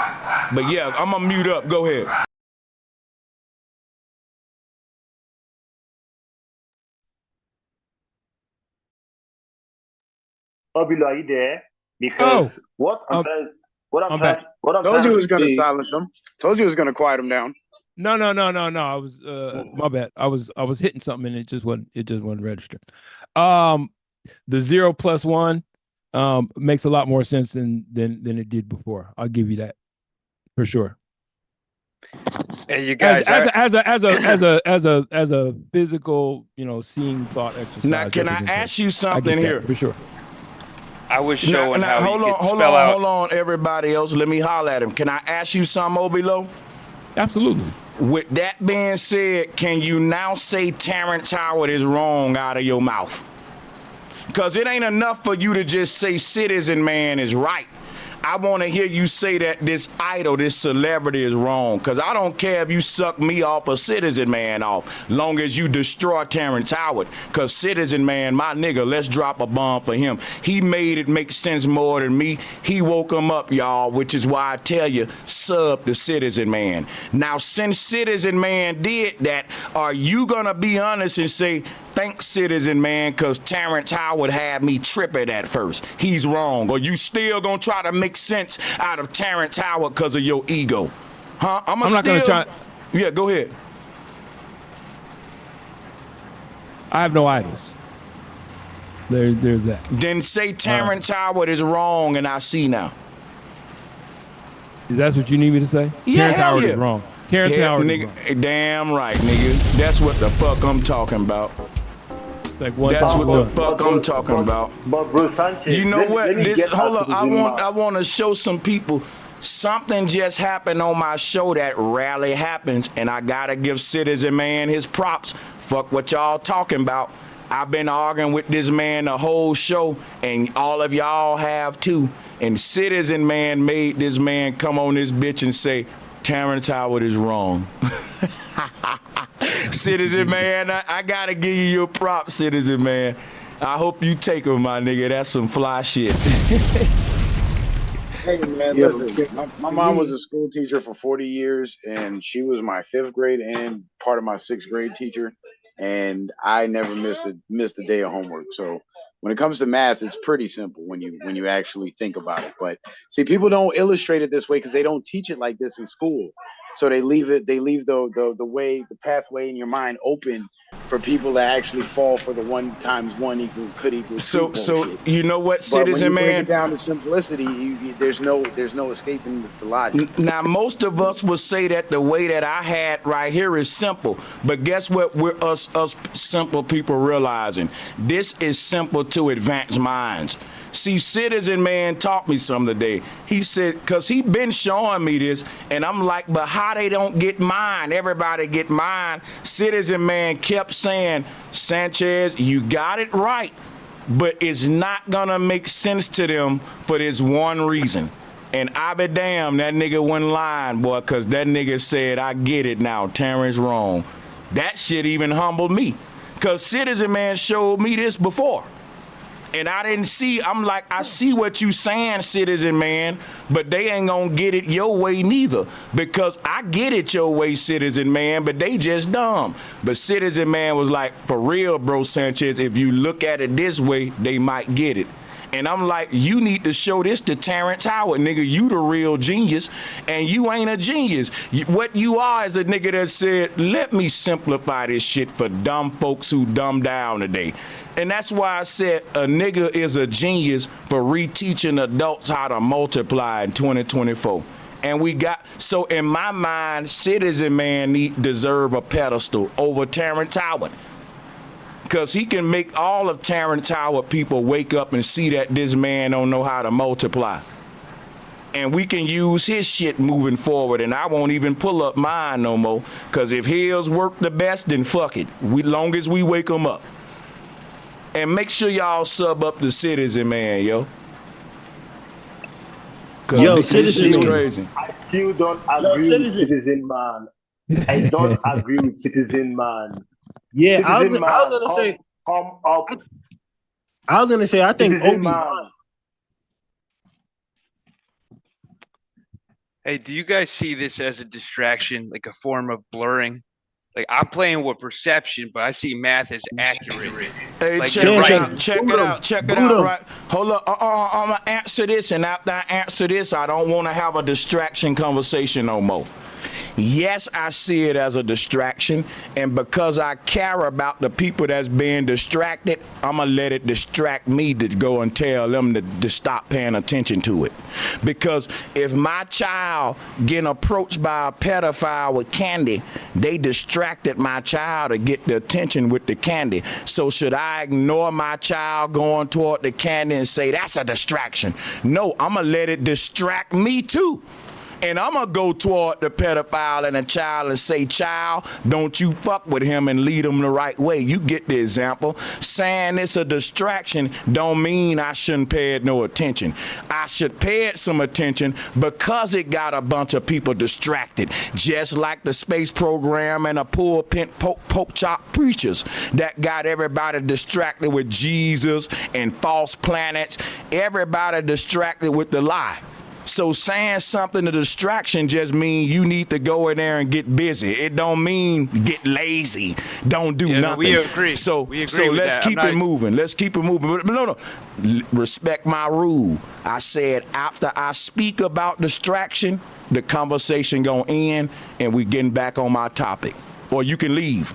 Speaker 1: But yeah, I'm gonna mute up. Go ahead.
Speaker 7: Obilo, are you there? Because what I'm trying
Speaker 14: Told you it was
Speaker 7: to
Speaker 14: going to
Speaker 7: say.
Speaker 14: silence them. Told you it was going to quiet them down.
Speaker 8: No. I was my bad. I was hitting something and it just wasn't registering. The 0 plus 1 makes a lot more sense than it did before. I'll give you that for sure.
Speaker 10: And you guys,
Speaker 8: as a physical, seeing thought exercise.
Speaker 1: Now, can I ask you something here?
Speaker 8: For sure.
Speaker 10: I was showing how
Speaker 1: hold
Speaker 10: you
Speaker 1: on,
Speaker 10: could spell out.
Speaker 1: hold on, everybody else. Let me holler at him. Can I ask you something, below?
Speaker 8: Absolutely.
Speaker 1: With that being said, can you now say Terrence Howard is wrong out of your mouth? Because it ain't enough for you to just say Citizen Man is right. I want to hear you say that this idol, this celebrity is wrong. Because I don't care if you suck me off or Citizen Man off, long as you destroy Terrence Howard. Because Citizen Man, my nigga, let's drop a bomb for him. He made it make sense more than me. He woke him up, y'all, which is why I tell you, sub the Citizen Man. Now, since Citizen Man did that, are you going to be honest and say, thanks, Citizen Man, because Terrence Howard had me tripping at first. He's wrong. Or you still going to try to make sense out of Terrence Howard because of your ego? Huh? I'm not going to try. Yeah, go ahead.
Speaker 8: I have no idols. There's that.
Speaker 1: Then say Terrence Howard is wrong and I see now.
Speaker 8: Is that what you need me to say?
Speaker 1: Yeah,
Speaker 8: Terrence Howard is wrong. Terrence Howard
Speaker 1: nigga,
Speaker 8: is wrong.
Speaker 1: damn right, nigga. That's what the fuck I'm talking about.
Speaker 8: It's like one.
Speaker 1: That's what the fuck I'm talking about.
Speaker 7: But Bro Sanchez,
Speaker 1: You know what? Hold up. I
Speaker 7: want
Speaker 1: want to show some people. Something just happened on my show that rarely happens, and I gotta give Citizen Man his props. Fuck what y'all talking about. I've been arguing with this man the whole show, and all of y'all have too. And Citizen Man made this man come on this bitch and say, Terrence Howard is wrong. Citizen Man, I gotta give you your props, Citizen Man. I hope you take them, my nigga. That's some fly shit.
Speaker 14: Hey man, listen. My mom was a school teacher for 40 years, and she was my 5th grade and part of my 6th grade teacher. And I never missed a day of homework. So when it comes to math, it's pretty simple when you actually think about it. But see, people don't illustrate it this way because they don't teach it like this in school. So they leave the pathway in your mind open for people to actually fall for the 1 times 1 equals could equals 2
Speaker 1: So
Speaker 14: bullshit.
Speaker 1: you know what,
Speaker 14: But
Speaker 1: Citizen
Speaker 14: when you
Speaker 1: Man?
Speaker 14: break it down to simplicity, there's no escaping the logic.
Speaker 1: Now, most of us would say that the way that I had right here is simple, but guess what? We're us simple people realizing this is simple to advanced minds. See, Citizen Man taught me something today. He said, because he been showing me this, and I'm like, but how they don't get mine? Everybody get mine. Citizen Man kept saying, Sanchez, you got it right, but it's not gonna make sense to them for this one reason. And I be damn, that nigga wasn't lying, boy, because that nigga said, I get it now, Terrence wrong. That shit even humbled me. Because Citizen Man showed me this before. And I didn't see, I'm like, I see what you saying, Citizen Man, but they ain't gonna get it your way neither. Because I get it your way, Citizen Man, but they just dumb. But Citizen Man was like, for real, bro, Sanchez, if you look at it this way, they might get it. And I'm like, you need to show this to Terrence Howard, nigga. You the real genius, and you ain't a genius. What you are is a nigga that said, let me simplify this shit for dumb folks who dumb down today. And that's why I said a nigga is a genius for reteaching adults how to multiply in 2024. And we got, so in my mind, Citizen Man deserve a pedestal over Terrence Howard. Because he can make all of Terrence Howard people wake up and see that this man don't know how to multiply. And we can use his shit moving forward, and I won't even pull up mine no more. Because if his work the best, then fuck it. Long as we wake him up. And make sure y'all sub up the Citizen Man, yo.
Speaker 11: Yo,
Speaker 1: this
Speaker 11: Citizen
Speaker 1: shit's
Speaker 11: Man.
Speaker 1: crazy.
Speaker 7: I still don't agree with Citizen Man. I don't agree with Citizen Man.
Speaker 11: Yeah, I was
Speaker 7: Citizen
Speaker 11: gonna say.
Speaker 7: come up.
Speaker 11: I was gonna say. I think
Speaker 7: Citizen
Speaker 11: Obi.
Speaker 7: Man.
Speaker 10: Hey, do you guys see this as a distraction, like a form of blurring? Like, I'm playing with perception, but I see math as accurate.
Speaker 1: Hey,
Speaker 10: like,
Speaker 1: check
Speaker 10: you're
Speaker 1: it
Speaker 10: right.
Speaker 1: out, check it out, right? Hold up, I'm gonna answer this, and after I answer this, I don't want to have a distraction conversation no more. Yes, I see it as a distraction, and because I care about the people that's being distracted, I'm gonna let it distract me to go and tell them to stop paying attention to it. Because if my child getting approached by a pedophile with candy, they distracted my child to get the attention with the candy. So should I ignore my child going toward the candy and say that's a distraction? No, I'm gonna let it distract me too. And I'm going to go toward the pedophile and the child and say, child, don't you fuck with him and lead him the right way. You get the example. Saying it's a distraction don't mean I shouldn't pay it no attention. I should pay it some attention because it got a bunch of people distracted. Just like the space program and the pulpit poke chop preachers that got everybody distracted with Jesus and false planets. Everybody distracted with the lie. So saying something a distraction just means you need to go in there and get busy. It don't mean get lazy. Don't do nothing.
Speaker 10: We agree.
Speaker 1: So
Speaker 10: with
Speaker 1: let's
Speaker 10: that.
Speaker 1: keep it moving. Let's keep it moving. But no. Respect my rule. I said after I speak about distraction, the conversation gonna end and we getting back on my topic. Or you can leave.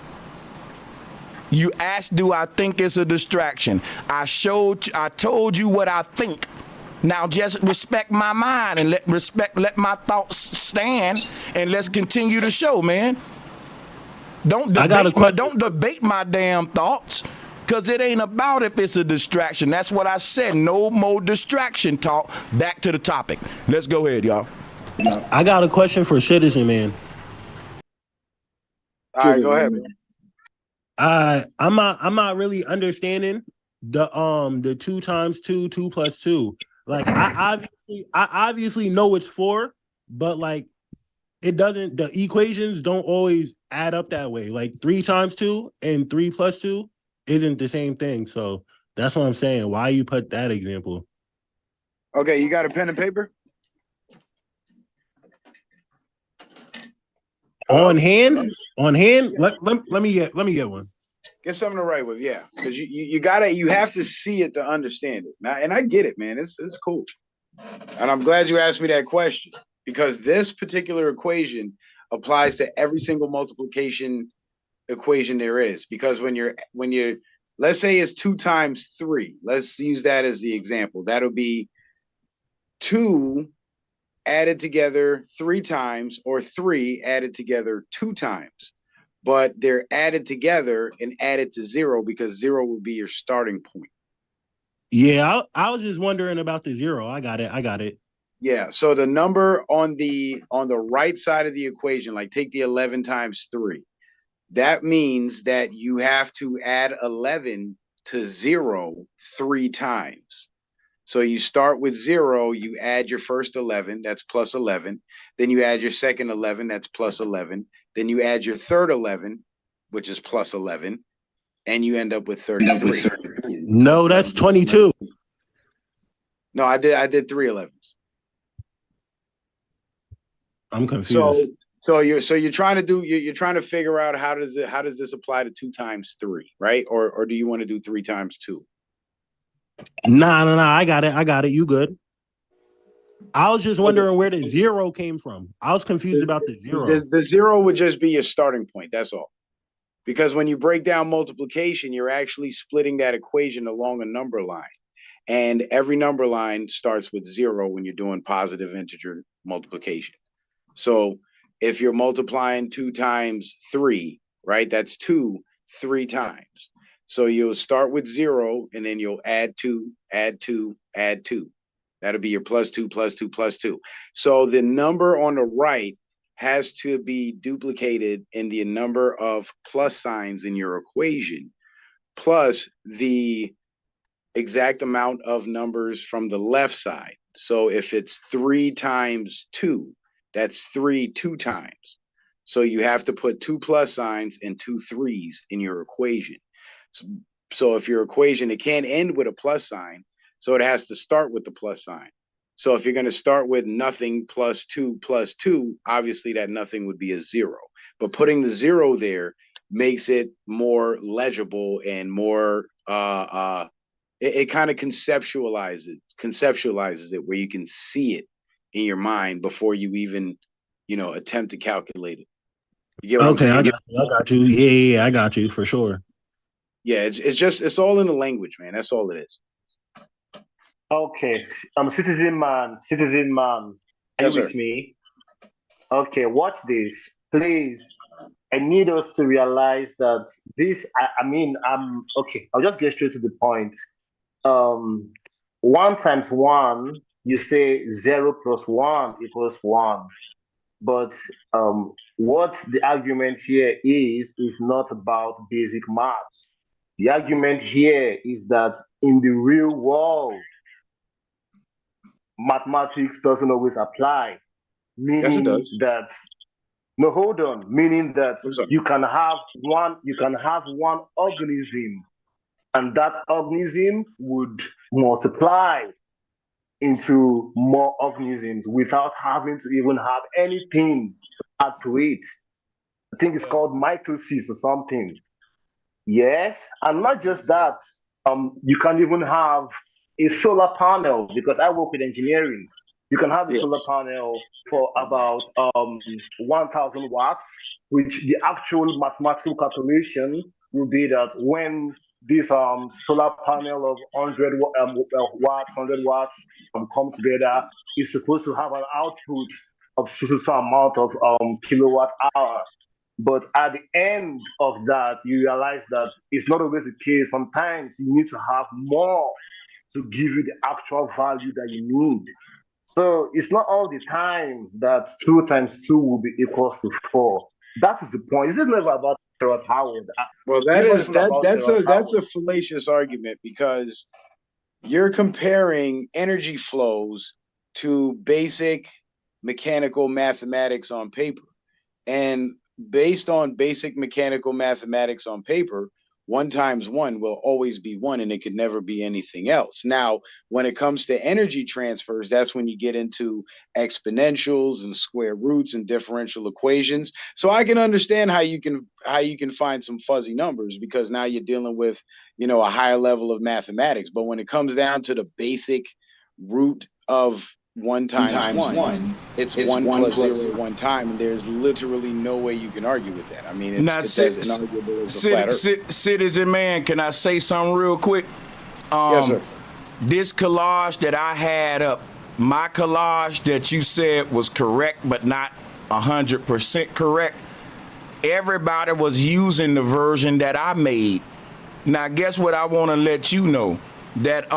Speaker 1: You asked, do I think it's a distraction? I told you what I think. Now just respect my mind and let my thoughts stand, and let's continue the show, man. Don't debate my damn thoughts, because it ain't about if it's a distraction. That's what I said. No more distraction talk. Back to the topic. Let's go ahead, y'all.
Speaker 11: I got a question for Citizen Man.
Speaker 14: All right, go ahead, man.
Speaker 11: I'm not really understanding the 2 times 2, 2 plus 2. Like I obviously know it's 4, but like it doesn't. The equations don't always add up that way. Like 3 times 2 and 3 plus 2 isn't the same thing. So that's what I'm saying. Why you put that example?
Speaker 14: Okay, you got a pen and paper?
Speaker 11: On hand? Let me get one.
Speaker 14: Get something to write with, yeah. Because you have to see it to understand it. Now, and I get it, man. It's cool. And I'm glad you asked me that question, because this particular equation applies to every single multiplication equation there is. Because when you're let's say it's 2 times 3. Let's use that as the example. That'll be 2 added together 3 times, or 3 added together 2 times. But they're added together and added to 0 because 0 will be your starting point.
Speaker 11: Yeah, I was just wondering about the 0. I got it.
Speaker 14: Yeah, so the number on the right side of the equation, like take the 11 times 3. That means that you have to add 11 to 0 3 times. So you start with 0, you add your first 11, that's plus 11. Then you add your second 11, that's plus 11. Then you add your third 11, which is plus 11. and you end up with 33.
Speaker 11: No, that's 22.
Speaker 14: No, I did 3 11s.
Speaker 11: I'm confused.
Speaker 14: So you're trying to figure out how does this apply to 2 times 3, right? Or do you want to do 3 times 2?
Speaker 11: Nah, I got it. You good? I was just wondering where the 0 came from. I was confused about the 0.
Speaker 14: The 0 would just be your starting point. That's all. Because when you break down multiplication, you're actually splitting that equation along a number line. And every number line starts with 0 when you're doing positive integer multiplication. So if you're multiplying 2 times 3, right, that's 2 3 times. So you'll start with 0, and then you'll add 2, add 2, add 2. That'll be your plus 2, plus 2, plus 2. So the number on the right has to be duplicated in the number of plus signs in your equation, plus the exact amount of numbers from the left side. So if it's 3 times 2, that's 3 2 times. So you have to put 2 plus signs and 2 3s in your equation. So if your equation, it can't end with a plus sign, so it has to start with the plus sign. So if you're going to start with nothing plus 2, obviously that nothing would be a 0. But putting the 0 there makes it more legible and more it kind of conceptualizes it where you can see it in your mind before you even attempt to calculate it. You get what I'm saying?
Speaker 11: I got you. Yeah, I got you for sure.
Speaker 14: Yeah, it's all in the language, man. That's all it is.
Speaker 7: Okay, citizen man, are
Speaker 14: Yes,
Speaker 7: you with
Speaker 14: sir.
Speaker 7: me? Okay, watch this, please. I need us to realize that this. Okay. I'll just get straight to the point. 1 times 1, you say 0 plus 1 equals 1. But what the argument here is not about basic maths. The argument here is that in the real world, mathematics doesn't always apply. Meaning
Speaker 14: Yes, it does.
Speaker 7: that meaning that you can have one organism, and that organism would multiply into more organisms without having to even have anything to add to it. I think it's called mitosis or something. Yes, and not just that. You can even have a solar panel, because I work with engineering. You can have a solar panel for about 1,000 watts, which the actual mathematical calculation will be that when this solar panel of 100 watts come together, is supposed to have an output of certain amount of kilowatt hour. But at the end of that, you realize that it's not always the case. Sometimes you need to have more to give you the actual value that you need. So it's not all the time that 2 times 2 will be equals to 4. That is the point. It's never about Terrence Howard.
Speaker 14: Well, that's a fallacious argument, because you're comparing energy flows to basic mechanical mathematics on paper. And based on basic mechanical mathematics on paper, 1 times 1 will always be 1, and it could never be anything else. Now, when it comes to energy transfers, that's when you get into exponentials and square roots and differential equations. So I can understand how you can find some fuzzy numbers, because now you're dealing with, a higher level of mathematics. But when it comes down to the basic root of 1 times 1, it's 1 plus 0 1 time, and there's literally no way you can argue with that. I mean, it's as inarguable as the flat earth.
Speaker 1: Citizen man, can I say something real quick?
Speaker 14: Yes, sir.
Speaker 1: This collage that I had up, my collage that you said was correct but not 100% correct, everybody was using the version that I made. Now, guess what? I want to let you know that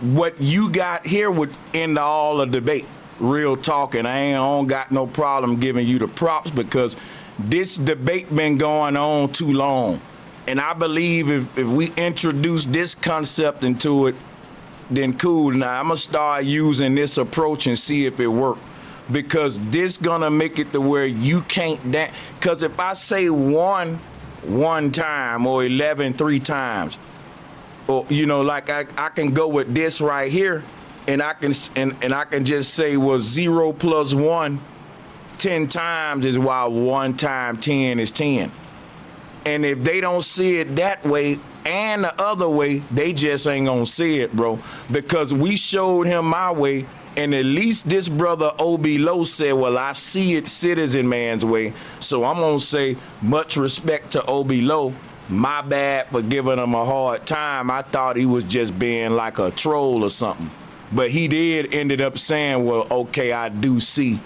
Speaker 1: what you got here would end all the debate. Real talking. I don't got no problem giving you the props, because this debate been going on too long. And I believe if we introduce this concept into it, then cool. Now I'm gonna start using this approach and see if it works, because this gonna make it to where you can't because if I say 1 one time or 11 3 times. Or, you know, like I can go with this right here, and I can just say, well, 0 plus 1 10 times is why 1 times 10 is 10. And if they don't see it that way and the other way, they just ain't gonna see it, bro. Because we showed him my way, and at least this brother O.B. Lowe said, well, I see it Citizen Man's way. So I'm gonna say much respect to O.B. Lowe. My bad for giving him a hard time. I thought he was just being like a troll or something. But he did ended up saying, well, okay, I do see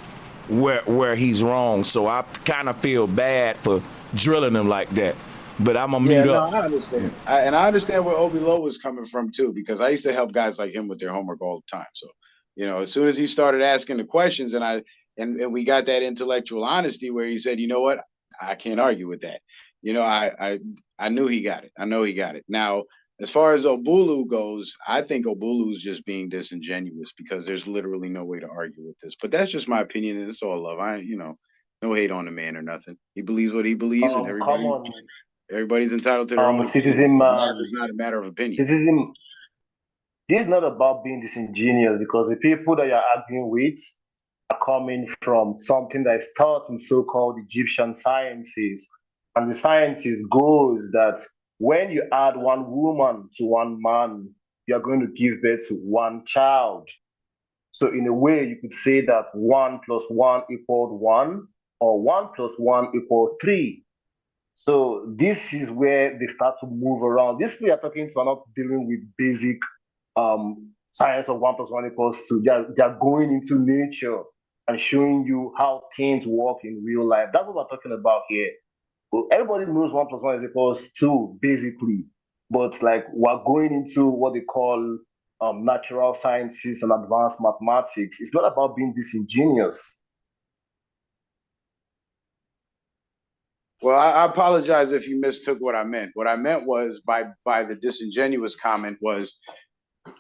Speaker 1: where he's wrong. So I kind of feel bad for drilling him like that. But I'm gonna mute up.
Speaker 14: I understand. I understand where Obi Lowe was coming from too, because I used to help guys like him with their homework all the time. So, you know, as soon as he started asking the questions, and we got that intellectual honesty where he said, you know what, I can't argue with that. You know, I knew he got it. I know he got it. Now, as far as Obulu goes, I think Obulu's just being disingenuous because there's literally no way to argue with this. But that's just my opinion, and it's all love. No hate on the man or nothing. He believes what he believes, and everybody's entitled to their own
Speaker 7: Citizen Man.
Speaker 14: It's not a matter of opinion.
Speaker 7: Citizen, this is not about being disingenuous, because the people that you're arguing with are coming from something that is taught in so-called Egyptian sciences. And the sciences goes that when you add one woman to one man, you're going to give birth to one child. So in a way, you could say that 1 plus 1 equals 1, or 1 plus 1 equals 3. So this is where they start to move around. This we are talking to are not dealing with basic science of 1 plus 1 equals 2. They are going into nature and showing you how things work in real life. That's what we're talking about here. Well, everybody knows 1 plus 1 is equals 2, basically. But like we're going into what they call natural sciences and advanced mathematics. It's not about being disingenuous.
Speaker 14: Well, I apologize if you mistook what I meant. What I meant was by the disingenuous comment was,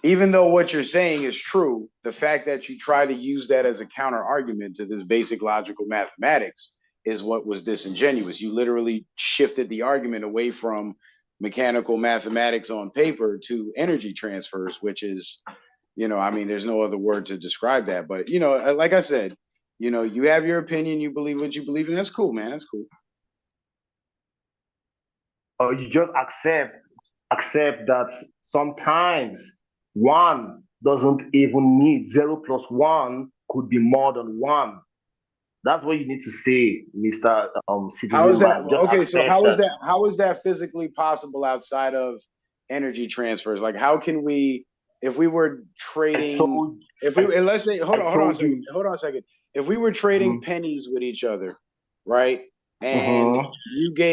Speaker 14: even though what you're saying is true, the fact that you try to use that as a counter argument to this basic logical mathematics is what was disingenuous. You literally shifted the argument away from mechanical mathematics on paper to energy transfers, which is, I mean, there's no other word to describe that. But, like I said, you have your opinion, you believe what you believe, and that's cool, man. That's cool.
Speaker 7: You just accept that sometimes 1 doesn't even need 0 plus 1 could be more than 1. That's what you need to say, Mr. Citizen.
Speaker 14: How is that?
Speaker 7: Just
Speaker 14: Okay, so how is that physically possible outside of energy transfers? Like, how can we, if we were trading, hold on a second. If we were trading pennies with each other, right? And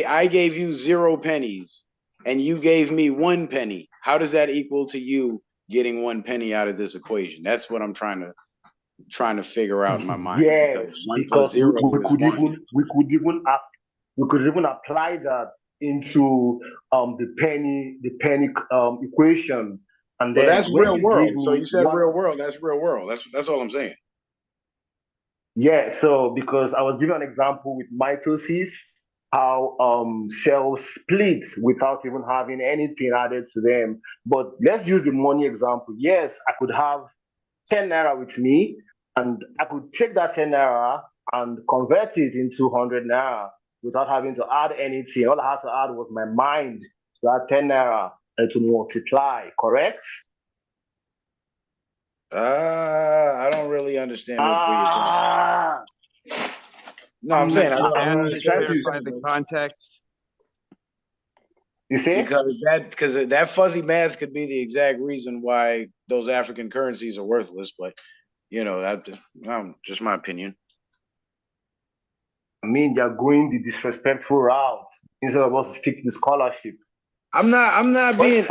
Speaker 14: I gave you 0 pennies, and you gave me 1 penny. How does that equal to you getting 1 penny out of this equation? That's what I'm trying to figure out in my mind.
Speaker 7: Yes, because we could even apply that into the penny equation. And then
Speaker 14: that's real world. So you said real world. That's real world. That's all I'm saying.
Speaker 7: Yeah. So because I was giving an example with mitosis, how cells split without even having anything added to them. But let's use the money example. Yes, I could have 10 naira with me, and I could take that 10 naira and convert it into 100 naira without having to add anything. All I had to add was my mind to that 10 naira and to multiply, correct?
Speaker 14: I don't really understand what you're saying. No, I'm saying I don't understand
Speaker 10: the context.
Speaker 7: You see?
Speaker 14: Because that fuzzy math could be the exact reason why those African currencies are worthless, but that's just my opinion.
Speaker 7: I mean, they're going the disrespectful route instead of us stick to the scholarship.
Speaker 14: I'm not being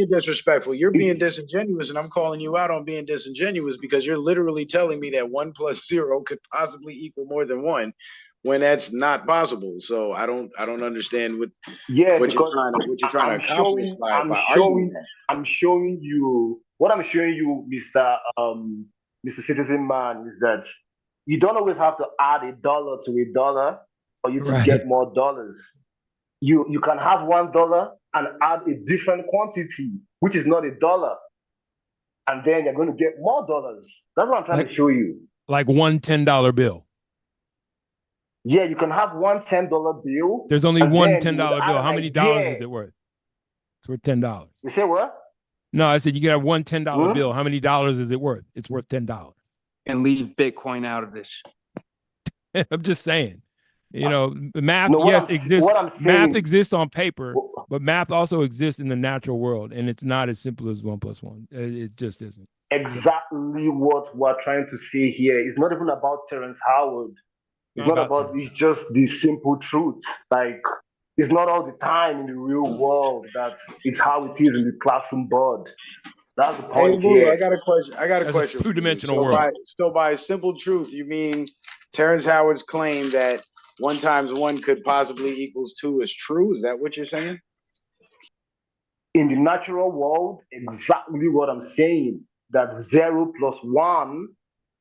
Speaker 14: disrespectful. You're being disingenuous, and I'm calling you out on being disingenuous because you're literally telling me that 1 plus 0 could possibly equal more than 1, when that's not possible. So I don't understand what you're trying to accomplish by arguing that.
Speaker 7: I'm showing you, Mr. Citizen Man, is that you don't always have to add $1 to $1 for you to get more dollars. You can have $1 and add a different quantity, which is not $1, and then you're going to get more dollars. That's what I'm trying to show you.
Speaker 8: Like one $10 bill.
Speaker 7: Yeah, you can have one $10 bill.
Speaker 8: There's only one $10 bill. How many dollars
Speaker 7: Yeah.
Speaker 8: is it worth? It's worth $10.
Speaker 7: You say what?
Speaker 8: No, I said you can have one $10 bill. How many dollars is it worth? It's worth $10.
Speaker 10: And leave Bitcoin out of this.
Speaker 8: I'm just saying. You know, math,
Speaker 7: No,
Speaker 8: yes, exists.
Speaker 7: what I'm saying,
Speaker 8: Math exists on paper, but math also exists in the natural world, and it's not as simple as 1 + 1. It just isn't.
Speaker 7: exactly what we're trying to say here. It's not even about Terrence Howard. It's not about, it's just the simple truth. Like, it's not all the time in the real world that it's how it is in the classroom board. That's the point
Speaker 14: Hey,
Speaker 7: here.
Speaker 14: I got a question.
Speaker 8: That's a two-dimensional world.
Speaker 14: So by simple truth, you mean Terrence Howard's claim that 1 × 1 could possibly equals 2 is true? Is that what you're saying?
Speaker 7: In the natural world, exactly what I'm saying. That 0 + 1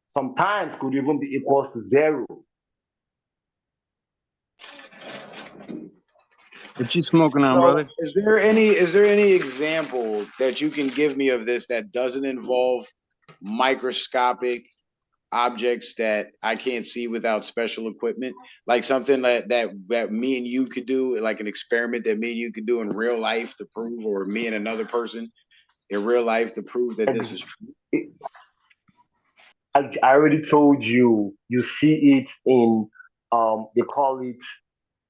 Speaker 7: sometimes could even be equals to 0.
Speaker 10: What you smoking on,
Speaker 14: So,
Speaker 10: brother?
Speaker 14: is there any example that you can give me of this that doesn't involve microscopic objects that I can't see without special equipment? Like something that me and you could do, like an experiment that me and you could do in real life to prove, or me and another person in real life to prove that this is true?
Speaker 7: I already told you, you see it in, they call it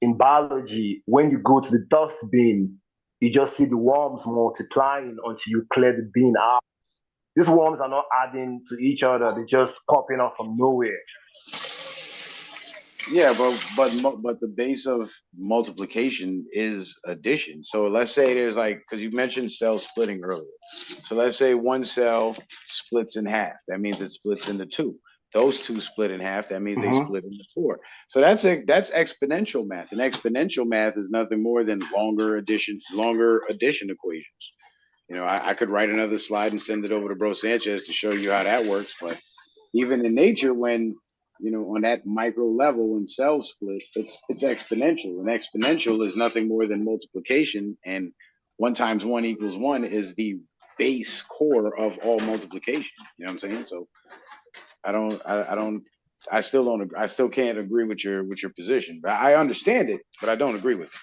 Speaker 7: in biology, when you go to the dust bin, you just see the worms multiplying until you clear the bin out. These worms are not adding to each other, they're just popping up from nowhere.
Speaker 14: Yeah, but the base of multiplication is addition. So let's say there's like, because you mentioned cell splitting earlier. So let's say one cell splits in half. That means it splits into 2. Those 2 split in half. That means they split into 4. So that's exponential math. And exponential math is nothing more than longer addition equations. You know, I could write another slide and send it over to Bro Sanchez to show you how that works. But even in nature, when on that micro level, when cells split, it's exponential. And exponential is nothing more than multiplication. And 1 × 1 = 1 is the base core of all multiplication. You know what I'm saying? So I still can't agree with your position. But I understand it, but I don't agree with it.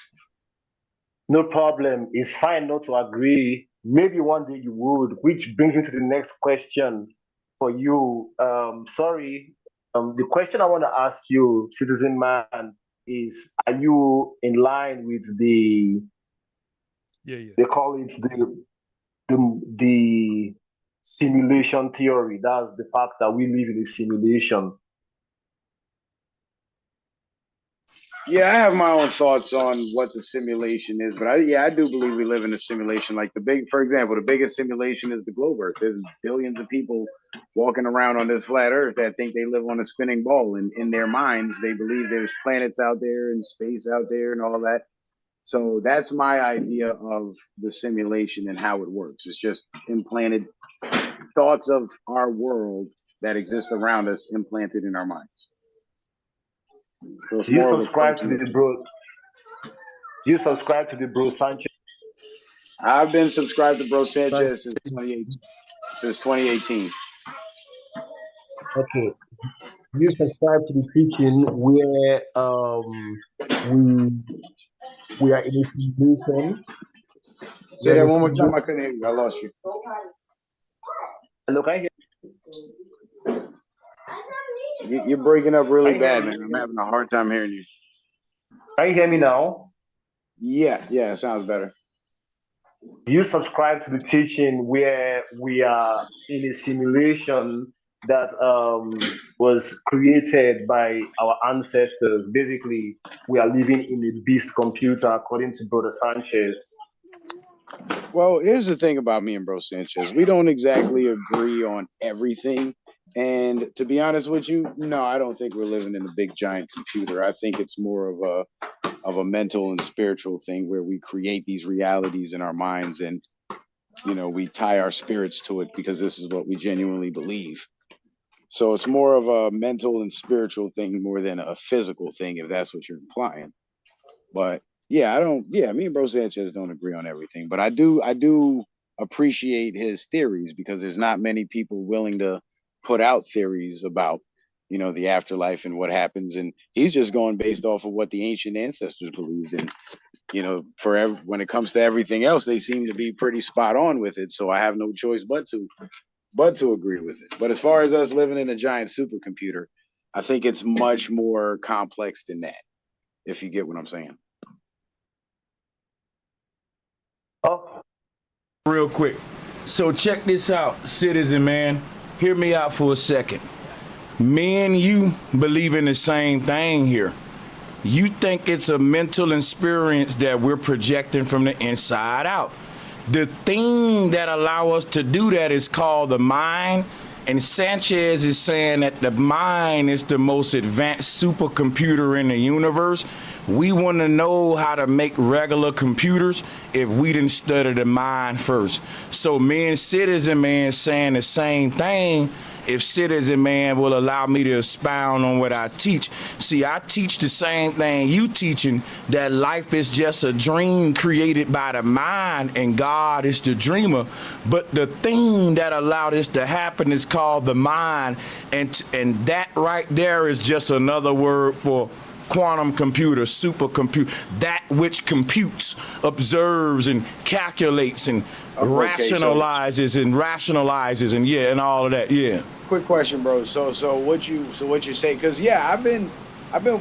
Speaker 7: No problem. It's fine not to agree. Maybe one day you would, which brings me to the next question for you. The question I want to ask you, Citizen Man, is: are you in line with the? They call it the simulation theory. That's the fact that we live in a simulation.
Speaker 14: Yeah, I have my own thoughts on what the simulation is, but I do believe we live in a simulation. Like for example, the biggest simulation is the globe Earth. There's billions of people walking around on this flat Earth that think they live on a spinning ball, and in their minds, they believe there's planets out there and space out there and all that. So that's my idea of the simulation and how it works. It's just implanted thoughts of our world that exist around us, implanted in our minds. So
Speaker 7: Do you subscribe to the bro? Do you subscribe to the Bro Sanchez?
Speaker 14: I've been subscribed to Bro Sanchez since 2018.
Speaker 7: Okay. You subscribe to the teaching where we are in a simulation.
Speaker 14: Say that one more time. I couldn't hear you. I lost you.
Speaker 7: Look, I hear.
Speaker 14: You're breaking up really bad, man. I'm having a hard time hearing you.
Speaker 7: Can you hear me now?
Speaker 14: Yeah, it sounds better.
Speaker 7: Do you subscribe to the teaching where we are in a simulation that was created by our ancestors? Basically, we are living in a beast computer, according to Brother Sanchez.
Speaker 14: Well, here's the thing about me and Bro Sanchez. We don't exactly agree on everything. And to be honest with you, no, I don't think we're living in a big giant computer. I think it's more of a mental and spiritual thing where we create these realities in our minds, and we tie our spirits to it because this is what we genuinely believe. So it's more of a mental and spiritual thing more than a physical thing, if that's what you're implying. But Yeah, I don't. Yeah, me and Bro Sanchez don't agree on everything, but I do appreciate his theories because there's not many people willing to put out theories about, the afterlife and what happens, and he's just going based off of what the ancient ancestors believed, and when it comes to everything else, they seem to be pretty spot on with it. So I have no choice but to agree with it. But as far as us living in a giant supercomputer, I think it's much more complex than that. If you get what I'm saying.
Speaker 1: Real quick. So check this out, citizen man. Hear me out for a second. Me and you believe in the same thing here. You think it's a mental experience that we're projecting from the inside out. The thing that allow us to do that is called the mind. And Sanchez is saying that the mind is the most advanced supercomputer in the universe. We want to know how to make regular computers if we didn't study the mind first. So me and Citizen Man saying the same thing. If Citizen Man will allow me to expound on what I teach. See, I teach the same thing you teaching, that life is just a dream created by the mind and God is the dreamer. But the thing that allowed this to happen is called the mind. And that right there is just another word for quantum computer, supercomputer, that which computes, observes, and calculates, and rationalizes and all of that. Yeah.
Speaker 14: Quick question, bro. So what you say? Because I've been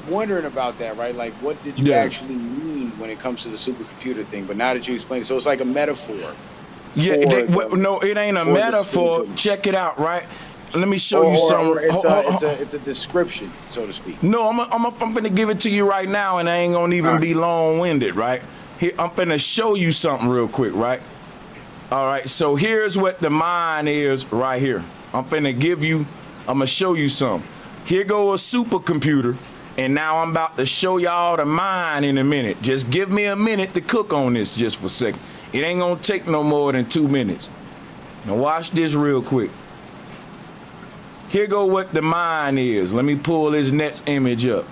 Speaker 14: wondering about that, right? Like, what did you actually mean when it comes to the supercomputer thing? But now that you explained, so it's like a metaphor.
Speaker 1: Yeah. No, it ain't a metaphor. Check it out, right? Let me show you something.
Speaker 14: It's a description, so to speak.
Speaker 1: No, I'm gonna give it to you right now, and I ain't gonna even be long-winded, right? Here, I'm gonna show you something real quick, right? All right, so here's what the mind is right here. I'm gonna show you something. Here go a supercomputer, and now I'm about to show y'all the mind in a minute. Just give me a minute to cook on this just for a second. It ain't gonna take no more than 2 minutes. Now watch this real quick. Here go what the mind is. Let me pull this next image up.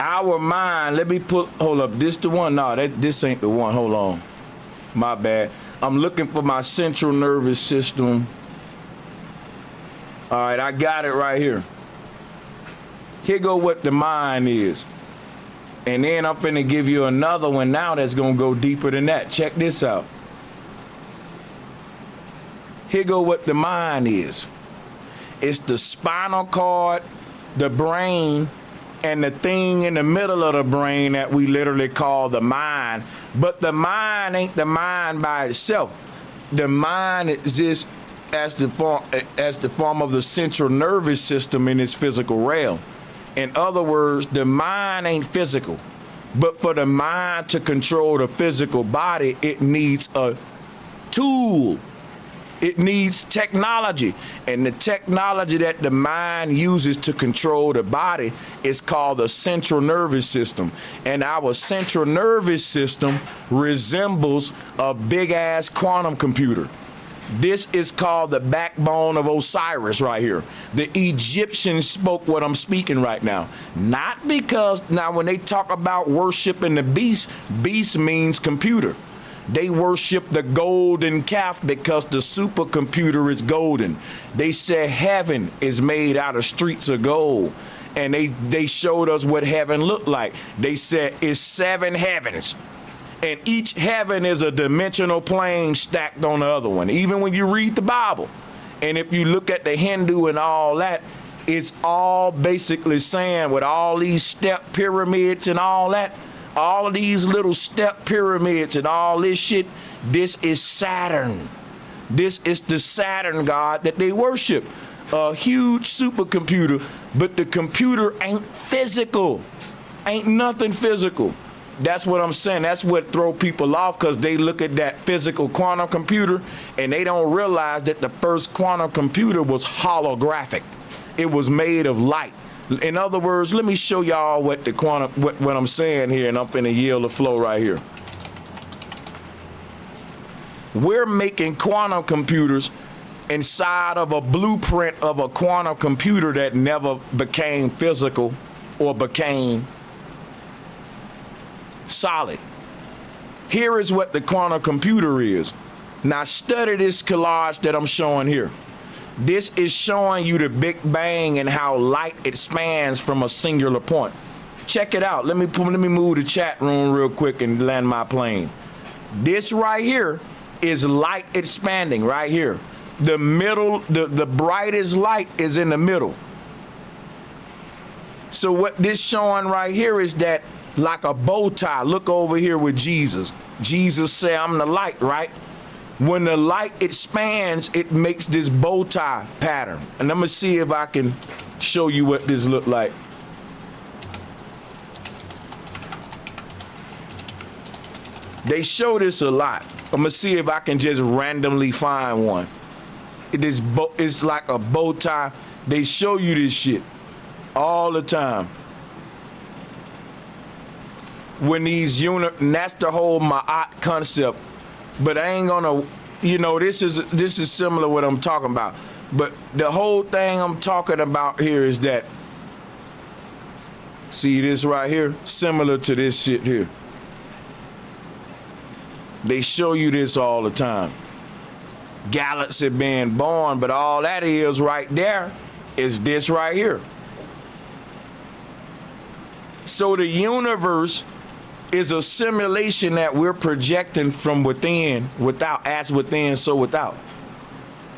Speaker 1: Our mind, hold up, this the one? No, this ain't the one, hold on. My bad. I'm looking for my central nervous system. All right, I got it right here. Here go what the mind is. And then I'm finna give you another one now that's gonna go deeper than that. Check this out. Here go what the mind is. It's the spinal cord, the brain, and the thing in the middle of the brain that we literally call the mind. But the mind ain't the mind by itself. The mind exists as the form of the central nervous system in its physical realm. In other words, the mind ain't physical. But for the mind to control the physical body, it needs a tool. It needs technology, and the technology that the mind uses to control the body is called the central nervous system. And our central nervous system resembles a big-ass quantum computer. This is called the backbone of Osiris right here. The Egyptians spoke what I'm speaking right now. Not because, now when they talk about worshiping the beast, beast means computer. They worship the golden calf because the supercomputer is golden. They said heaven is made out of streets of gold. And they showed us what heaven looked like. They said it's 7 heavens. And each heaven is a dimensional plane stacked on the other one. Even when you read the Bible. And if you look at the Hindu and all that, it's all basically saying with all these step pyramids and all that, all of these little step pyramids and all this shit, this is Saturn. This is the Saturn god that they worship. A huge supercomputer, but the computer ain't physical. Ain't nothing physical. That's what I'm saying. That's what throw people off, because they look at that physical quantum computer and they don't realize that the first quantum computer was holographic. It was made of light. In other words, let me show y'all what the quantum, what I'm saying here, and I'm finna yield the flow right here. We're making quantum computers inside of a blueprint of a quantum computer that never became physical or became Solid. Here is what the quantum computer is. Now study this collage that I'm showing here. This is showing you the Big Bang and how light expands from a singular point. Check it out. Let me move the chat room real quick and land my plane. This right here is light expanding right here. The middle, the brightest light is in the middle. So what this showing right here is that like a bow tie. Look over here with Jesus. Jesus said, I'm the light, right? When the light expands, it makes this bow tie pattern. And I'm gonna see if I can show you what this look like. They show this a lot. I'm gonna see if I can just randomly find one. It's like a bow tie. They show you this shit all the time. When these and that's the whole Ma'at concept. But I ain't gonna, this is similar to what I'm talking about. But the whole thing I'm talking about here is that, see this right here? Similar to this shit here. They show you this all the time. Galaxy being born, but all that is right there is this right here. So the universe is a simulation that we're projecting from within, as within, so without.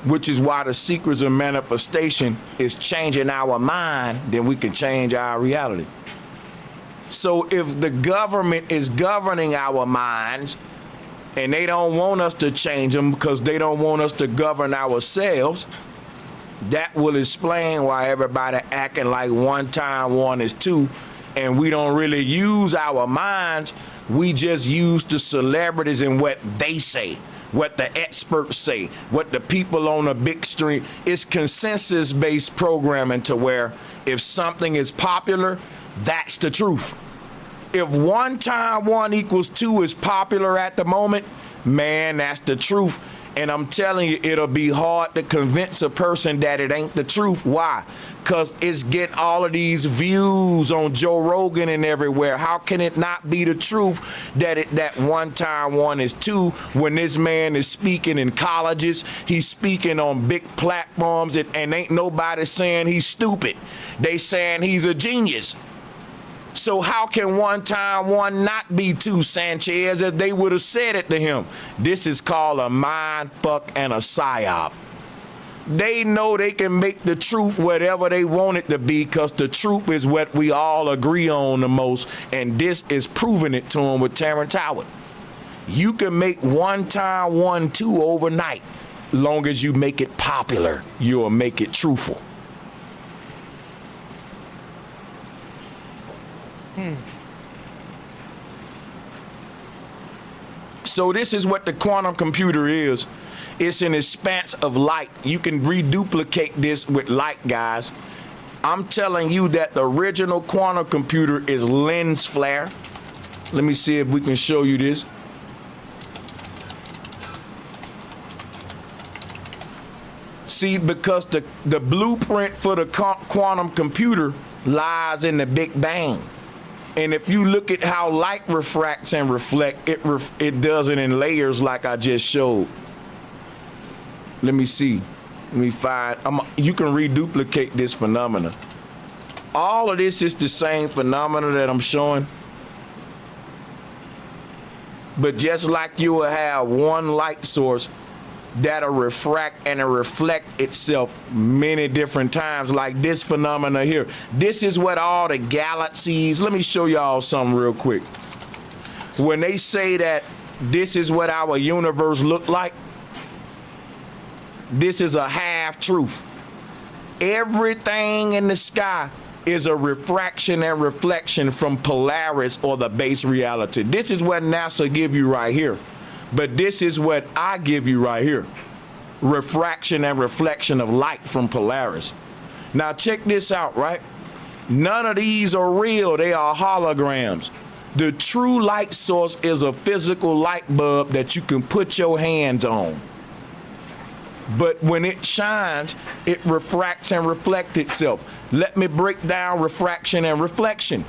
Speaker 1: Which is why the secrets of manifestation is changing our mind, then we can change our reality. So if the government is governing our minds, and they don't want us to change them because they don't want us to govern ourselves, that will explain why everybody acting like 1 times 1 is 2, and we don't really use our minds. We just use the celebrities and what they say, what the experts say, what the people on the big street. It's consensus-based programming to where if something is popular, that's the truth. If 1 times 1 equals 2 is popular at the moment, man, that's the truth. And I'm telling you, it'll be hard to convince a person that it ain't the truth. Why? Because it's getting all of these views on Joe Rogan and everywhere. How can it not be the truth that 1 times 1 is 2 when this man is speaking in colleges, he's speaking on big platforms, and ain't nobody saying he's stupid. They saying he's a genius. So how can 1 times 1 not be 2, Sanchez, if they would have said it to him? This is called a mind fuck and a psyop. They know they can make the truth whatever they want it to be because the truth is what we all agree on the most, and this is proving it to them with Terrence Howard. You can make 1 times 1 2 overnight. Long as you make it popular, you'll make it truthful. So this is what the quantum computer is. It's an expanse of light. You can reduplicate this with light, guys. I'm telling you that the original quantum computer is lens flare. Let me see if we can show you this. See, because the blueprint for the quantum computer lies in the Big Bang. And if you look at how light refracts and reflects, it does it in layers like I just showed. Let me see. Let me find. You can reduplicate this phenomena. All of this is the same phenomena that I'm showing. But just like you will have one light source that'll refract and reflect itself many different times, like this phenomena here. This is what all the galaxies, let me show y'all something real quick. When they say that this is what our universe look like, this is a half truth. Everything in the sky is a refraction and reflection from Polaris or the base reality. This is what NASA give you right here. But this is what I give you right here. Refraction and reflection of light from Polaris. Now check this out, right? None of these are real. They are holograms. The true light source is a physical light bulb that you can put your hands on. But when it shines, it refracts and reflects itself. Let me break down refraction and reflection.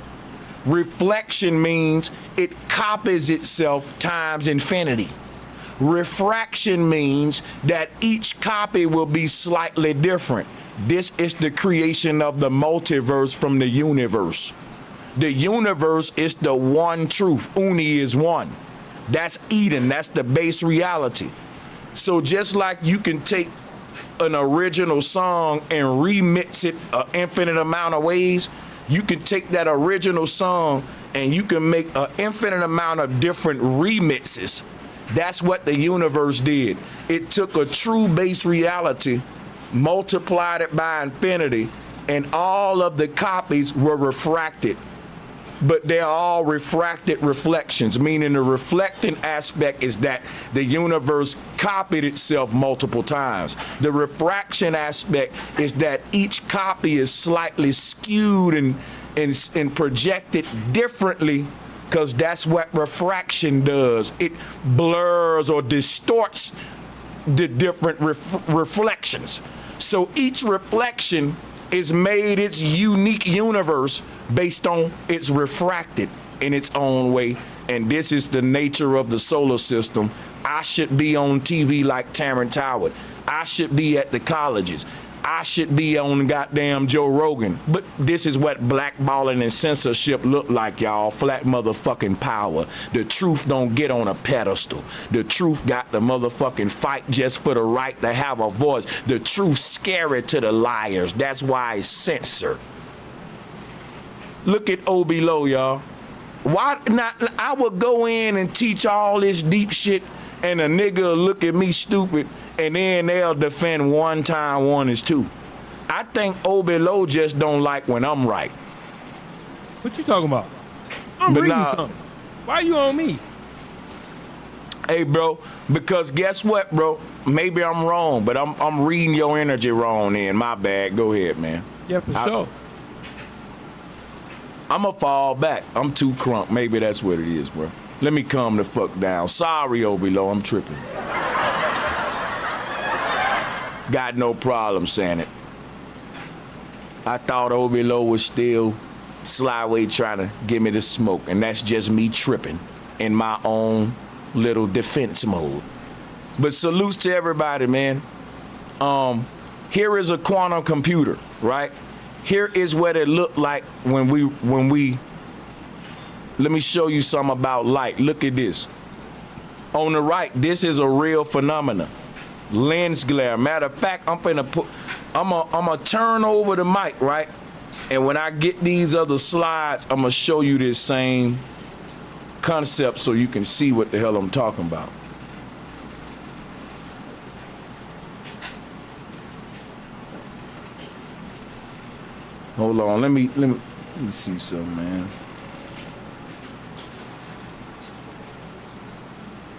Speaker 1: Reflection means it copies itself times infinity. Refraction means that each copy will be slightly different. This is the creation of the multiverse from the universe. The universe is the one truth. Uni is one. That's Eden. That's the base reality. So just like you can take an original song and remix it an infinite amount of ways, you can take that original song and you can make an infinite amount of different remixes. That's what the universe did. It took a true base reality, multiplied it by infinity, and all of the copies were refracted. But they're all refracted reflections, meaning the reflecting aspect is that the universe copied itself multiple times. The refraction aspect is that each copy is slightly skewed and projected differently, because that's what refraction does. It blurs or distorts the different reflections. So each reflection is made its unique universe based on it's refracted in its own way. And this is the nature of the solar system. I should be on TV like Terrence Howard. I should be at the colleges. I should be on goddamn Joe Rogan. But this is what blackballing and censorship look like, y'all. Flat motherfucking power. The truth don't get on a pedestal. The truth got the motherfucking fight just for the right to have a voice. The truth scary to the liars. That's why it's censored. Look at Obi Low, y'all. Why not? I would go in and teach all this deep shit, and a nigga will look at me stupid, and then they'll defend 1 times 1 is 2. I think Obi Low just don't like when I'm right.
Speaker 8: What you talking about? I'm reading something. Why you on me?
Speaker 1: Hey, bro, because guess what, bro? Maybe I'm wrong, but I'm reading your energy wrong then. My bad. Go ahead, man.
Speaker 8: Yeah, for sure.
Speaker 1: I'm going to fall back. I'm too crunk. Maybe that's what it is, bro. Let me calm the fuck down. Sorry, Obi Low, I'm tripping. Got no problem saying it. I thought Obi Low was still slyway trying to give me the smoke, and that's just me tripping in my own little defense mode. But salutes to everybody, man. Here is a quantum computer, right? Here is what it looked like when we let me show you something about light. Look at this. On the right, this is a real phenomenon. Lens glare. Matter of fact, I'm gonna turn over the mic, right? And when I get these other slides, I'm gonna show you this same concept so you can see what the hell I'm talking about. Hold on, let me see something, man.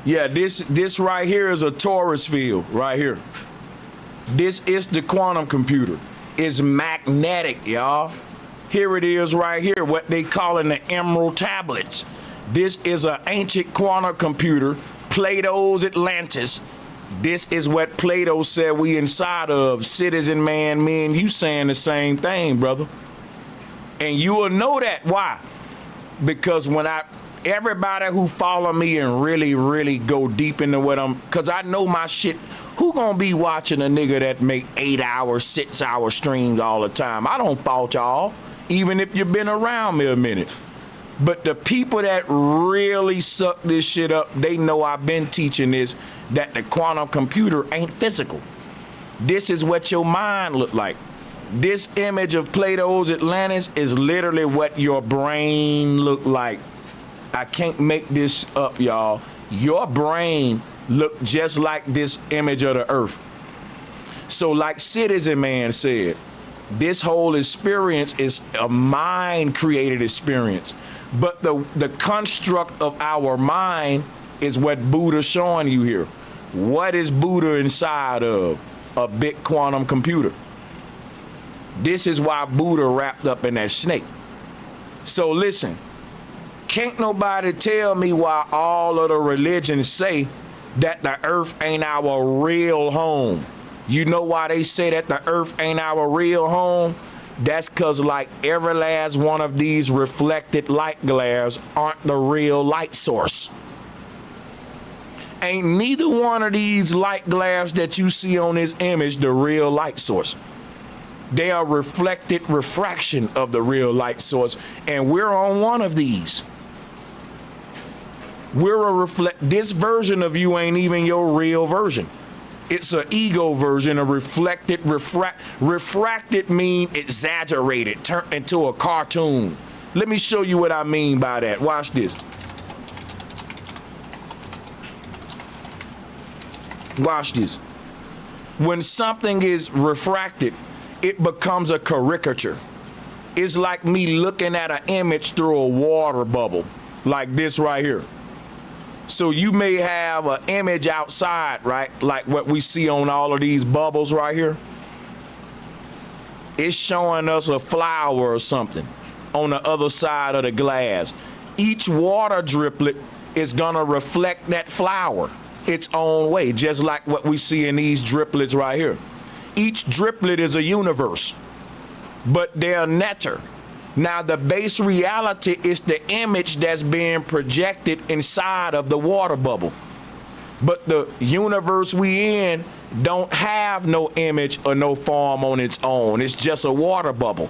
Speaker 1: Yeah, this right here is a torus field, right here. This is the quantum computer. It's magnetic, y'all. Here it is right here, what they calling the emerald tablets. This is an ancient quantum computer, Plato's Atlantis. This is what Plato said we inside of. Citizen man, me and you saying the same thing, brother. And you will know that. Why? Because when everybody who follow me and really go deep into what cause I know my shit. Who gonna be watching a nigga that make 8-hour, 6-hour streams all the time? I don't fault y'all, even if you've been around me a minute. But the people that really suck this shit up, they know I've been teaching this, that the quantum computer ain't physical. This is what your mind look like. This image of Plato's Atlantis is literally what your brain look like. I can't make this up, y'all. Your brain look just like this image of the earth. So like Citizen Man said, this whole experience is a mind-created experience. But the construct of our mind is what Buddha's showing you here. What is Buddha inside of? A big quantum computer. This is why Buddha wrapped up in that snake. So listen, can't nobody tell me why all of the religions say that the earth ain't our real home. You know why they say that the earth ain't our real home? That's because like every last one of these reflected light glares aren't the real light source. Ain't neither one of these light glares that you see on this image the real light source. They are reflected refraction of the real light source, and we're on one of these. This version of you ain't even your real version. It's an ego version, a reflected, refracted mean exaggerated, turned into a cartoon. Let me show you what I mean by that. Watch this. Watch this. When something is refracted, it becomes a caricature. It's like me looking at an image through a water bubble, like this right here. So you may have an image outside, right? Like what we see on all of these bubbles right here. It's showing us a flower or something on the other side of the glass. Each water driplet is gonna reflect that flower its own way, just like what we see in these driplets right here. Each driplet is a universe, but they're netter. Now, the base reality is the image that's being projected inside of the water bubble. But the universe we in don't have no image or no form on its own. It's just a water bubble.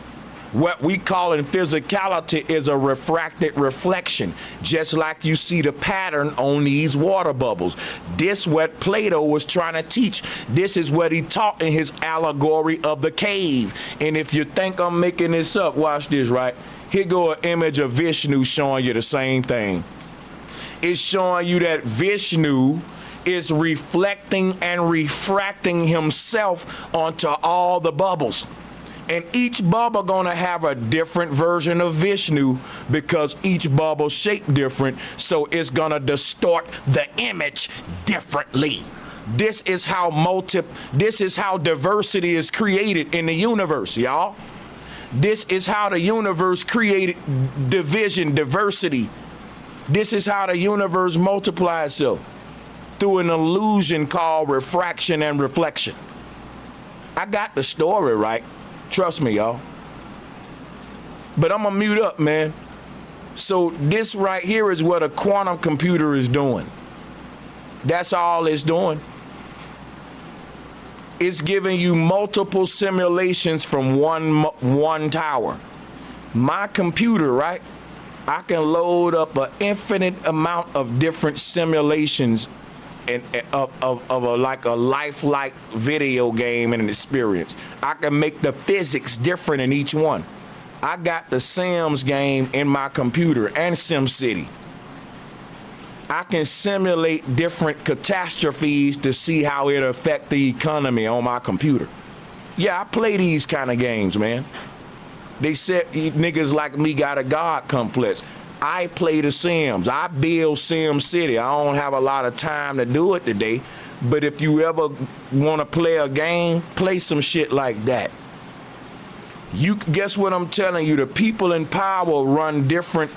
Speaker 1: What we call in physicality is a refracted reflection, just like you see the pattern on these water bubbles. This what Plato was trying to teach. This is what he taught in his allegory of the cave. And if you think I'm making this up, watch this, right? Here go an image of Vishnu showing you the same thing. It's showing you that Vishnu is reflecting and refracting himself onto all the bubbles. And each bubble gonna have a different version of Vishnu because each bubble shaped different, so it's gonna distort the image differently. This is how diversity is created in the universe, y'all. This is how the universe created division, diversity. This is how the universe multiplies itself through an illusion called refraction and reflection. I got the story right. Trust me, y'all. But I'm gonna mute up, man. So this right here is what a quantum computer is doing. That's all it's doing. It's giving you multiple simulations from one tower. My computer, right? I can load up an infinite amount of different simulations and of a lifelike video game and an experience. I can make the physics different in each one. I got the Sims game in my computer and SimCity. I can simulate different catastrophes to see how it affect the economy on my computer. Yeah, I play these kind of games, man. They said niggas like me got a God complex. I play the Sims. I build SimCity. I don't have a lot of time to do it today, but if you ever want to play a game, play some shit like that. You guess what I'm telling you? The people in power run different.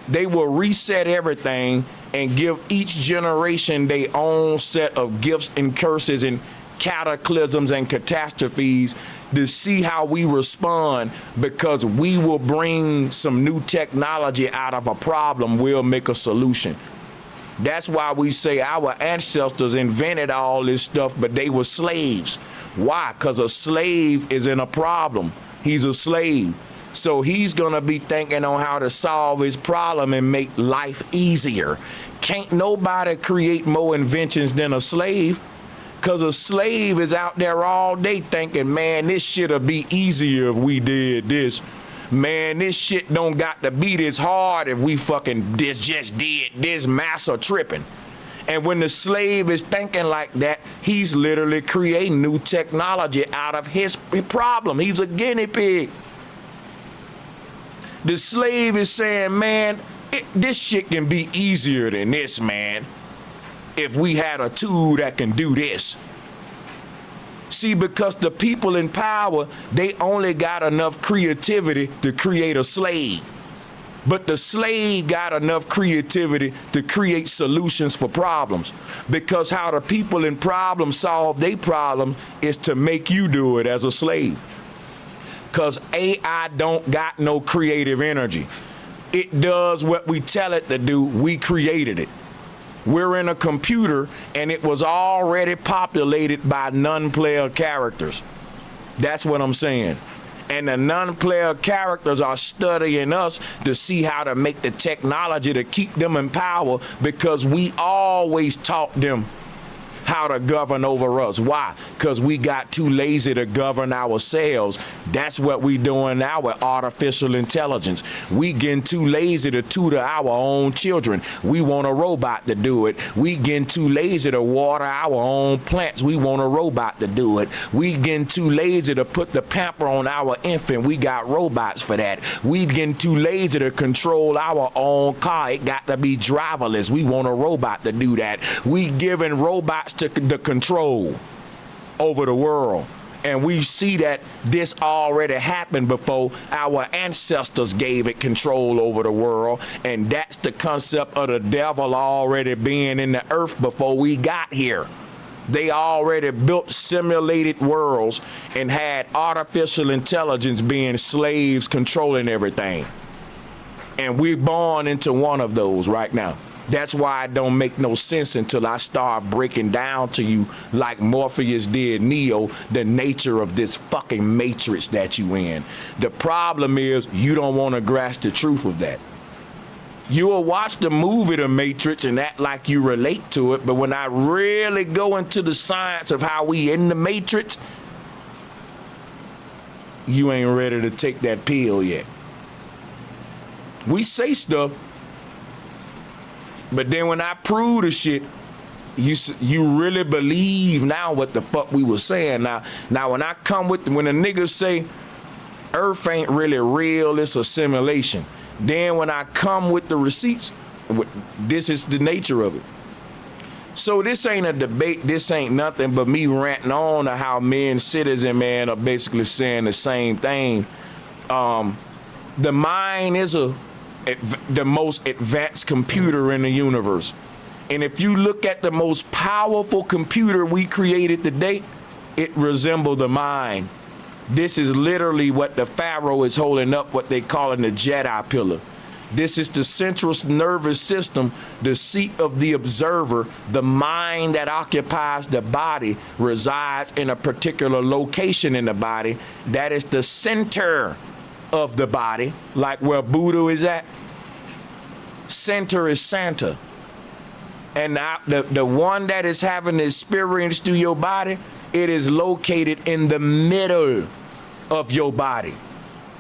Speaker 1: They will reset everything and give each generation their own set of gifts and curses and cataclysms and catastrophes to see how we respond, because we will bring some new technology out of a problem. We'll make a solution. That's why we say our ancestors invented all this stuff, but they were slaves. Why? Because a slave is in a problem. He's a slave. So he's gonna be thinking on how to solve his problem and make life easier. Can't nobody create more inventions than a slave, because a slave is out there all day thinking, man, this shit'll be easier if we did this. Man, this shit don't got to be this hard if we fucking just did this. Massa tripping. And when the slave is thinking like that, he's literally creating new technology out of his problem. He's a guinea pig. The slave is saying, man, this shit can be easier than this, man, if we had a tool that can do this. See, because the people in power, they only got enough creativity to create a slave. But the slave got enough creativity to create solutions for problems. Because how the people in problem solve their problem is to make you do it as a slave. Because AI don't got no creative energy. It does what we tell it to do. We created it. We're in a computer, and it was already populated by non-player characters. That's what I'm saying. And the non-player characters are studying us to see how to make the technology to keep them in power, because we always taught them how to govern over us. Why? Because we got too lazy to govern ourselves. That's what we doing now with artificial intelligence. We getting too lazy to tutor our own children. We want a robot to do it. We getting too lazy to water our own plants. We want a robot to do it. We getting too lazy to put the pamper on our infant. We got robots for that. We getting too lazy to control our own car. It got to be driverless. We want a robot to do that. We giving robots to the control over the world. And we see that this already happened before. Our ancestors gave it control over the world. And that's the concept of the devil already being in the earth before we got here. They already built simulated worlds and had artificial intelligence being slaves controlling everything. And we're born into one of those right now. That's why it don't make no sense until I start breaking down to you, like Morpheus did Neo, the nature of this fucking matrix that you in. The problem is you don't want to grasp the truth of that. You will watch the movie The Matrix and act like you relate to it, but when I really go into the science of how we in the matrix, you ain't ready to take that pill yet. We say stuff, but then when I prove the shit, you really believe now what the fuck we was saying. Now when I come with, when the niggas say Earth ain't really real, it's a simulation. Then when I come with the receipts, this is the nature of it. So this ain't a debate. This ain't nothing but me ranting on to how men, citizen, man, are basically saying the same thing. The mind is the most advanced computer in the universe. And if you look at the most powerful computer we created today, it resembles the mind. This is literally what the Pharaoh is holding up, what they call in the Jedi pillar. This is the central nervous system, the seat of the observer. The mind that occupies the body resides in a particular location in the body. That is the center of the body, like where Buddha is at. Center is Santa. And now the one that is having the experience through your body, it is located in the middle of your body,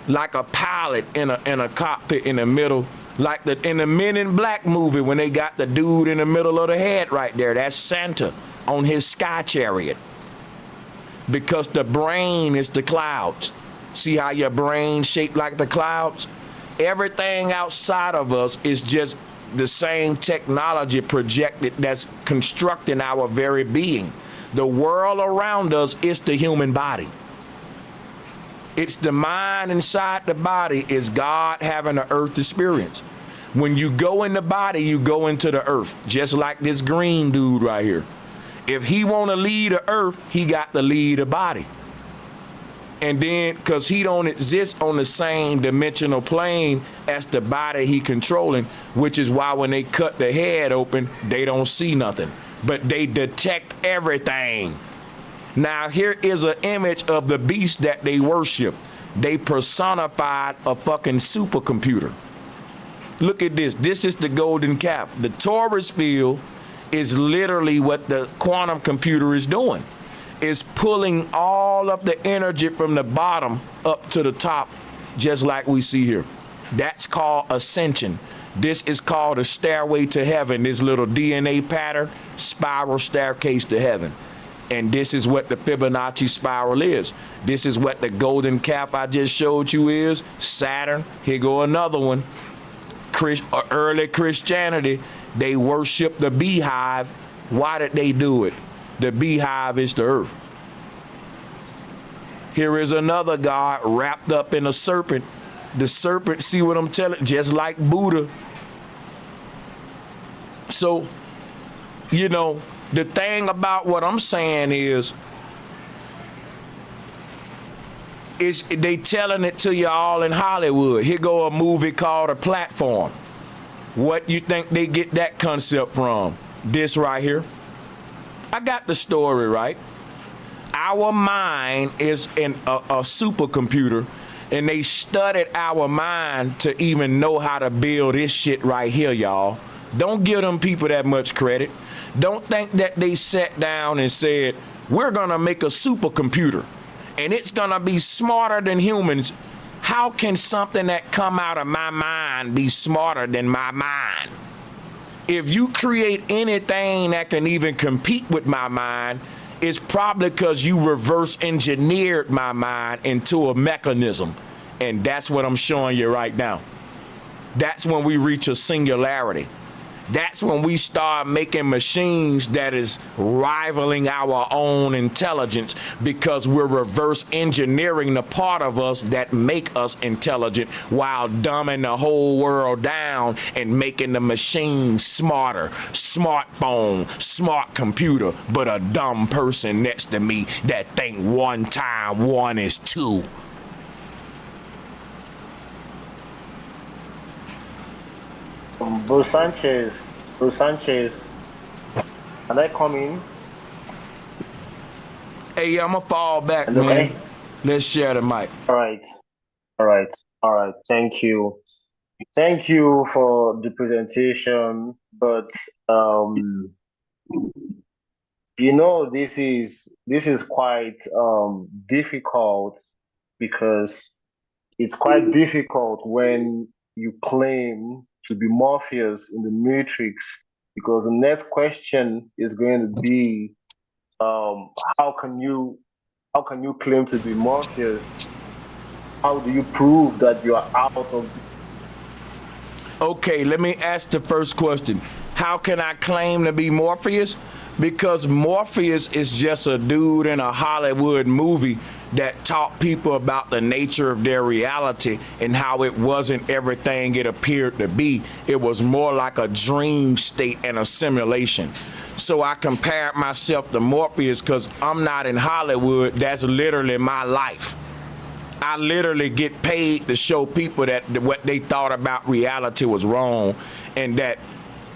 Speaker 1: like a pilot in a cockpit in the middle, like in the Men in Black movie when they got the dude in the middle of the head right there. That's Santa on his sky chariot, because the brain is the clouds. See how your brain shaped like the clouds? Everything outside of us is just the same technology projected that's constructing our very being. The world around us is the human body. It's the mind inside the body is God having an earth experience. When you go in the body, you go into the earth, just like this green dude right here. If he want to lead the earth, he got to lead the body. And then, because he don't exist on the same dimensional plane as the body he controlling, which is why when they cut the head open, they don't see nothing, but they detect everything. Now, here is an image of the beast that they worship. They personified a fucking supercomputer. Look at this. This is the golden calf. The torus field is literally what the quantum computer is doing. Is pulling all of the energy from the bottom up to the top, just like we see here. That's called ascension. This is called a stairway to heaven. This little DNA pattern, spiral staircase to heaven. And this is what the Fibonacci spiral is. This is what the golden calf I just showed you is. Saturn. Here go another one. Early Christianity, they worship the beehive. Why did they do it? The beehive is the earth. Here is another god wrapped up in a serpent. The serpent, see what I'm telling? Just like Buddha. So, you know, the thing about what I'm saying is, They telling it to you all in Hollywood. Here go a movie called A Platform. What you think they get that concept from? This right here. I got the story right. Our mind is a supercomputer, and they studied our mind to even know how to build this shit right here, y'all. Don't give them people that much credit. Don't think that they sat down and said, we're gonna make a supercomputer, and it's gonna be smarter than humans. How can something that come out of my mind be smarter than my mind? If you create anything that can even compete with my mind, it's probably because you reverse engineered my mind into a mechanism. And that's what I'm showing you right now. That's when we reach a singularity. That's when we start making machines that is rivaling our own intelligence, because we're reverse engineering the part of us that make us intelligent while dumbing the whole world down and making the machine smarter. Smartphone, smart computer, but a dumb person next to me that think 1 × 1 is 2.
Speaker 7: Bro Sanchez, can I come in?
Speaker 1: Hey, I'm gonna fall back,
Speaker 7: Hello,
Speaker 1: man.
Speaker 7: hey?
Speaker 1: Let's share the mic.
Speaker 7: All right. Thank you for the presentation. But this is quite difficult, because it's quite difficult when you claim to be Morpheus in the Matrix, because the next question is going to be, how can you claim to be Morpheus? How do you prove that you are out of?
Speaker 1: Okay, let me ask the first question. How can I claim to be Morpheus? Because Morpheus is just a dude in a Hollywood movie that taught people about the nature of their reality and how it wasn't everything it appeared to be. It was more like a dream state and a simulation. So I compared myself to Morpheus because I'm not in Hollywood. That's literally my life. I literally get paid to show people that what they thought about reality was wrong, and that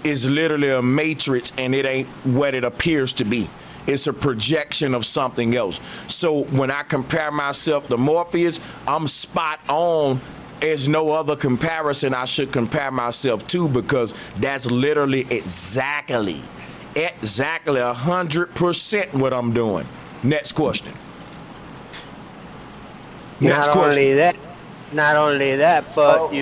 Speaker 1: is literally a matrix, and it ain't what it appears to be. It's a projection of something else. So when I compare myself to Morpheus, I'm spot on. There's no other comparison I should compare myself to, because that's literally exactly 100% what I'm doing. Next question.
Speaker 12: Not only that, but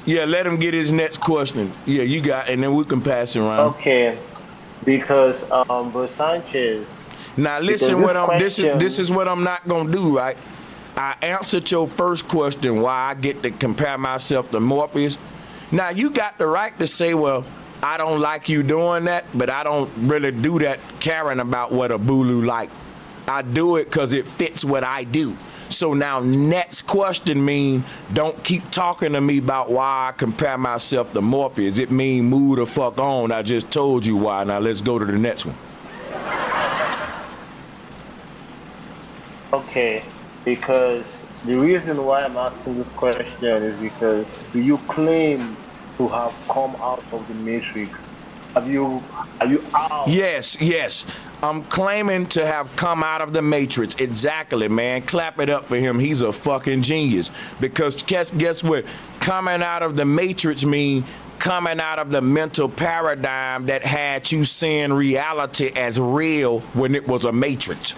Speaker 1: Yeah, let him get his next question. Yeah, you got, and then we can pass it around.
Speaker 7: Okay, because Bro Sanchez.
Speaker 1: Now listen, this is what I'm not gonna do, right? I answered your first question, why I get to compare myself to Morpheus. Now you got the right to say, well, I don't like you doing that, but I don't really do that caring about what a Bulu like. I do it because it fits what I do. So now next question mean, don't keep talking to me about why I compare myself to Morpheus. It mean move the fuck on. I just told you why. Now let's go to the next one.
Speaker 7: Okay, because the reason why I'm asking this question is because, do you claim to have come out of the Matrix? Are you out?
Speaker 1: Yes. I'm claiming to have come out of the Matrix. Exactly, man. Clap it up for him. He's a fucking genius. Because guess what? Coming out of the Matrix mean coming out of the mental paradigm that had you seeing reality as real when it was a matrix.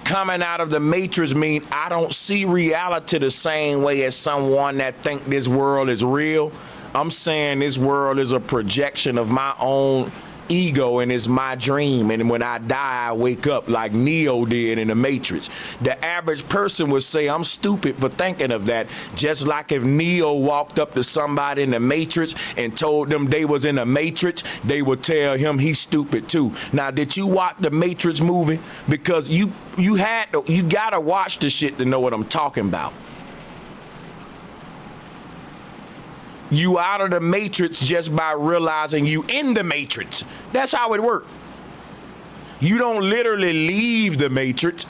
Speaker 1: Coming out of the matrix mean I don't see reality the same way as someone that think this world is real. I'm saying this world is a projection of my own ego, and it's my dream, and when I die I wake up like Neo did in the Matrix. The average person would say I'm stupid for thinking of that, just like if Neo walked up to somebody in the Matrix and told them they was in the Matrix, they would tell him he's stupid too. Now, did you watch the Matrix movie? Because you gotta watch the shit to know what I'm talking about. You out of the matrix just by realizing you in the matrix. That's how it works. You don't literally leave the matrix.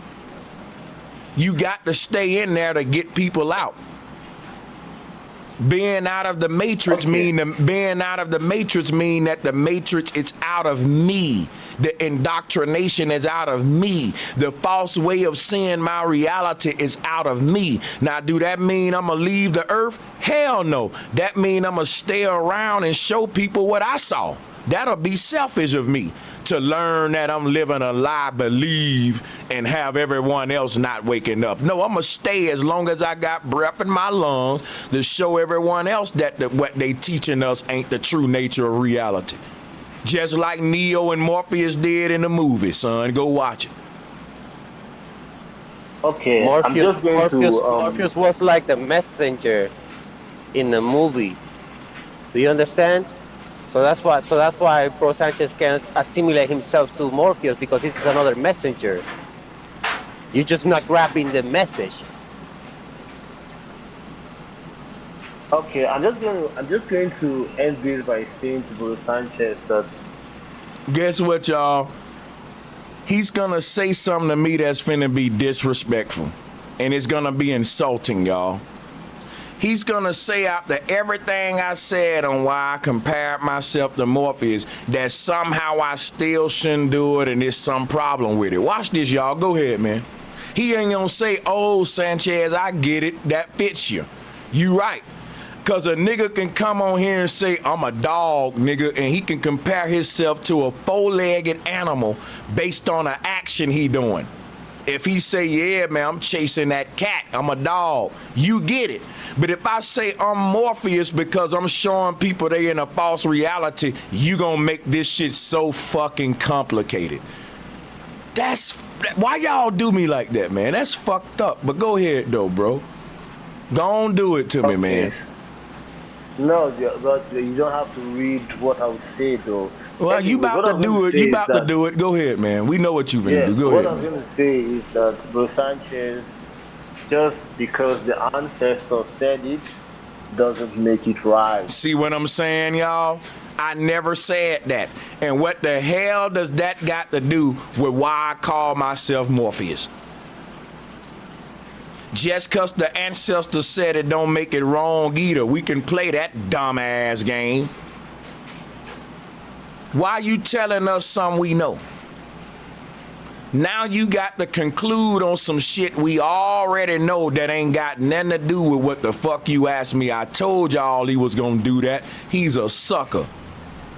Speaker 1: You got to stay in there to get people out. Being out of the matrix mean that the matrix is out of me. The indoctrination is out of me. The false way of seeing my reality is out of me. Now, do that mean I'm gonna leave the earth? Hell no. That mean I'm gonna stay around and show people what I saw. That'll be selfish of me to learn that I'm living a lie, believe, and have everyone else not waking up. No, I'm going to stay as long as I got breath in my lungs to show everyone else that what they teaching us ain't the true nature of reality. Just like Neo and Morpheus did in the movie, son. Go watch it.
Speaker 7: Okay,
Speaker 12: Morpheus was like the messenger in the movie. Do you understand? So that's why Bro Sanchez can assimilate himself to Morpheus, because it's another messenger. You're just not grabbing the message.
Speaker 7: Okay, I'm just going to end this by saying to Bro Sanchez that,
Speaker 1: guess what, y'all? He's gonna say something to me that's finna be disrespectful, and it's gonna be insulting, y'all. He's gonna say after everything I said on why I compared myself to Morpheus that somehow I still shouldn't do it and there's some problem with it. Watch this, y'all. Go ahead, man. He ain't gonna say, oh, Sanchez, I get it. That fits you. You right. Cause a nigga can come on here and say, I'm a dog, nigga, and he can compare himself to a four-legged animal based on an action he doing. If he say, yeah, man, I'm chasing that cat, I'm a dog, you get it. But if I say I'm Morpheus because I'm showing people they in a false reality, you gonna make this shit so fucking complicated. That's, why y'all do me like that, man? That's fucked up. But go ahead, though, bro. Go on, do it to me, man.
Speaker 7: No, but you don't have to read what I would say, though.
Speaker 1: Well, you about to do it. You about to do it. Go ahead, man. We know what you're gonna do. Go ahead.
Speaker 7: What I'm gonna say is that Bro Sanchez, just because the ancestor said it, doesn't make it right.
Speaker 1: See what I'm saying, y'all? I never said that. And what the hell does that got to do with why I call myself Morpheus? Just because the ancestor said it don't make it wrong either. We can play that dumbass game. Why you telling us something we know? Now you got to conclude on some shit we already know that ain't got nothing to do with what the fuck you asked me. I told y'all he was gonna do that. He's a sucker.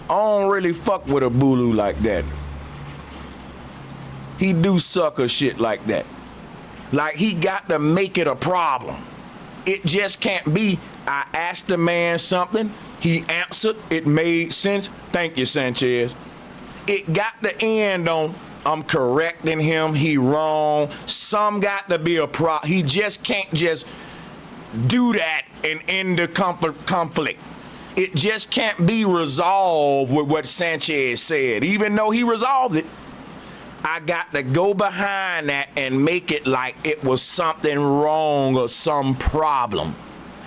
Speaker 1: I don't really fuck with a Bulu like that. He do sucker shit like that. Like he got to make it a problem. It just can't be, I asked the man something, he answered, it made sense. Thank you, Sanchez. It got to end on, I'm correcting him, he wrong. Some got to be a he just can't just do that and end the conflict. It just can't be resolved with what Sanchez said, even though he resolved it. I got to go behind that and make it like it was something wrong or some problem.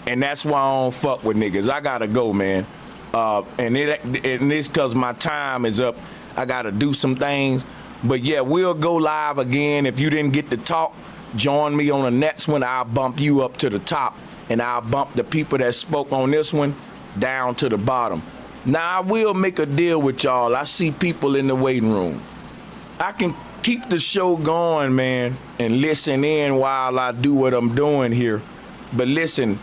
Speaker 1: And that's why I don't fuck with niggas. I gotta go, man. And it's cause my time is up. I gotta do some things. But yeah, we'll go live again. If you didn't get to talk, join me on the next one. I'll bump you up to the top. And I'll bump the people that spoke on this one down to the bottom. Now I will make a deal with y'all. I see people in the waiting room. I can keep the show going, man, and listen in while I do what I'm doing here. But listen,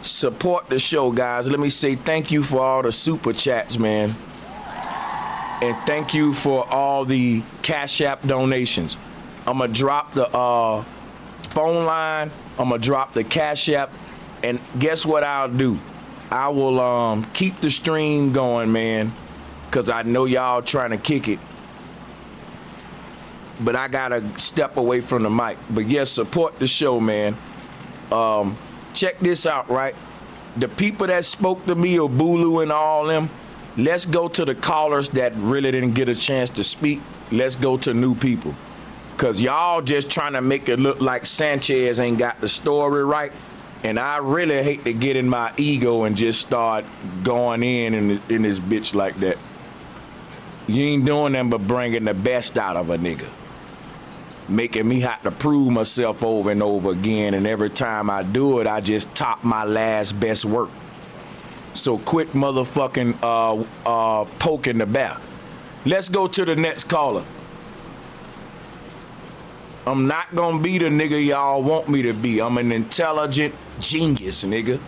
Speaker 1: support the show, guys. Let me say thank you for all the super chats, man. And thank you for all the Cashapp donations. I'm going to drop the phone line. I'm going to drop the Cashapp. And guess what I'll do? I will keep the stream going, man, because I know y'all trying to kick it. But I gotta step away from the mic. But yes, support the show, man. Check this out, right? The people that spoke to me, or Bulu and all them, let's go to the callers that really didn't get a chance to speak. Let's go to new people. Cause y'all just trying to make it look like Sanchez ain't got the story right. And I really hate to get in my ego and just start going in this bitch like that. You ain't doing nothing but bringing the best out of a nigga. making me have to prove myself over and over again. And every time I do it, I just top my last best work. So quit motherfucking poking the bear. Let's go to the next caller. I'm not gonna be the nigga y'all want me to be. I'm an intelligent genius, nigga.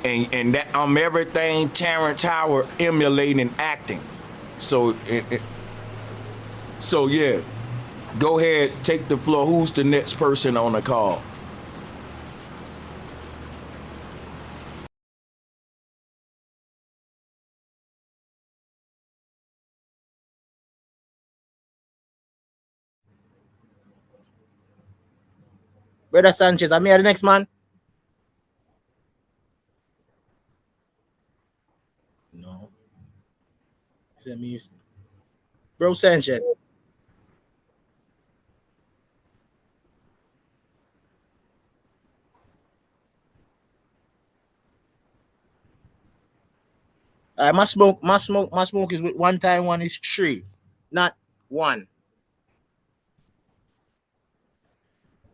Speaker 1: And that I'm everything Terrence Howard emulating and acting. So yeah, go ahead, take the floor. Who's the next person on the call?
Speaker 15: Brother Sanchez, I'm here the next man. No. Send me Bro Sanchez. My smoke is with 1 times 1 is 3, not 1.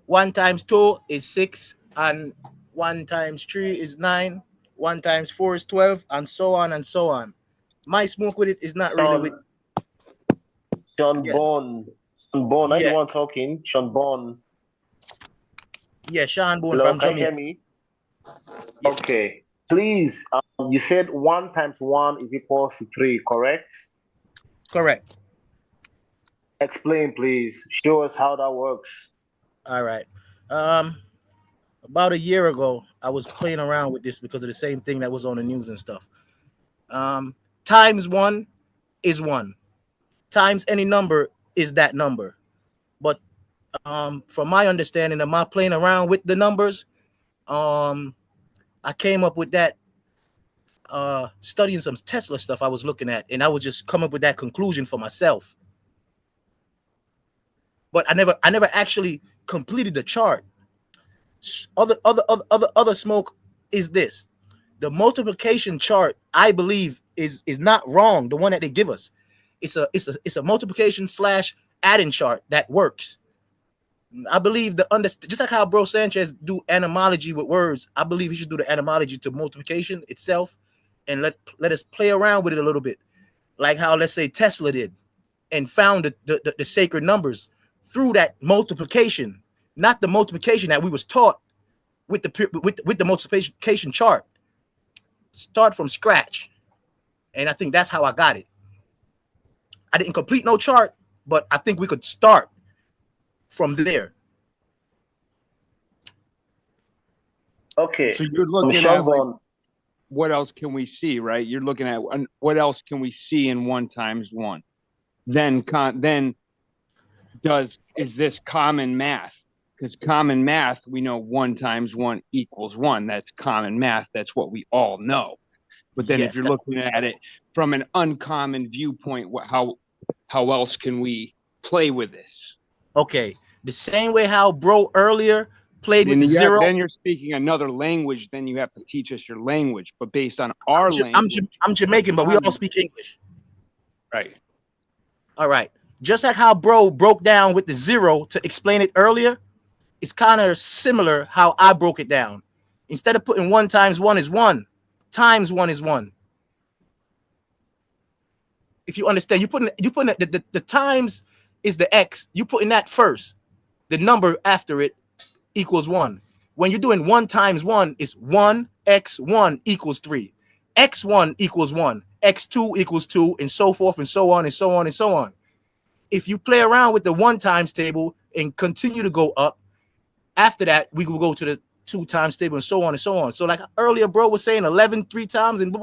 Speaker 15: 1 times 2 is 6, and 1 times 3 is 9. 1 times 4 is 12, and so on and so on. My smoke with it is not really with
Speaker 7: Sean
Speaker 15: yes.
Speaker 7: Bone. Sean Bone, are you the one talking? Sean Bone.
Speaker 15: Yeah, Sean Bone
Speaker 7: Hello,
Speaker 15: from
Speaker 7: can you
Speaker 15: Jamaica.
Speaker 7: hear me? Yes. Okay. Please, you said 1 times 1 is equals to 3, correct?
Speaker 15: Correct.
Speaker 7: Explain, please. Show us how that works.
Speaker 15: All right. About a year ago, I was playing around with this because of the same thing that was on the news and stuff. Times 1 is 1. Times any number is that number. But from my understanding of my playing around with the numbers, I came up with that studying some Tesla stuff I was looking at, and I was just come up with that conclusion for myself. But I never actually completed the chart. Other smoke is this. The multiplication chart, I believe, is not wrong. The one that they give us, it's a multiplication / adding chart that works. I believe just like how Bro Sanchez do etymology with words, I believe he should do the etymology to multiplication itself, and let us play around with it a little bit, like how, let's say, Tesla did, and found the sacred numbers through that multiplication, not the multiplication that we was taught with the multiplication chart. Start from scratch, and I think that's how I got it. I didn't complete no chart, but I think we could start from there.
Speaker 7: Okay.
Speaker 10: So you're looking at like, what else can we see, right? You're looking at what else can we see in 1 times 1? Then is this common math? Because common math, we know 1 times 1 equals 1. That's common math. That's what we all know. But then if you're looking at it from an uncommon viewpoint, how else can we play with this?
Speaker 15: Okay, the same way how Bro earlier played with the 0.
Speaker 10: Then you're speaking another language. Then you have to teach us your language. But based on our language,
Speaker 15: I'm Jamaican, but we all speak English.
Speaker 10: Right.
Speaker 15: All right. Just like how Bro broke down with the 0 to explain it earlier, it's kind of similar how I broke it down. Instead of putting 1 times 1 is 1, times 1 is 1. If you understand, you putting the times is the X. You putting that first. The number after it equals 1. When you're doing 1 times 1 is 1, x1 equals 3. x1 equals 1, x2 equals 2, and so forth and so on and so on and so on. If you play around with the 1 times table and continue to go up, after that, we will go to the 2 times table and so on and so on. So like earlier, Bro was saying 11 3 times, and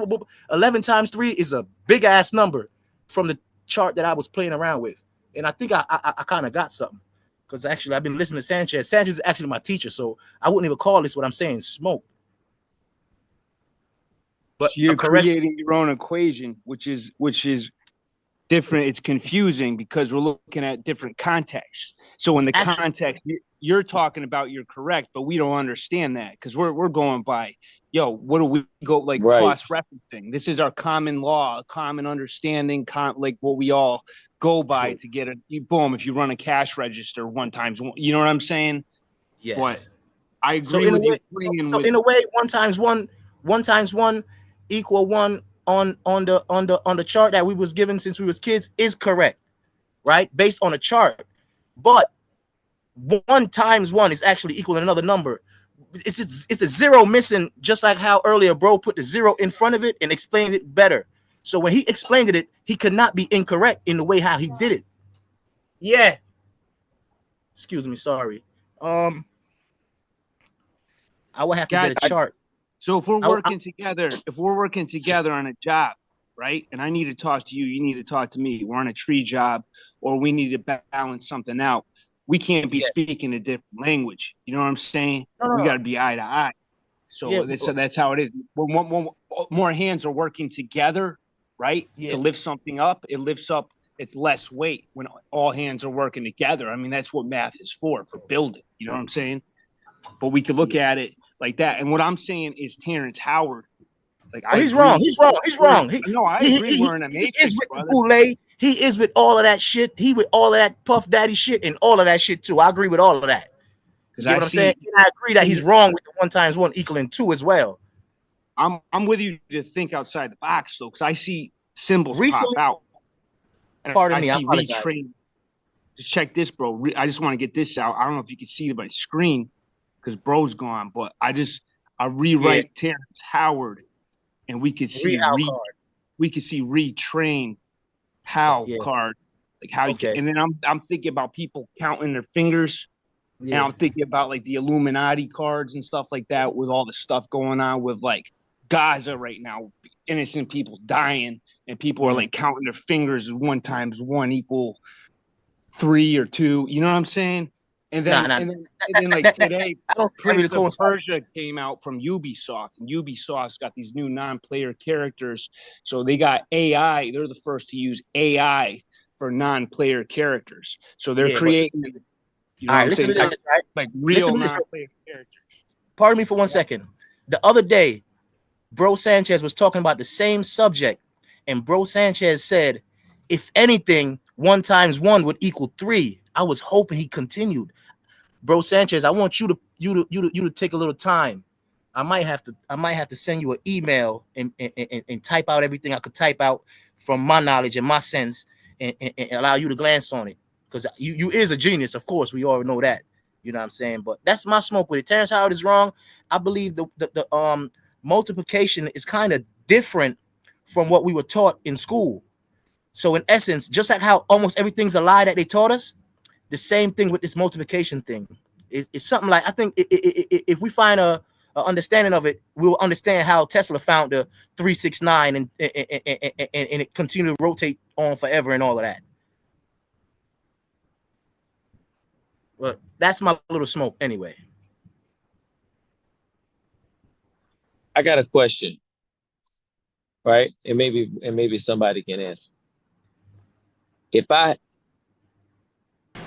Speaker 15: 11 times 3 is a big ass number from the chart that I was playing around with. And I think I kind of got something, because actually I've been listening to Sanchez. Sanchez is actually my teacher, so I wouldn't even call this what I'm saying smoke. But
Speaker 10: so you're creating your own equation, which is different. It's confusing because we're looking at different contexts. So in the context you're talking about, you're correct, but we don't understand that because we're going by, what do we go like cross-referencing? This is our common law, common understanding, like what we all go by to get boom. If you run a cash register 1 times 1, you know what I'm saying?
Speaker 15: Yes.
Speaker 10: But I agree
Speaker 15: So in
Speaker 10: with
Speaker 15: a way,
Speaker 10: you.
Speaker 15: so in a way, 1 times 1 equal 1 on the chart that we was given since we was kids is correct, right? Based on a chart. But 1 times 1 is actually equal to another number. It's a 0 missing, just like how earlier bro put the 0 in front of it and explained it better. So when he explained it, he could not be incorrect in the way how he did it. Yeah. Excuse me, sorry. I will have to get a chart.
Speaker 10: So if we're working together on a job, right? And I need to talk to you, you need to talk to me. We're on a tree job, or we need to balance something out. We can't be speaking a different language. You know what I'm saying? We got to be eye to eye. So that's how it is. When more hands are working together, right? To lift something up, it lifts up. It's less weight when all hands are working together. I mean, that's what math is for building. You know what I'm saying? But we could look at it like that. And what I'm saying is Terrence Howard. Like,
Speaker 15: he's wrong. He's wrong.
Speaker 10: No, I agree. We're in a matrix,
Speaker 15: he is with Kool-Aid. He is with all of that shit. He with all of that Puff Daddy shit and all of that shit too. I agree with all of that. You get what I'm saying? And I agree that he's wrong with the 1 times 1 equaling 2 as well.
Speaker 10: I'm with you to think outside the box though, because I see symbols pop out.
Speaker 15: Pardon me, I apologize.
Speaker 10: Just check this, bro. I just want to get this out. I don't know if you can see it by screen because bro's gone, but I rewrite Terrence Howard, and we could see retrain how card, like how you can, and then I'm thinking about people counting their fingers, and I'm thinking about like the Illuminati cards and stuff like that with all the stuff going on with like Gaza right now, innocent people dying, and people are like counting their fingers as 1 times 1 equal 3 or 2. You know what I'm saying? And then, and then like today, Prince of Persia came out from Ubisoft, and Ubisoft's got these new non-player characters. So they got AI. They're the first to use AI for non-player characters. So they're creating. You know
Speaker 15: all right, listen to this, right?
Speaker 10: Like real non-player characters.
Speaker 15: Pardon me for 1 second. The other day, Bro Sanchez was talking about the same subject, and Bro Sanchez said, if anything, 1 times 1 would equal 3. I was hoping he continued. Bro Sanchez, I want you to take a little time. I might have to send you an email and type out everything I could type out from my knowledge and my sense and allow you to glance on it. Because you is a genius, of course. We all know that. You know what I'm saying? But that's my smoke with it. Terrence Howard is wrong. I believe the multiplication is kind of different from what we were taught in school. So in essence, just like how almost everything's a lie that they taught us, the same thing with this multiplication thing. It's something like, I think if we find a understanding of it, we'll understand how Tesla found the 369 and it continued to rotate on forever and all of that. But that's my little smoke anyway.
Speaker 16: I got a question, right? And maybe somebody can answer.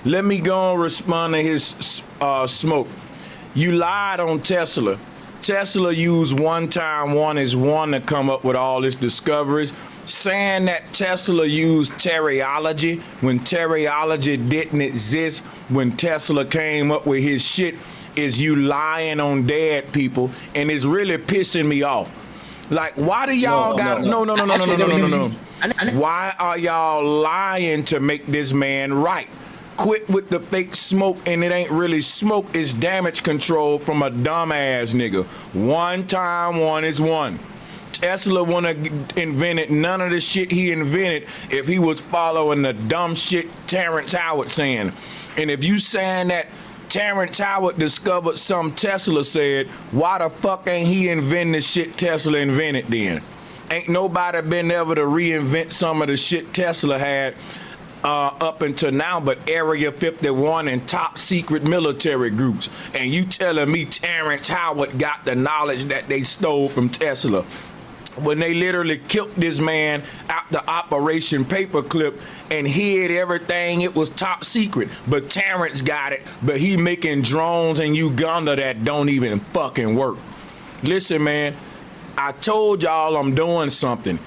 Speaker 1: Let me go and respond to his smoke. You lied on Tesla. Tesla used 1 times 1 is 1 to come up with all its discoveries. Saying that Tesla used teleology when teleology didn't exist when Tesla came up with his shit is you lying on dead people, and it's really pissing me off. Like, why do y'all no. Why are y'all lying to make this man right? Quit with the fake smoke, and it ain't really smoke, it's damage control from a dumbass nigga. 1 times 1 is 1. Tesla wouldn't have invented none of the shit he invented if he was following the dumb shit Terrence Howard saying. And if you saying that Terrence Howard discovered something Tesla said, why the fuck ain't he invent the shit Tesla invented then? Ain't nobody been able to reinvent some of the shit Tesla had up until now but Area 51 and top secret military groups. And you telling me Terrence Howard got the knowledge that they stole from Tesla when they literally killed this man out the Operation Paperclip and hid everything. It was top secret, but Terrence got it, but he making drones in Uganda that don't even fucking work. Listen, man, I told y'all I'm doing something.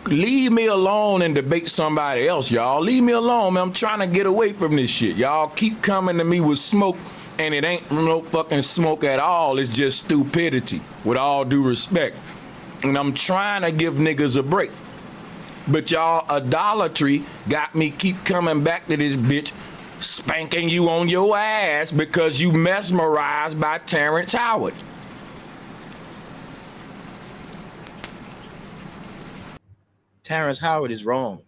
Speaker 1: leave me alone and debate somebody else, y'all. Leave me alone, man. I'm trying to get away from this shit. Y'all keep coming to me with smoke, and it ain't no fucking smoke at all. It's just stupidity, with all due respect. And I'm trying to give niggas a break. But y'all idolatry got me keep coming back to this bitch, spanking you on your ass because you mesmerized by Terrence Howard.
Speaker 15: Terrence Howard is wrong.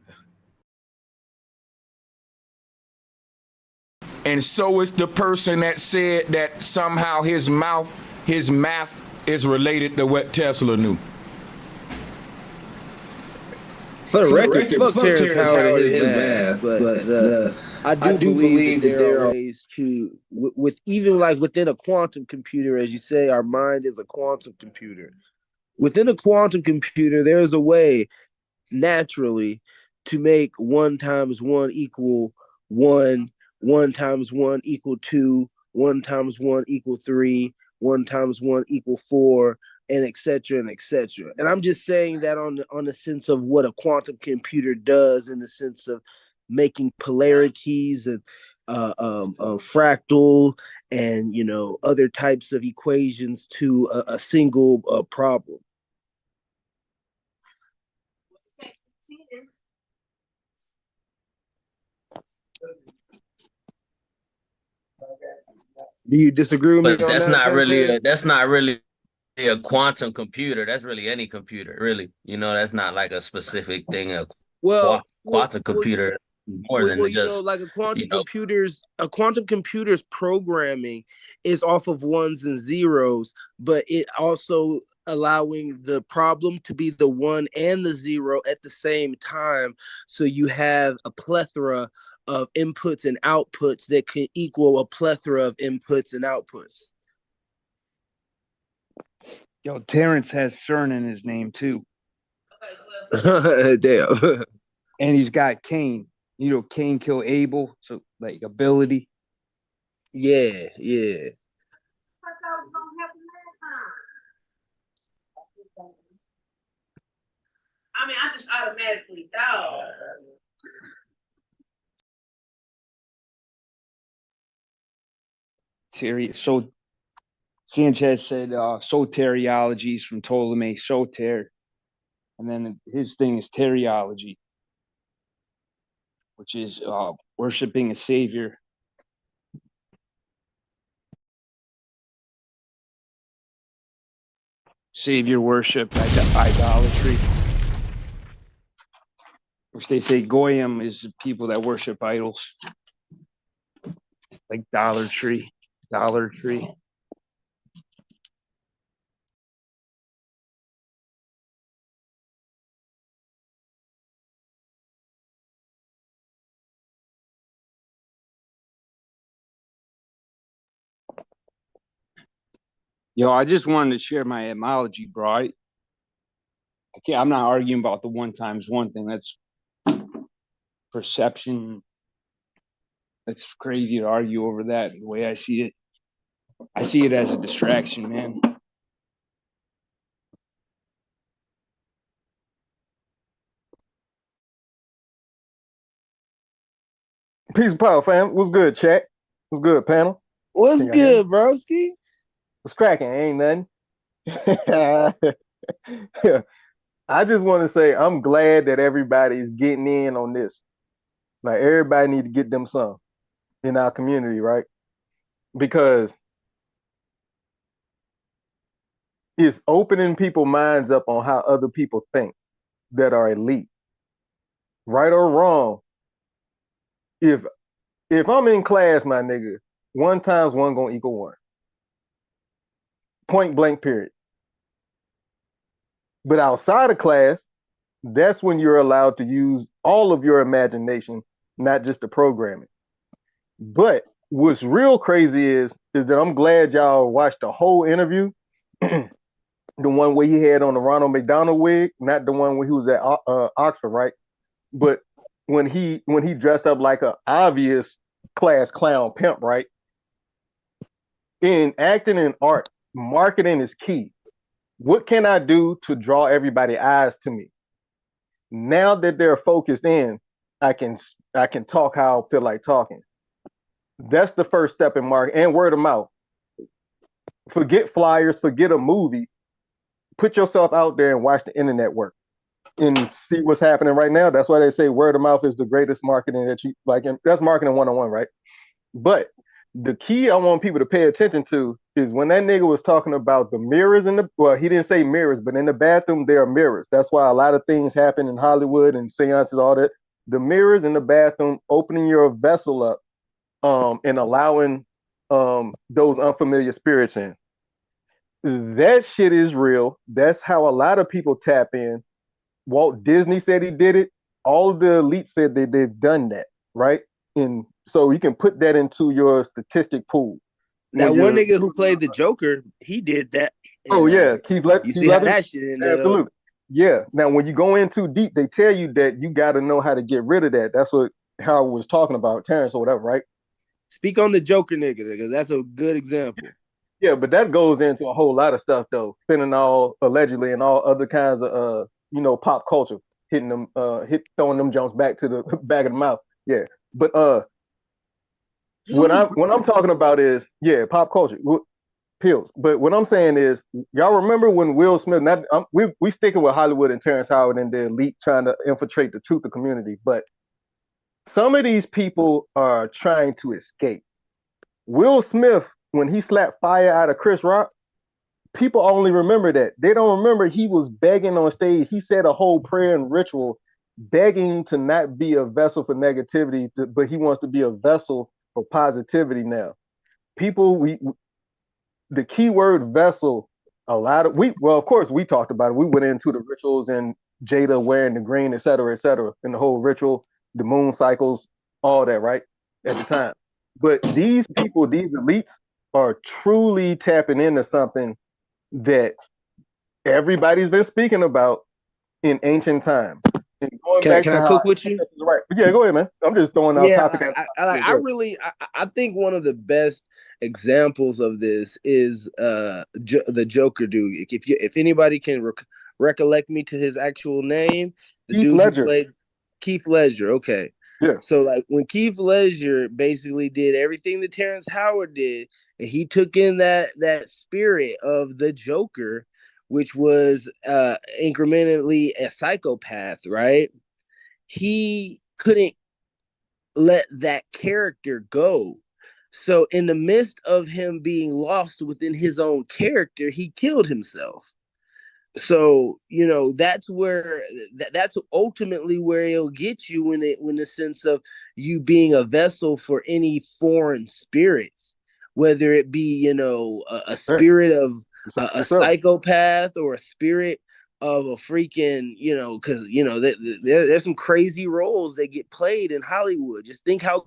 Speaker 1: And so is the person that said that somehow his math is related to what Tesla knew.
Speaker 17: For the record, fuck Terrence Howard and his math, but I do believe that there are ways to, with even like within a quantum computer, as you say, our mind is a quantum computer. Within a quantum computer, there's a way naturally to make 1 times 1 equal 1, 1 times 1 equal 2, 1 times 1 equal 3, 1 times 1 equal 4, and et cetera, and et cetera. And I'm just saying that on the sense of what a quantum computer does, in the sense of making polarities and fractal and, you know, other types of equations to a single problem. Do you disagree with me on
Speaker 18: that's
Speaker 17: that?
Speaker 18: That's not really a quantum computer. That's really any computer, really. You know, that's not like a specific thing. Quantum computer more than
Speaker 17: you
Speaker 18: just,
Speaker 17: know, like a quantum computer's programming is off of ones and zeros, but it also allowing the problem to be the 1 and the 0 at the same time. So you have a plethora of inputs and outputs that can equal a plethora of inputs and outputs.
Speaker 10: Yo, Terrence has CERN in his name too.
Speaker 17: Damn.
Speaker 10: And he's got Cain. You know, Cain killed Abel, so like ability.
Speaker 17: Yeah.
Speaker 19: I mean, I just automatically thought.
Speaker 10: So Sanchez said soteriology is from Ptolemy, soter, and then his thing is teriology, which is worshiping a savior. Savior worship, idolatry, which they say goyim is people that worship idols, like Dollar Tree. Yo, I just wanted to share my etymology, bro. I'm not arguing about the 1 times 1 thing. That's perception. It's crazy to argue over that. The way I see it as a distraction, man.
Speaker 20: Peace and power, fam. What's good, chat? What's good, panel?
Speaker 17: What's good, broski?
Speaker 20: What's cracking? Ain't nothing. I just want to say I'm glad that everybody's getting in on this. Like, everybody need to get them some in our community, right? Because it's opening people's minds up on how other people think that are elite. Right or wrong, if I'm in class, my nigga, 1 times 1 gonna equal 1. Point blank, period. But outside of class, that's when you're allowed to use all of your imagination, not just the programming. But what's real crazy is that I'm glad y'all watched the whole interview. The one where he had on the Ronald McDonald wig, not the one where he was at Oxford, right? But when he dressed up like an obvious class clown pimp, right? In acting and art, marketing is key. What can I do to draw everybody's eyes to me? Now that they're focused in, I can talk how I feel like talking. That's the first step in marketing and word of mouth. Forget flyers, forget a movie. Put yourself out there and watch the internet work and see what's happening right now. That's why they say word of mouth is the greatest marketing that you like. And that's marketing 101, right? But the key I want people to pay attention to is when that nigga was talking about the mirrors he didn't say mirrors, but in the bathroom there are mirrors. That's why a lot of things happen in Hollywood and seances, all that. The mirrors in the bathroom, opening your vessel up, and allowing those unfamiliar spirits in. That shit is real. That's how a lot of people tap in. Walt Disney said he did it. All of the elites said that they've done that, right? And so you can put that into your statistic pool.
Speaker 17: That one nigga who played the Joker, he did that.
Speaker 20: Oh yeah, Keith
Speaker 17: You see how that shit ended up.
Speaker 20: Absolutely. Yeah. Now when you go in too deep, they tell you that you got to know how to get rid of that. That's what Howard was talking about, Terrence or whatever, right?
Speaker 17: Speak on the Joker nigga, because that's a good example.
Speaker 20: Yeah, but that goes into a whole lot of stuff though. Fentanyl allegedly and all other kinds of pop culture hitting them throwing them jumps back to the back of the mouth. Yeah. But what I'm talking about is pop culture pills. But what I'm saying is, y'all remember when Will Smith? We sticking with Hollywood and Terrence Howard and the elite trying to infiltrate the truth community, but some of these people are trying to escape. Will Smith, when he slapped fire out of Chris Rock, people only remember that. They don't remember he was begging on stage. He said a whole prayer and ritual, begging to not be a vessel for negativity, but he wants to be a vessel for positivity now. People, the key word vessel, of course we talked about it. We went into the rituals and Jada wearing the green, et cetera, and the whole ritual, the moon cycles, all that, right? At the time. But these people, these elites, are truly tapping into something that everybody's been speaking about in ancient times. And going
Speaker 17: Can I cook with you?
Speaker 20: Right. Yeah, go ahead, man. I'm just throwing out topics.
Speaker 17: I think one of the best examples of this is the Joker dude. If anybody can recollect me to his actual name, the
Speaker 20: Keith
Speaker 17: dude
Speaker 20: Ledger.
Speaker 17: who played Keith Ledger. Okay.
Speaker 20: Yeah.
Speaker 17: So like when Keith Ledger basically did everything that Terrence Howard did, and he took in that spirit of the Joker, which was incrementally a psychopath, right? He couldn't let that character go. So in the midst of him being lost within his own character, he killed himself. So that's where that's ultimately where it'll get you when the sense of you being a vessel for any foreign spirits, whether it be a spirit of a psychopath or a spirit of a freaking because there's some crazy roles that get played in Hollywood. Just think about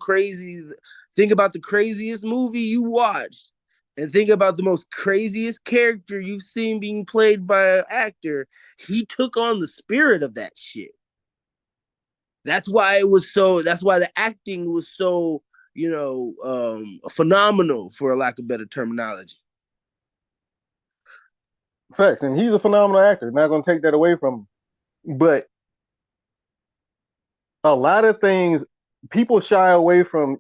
Speaker 17: the craziest movie you watched. And think about the most craziest character you've seen being played by an actor. He took on the spirit of that shit. That's why the acting was so, phenomenal, for a lack of better terminology.
Speaker 20: Facts. And he's a phenomenal actor. Not going to take that away from him. But a lot of things people shy away from.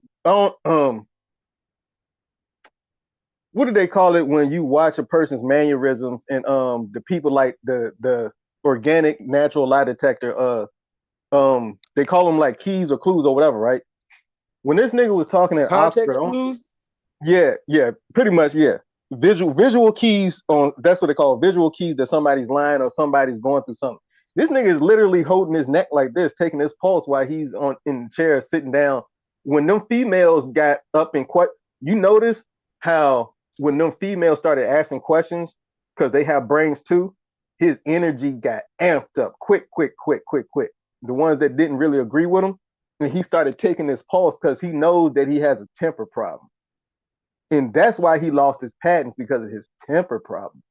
Speaker 20: What do they call it when you watch a person's mannerisms and the people like the organic natural lie detector they call them like keys or clues or whatever, right? When this nigga was talking at
Speaker 17: Context
Speaker 20: Oscar,
Speaker 17: clues?
Speaker 20: Yeah, pretty much, yeah. Visual keys that's what they call visual keys that somebody's lying or somebody's going through something. This nigga is literally holding his neck like this, taking his pulse while he's in the chair sitting down. When them females got up and you notice how when them females started asking questions, because they have brains too, his energy got amped up quick. The ones that didn't really agree with him, and he started taking his pulse because he knows that he has a temper problem. And that's why he lost his patents, because of his temper problem.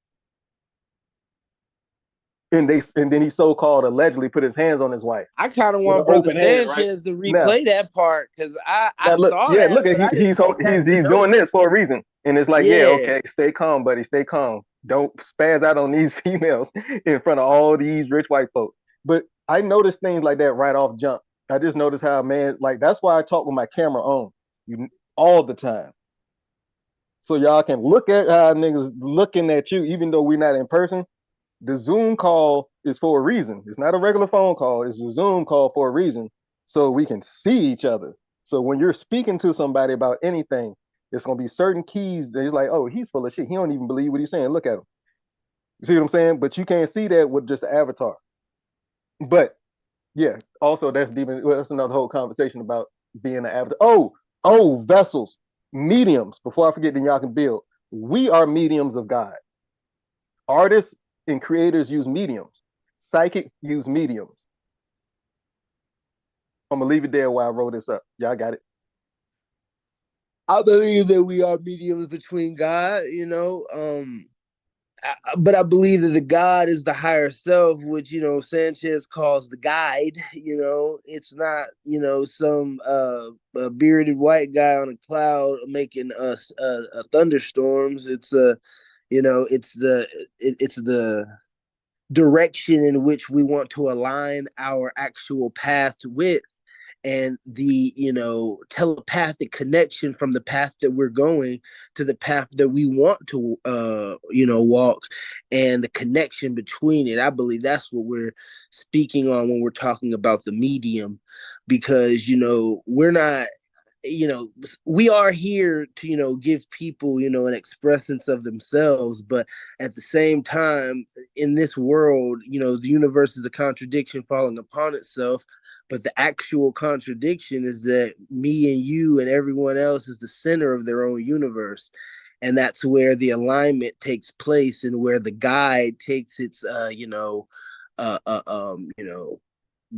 Speaker 20: And then he so-called allegedly put his hands on his wife.
Speaker 17: I kind of want Brother Sanchez to replay that part, because I saw that.
Speaker 20: Look, he's doing this for a reason. And it's like, okay, stay calm, buddy, stay calm. Don't spaz out on these females in front of all these rich white folks. But I noticed things like that right off jump. I just noticed how, man, like that's why I talk with my camera on all the time. So y'all can look at how niggas looking at you, even though we're not in person. The Zoom call is for a reason. It's not a regular phone call. It's a Zoom call for a reason, so we can see each other. So when you're speaking to somebody about anything, it's gonna be certain keys that he's like, oh, he's full of shit. He don't even believe what he's saying. Look at him. You see what I'm saying? But you can't see that with just an avatar. But yeah, also that's that's another whole conversation about being an avatar. Oh, vessels, mediums. Before I forget, then y'all can build. We are mediums of God. Artists and creators use mediums. Psychics use mediums. I'm gonna leave it there while I roll this up. Y'all got it.
Speaker 17: I believe that we are mediums between God, but I believe that the God is the higher self, which Sanchez calls the guide. It's not some bearded white guy on a cloud making us thunderstorms. It's it's the direction in which we want to align our actual path with, and the telepathic connection from the path that we're going to the path that we want to walk, and the connection between it. I believe that's what we're speaking on when we're talking about the medium, because we're not, we are here to give people an expressance of themselves, but at the same time, in this world, the universe is a contradiction falling upon itself. But the actual contradiction is that me and you and everyone else is the center of their own universe, and that's where the alignment takes place, and where the guide takes its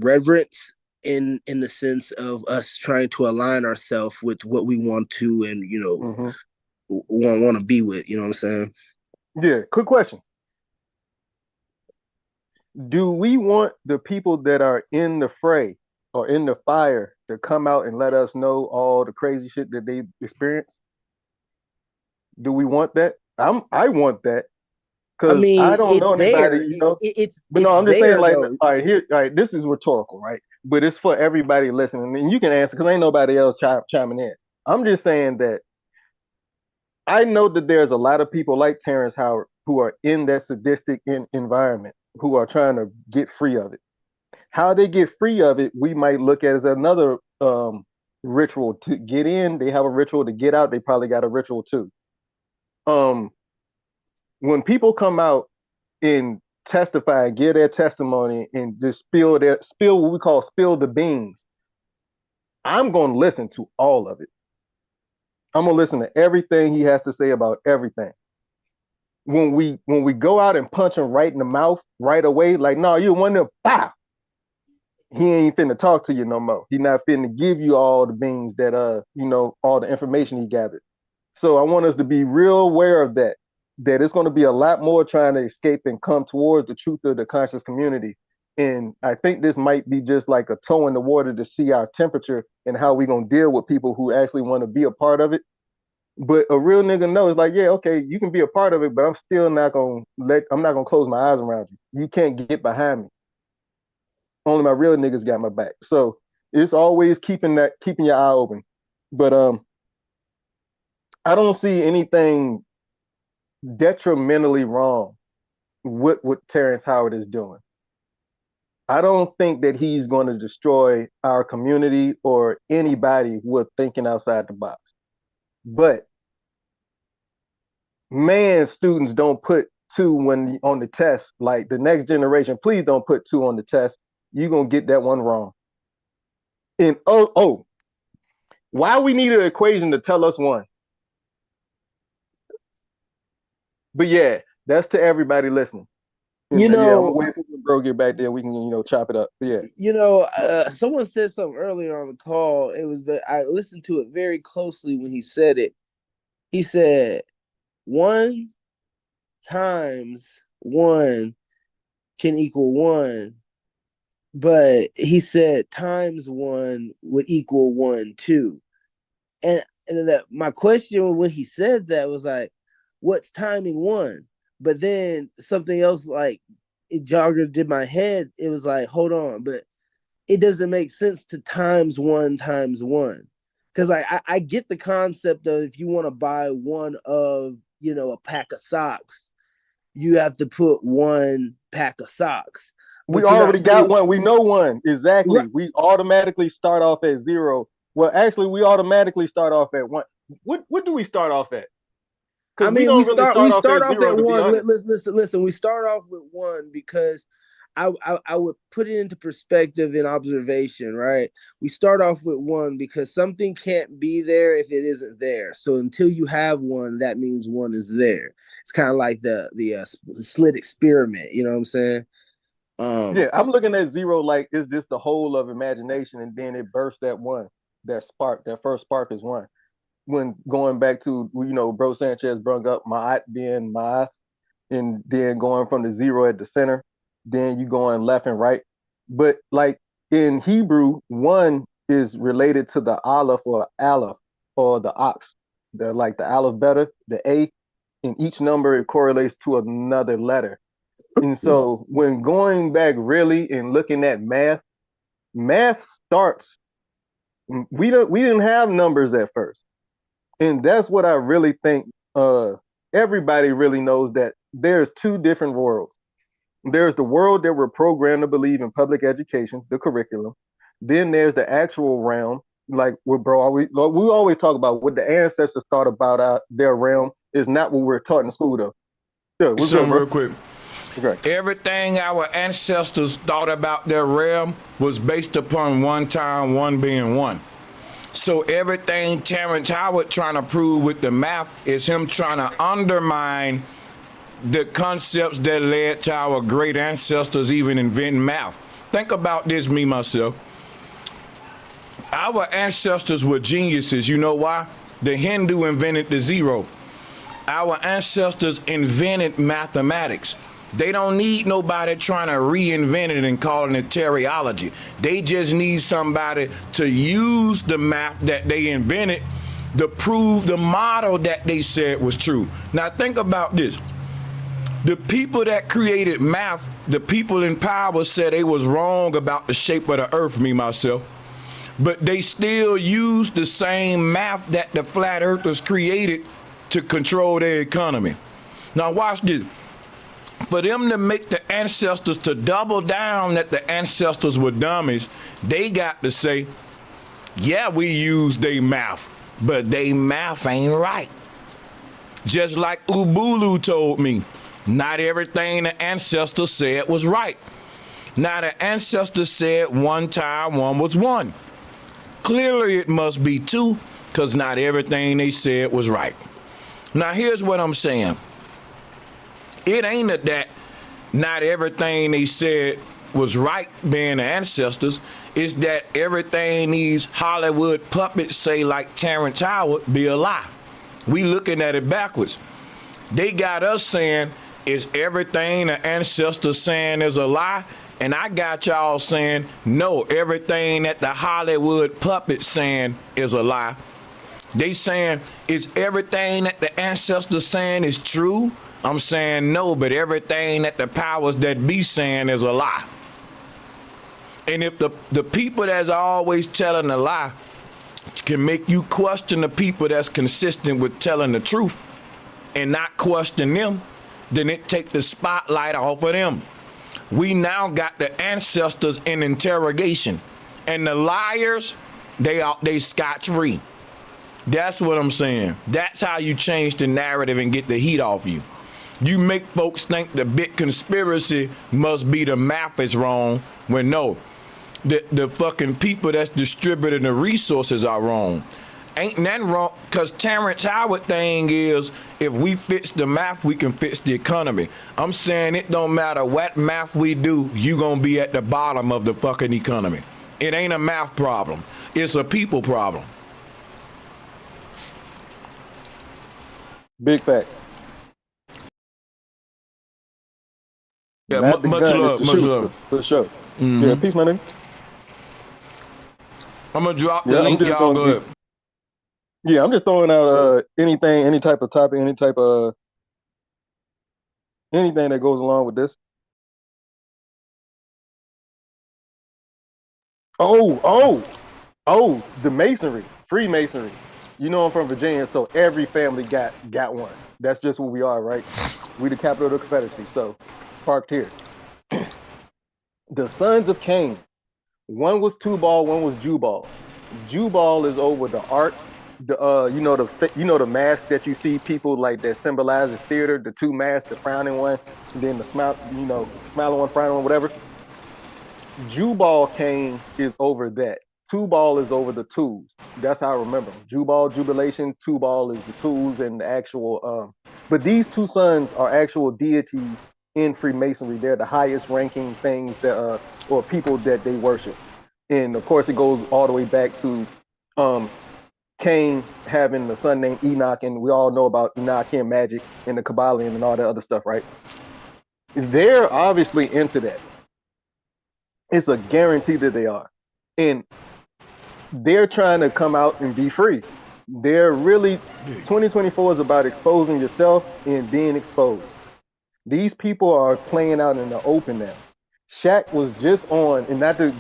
Speaker 17: reverence, in the sense of us trying to align ourselves with what we want to, and want to be with. You know what I'm saying?
Speaker 20: Yeah. Quick question: do we want the people that are in the fray or in the fire to come out and let us know all the crazy shit that they experience? Do we want that? I want that,
Speaker 17: I
Speaker 20: because I
Speaker 17: mean,
Speaker 20: don't know
Speaker 17: it's there.
Speaker 20: anybody, But no,
Speaker 17: It's
Speaker 20: I'm just saying,
Speaker 17: there
Speaker 20: like,
Speaker 17: though.
Speaker 20: all right, here, all right, this is rhetorical, right? But it's for everybody listening, and you can answer because ain't nobody else chiming in. I'm just saying that I know that there's a lot of people like Terrence Howard who are in that sadistic environment, who are trying to get free of it. How they get free of it, we might look at as another ritual. To get in, they have a ritual. To get out, they probably got a ritual too. Um, when people come out and testify, give their testimony, and just spill what we call spill the beans, I'm going to listen to all of it. I'm going to listen to everything he has to say about everything. When we go out and punch him right in the mouth right away, like, no, you want to, pow, he ain't finna talk to you no more. He not finna give you all the beans that all the information he gathered. So I want us to be real aware of that. That it's going to be a lot more trying to escape and come towards the truth of the conscious community. And I think this might be just like a toe in the water to see our temperature and how we gonna deal with people who actually want to be a part of it. But a real nigga knows, like, yeah, okay, you can be a part of it, but I'm not gonna close my eyes around you. You can't get behind me. Only my real niggas got my back. So it's always keeping your eye open. But I don't see anything detrimentally wrong with what Terrence Howard is doing. I don't think that he's going to destroy our community or anybody with thinking outside the box. But man, students don't put 2 when on the test. Like the next generation, please don't put 2 on the test. You're gonna get that one wrong. And why we need an equation to tell us 1? But yeah, that's to everybody listening. And I'm gonna wait for bro get back there. We can chop it up. But yeah.
Speaker 17: Someone said something earlier on the call. I listened to it very closely when he said it. He said 1 times 1 can equal 1, but he said times 1 would equal 1 too. And that my question when he said that was like, what's timing 1? But then something else like it joggered in my head. It was like, hold on, but it doesn't make sense to times one. Because I get the concept of if you want to buy one of, a pack of socks, you have to put one pack of socks.
Speaker 20: We already got one. We know one. Exactly.
Speaker 17: Right.
Speaker 20: We automatically start off at 0. Well, actually, we automatically start off at 1. What do we start off at?
Speaker 17: I mean, we start off at 1. Listen, we start off with 1 because I would put it into perspective and observation, right? We start off with 1 because something can't be there if it isn't there. So until you have 1, that means 1 is there. It's kind of like the slit experiment. You know what I'm saying?
Speaker 20: Yeah, I'm looking at 0 like it's just the whole of imagination, and then it bursts at 1. That spark, that first spark is 1. When going back to, Bro Sanchez brought up ma'at being ma'at, and then going from the 0 at the center, then you going left and right. But like in Hebrew, 1 is related to the aleph or aleph or the ox. They're like the aleph beta, the A, in each number it correlates to another letter. And so when going back really and looking at math starts. We didn't have numbers at first, and that's what I really think. Everybody really knows that there's 2 different worlds. There's the world that we're programmed to believe in public education, the curriculum. Then there's the actual realm, like we always talk about what the ancestors thought about their realm is not what we're taught in school though. Sure, what's
Speaker 1: Something
Speaker 20: good,
Speaker 1: real quick.
Speaker 20: Okay.
Speaker 1: Everything our ancestors thought about their realm was based upon 1 time 1 being 1. So everything Terrence Howard trying to prove with the math is him trying to undermine the concepts that led to our great ancestors even inventing math. Think about this, me, myself. Our ancestors were geniuses. You know why? The Hindu invented the 0. Our ancestors invented mathematics. They don't need nobody trying to reinvent it and calling it teleology. They just need somebody to use the math that they invented to prove the model that they said was true. Now think about this. The people that created math, the people in power said they was wrong about the shape of the earth, me, myself. But they still used the same math that the flat earthers created to control their economy. Now watch this. For them to make the ancestors to double down that the ancestors were dummies, they got to say, yeah, we use they math, but they math ain't right. Just like Ubulu told me, not everything the ancestors said was right. Now the ancestors said 1 time 1 was 1. Clearly it must be 2, because not everything they said was right. Now here's what I'm saying. It ain't that not everything they said was right being the ancestors. It's that everything these Hollywood puppets say like Terrence Howard be a lie. We looking at it backwards. They got us saying, is everything the ancestors saying is a lie? And I got y'all saying, no, everything that the Hollywood puppets saying is a lie. They saying, is everything that the ancestors saying is true? I'm saying no, but everything that the powers that be saying is a lie. And if the people that's always telling a lie can make you question the people that's consistent with telling the truth and not question them, then it take the spotlight off of them. We now got the ancestors in interrogation, and the liars, they scotch-free. That's what I'm saying. That's how you change the narrative and get the heat off you. You make folks think the big conspiracy must be the math is wrong, when no, the fucking people that's distributing the resources are wrong. Ain't nothing wrong, because Terrence Howard thing is, if we fix the math, we can fix the economy. I'm saying it don't matter what math we do, you gonna be at the bottom of the fucking economy. It ain't a math problem. It's a people problem.
Speaker 20: Big fact.
Speaker 1: Yeah,
Speaker 20: Not the
Speaker 1: much
Speaker 20: gun,
Speaker 1: love,
Speaker 20: it's the
Speaker 1: much
Speaker 20: shooter,
Speaker 1: love.
Speaker 20: for sure. Yeah, peace, my nigga.
Speaker 1: I'm gonna drop the link, y'all go ahead.
Speaker 20: Yeah, I'm just throwing out anything, any type of topic, any type of anything that goes along with this. The masonry, Freemasonry. You know I'm from Virginia, so every family got one. That's just what we are, right? We the capital of the Confederacy, so parked here. The sons of Cain. One was Tubal, one was Jubal. Jubal is over the art, the mask that you see people like that symbolizes theater, the two masks, the frowning one, and then the smiling one, frowning one, whatever. Jubal Cain is over that. Tubal is over the tools. That's how I remember them. Jubal, jubilation. Tubal is the tools and the actual. But these two sons are actual deities in Freemasonry. They're the highest ranking things that, or people that they worship. And of course, it goes all the way back to Cain having a son named Enoch, and we all know about Enochian magic and the Kabbalah and all that other stuff, right? They're obviously into that. It's a guarantee that they are. And they're trying to come out and be free. They're really, 2024 is about exposing yourself and being exposed. These people are playing out in the open now. Shaq was just on,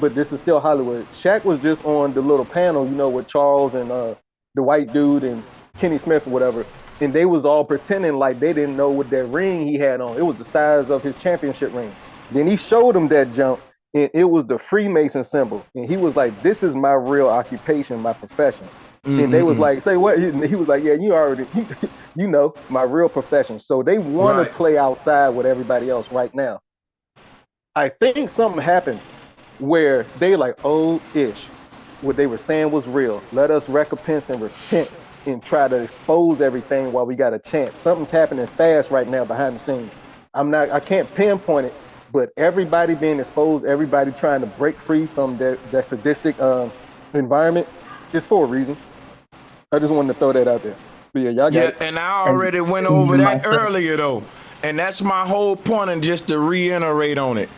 Speaker 20: but this is still Hollywood. Shaq was just on the little panel, with Charles and the white dude and Kenny Smith or whatever. And they was all pretending like they didn't know what that ring he had on. It was the size of his championship ring. Then he showed them that jump. And it was the Freemason symbol. And he was like, this is my real occupation, my profession. And they was like, say what? And he was like, yeah, you already, my real profession. So they want to play outside with everybody else right now. I think something happened where they like, oh-ish. What they were saying was real. Let us recompense and repent and try to expose everything while we got a chance. Something's happening fast right now behind the scenes. I can't pinpoint it. But everybody being exposed, everybody trying to break free from that sadistic environment, is for a reason. I just wanted to throw that out there. But yeah, y'all got it.
Speaker 1: And I already went over that earlier, though. And that's my whole point, and just to reiterate on it.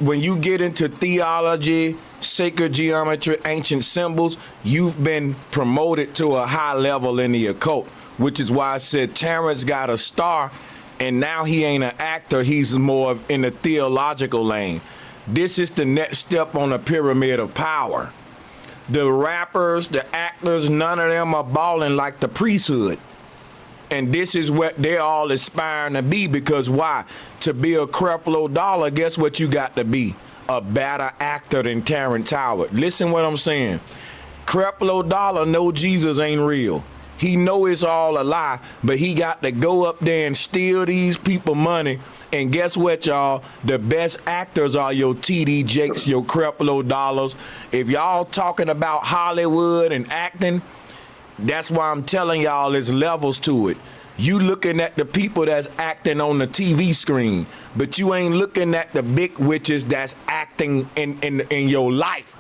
Speaker 1: When you get into theology, sacred geometry, ancient symbols, you've been promoted to a high level in the occult, which is why I said Terrence got a star. And now he ain't an actor, he's more in the theological lane. This is the next step on the pyramid of power. The rappers, the actors, none of them are balling like the priesthood. And this is what they're all aspiring to be, because why? To be a Creflo Dollar, guess what you got to be? A better actor than Terrence Howard. Listen what I'm saying. Creflo Dollar know Jesus ain't real. He know it's all a lie, but he got to go up there and steal these people money. And guess what, y'all? The best actors are your TD Jakes, your Creflo Dollars. If y'all talking about Hollywood and acting, that's why I'm telling y'all there's levels to it. You looking at the people that's acting on the TV screen, but you ain't looking at the big witches that's acting in your life.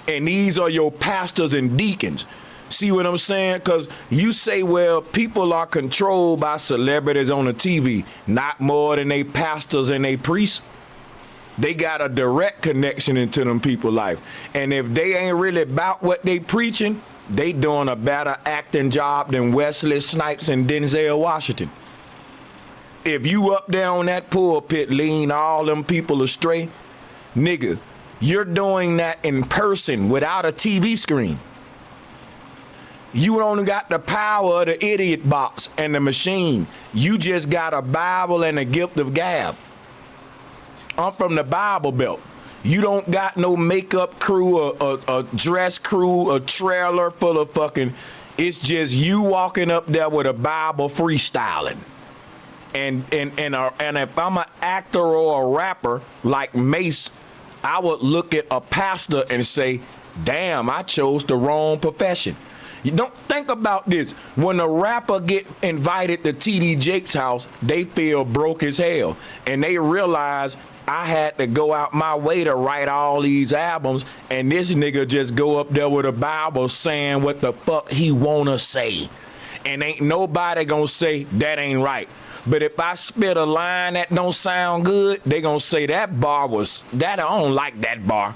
Speaker 1: And these are your pastors and deacons. See what I'm saying? Because you say, well, people are controlled by celebrities on the TV, not more than they pastors and they priests. They got a direct connection into them people's life. And if they ain't really about what they preaching, they doing a better acting job than Wesley Snipes and Denzel Washington. If you up there on that pulpit leading all them people astray, nigga, you're doing that in person without a TV screen. You don't got the power of the idiot box and the machine. You just got a Bible and a gift of gab. I'm from the Bible Belt. You don't got no makeup crew, a dress crew, a trailer full of fucking. It's just you walking up there with a Bible freestyling. And if I'm an actor or a rapper like Mace, I would look at a pastor and say, damn, I chose the wrong profession. You don't think about this. When a rapper get invited to TD Jake's house, they feel broke as hell. And they realize I had to go out my way to write all these albums, and this nigga just go up there with a Bible saying what the fuck he wanna say. And ain't nobody gonna say that ain't right. But if I spit a line that don't sound good, they gonna say that I don't like that bar.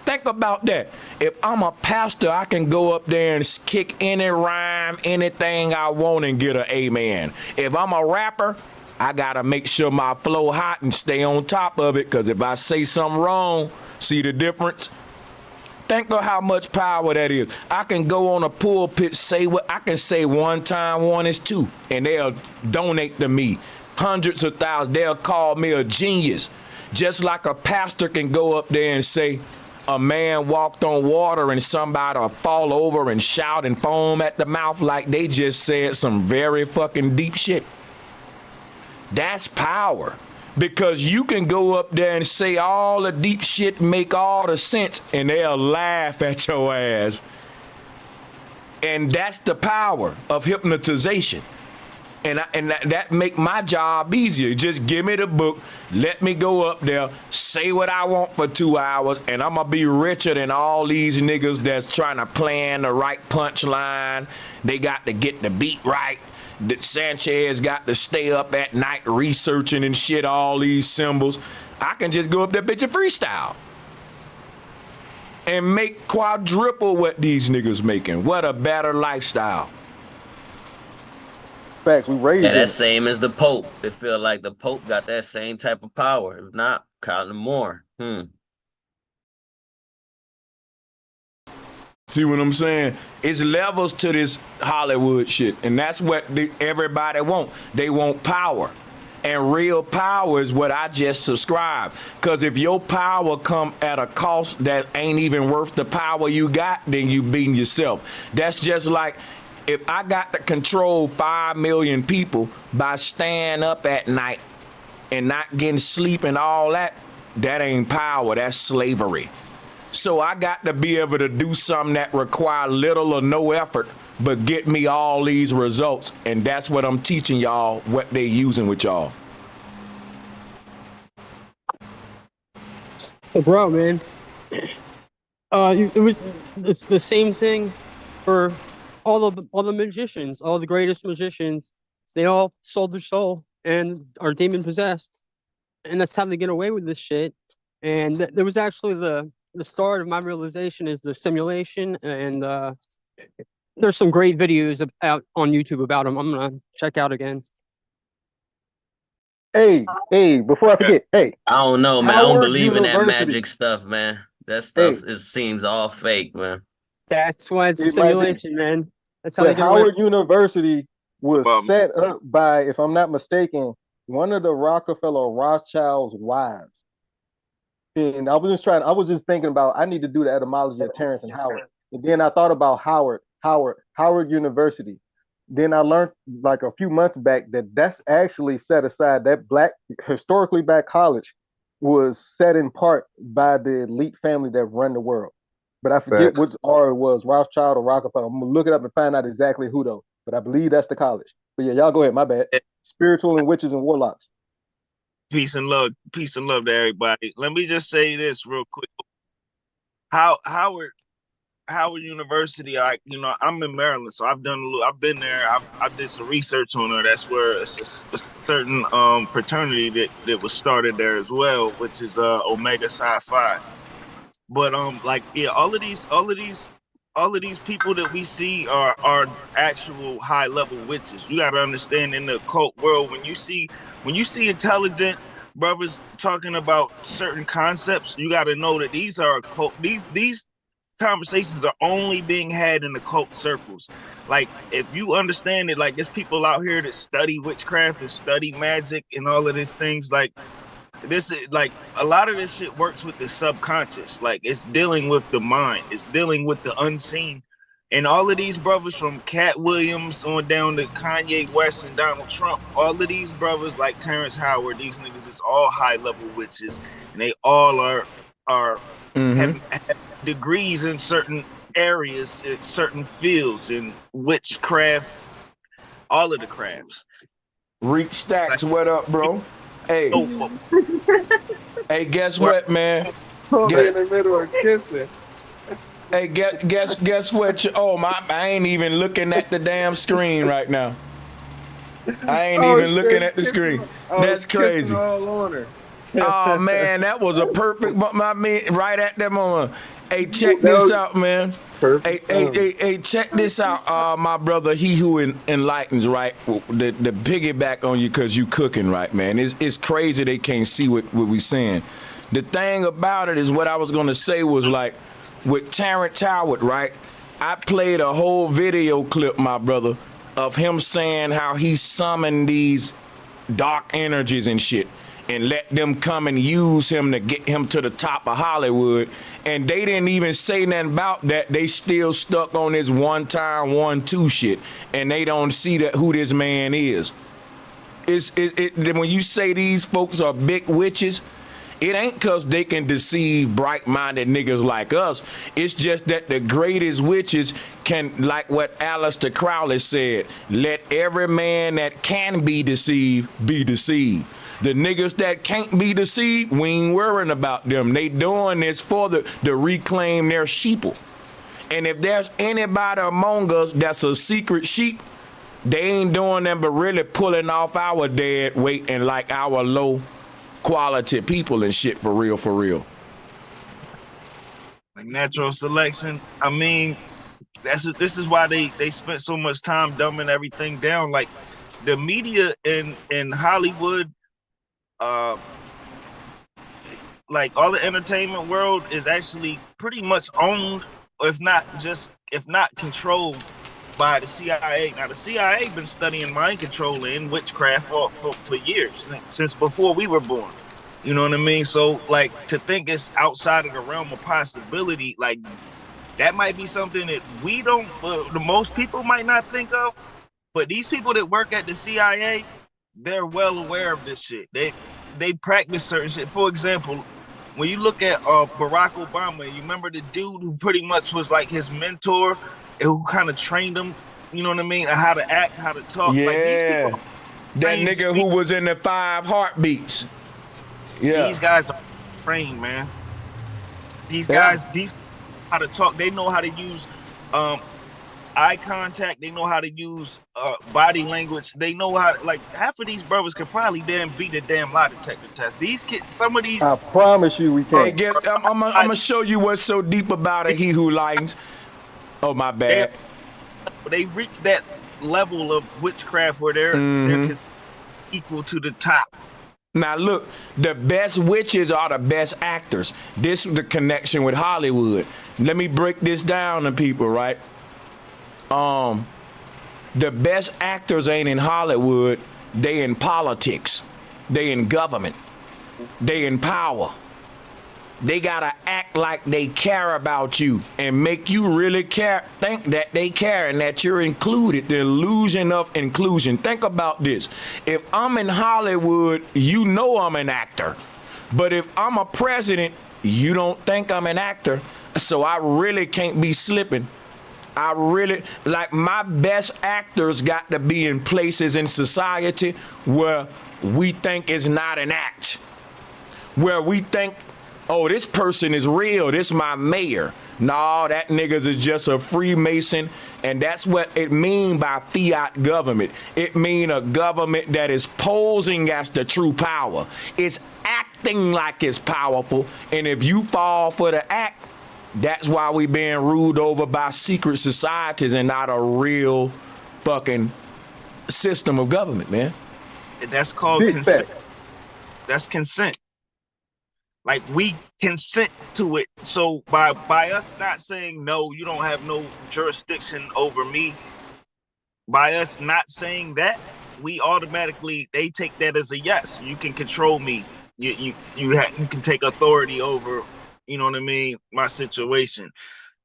Speaker 1: Think about that. If I'm a pastor, I can go up there and kick any rhyme, anything I want and get an amen. If I'm a rapper, I gotta make sure my flow hot and stay on top of it, because if I say something wrong, see the difference? think of how much power that is. I can go on a pulpit, say what I can say one time, one is two, and they'll donate to me hundreds of thousands. They'll call me a genius. Just like a pastor can go up there and say, a man walked on water and somebody will fall over and shout and foam at the mouth like they just said some very fucking deep shit. That's power. Because you can go up there and say all the deep shit, make all the sense, and they'll laugh at your ass. And that's the power of hypnotization. And that make my job easier. Just give me the book, let me go up there, say what I want for 2 hours, and I'm gonna be richer than all these niggas that's trying to plan the right punchline. They got to get the beat right. That Sanchez got to stay up at night researching and shit, all these symbols. I can just go up there, bitch, and freestyle. And make quadruple what these niggas making. What a better lifestyle.
Speaker 20: Facts, we raised
Speaker 18: that's same as the Pope. It feel like the Pope got that same type of power. If not, counting more.
Speaker 1: See what I'm saying? It's levels to this Hollywood shit, and that's what everybody want. They want power, and real power is what I just subscribe. Cause if your power come at a cost that ain't even worth the power you got, then you beating yourself. That's just like, if I got to control 5 million people by staying up at night and not getting sleep and all that, that ain't power, that's slavery. So I got to be able to do something that require little or no effort, but get me all these results. And that's what I'm teaching y'all, what they using with y'all.
Speaker 21: So bro, man, it's the same thing for all the magicians, all the greatest magicians. They all sold their soul and are demon possessed, and that's how they get away with this shit. And there was actually the start of my realization is the simulation, and there's some great videos out on YouTube about them. I'm gonna check out again.
Speaker 20: Hey, before I forget,
Speaker 18: I don't know, man. I don't believe in that
Speaker 20: University.
Speaker 18: magic stuff, man. That stuff it seems all fake, man.
Speaker 21: That's why it's a simulation, man. That's how they get
Speaker 20: Howard
Speaker 21: away.
Speaker 20: University was set up by, if I'm not mistaken, one of the Rockefeller Rothschild's wives. And I was just thinking about, I need to do the etymology of Terrence and Howard. And then I thought about Howard University. Then I learned like a few months back that that's actually set aside, that historically black college was set in part by the elite family that run the world. But I forget which R it was, Rothschild or Rockefeller. I'm gonna look it up and find out exactly who though. But I believe that's the college. But yeah, y'all go ahead, my bad. Spiritual and witches and warlocks.
Speaker 22: Peace and love to everybody. Let me just say this real quick. Howard University, I'm in Maryland, so I've been there. I did some research on her. That's where it's a certain fraternity that was started there as well, which is Omega Psi Phi. But all of these people that we see are actual high level witches. You got to understand, in the occult world, when you see intelligent brothers talking about certain concepts, you got to know that these are occult. These conversations are only being had in occult circles. Like, if you understand it, like, there's people out here that study witchcraft and study magic and all of these things. Like, this is like, a lot of this shit works with the subconscious. Like, it's dealing with the mind, it's dealing with the unseen. And all of these brothers, from Cat Williams on down to Kanye West and Donald Trump, all of these brothers like Terrence Howard, these niggas is all high level witches, and they all have degrees in certain areas, in certain fields, in witchcraft, all of the crafts.
Speaker 1: Reek Stacks, what up, bro? Hey, hey, guess what, man?
Speaker 23: In the middle of kissing.
Speaker 1: Hey, guess what? I ain't even looking at the damn screen right now. I ain't even looking at the screen. That's crazy.
Speaker 23: All on her.
Speaker 1: Oh man, that was a perfect right at that moment. Hey, check this out, man. Hey, check this out, my brother. He who enlightens, right? The piggyback on you because you cooking, right, man? It's crazy they can't see what we saying. The thing about it is, what I was gonna say was, like, with Terrence Howard, right? I played a whole video clip, my brother, of him saying how he summoned these dark energies and shit and let them come and use him to get him to the top of Hollywood. And they didn't even say nothing about that. They still stuck on this 1-time 1-2 shit, and they don't see that who this man is. When you say these folks are big witches, it ain't because they can deceive bright-minded niggas like us. It's just that the greatest witches can, like what Aleister Crowley said, let every man that can be deceived be deceived. The niggas that can't be deceived, we ain't worrying about them. They doing this for to reclaim their sheeple. And if there's anybody among us that's a secret sheep, they ain't doing them but really pulling off our dead weight and like our low quality people and shit, for real, for real.
Speaker 22: Like natural selection. I mean, this is why they spent so much time dumbing everything down. Like the media in Hollywood, like all the entertainment world is actually pretty much owned, if not controlled by the CIA. Now the CIA been studying mind control and witchcraft for years, since before we were born. You know what I mean? So like to think it's outside of the realm of possibility, like that might be something that we don't, the most people might not think of, but these people that work at the CIA, they're well aware of this shit. They practice certain shit. For example, when you look at Barack Obama, you remember the dude who pretty much was like his mentor, who kind of trained him, you know what I mean, how to act, how to talk.
Speaker 1: Yeah,
Speaker 22: like, these people
Speaker 1: that nigga who was in the 5 heartbeats. Yeah,
Speaker 22: these guys are trained, man. These guys, these how to talk. They know how to use eye contact. They know how to use body language. They know how, like, half of these brothers could probably beat a damn lie detector test. These kids, some of these.
Speaker 20: I promise you we can.
Speaker 1: Hey, I'm gonna show you what's so deep about it. He who lightens. Oh, my bad.
Speaker 22: They reached that level of witchcraft where they're equal to the top.
Speaker 1: Now look, the best witches are the best actors. This is the connection with Hollywood. Let me break this down to people, right? The best actors ain't in Hollywood. They in politics. They in government. They in power. They gotta act like they care about you and make you really care, think that they care and that you're included. The illusion of inclusion. Think about this. If I'm in Hollywood, you know I'm an actor. But if I'm a president, you don't think I'm an actor. So I really can't be slipping. I really, like, my best actors got to be in places in society where we think it's not an act. Where we think, oh, this person is real. This my mayor. No, that niggas is just a Freemason. And that's what it mean by fiat government. It mean a government that is posing as the true power. It's acting like it's powerful. And if you fall for the act, that's why we being ruled over by secret societies and not a real fucking system of government, man.
Speaker 22: That's called consent. That's consent. Like, we consent to it. So by us not saying, no, you don't have no jurisdiction over me, by us not saying that, we automatically, they take that as a yes. You can control me. You can take authority over, you know what I mean, my situation.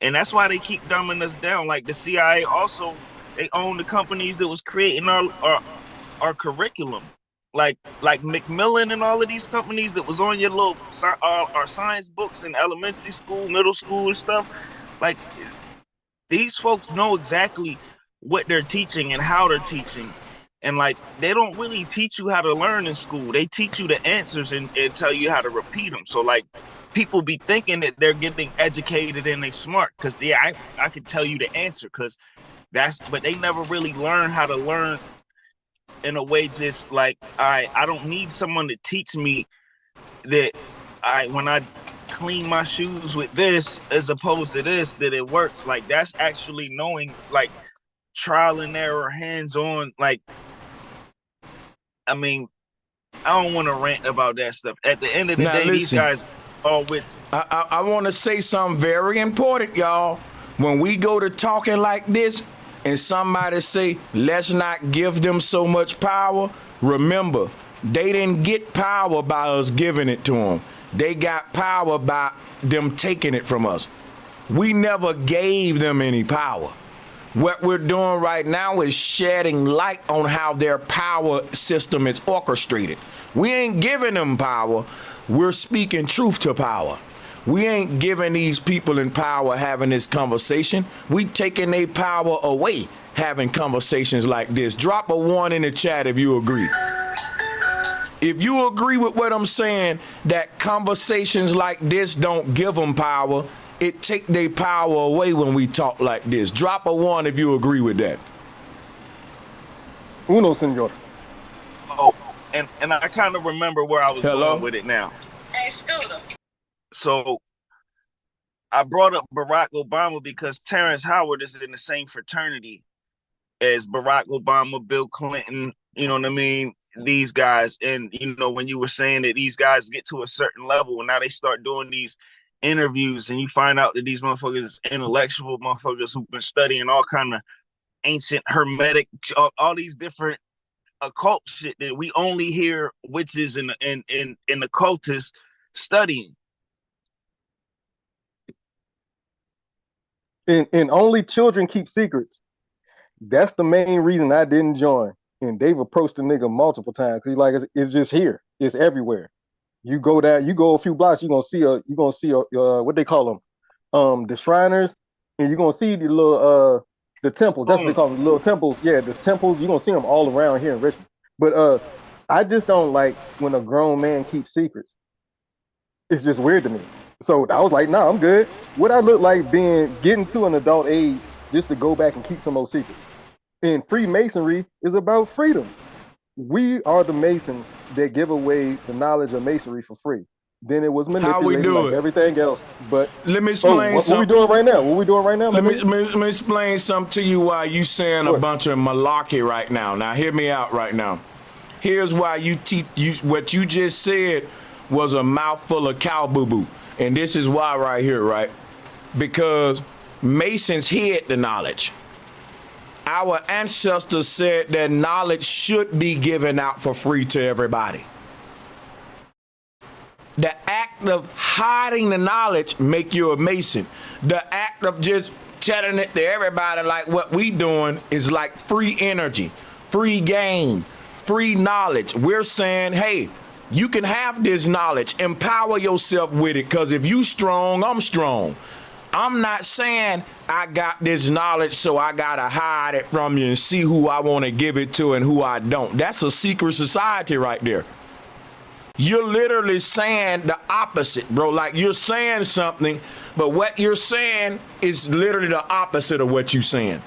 Speaker 22: And that's why they keep dumbing us down. Like the CIA also, they own the companies that was creating our curriculum. Like Macmillan and all of these companies that was on your little our science books in elementary school, middle school and stuff. Like, these folks know exactly what they're teaching and how they're teaching. And like, they don't really teach you how to learn in school. They teach you the answers and tell you how to repeat them. So like, people be thinking that they're getting educated and they smart because I could tell you the answer because but they never really learn how to learn in a way just like, I don't need someone to teach me that when I clean my shoes with this as opposed to this, that it works. Like, that's actually knowing, like, trial and error, hands-on. Like, I mean, I don't want to rant about that stuff. At the end of the day, these guys All with you.
Speaker 1: I want to say something very important, y'all. When we go to talking like this and somebody say, let's not give them so much power, remember, they didn't get power by us giving it to them. They got power by them taking it from us. We never gave them any power. What we're doing right now is shedding light on how their power system is orchestrated. We ain't giving them power. We're speaking truth to power. We ain't giving these people in power having this conversation. We taking their power away having conversations like this. Drop a 1 in the chat if you agree. If you agree with what I'm saying, that conversations like this don't give them power, it take their power away when we talk like this. Drop a 1 if you agree with that.
Speaker 20: Uno, senor.
Speaker 22: Oh, and I kind of remember where I was going with it now.
Speaker 19: Hey, Scooter.
Speaker 22: So I brought up Barack Obama because Terrence Howard is in the same fraternity as Barack Obama, Bill Clinton, you know what I mean? These guys. And, you know, when you were saying that these guys get to a certain level and now they start doing these interviews and you find out that these motherfuckers, intellectual motherfuckers who've been studying all kind of ancient hermetic, all these different occult shit that we only hear witches and occultists studying.
Speaker 20: And only children keep secrets. That's the main reason I didn't join. And they've approached the nigga multiple times. He's like, it's just here. It's everywhere. You go down, you go a few blocks, you're gonna see what they call them, the Shriners, and you're gonna see the little the temples. That's what they call them, little temples. Yeah, the temples. You're gonna see them all around here in Richmond. But I just don't like when a grown man keeps secrets. It's just weird to me. So I was like, nah, I'm good. What I look like getting to an adult age just to go back and keep some more secrets. And Freemasonry is about freedom. We are the Masons that give away the knowledge of Masonry for free. Then it was manipulated
Speaker 1: How we do
Speaker 20: like
Speaker 1: it?
Speaker 20: everything else. But
Speaker 1: let me explain
Speaker 20: what we doing right now? What we doing right now?
Speaker 1: Let me explain something to you why you saying a bunch of malarkey right now. Now hear me out right now. Here's why what you just said was a mouthful of cow boo-boo. And this is why right here, right? Because Masons hid the knowledge. Our ancestors said that knowledge should be given out for free to everybody. The act of hiding the knowledge make you a Mason. The act of just telling it to everybody like what we doing is like free energy, free game, free knowledge. We're saying, hey, you can have this knowledge, empower yourself with it, because if you strong, I'm strong. I'm not saying I got this knowledge, so I gotta hide it from you and see who I want to give it to and who I don't. That's a secret society right there. You're literally saying the opposite, bro. Like you're saying something, but what you're saying is literally the opposite of what you're saying.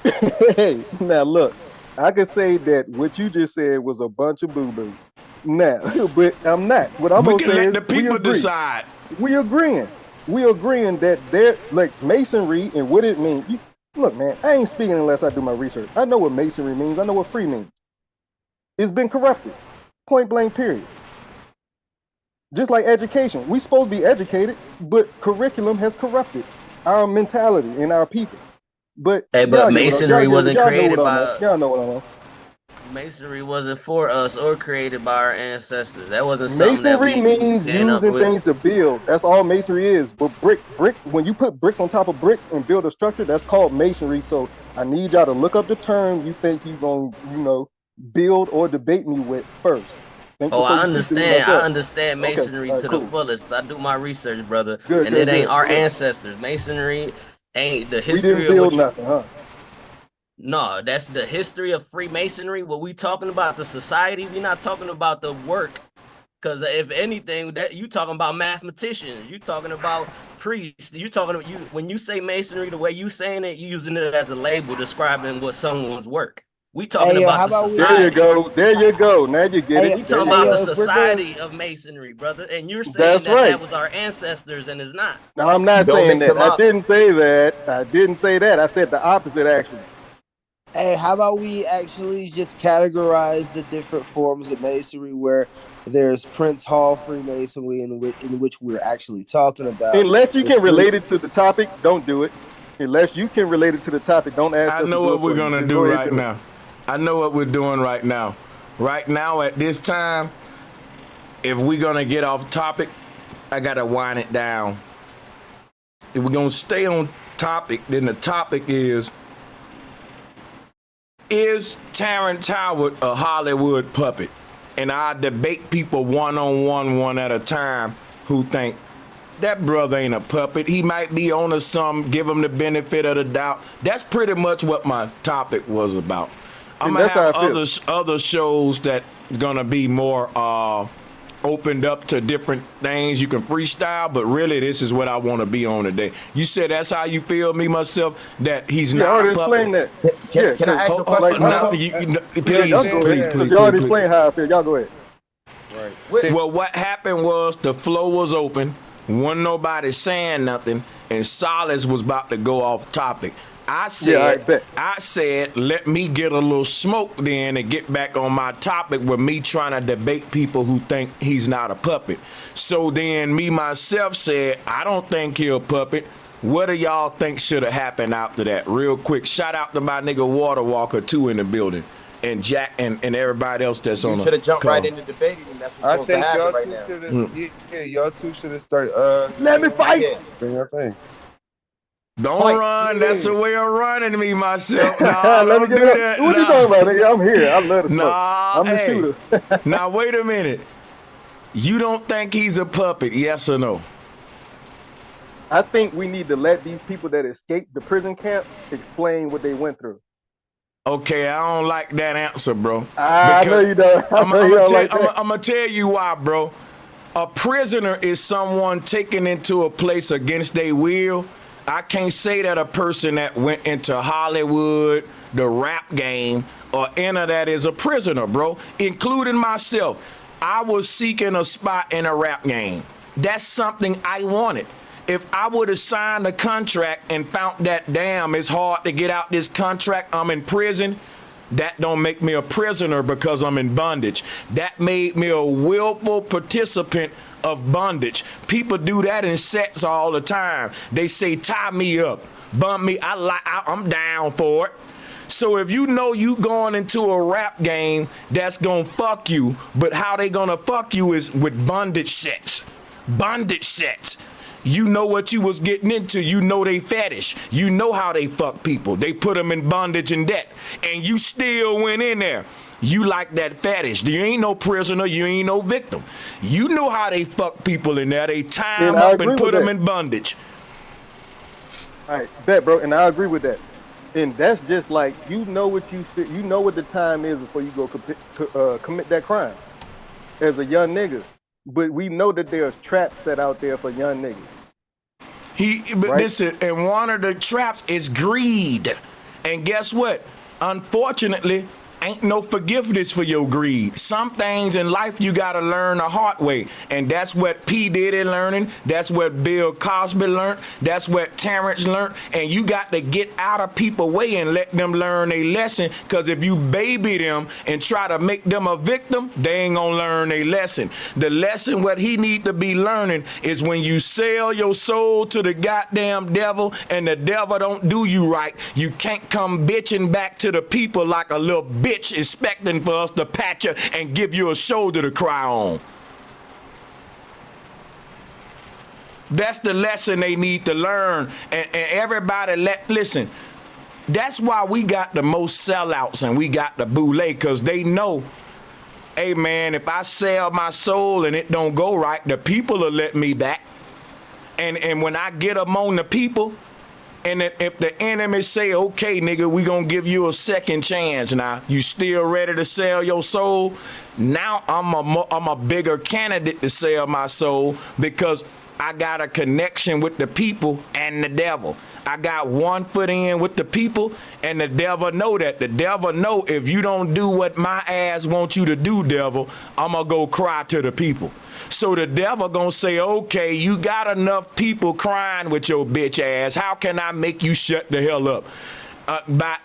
Speaker 20: Hey, now look, I could say that what you just said was a bunch of boo-boo. Now, but I'm not. What I'm gonna say is
Speaker 1: let the people decide.
Speaker 20: We agreeing that they're like Masonry and what it means. Look, man, I ain't speaking unless I do my research. I know what Masonry means. I know what free means. It's been corrupted. Point blank, period. Just like education. We supposed to be educated, but curriculum has corrupted our mentality and our people. But
Speaker 18: Masonry wasn't created by
Speaker 20: y'all know what I know.
Speaker 18: Masonry wasn't for us or created by our ancestors. That wasn't something
Speaker 20: Masonry
Speaker 18: that we
Speaker 20: means
Speaker 18: stand up
Speaker 20: using
Speaker 18: with.
Speaker 20: things to build. That's all masonry is. But brick, when you put bricks on top of bricks and build a structure, that's called masonry. So I need y'all to look up the term you think you're gonna, build or debate me with first.
Speaker 18: I understand masonry to the fullest. I do my research, brother. It ain't our ancestors. Masonry ain't the history
Speaker 20: we didn't build nothing, huh?
Speaker 18: No, that's the history of Freemasonry. What we talking about, the society, we not talking about the work. Because if anything, that you talking about mathematicians, you talking about priests, when you say Masonry, the way you saying it, you using it as a label describing what someone's work. We talking about the society.
Speaker 20: There you go. Now you get it.
Speaker 18: We talking about the society of Masonry, brother. And you're saying that was our ancestors, and it's not.
Speaker 20: No, I'm not saying that. I didn't say that. I said the opposite, actually.
Speaker 17: Hey, how about we actually just categorize the different forms of masonry where There's Prince Hall Freemasonry, in which we're actually talking about.
Speaker 20: Unless you can relate it to the topic, don't do it. Unless you can relate it to the topic, don't ask us
Speaker 1: I know
Speaker 20: to do
Speaker 1: what
Speaker 20: it
Speaker 1: we're
Speaker 20: for you.
Speaker 1: gonna
Speaker 20: Just
Speaker 1: do
Speaker 20: go ahead
Speaker 1: right
Speaker 20: and do it.
Speaker 1: now. I know what we're doing right now. Right now, at this time, if we're gonna get off topic, I gotta wind it down. If we're gonna stay on topic, then the topic is Terrence Howard a Hollywood puppet? And I debate people one-on-one, one at a time, who think that brother ain't a puppet. He might be on to something, give him the benefit of the doubt. That's pretty much what my topic was about. I'm gonna have other shows that gonna be more opened up to different things. You can freestyle, but really this is what I want to be on today. You said that's how you feel, me, myself, that he's not
Speaker 20: I already
Speaker 1: a puppet.
Speaker 20: explained that.
Speaker 2: Can I ask a question?
Speaker 1: Please,
Speaker 20: y'all go ahead.
Speaker 1: please.
Speaker 20: You already explained how I feel. Y'all go ahead.
Speaker 1: Right. Well, what happened was the floor was open, wasn't nobody saying nothing, and Solace was about to go off topic. I said, let me get a little smoke then and get back on my topic with me trying to debate people who think he's not a puppet. So then me, myself said, I don't think he's a puppet. What do y'all think should have happened after that? Real quick, shout out to my nigga Water Walker too in the building. And Jack and everybody else that's on the
Speaker 2: should have jumped
Speaker 1: call.
Speaker 2: right into debating, and that's what's supposed to happen right now.
Speaker 23: Yeah, y'all two should have started.
Speaker 20: Let me fight.
Speaker 23: Bring your thing.
Speaker 1: Don't run. That's a way of running me, myself. Nah,
Speaker 20: Let me
Speaker 1: don't
Speaker 20: get
Speaker 1: do
Speaker 20: up.
Speaker 1: that.
Speaker 20: What you talking about, nigga? I'm here. I love the smoke.
Speaker 1: Nah,
Speaker 20: I'm the
Speaker 1: hey.
Speaker 20: shooter.
Speaker 1: Now, wait a minute. You don't think he's a puppet, yes or no?
Speaker 20: I think we need to let these people that escaped the prison camp explain what they went through.
Speaker 1: Okay, I don't like that answer, bro.
Speaker 20: I know you don't.
Speaker 1: I'm gonna tell you why, bro. A prisoner is someone taken into a place against their will. I can't say that a person that went into Hollywood, the rap game, or any of that is a prisoner, bro, including myself. I was seeking a spot in a rap game. That's something I wanted. If I would have signed a contract and found that, damn, it's hard to get out this contract, I'm in prison, that don't make me a prisoner because I'm in bondage. That made me a willful participant of bondage. People do that in sets all the time. They say, tie me up, bump me. I'm down for it. So if you know you going into a rap game that's gonna fuck you, but how they gonna fuck you is with bondage sets. Bondage sets. You know what you was getting into. You know they fetish. You know how they fuck people. They put them in bondage and debt. And you still went in there. You like that fetish. You ain't no prisoner. You ain't no victim. You know how they fuck people in there. They tie them up and put them in bondage.
Speaker 20: All right, bet, bro. And I agree with that. And that's just like, you know what the time is before you go commit that crime as a young nigga. But we know that there's traps set out there for young niggas.
Speaker 1: Listen, and one of the traps is greed. And guess what? Unfortunately, ain't no forgiveness for your greed. Some things in life you gotta learn the hard way. And that's what P. Diddy learning. That's what Bill Cosby learned. That's what Terrence learned. And you got to get out of people's way and let them learn a lesson. Because if you baby them and try to make them a victim, they ain't gonna learn a lesson. The lesson what he need to be learning is when you sell your soul to the goddamn devil and the devil don't do you right, you can't come bitching back to the people like a little bitch expecting for us to pat you and give you a shoulder to cry on. That's the lesson they need to learn. And everybody, listen, that's why we got the most sellouts and we got the boule, because they know, hey man, if I sell my soul and it don't go right, the people will let me back. And when I get among the people, and if the enemy say, okay, nigga, we gonna give you a second chance now, you still ready to sell your soul? Now I'm a bigger candidate to sell my soul because I got a connection with the people and the devil. I got one foot in with the people, and the devil know that. The devil know if you don't do what my ass wants you to do, devil, I'm gonna go cry to the people. So the devil gonna say, okay, you got enough people crying with your bitch ass. How can I make you shut the hell up?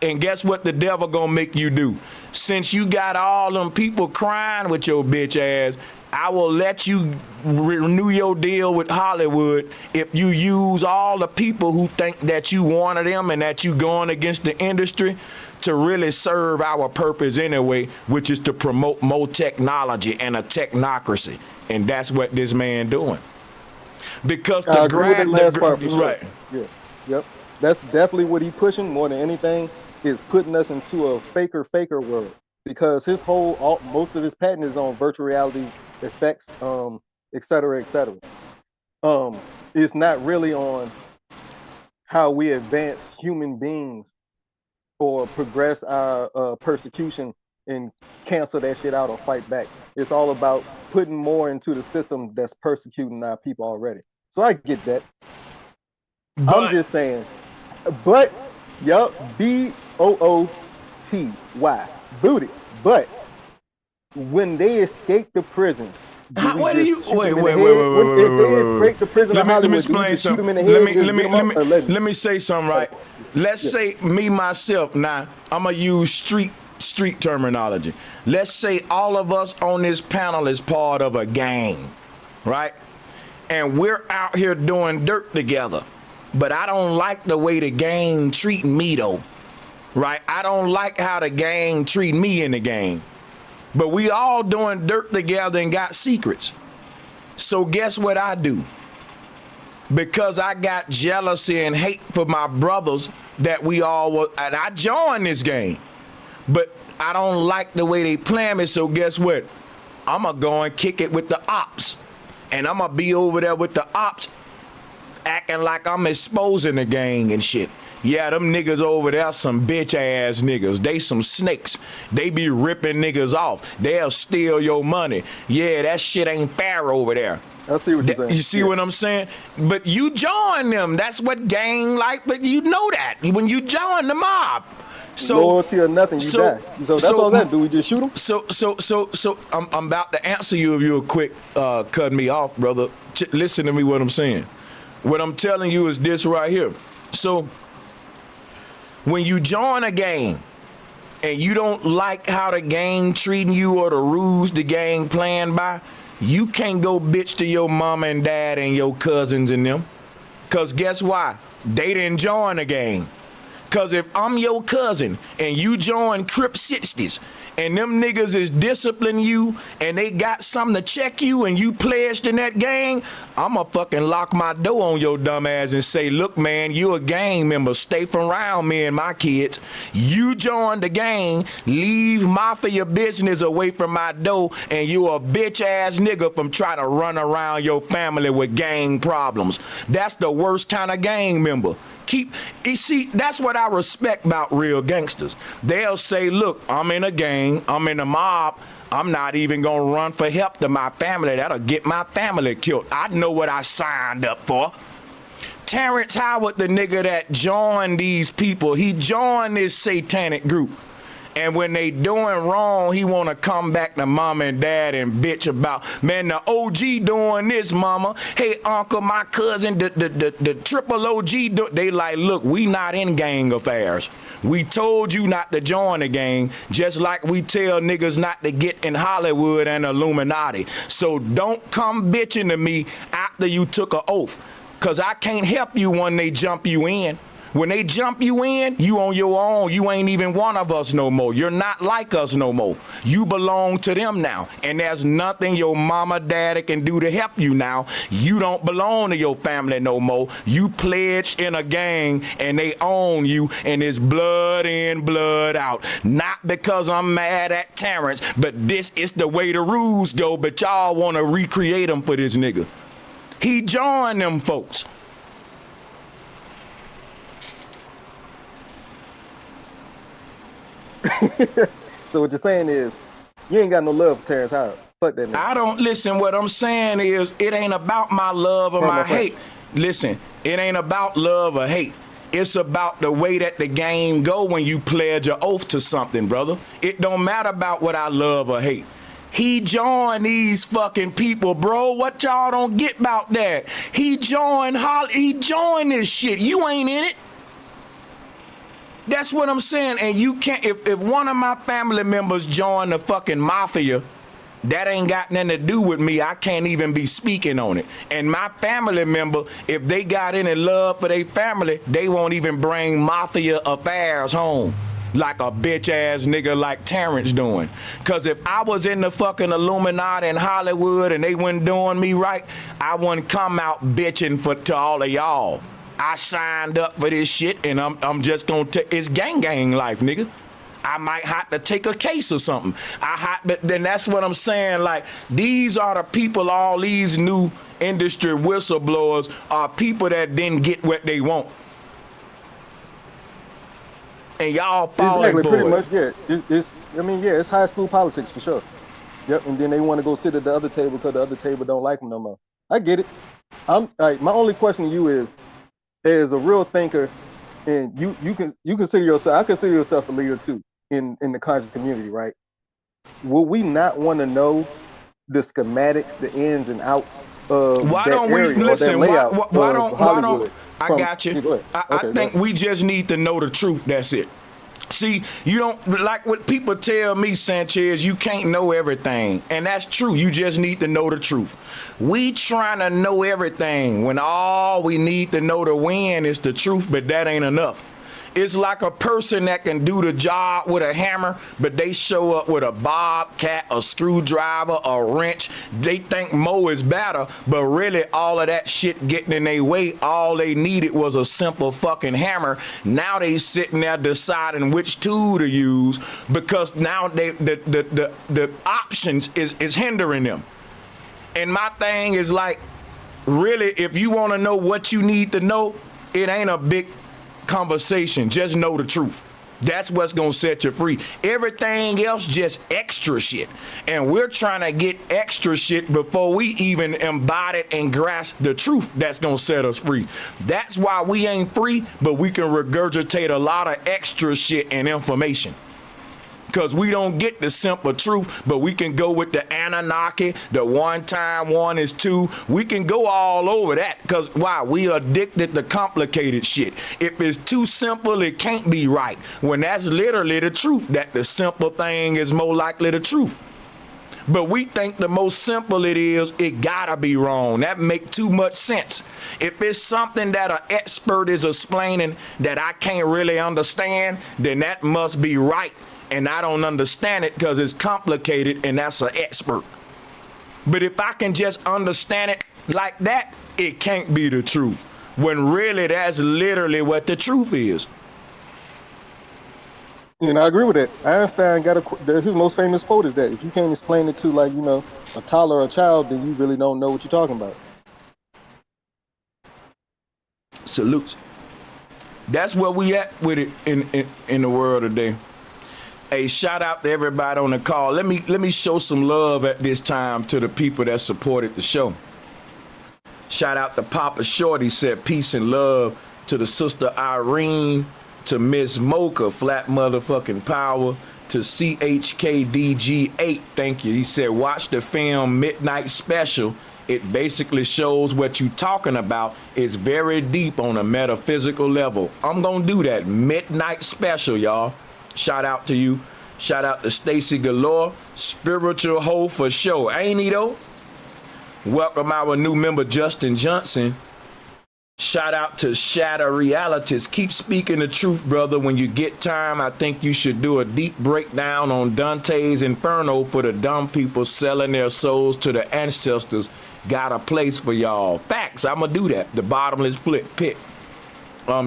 Speaker 1: And guess what the devil gonna make you do? Since you got all them people crying with your bitch ass, I will let you renew your deal with Hollywood if you use all the people who think that you one of them and that you going against the industry to really serve our purpose anyway, which is to promote more technology and a technocracy. And that's what this man doing. Because the
Speaker 20: right. Yeah. Yep. That's definitely what he pushing more than anything, is putting us into a faker world. Because his most of his patent is on virtual reality effects, et cetera, et cetera. It's not really on how we advance human beings or progress our persecution and cancel that shit out or fight back. It's all about putting more into the system that's persecuting our people already. So I get that. I'm just saying, but, yup, B-O-O-T-Y, booty. But when they escape the prison,
Speaker 1: what do you wait? Let me explain something. Let me say something, right? Let's say me myself. Now I'm gonna use street terminology. Let's say all of us on this panel is part of a gang, right? And we're out here doing dirt together. But I don't like the way the gang treating me though, right? I don't like how the gang treat me in the gang. But we all doing dirt together and got secrets. So guess what I do? Because I got jealousy and hate for my brothers that we all were, and I joined this gang. But I don't like the way they plan me, so guess what? I'm going to go and kick it with the ops. And I'm going to be over there with the ops acting like I'm exposing the gang and shit. Yeah, them niggas over there some bitch ass niggas. They some snakes. They be ripping niggas off. They'll steal your money. Yeah, that shit ain't fair over there.
Speaker 20: I see what you're saying.
Speaker 1: You see what I'm saying? But you join them. That's what gang like, but you know that when you join the mob. So
Speaker 20: loyalty or nothing, you die. So that's all that. Do we just shoot them?
Speaker 1: So I'm about to answer you if you'll quick cut me off, brother. Listen to me what I'm saying. What I'm telling you is this right here. So when you join a gang and you don't like how the gang treating you or the rules the gang playing by, you can't go bitch to your mama and dad and your cousins and them. Cause guess why? They didn't join the gang. Cause if I'm your cousin and you join Crip 60s and them niggas is disciplining you and they got something to check you and you pledged in that gang, I'ma fucking lock my door on your dumb ass and say, look, man, you a gang member. Stay from around me and my kids. You joined the gang, leave mafia business away from my door, and you a bitch ass nigga from trying to run around your family with gang problems. That's the worst kind of gang member. You see, that's what I respect about real gangsters. They'll say, look, I'm in a gang, I'm in a mob, I'm not even gonna run for help to my family. That'll get my family killed. I know what I signed up for. Terrence Howard, the nigga that joined these people, he joined this satanic group. And when they doing wrong, he want to come back to mom and dad and bitch about, man, the OG doing this, mama. Hey, uncle, my cousin, the triple OG, they like, look, we not in gang affairs. We told you not to join the gang, just like we tell niggas not to get in Hollywood and Illuminati. So don't come bitching to me after you took an oath, because I can't help you when they jump you in. When they jump you in, you on your own. You ain't even one of us no more. You're not like us no more. You belong to them now. And there's nothing your mama, daddy can do to help you now. You don't belong to your family no more. You pledged in a gang and they own you, and it's blood in, blood out. Not because I'm mad at Terrence, but this is the way the rules go, but y'all want to recreate them for this nigga. He joined them folks.
Speaker 20: So what you're saying is you ain't got no love for Terrence Howard. Fuck that nigga.
Speaker 1: I don't listen. What I'm saying is it ain't about my love or my hate. Listen, it ain't about love or hate. It's about the way that the game go when you pledge an oath to something, brother. It don't matter about what I love or hate. He joined these fucking people, bro. What y'all don't get about that? He joined this shit. You ain't in it. That's what I'm saying. And you can't, if one of my family members join the fucking mafia, That ain't got nothing to do with me. I can't even be speaking on it. And my family member, if they got any love for their family, they won't even bring mafia affairs home like a bitch ass nigga like Terrence doing. Cause if I was in the fucking Illuminati in Hollywood and they wasn't doing me right, I wouldn't come out bitching to all of y'all. I signed up for this shit and I'm just gonna it's gang life, nigga. I might have to take a case or something. But then that's what I'm saying. Like, these are the people, all these new industry whistleblowers are people that didn't get what they want. And y'all falling for
Speaker 20: pretty
Speaker 1: it.
Speaker 20: much, yeah. It's high school politics for sure. Yep, and then they want to go sit at the other table because the other table don't like them no more. I get it. I'm like, my only question to you is, as a real thinker, and you consider yourself, I consider yourself a leader too in the conscious community, right? Will we not want to know the schematics, the ins and outs of
Speaker 1: why
Speaker 20: that
Speaker 1: don't we
Speaker 20: area
Speaker 1: listen?
Speaker 20: or that layout
Speaker 1: Why don't I
Speaker 20: from,
Speaker 1: got you.
Speaker 20: Yeah, go ahead.
Speaker 1: I think we just need to know the truth. That's it. See, you don't like what people tell me, Sanchez, you can't know everything. And that's true. You just need to know the truth. We trying to know everything when all we need to know to win is the truth, but that ain't enough. It's like a person that can do the job with a hammer, but they show up with a bobcat, a screwdriver, a wrench. They think more is better, but really all of that shit getting in their way, all they needed was a simple fucking hammer. Now they sitting there deciding which tool to use because now the options is hindering them. And my thing is like, really, if you want to know what you need to know, it ain't a big conversation. Just know the truth. That's what's gonna set you free. Everything else just extra shit, and we're trying to get extra shit before we even embody and grasp the truth that's gonna set us free. That's why we ain't free, but we can regurgitate a lot of extra shit and information. Because we don't get the simple truth, but we can go with the Anunnaki, the 1 times 1 is 2. We can go all over that because why? We addicted to complicated shit. If it's too simple, it can't be right. When that's literally the truth, that the simple thing is more likely the truth. But we think the most simple it is, it gotta be wrong. That make too much sense. If it's something that an expert is explaining that I can't really understand, then that must be right. And I don't understand it because it's complicated and that's an expert. But if I can just understand it like that, it can't be the truth. When really that's literally what the truth is.
Speaker 20: And I agree with that. Einstein got his most famous quote is that if you can't explain it to, like, you know, a toddler or a child, then you really don't know what you're talking about.
Speaker 1: Salutes. That's where we at with it in the world today. Hey, shout out to everybody on the call. Let me show some love at this time to the people that supported the show. Shout out to Papa Shorty, said peace and love to the sister Irene, to Miss Mocha, flat motherfucking power, to CHKDG8, thank you. He said, watch the film Midnight Special. It basically shows what you talking about. It's very deep on a metaphysical level. I'm gonna do that. Midnight Special, y'all. Shout out to you. Shout out to Stacy Galore, spiritual hoe for sure. Ain't he though? Welcome our new member, Justin Johnson. Shout out to Shatter Realities. Keep speaking the truth, brother. When you get time, I think you should do a deep breakdown on Dante's Inferno for the dumb people selling their souls to the ancestors. Got a place for y'all. Facts, I'ma do that. The bottomless pit.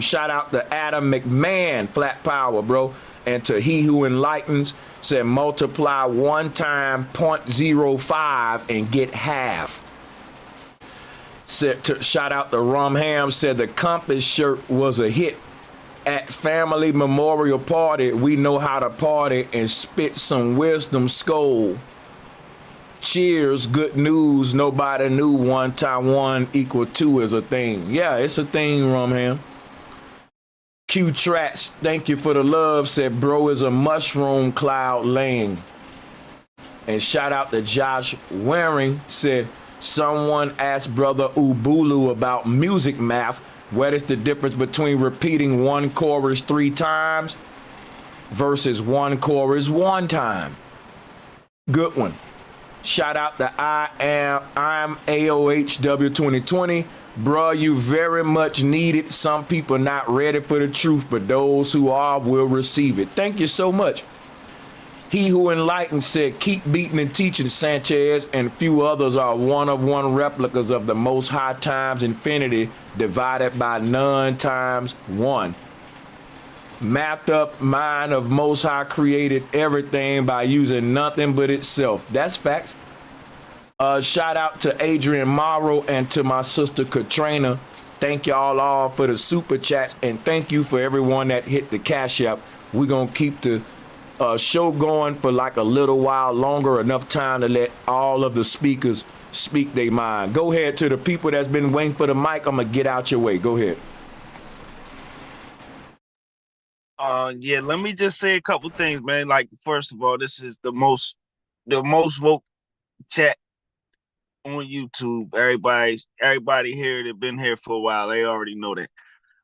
Speaker 1: Shout out to Adam McMahon, flat power, bro. And to he who enlightens, said multiply 1 time 0.05 and get half. Shout out to Rum Ham, said the Compass shirt was a hit. At family memorial party, we know how to party and spit some wisdom skull. Cheers, good news, nobody knew 1 times 1 = 2 is a thing. Yeah, it's a thing, Rum Ham. Q Trats, thank you for the love, said bro is a mushroom cloud laying. And shout out to Josh Waring, said someone asked brother Ubulu about music math. What is the difference between repeating 1 chorus 3 times versus 1 chorus 1 time? Good one. Shout out to I'm AOHW 2020. Bruh, you very much needed. Some people not ready for the truth, but those who are will receive it. Thank you so much. He who enlightened said, keep beating and teaching. Sanchez and few others are one-of-one replicas of the Most High times infinity divided by none times one. Mapped up mind of Most High created everything by using nothing but itself. That's facts. Shout out to Adrian Morrow and to my sister Katrina. Thank y'all all for the super chats, and thank you for everyone that hit the Cashapp. We're gonna keep the show going for like a little while longer, enough time to let all of the speakers speak their mind. Go ahead. To the people that's been waiting for the mic, I'm gonna get out your way. Go ahead.
Speaker 22: Yeah, let me just say a couple things, man. Like, first of all, this is the most woke chat on YouTube. Everybody here that been here for a while, they already know that.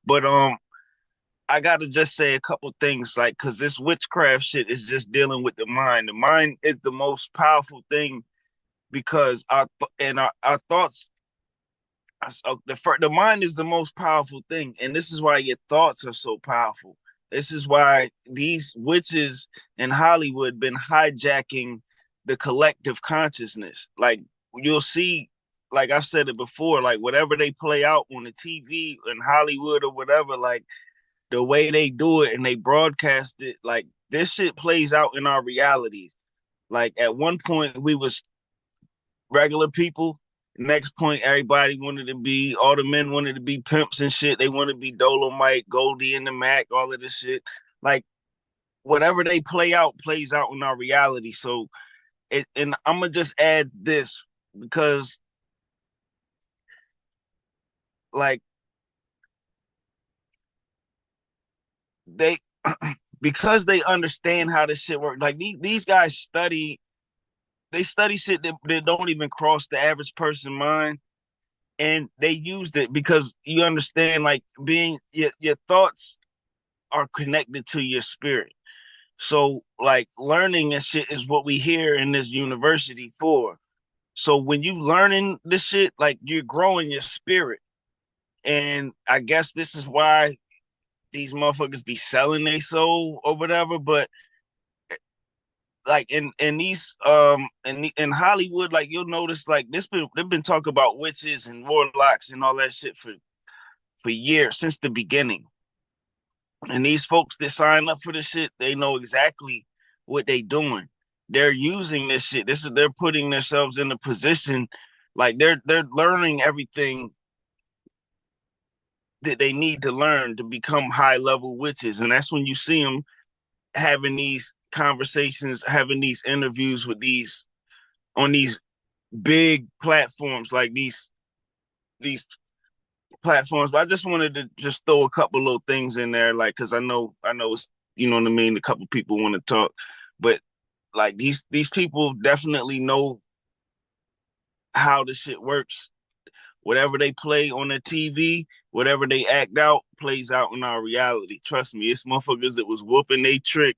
Speaker 22: But I gotta just say a couple things, like, cause this witchcraft shit is just dealing with the mind. The mind is the most powerful thing, because our thoughts. The mind is the most powerful thing, and this is why your thoughts are so powerful. This is why these witches in Hollywood been hijacking the collective consciousness. Like, you'll see, like I've said it before, like whatever they play out on the TV in Hollywood or whatever, like the way they do it and they broadcast it, like this shit plays out in our realities. Like at one point we was regular people. Next point, everybody wanted to be, all the men wanted to be pimps and shit. They want to be Dolomite, Goldie and the Mac, all of this shit. Like, whatever they play out plays out in our reality. So, and I'm going to just add this, because, like, they, because they understand how this shit works. Like, these guys study shit that don't even cross the average person mind. And they used it because you understand, like, being your thoughts are connected to your spirit. So, like, learning and shit is what we hear in this university for. So when you learning this shit, like, you're growing your spirit. And I guess this is why these motherfuckers be selling their soul or whatever. But like in these in Hollywood, like, you'll notice, like, they've been talking about witches and warlocks and all that shit for years, since the beginning. And these folks that sign up for this shit, they know exactly what they doing. They're using this shit. They're putting themselves in a position, like they're learning everything that they need to learn to become high level witches. And that's when you see them having these conversations, having these interviews with these on these big platforms, like these platforms. But I just wanted to just throw a couple little things in there, like, because I know it's, you know what I mean, a couple people want to talk, but like these people definitely know how the shit works. Whatever they play on the TV, whatever they act out, plays out in our reality. Trust me, it's motherfuckers that was whooping they trick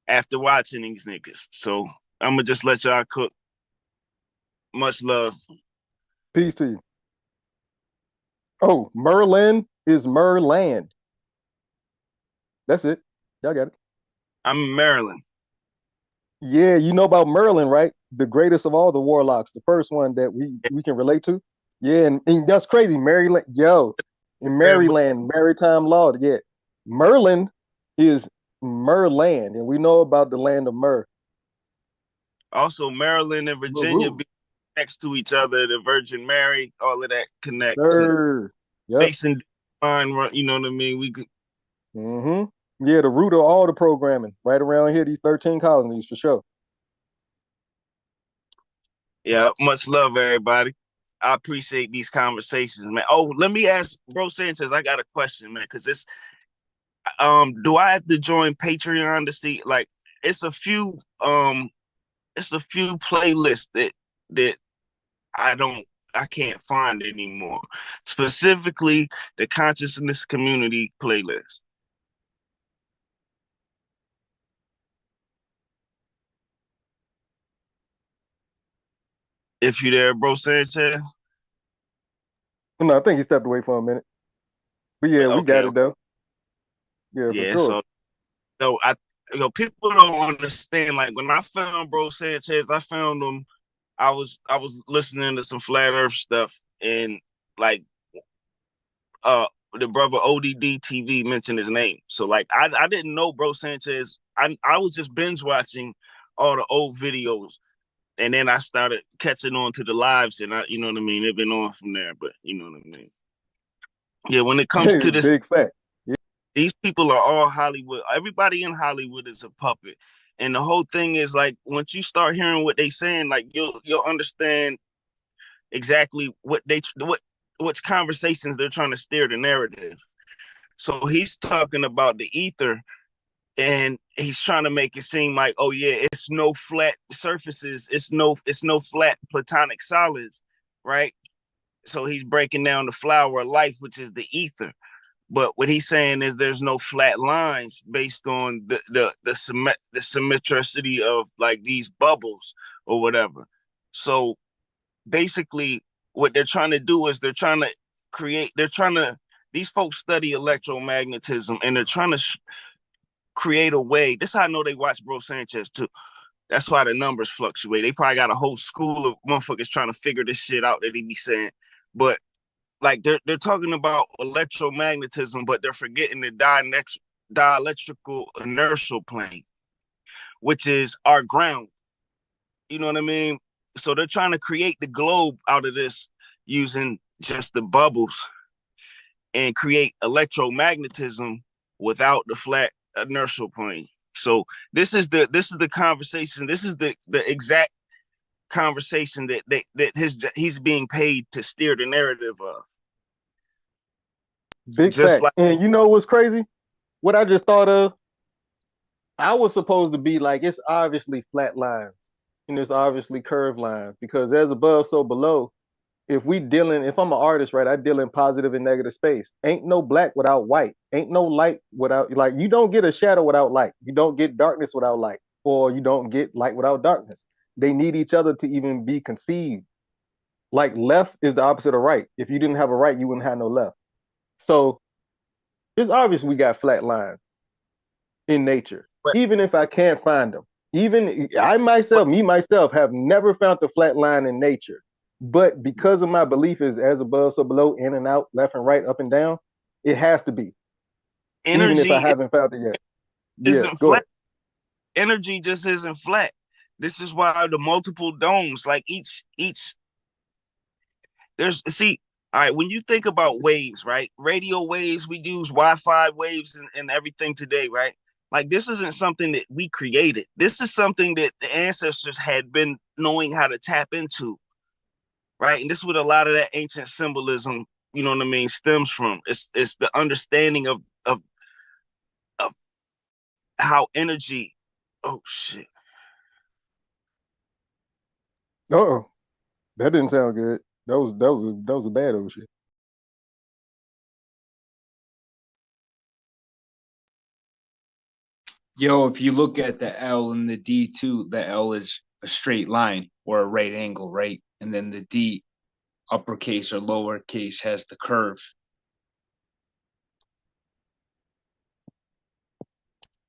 Speaker 22: after watching these niggas. So I'm gonna just let y'all cook. Much love.
Speaker 20: Peace to you. Oh, Merlin is Merland. That's it. Y'all got it.
Speaker 22: I'm in Maryland.
Speaker 20: Yeah, you know about Merlin, right? The greatest of all the warlocks, the first one that we can relate to. Yeah, and that's crazy. Maryland, yo, in Maryland, maritime law. Yeah, Merlin is Merland, and we know about the land of Mer.
Speaker 22: Also, Maryland and Virginia be next to each other. The Virgin Mary, all of that connect.
Speaker 20: Sir. Yep.
Speaker 22: Mason, you know what I mean? We could.
Speaker 20: Mm-hmm. Yeah, the root of all the programming right around here. These 13 colonies for sure.
Speaker 22: Yeah, much love, everybody. I appreciate these conversations, man. Oh, let me ask Bro Sanchez. I got a question, man, because this. Do I have to join Patreon to see? Like, it's a few playlists that I can't find anymore. Specifically, the consciousness community playlist. If you there, bro Sanchez.
Speaker 20: No, I think he stepped away for a minute. But yeah, we got it though. Yeah, for
Speaker 22: Yeah,
Speaker 20: sure.
Speaker 22: so people don't understand. Like when I found Bro Sanchez, I found him. I was listening to some flat Earth stuff, and like the brother ODD TV mentioned his name. So like I didn't know Bro Sanchez. I was just binge watching all the old videos, and then I started catching on to the lives, and you know what I mean. They've been on from there, but you know what I mean. Yeah, when it comes to this,
Speaker 20: big fact. Yeah.
Speaker 22: These people are all Hollywood. Everybody in Hollywood is a puppet, and the whole thing is like once you start hearing what they saying, like you'll understand exactly which conversations they're trying to steer the narrative. So he's talking about the ether, and he's trying to make it seem like, oh yeah, it's no flat surfaces, it's no flat platonic solids, right? So he's breaking down the flower of life, which is the ether. But what he's saying is there's no flat lines based on the symmetricity of like these bubbles or whatever. So basically what they're trying to do is these folks study electromagnetism, and they're trying to create a way. This is how I know they watch Bro Sanchez too. That's why the numbers fluctuate. They probably got a whole school of motherfuckers trying to figure this shit out that he be saying. But like they're talking about electromagnetism, but they're forgetting the dielectrical inertial plane, which is our ground. You know what I mean? So they're trying to create the globe out of this using just the bubbles and create electromagnetism without the flat inertial plane. So this is the conversation. This is the exact conversation that he's being paid to steer the narrative of.
Speaker 20: Big
Speaker 22: Just
Speaker 20: fact. And you know what's crazy? What I just thought of, I was supposed to be like, it's obviously flat lines and it's obviously curved lines, because as above, so below. If I'm an artist, right, I deal in positive and negative space. Ain't no black without white. Ain't no light without, like, you don't get a shadow without light. You don't get darkness without light, or you don't get light without darkness. They need each other to even be conceived. Like left is the opposite of right. If you didn't have a right, you wouldn't have no left. So it's obvious we got flat lines in nature, even if I can't find them. Even myself, have never found the flat line in nature. But because of my belief is as above, so below, in and out, left and right, up and down, it has to be. Even if I haven't found it yet.
Speaker 22: Isn't flat. Energy just isn't flat. This is why the multiple domes, like each all right, when you think about waves, right? Radio waves, we use Wi-Fi waves and everything today, right? Like this isn't something that we created. This is something that the ancestors had been knowing how to tap into, right? And this is what a lot of that ancient symbolism, you know what I mean, stems from. It's the understanding of how energy. Oh shit.
Speaker 20: Uh-oh. That didn't sound good. That was a bad old shit.
Speaker 13: Yo, if you look at the L and the D too, the L is a straight line or a right angle, right? And then the D, uppercase or lowercase, has the curve.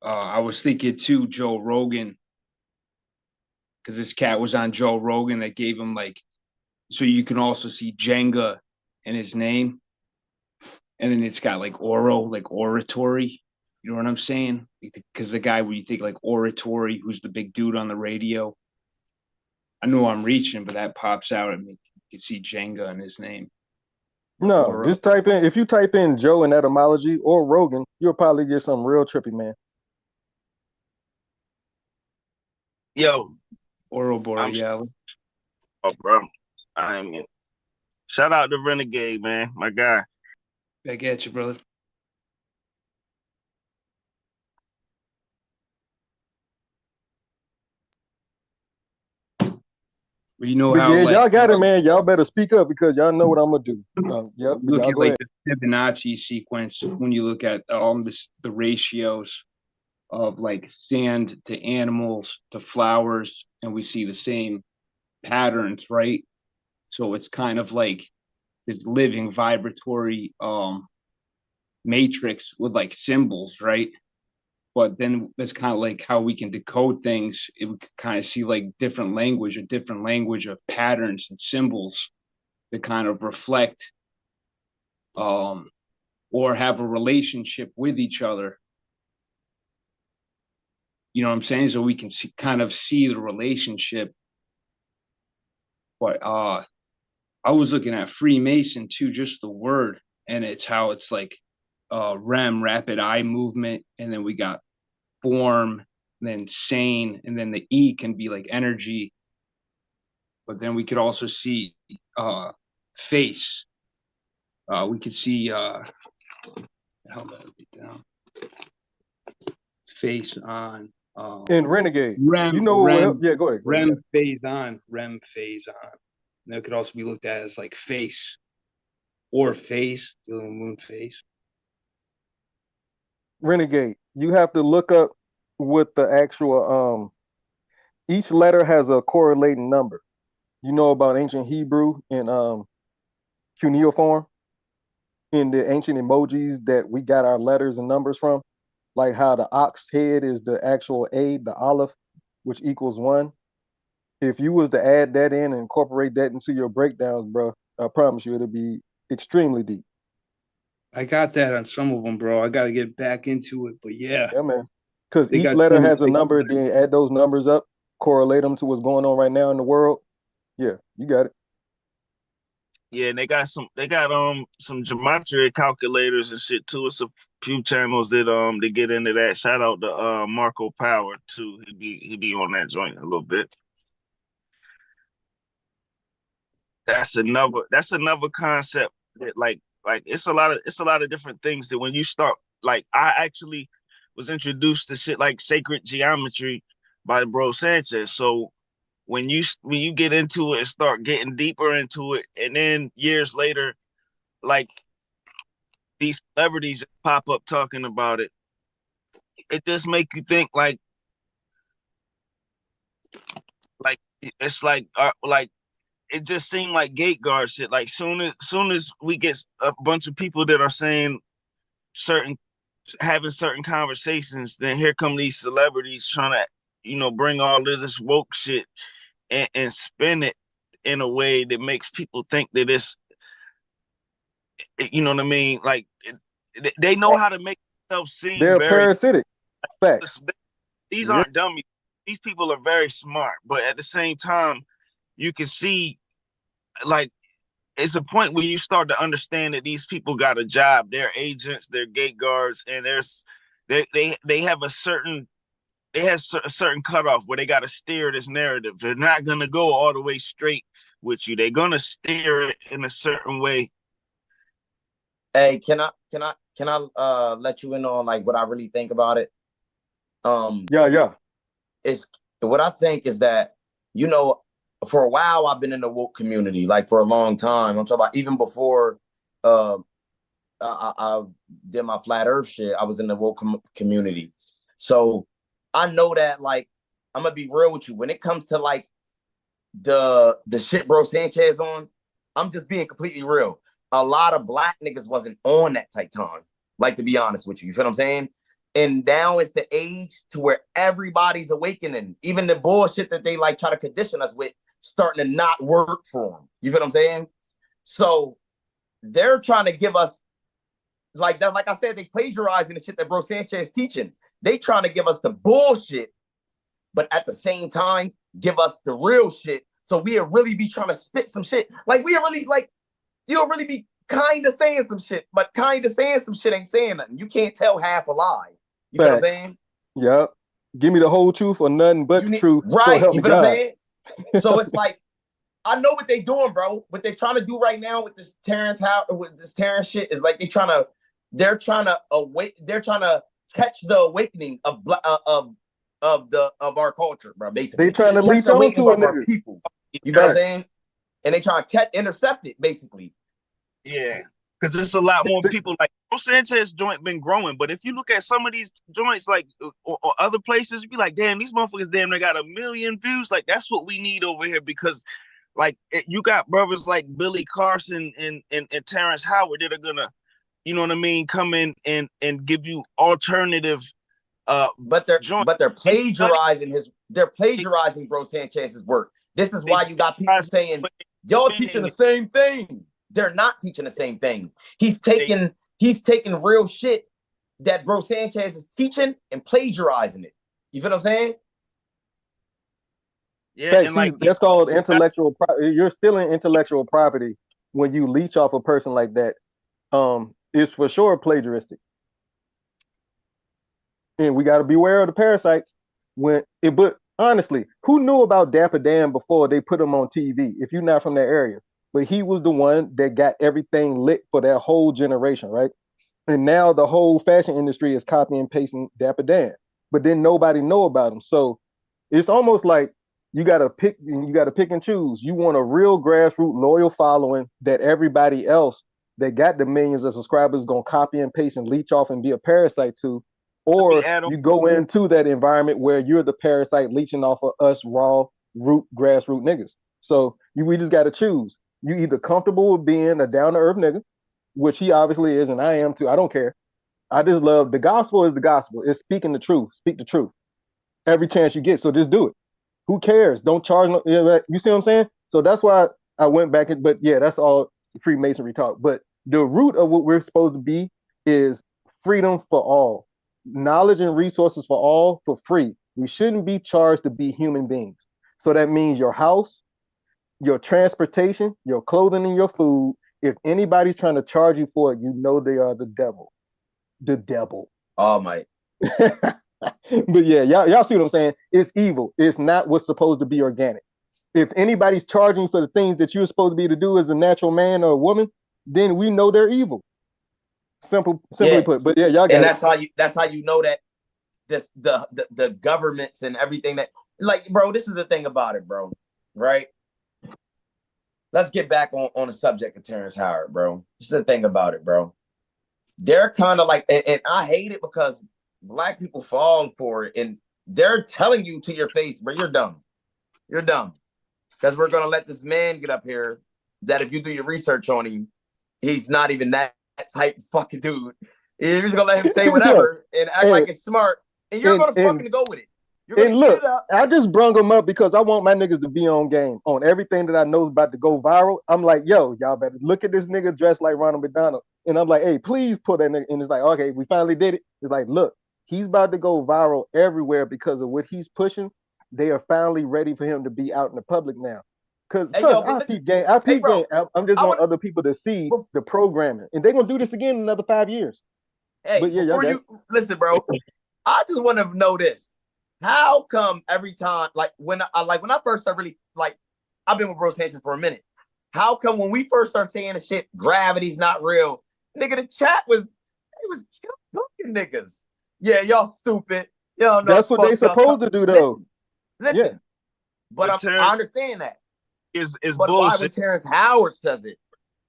Speaker 13: I was thinking too, Joe Rogan, because this cat was on Joe Rogan that gave him like, so you can also see Jenga in his name. And then it's got like oro, like oratory. You know what I'm saying? Because the guy, when you think like oratory, who's the big dude on the radio, I know I'm reaching, but that pops out at me. You can see Jenga in his name.
Speaker 20: No,
Speaker 13: Oro.
Speaker 20: just if you type in Joe in etymology or Rogan, you'll probably get something real trippy, man.
Speaker 22: Yo.
Speaker 13: Oro Borealis.
Speaker 22: Oh, bro. Shout out to Renegade, man. My guy.
Speaker 13: Back at you, brother. You know
Speaker 20: but
Speaker 13: how
Speaker 20: yeah,
Speaker 13: like,
Speaker 20: y'all got it, man. Y'all better speak up because y'all know what I'm gonna do. Yep.
Speaker 13: Look
Speaker 20: Y'all
Speaker 13: at
Speaker 20: go
Speaker 13: like
Speaker 20: ahead.
Speaker 13: the Fibonacci sequence when you look at the ratios of like sand to animals to flowers, and we see the same patterns, right? So it's kind of like this living vibratory matrix with like symbols, right? But then that's kind of like how we can decode things. We can kind of see like different language of patterns and symbols that kind of reflect or have a relationship with each other. You know what I'm saying? So we can kind of see the relationship. But I was looking at Freemason too, just the word, and it's how it's like REM, rapid eye movement, and then we got form, and then sane, and then the E can be like energy. But then we could also see face. We could see down. Face on.
Speaker 20: In Renegade,
Speaker 13: REM,
Speaker 20: you know
Speaker 13: REM,
Speaker 20: what? Yeah, go ahead.
Speaker 13: REM phase on, REM phase on. And that could also be looked at as like face or phase, the little moon phase.
Speaker 20: Renegade, you have to look up what the actual each letter has a correlating number. You know about ancient Hebrew and cuneiform in the ancient emojis that we got our letters and numbers from, like how the ox head is the actual A, the aleph, which equals 1. If you was to add that in and incorporate that into your breakdowns, bro, I promise you it'll be extremely deep.
Speaker 13: I got that on some of them, bro. I got to get back into it, but yeah.
Speaker 20: Yeah, man. Because
Speaker 13: They
Speaker 20: each
Speaker 13: got
Speaker 20: letter
Speaker 13: some-
Speaker 20: has a number, then add those numbers up, correlate them to what's going on right now in the world. Yeah, you got it.
Speaker 22: Yeah, and they got some gematria calculators and shit too. It's a few channels that get into that. Shout out to Marco Power too. He be on that joint a little bit. That's another concept that like it's a lot of different things that when you start, like, I actually was introduced to shit like sacred geometry by Bro Sanchez. So when you get into it and start getting deeper into it, and then years later, like, these celebrities pop up talking about it, it just make you think like it's like it just seemed like gate guard shit. Like soon as we get a bunch of people that are saying having certain conversations, then here come these celebrities trying to, bring all of this woke shit and spin it in a way that makes people think that you know what I mean? Like, they know how to make themselves seem
Speaker 20: They're
Speaker 22: very
Speaker 20: parasitic. Facts.
Speaker 22: These aren't dummies. These people are very smart, but at the same time, you can see, like, it's a point where you start to understand that these people got a job. They're agents, they're gate guards, and they have a certain cutoff where they got to steer this narrative. They're not gonna go all the way straight with you. They're gonna steer it in a certain way.
Speaker 3: Hey, can I let you in on like what I really think about it?
Speaker 20: Yeah.
Speaker 3: It's what I think is that, for a while I've been in the woke community, like for a long time. I'm talking about even before I did my flat earth shit, I was in the woke community. So I know that, like, I'm gonna be real with you. When it comes to like the shit Bro Sanchez on, I'm just being completely real. A lot of black niggas wasn't on that type time. Like, to be honest with you, you feel what I'm saying? And now it's the age to where everybody's awakening. Even the bullshit that they like try to condition us with starting to not work for them. You feel what I'm saying? So they're trying to give us like that. Like I said, they plagiarizing the shit that Bro Sanchez is teaching. They trying to give us the bullshit, but at the same time, give us the real shit. So we'll really be trying to spit some shit. Like, you'll really be kind of saying some shit, but kind of saying some shit ain't saying nothing. You can't tell half a lie. You feel what I'm saying?
Speaker 20: Yep. Give me the whole truth or nothing but the truth.
Speaker 3: Right.
Speaker 20: So help
Speaker 3: You
Speaker 20: me
Speaker 3: feel what I'm
Speaker 20: God.
Speaker 3: saying? So it's like, I know what they doing, bro. What they're trying to do right now with this Terrence shit is like they're trying to catch the awakening of our culture, bro. Basically,
Speaker 20: They trying to
Speaker 3: catch
Speaker 20: leech
Speaker 3: the
Speaker 20: on
Speaker 3: awakening
Speaker 20: to a
Speaker 3: of our
Speaker 20: nigga.
Speaker 3: people. You know what I'm saying? And they trying to intercept it, basically.
Speaker 22: Yeah, because there's a lot more people like Sanchez joint been growing, but if you look at some of these joints, like or other places, you be like, damn, these motherfuckers, damn, they got 1 million views. Like that's what we need over here because, like, you got brothers like Billy Carson and Terrence Howard that are gonna, you know what I mean, come in and give you alternative.
Speaker 3: But they're plagiarizing Bro Sanchez's work. This is why you got people saying y'all teaching the same thing. They're not teaching the same thing. He's taking real shit that Bro Sanchez is teaching and plagiarizing it. You feel what I'm saying?
Speaker 22: Yeah,
Speaker 20: and like that's called intellectual. You're stealing intellectual property when you leech off a person like that. It's for sure plagiaristic, and we got to beware of the parasites. But honestly, who knew about Dapper Dan before they put him on TV? If you're not from that area, but he was the one that got everything lit for that whole generation, right? And now the whole fashion industry is copying and pasting Dapper Dan, but then nobody know about him. So it's almost like you gotta pick and choose. You want a real grassroots loyal following that everybody else that got the millions of subscribers gonna copy and paste and leech off and be a parasite to, or you go into that environment where you're the parasite leeching off of us raw grassroots niggas. So we just gotta choose. You either comfortable with being a down to earth nigga, which he obviously is, and I am too. I don't care. I just love the gospel is the gospel. It's speaking the truth. Speak the truth every chance you get. So just do it. Who cares? Don't charge no. You see what I'm saying? So that's why I went back. But yeah, that's all Freemasonry talk. But the root of what we're supposed to be is freedom for all, knowledge and resources for all for free. We shouldn't be charged to be human beings. So that means your house, your transportation, your clothing, and your food. If anybody's trying to charge you for it, you know they are the devil. The devil.
Speaker 3: Oh my.
Speaker 20: But yeah, y'all see what I'm saying? It's evil. It's not what's supposed to be organic. If anybody's charging for the things that you're supposed to be to do as a natural man or a woman, then we know they're evil. Simply put. But yeah, y'all got
Speaker 3: and
Speaker 20: it.
Speaker 3: that's how you know that the governments and everything that, like, bro, this is the thing about it, bro. Right? Let's get back on the subject of Terrence Howard, bro. This is the thing about it, bro. They're kind of like, and I hate it because Black people fall for it, and they're telling you to your face, bro, you're dumb. You're dumb. Because we're gonna let this man get up here that if you do your research on him, he's not even that type of fucking dude. You're just gonna let him say whatever and act like it's smart, and you're gonna fucking go with it. You're gonna
Speaker 20: look,
Speaker 3: eat it up.
Speaker 20: I just brung him up because I want my niggas to be on game on everything that I know is about to go viral. I'm like, yo, y'all better look at this nigga dressed like Ronald McDonald. And I'm like, hey, please put that nigga. And it's like, okay, we finally did it. It's like, look, he's about to go viral everywhere because of what he's pushing. They are finally ready for him to be out in the public now. Because I peep game. I'm just want other people to see the programming. And they're going to do this again in another 5 years.
Speaker 3: Hey,
Speaker 20: but yeah,
Speaker 3: before you listen, bro, I just want to know this. How come every time, like when I first started really, like, I've been with Bro Sanchez for a minute. How come when we first started saying the shit, gravity's not real, nigga, the chat was cooking niggas. Yeah, y'all stupid. Y'all know
Speaker 20: that's what they supposed to do, though.
Speaker 3: Listen. Yeah. But I understand that. But
Speaker 22: bullshit.
Speaker 3: Why when Terrence Howard says it?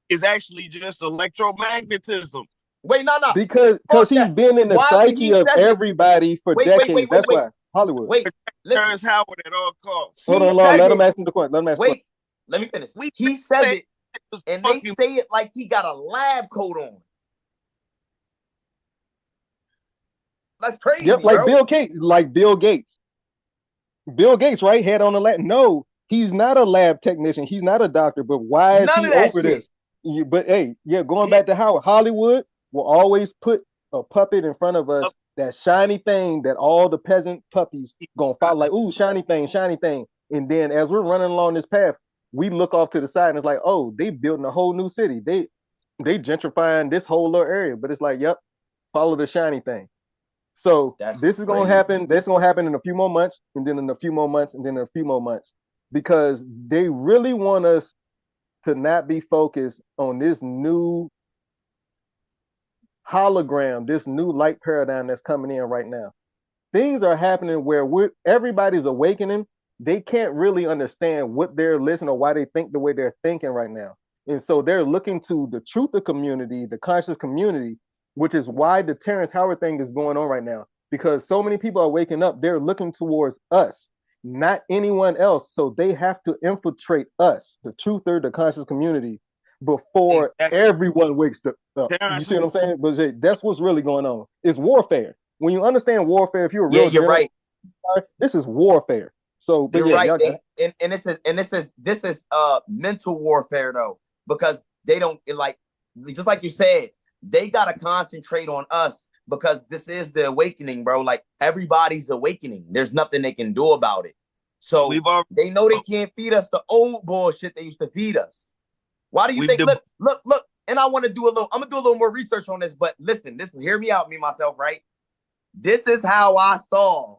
Speaker 22: It's actually just electromagnetism.
Speaker 3: Wait, no.
Speaker 20: Because he's been in the psyche of everybody for decades. That's why. Hollywood.
Speaker 3: Wait,
Speaker 22: Terrence Howard at all costs.
Speaker 20: Hold on, let him ask him the question.
Speaker 3: Wait, let me finish. He says it, and they say it like he got a lab coat on. That's crazy.
Speaker 20: Yep, like
Speaker 3: bro.
Speaker 20: Bill Gates. Bill Gates, right? Head on the lab. No, he's not a lab technician. He's not a doctor. But why is he over this? But hey, going back to Howard, Hollywood will always put a puppet in front of us, that shiny thing that all the peasant puppies gonna follow, like, ooh, shiny thing. And then as we're running along this path, we look off to the side and it's like, oh, they building a whole new city. They gentrifying this whole little area. But it's like, yep, follow the shiny thing. So this is gonna happen. That's gonna happen in a few more months, and then in a few more months, and then in a few more months, because they really want us to not be focused on this new hologram, this new light paradigm that's coming in right now. Things are happening where everybody's awakening. They can't really understand what they're listening or why they think the way they're thinking right now. And so they're looking to the truth of community, the conscious community, which is why the Terrence Howard thing is going on right now. Because so many people are waking up, they're looking towards us, not anyone else. So they have to infiltrate us, the truther, the conscious community, before everyone wakes up. You see what I'm saying? But that's what's really going on. It's warfare. When you understand warfare, if you're a real
Speaker 3: you're right.
Speaker 20: this is warfare. So, but
Speaker 3: you're
Speaker 20: yeah,
Speaker 3: right,
Speaker 20: y'all got it.
Speaker 3: and this is mental warfare though, because they don't like, just like you said, they gotta concentrate on us because this is the awakening, bro. Like everybody's awakening. There's nothing they can do about it. So they know they can't feed us the old bullshit they used to feed us. Why do you think? Look, and I want to do I'm gonna do a little more research on this, but listen, hear me out, me myself, right? This is how I saw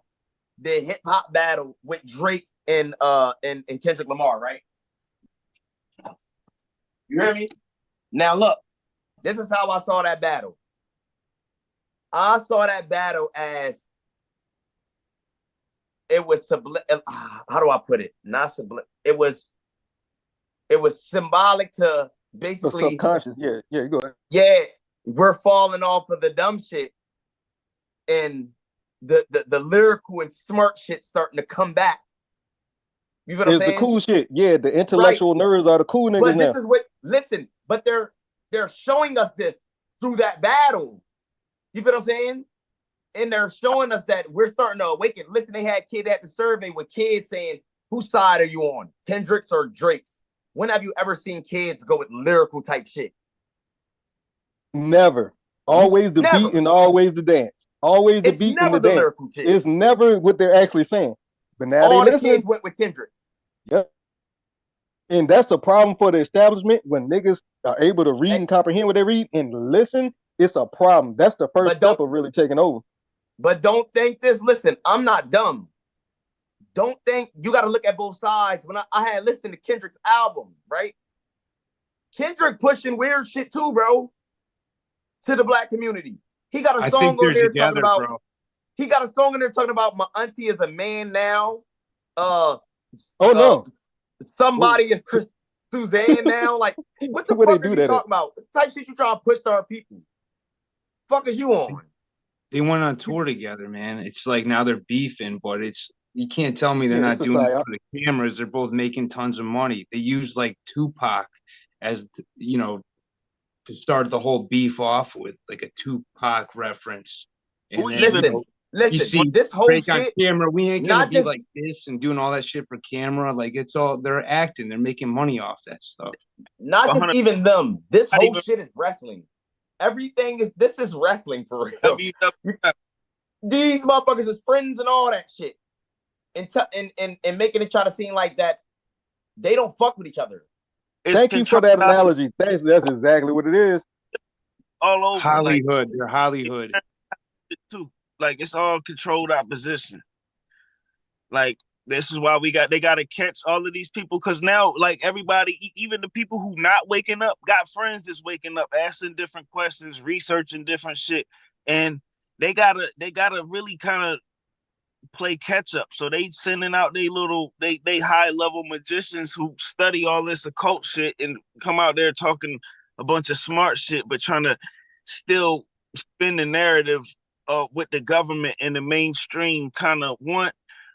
Speaker 3: the hip hop battle with Drake and Kendrick Lamar, right? You hear me? Now look, this is how I saw that battle. I saw that battle as it was how do I put it? Not sublim. It was symbolic to basically
Speaker 20: so subconscious. Yeah, you go ahead.
Speaker 3: Yeah, we're falling off of the dumb shit, and the lyrical and smart shit starting to come back. You know what I'm saying?
Speaker 20: The cool shit. Yeah, the intellectual nerds are the cool niggas
Speaker 3: but
Speaker 20: now.
Speaker 3: This is what but they're showing us this through that battle. You feel what I'm saying? And they're showing us that we're starting to awaken. Listen, they had the survey with kids saying, whose side are you on? Kendrick's or Drake's? When have you ever seen kids go with lyrical type shit?
Speaker 20: Never. Always the beat and always the dance. Always the beat and the dance.
Speaker 3: Lyrical shit.
Speaker 20: It's never what they're actually saying. But now
Speaker 3: all
Speaker 20: they
Speaker 3: the kids went with Kendrick.
Speaker 20: Yep. And that's a problem for the establishment when niggas are able to read and comprehend what they read and listen. It's a problem. That's the first step of really taking over.
Speaker 3: But don't think this. Listen, I'm not dumb. Don't think you got to look at both sides. When I had listened to Kendrick's album, right? Kendrick pushing weird shit too, bro, to the black community. He got a song on there talking about. Bro. He got a song in there talking about my auntie is a man now. Somebody is Chris Suzanne now. Like, what the fuck are you talking about? The type shit you trying to push to our people? Fuck is you on?
Speaker 13: They went on tour together, man. It's like now they're beefing, but you can't tell me they're not doing it for the cameras. They're both making tons of money. They used like Tupac as to start the whole beef off with, like a Tupac reference. And
Speaker 3: listen,
Speaker 13: you see
Speaker 3: this whole
Speaker 13: break
Speaker 3: shit
Speaker 13: on camera. We ain't gonna be like this and doing all that shit for camera. Like it's all they're acting. They're making money off that stuff.
Speaker 3: Not just even them. This whole shit is wrestling. Everything is wrestling for real. These motherfuckers is friends and all that shit, and making it try to seem like that they don't fuck with each other.
Speaker 20: Thank you for that analogy. That's exactly what it is.
Speaker 22: All over
Speaker 13: Hollywood. They're Hollywood
Speaker 22: too. Like it's all controlled opposition. Like this is why they got to catch all of these people, because now, like, everybody, even the people who not waking up, got friends that's waking up, asking different questions, researching different shit, and they gotta really kind of play catch up. So they sending out they high level magicians who study all this occult shit and come out there talking a bunch of smart shit, but trying to still spin the narrative with the government and the mainstream kind of want,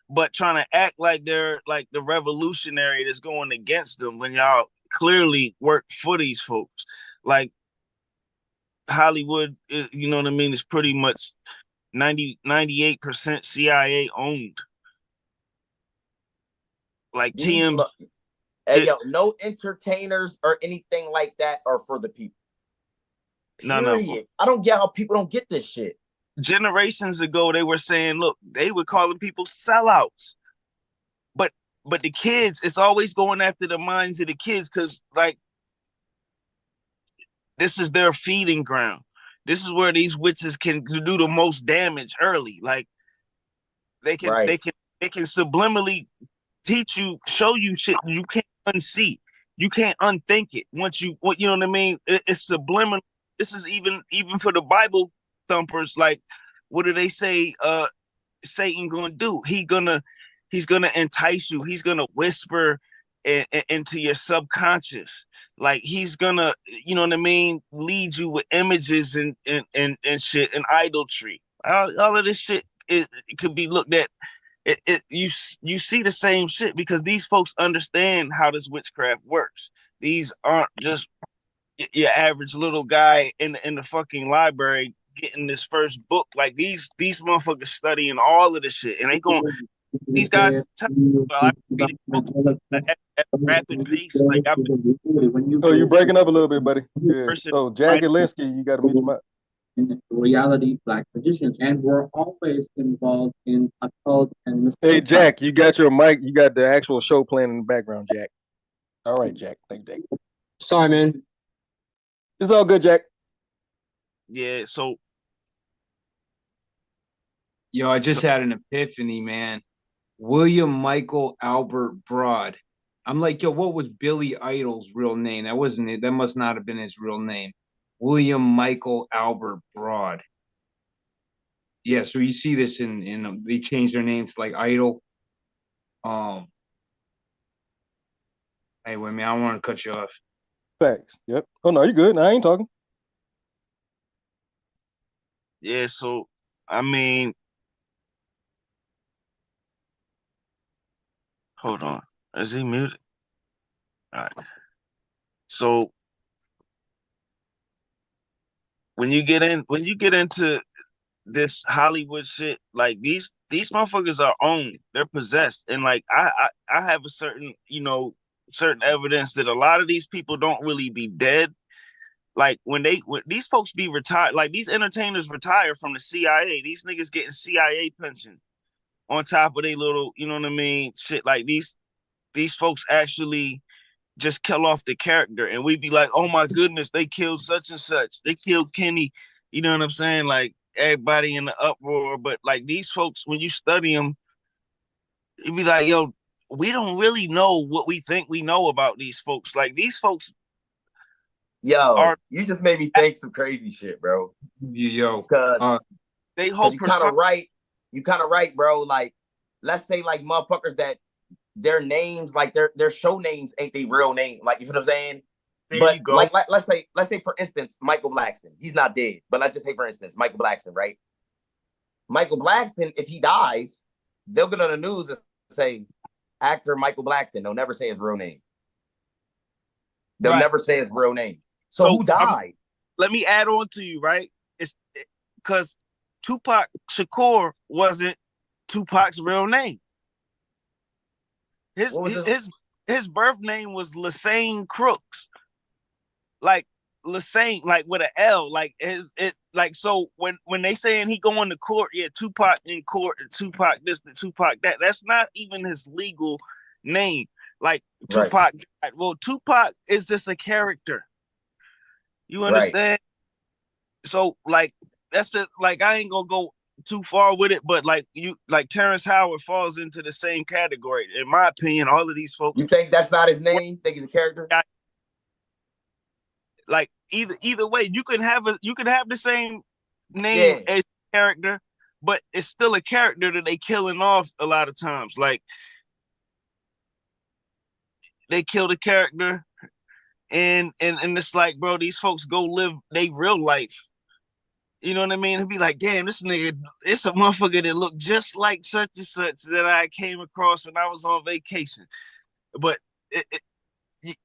Speaker 22: but trying to act like they're like the revolutionary that's going against them when y'all clearly work for these folks. Like Hollywood, you know what I mean, is pretty much 98% CIA owned. Like TMZ.
Speaker 3: Hey, yo, no entertainers or anything like that are for the people. Period. No. I don't get how people don't get this shit.
Speaker 22: Generations ago, they were saying, look, they were calling people sellouts. But the kids, it's always going after the minds of the kids, because, like, this is their feeding ground. This is where these witches can do the most damage early. Like, they can subliminally teach you, show you shit you can't unsee. You can't unthink it. You know what I mean? It's subliminal. This is even for the Bible thumpers. Like, what do they say? Satan gonna do? He's gonna entice you. He's gonna whisper into your subconscious. Like he's gonna, you know what I mean, lead you with images and shit and idolatry. All of this shit it could be looked at. You see the same shit because these folks understand how this witchcraft works. These aren't just your average little guy in the fucking library getting this first book. Like these motherfuckers studying all of this shit, and they going these guys. I read books at a rapid pace. Like I've been.
Speaker 20: Oh, you breaking up a little bit, buddy. Yeah.
Speaker 22: Person,
Speaker 20: Oh, Jack Alinsky, you got to meet him up.
Speaker 4: In reality, black magicians, and we're always involved in occult and
Speaker 20: Hey,
Speaker 4: mystical
Speaker 20: Jack, you got your mic. You got the actual show playing in the background, Jack. All right, Jack. Thank you, Jack.
Speaker 21: Sorry, man.
Speaker 20: It's all good, Jack.
Speaker 22: Yeah. So.
Speaker 13: Yo, I just had an epiphany, man. William Michael Albert Broad. I'm like, yo, what was Billy Idol's real name? That wasn't it. That must not have been his real name. William Michael Albert Broad. Yeah, so you see this in they changed their names to like Idol. Hey, wait, man, I don't want to cut you off.
Speaker 20: Facts. Yep. Oh no, you good. I ain't talking.
Speaker 22: Yeah. So I mean, hold on. Is he muted? All right. So when you get into this Hollywood shit, like these motherfuckers are owned. They're possessed. And like I have a certain, certain evidence that a lot of these people don't really be dead. Like when these folks be retired, like these entertainers retire from the CIA, these niggas getting CIA pension on top of their little, you know what I mean, shit. Like these folks actually just kill off the character, and we be like, oh my goodness, they killed such and such, they killed Kenny, you know what I'm saying? Like everybody in the uproar, but like these folks, when you study them, you be like, yo, we don't really know what we think we know about these folks. Like these folks,
Speaker 3: yo, you just made me think some crazy shit, bro.
Speaker 13: Yo,
Speaker 3: because
Speaker 22: they hope
Speaker 3: you kind of right. You kind of right, bro. Like, let's say like motherfuckers that their names, like their show names ain't their real name. Like, you know what I'm saying?
Speaker 22: There
Speaker 3: but
Speaker 22: you go.
Speaker 3: like let's say for instance, Michael Blackson. He's not dead, but let's just say for instance, Michael Blackson, right? Michael Blackson, if he dies, they'll get on the news and say actor Michael Blackson. They'll never say his real name. They'll never say his real name. So who died?
Speaker 22: Let me add on to you, right? It's because Tupac Shakur wasn't Tupac's real name. His birth name was Lassane Crooks. Like Lassane, like with an L. Like so when they saying he going to court, yeah, Tupac in court, Tupac this, Tupac that. That's not even his legal name. Like Tupac. Right. Well, Tupac is just a character. You understand? Right. So like that's just like I ain't gonna go too far with it, but like Terrence Howard falls into the same category. In my opinion, all of these folks.
Speaker 3: You think that's not his name? Think he's a character?
Speaker 22: Like either way, you can have the same name as character, but it's still a character that they killing off a lot of times. Like they kill the character, and it's like, bro, these folks go live their real life. You know what I mean? It'd be like, damn, this nigga, it's a motherfucker that looked just like such and such that I came across when I was on vacation. But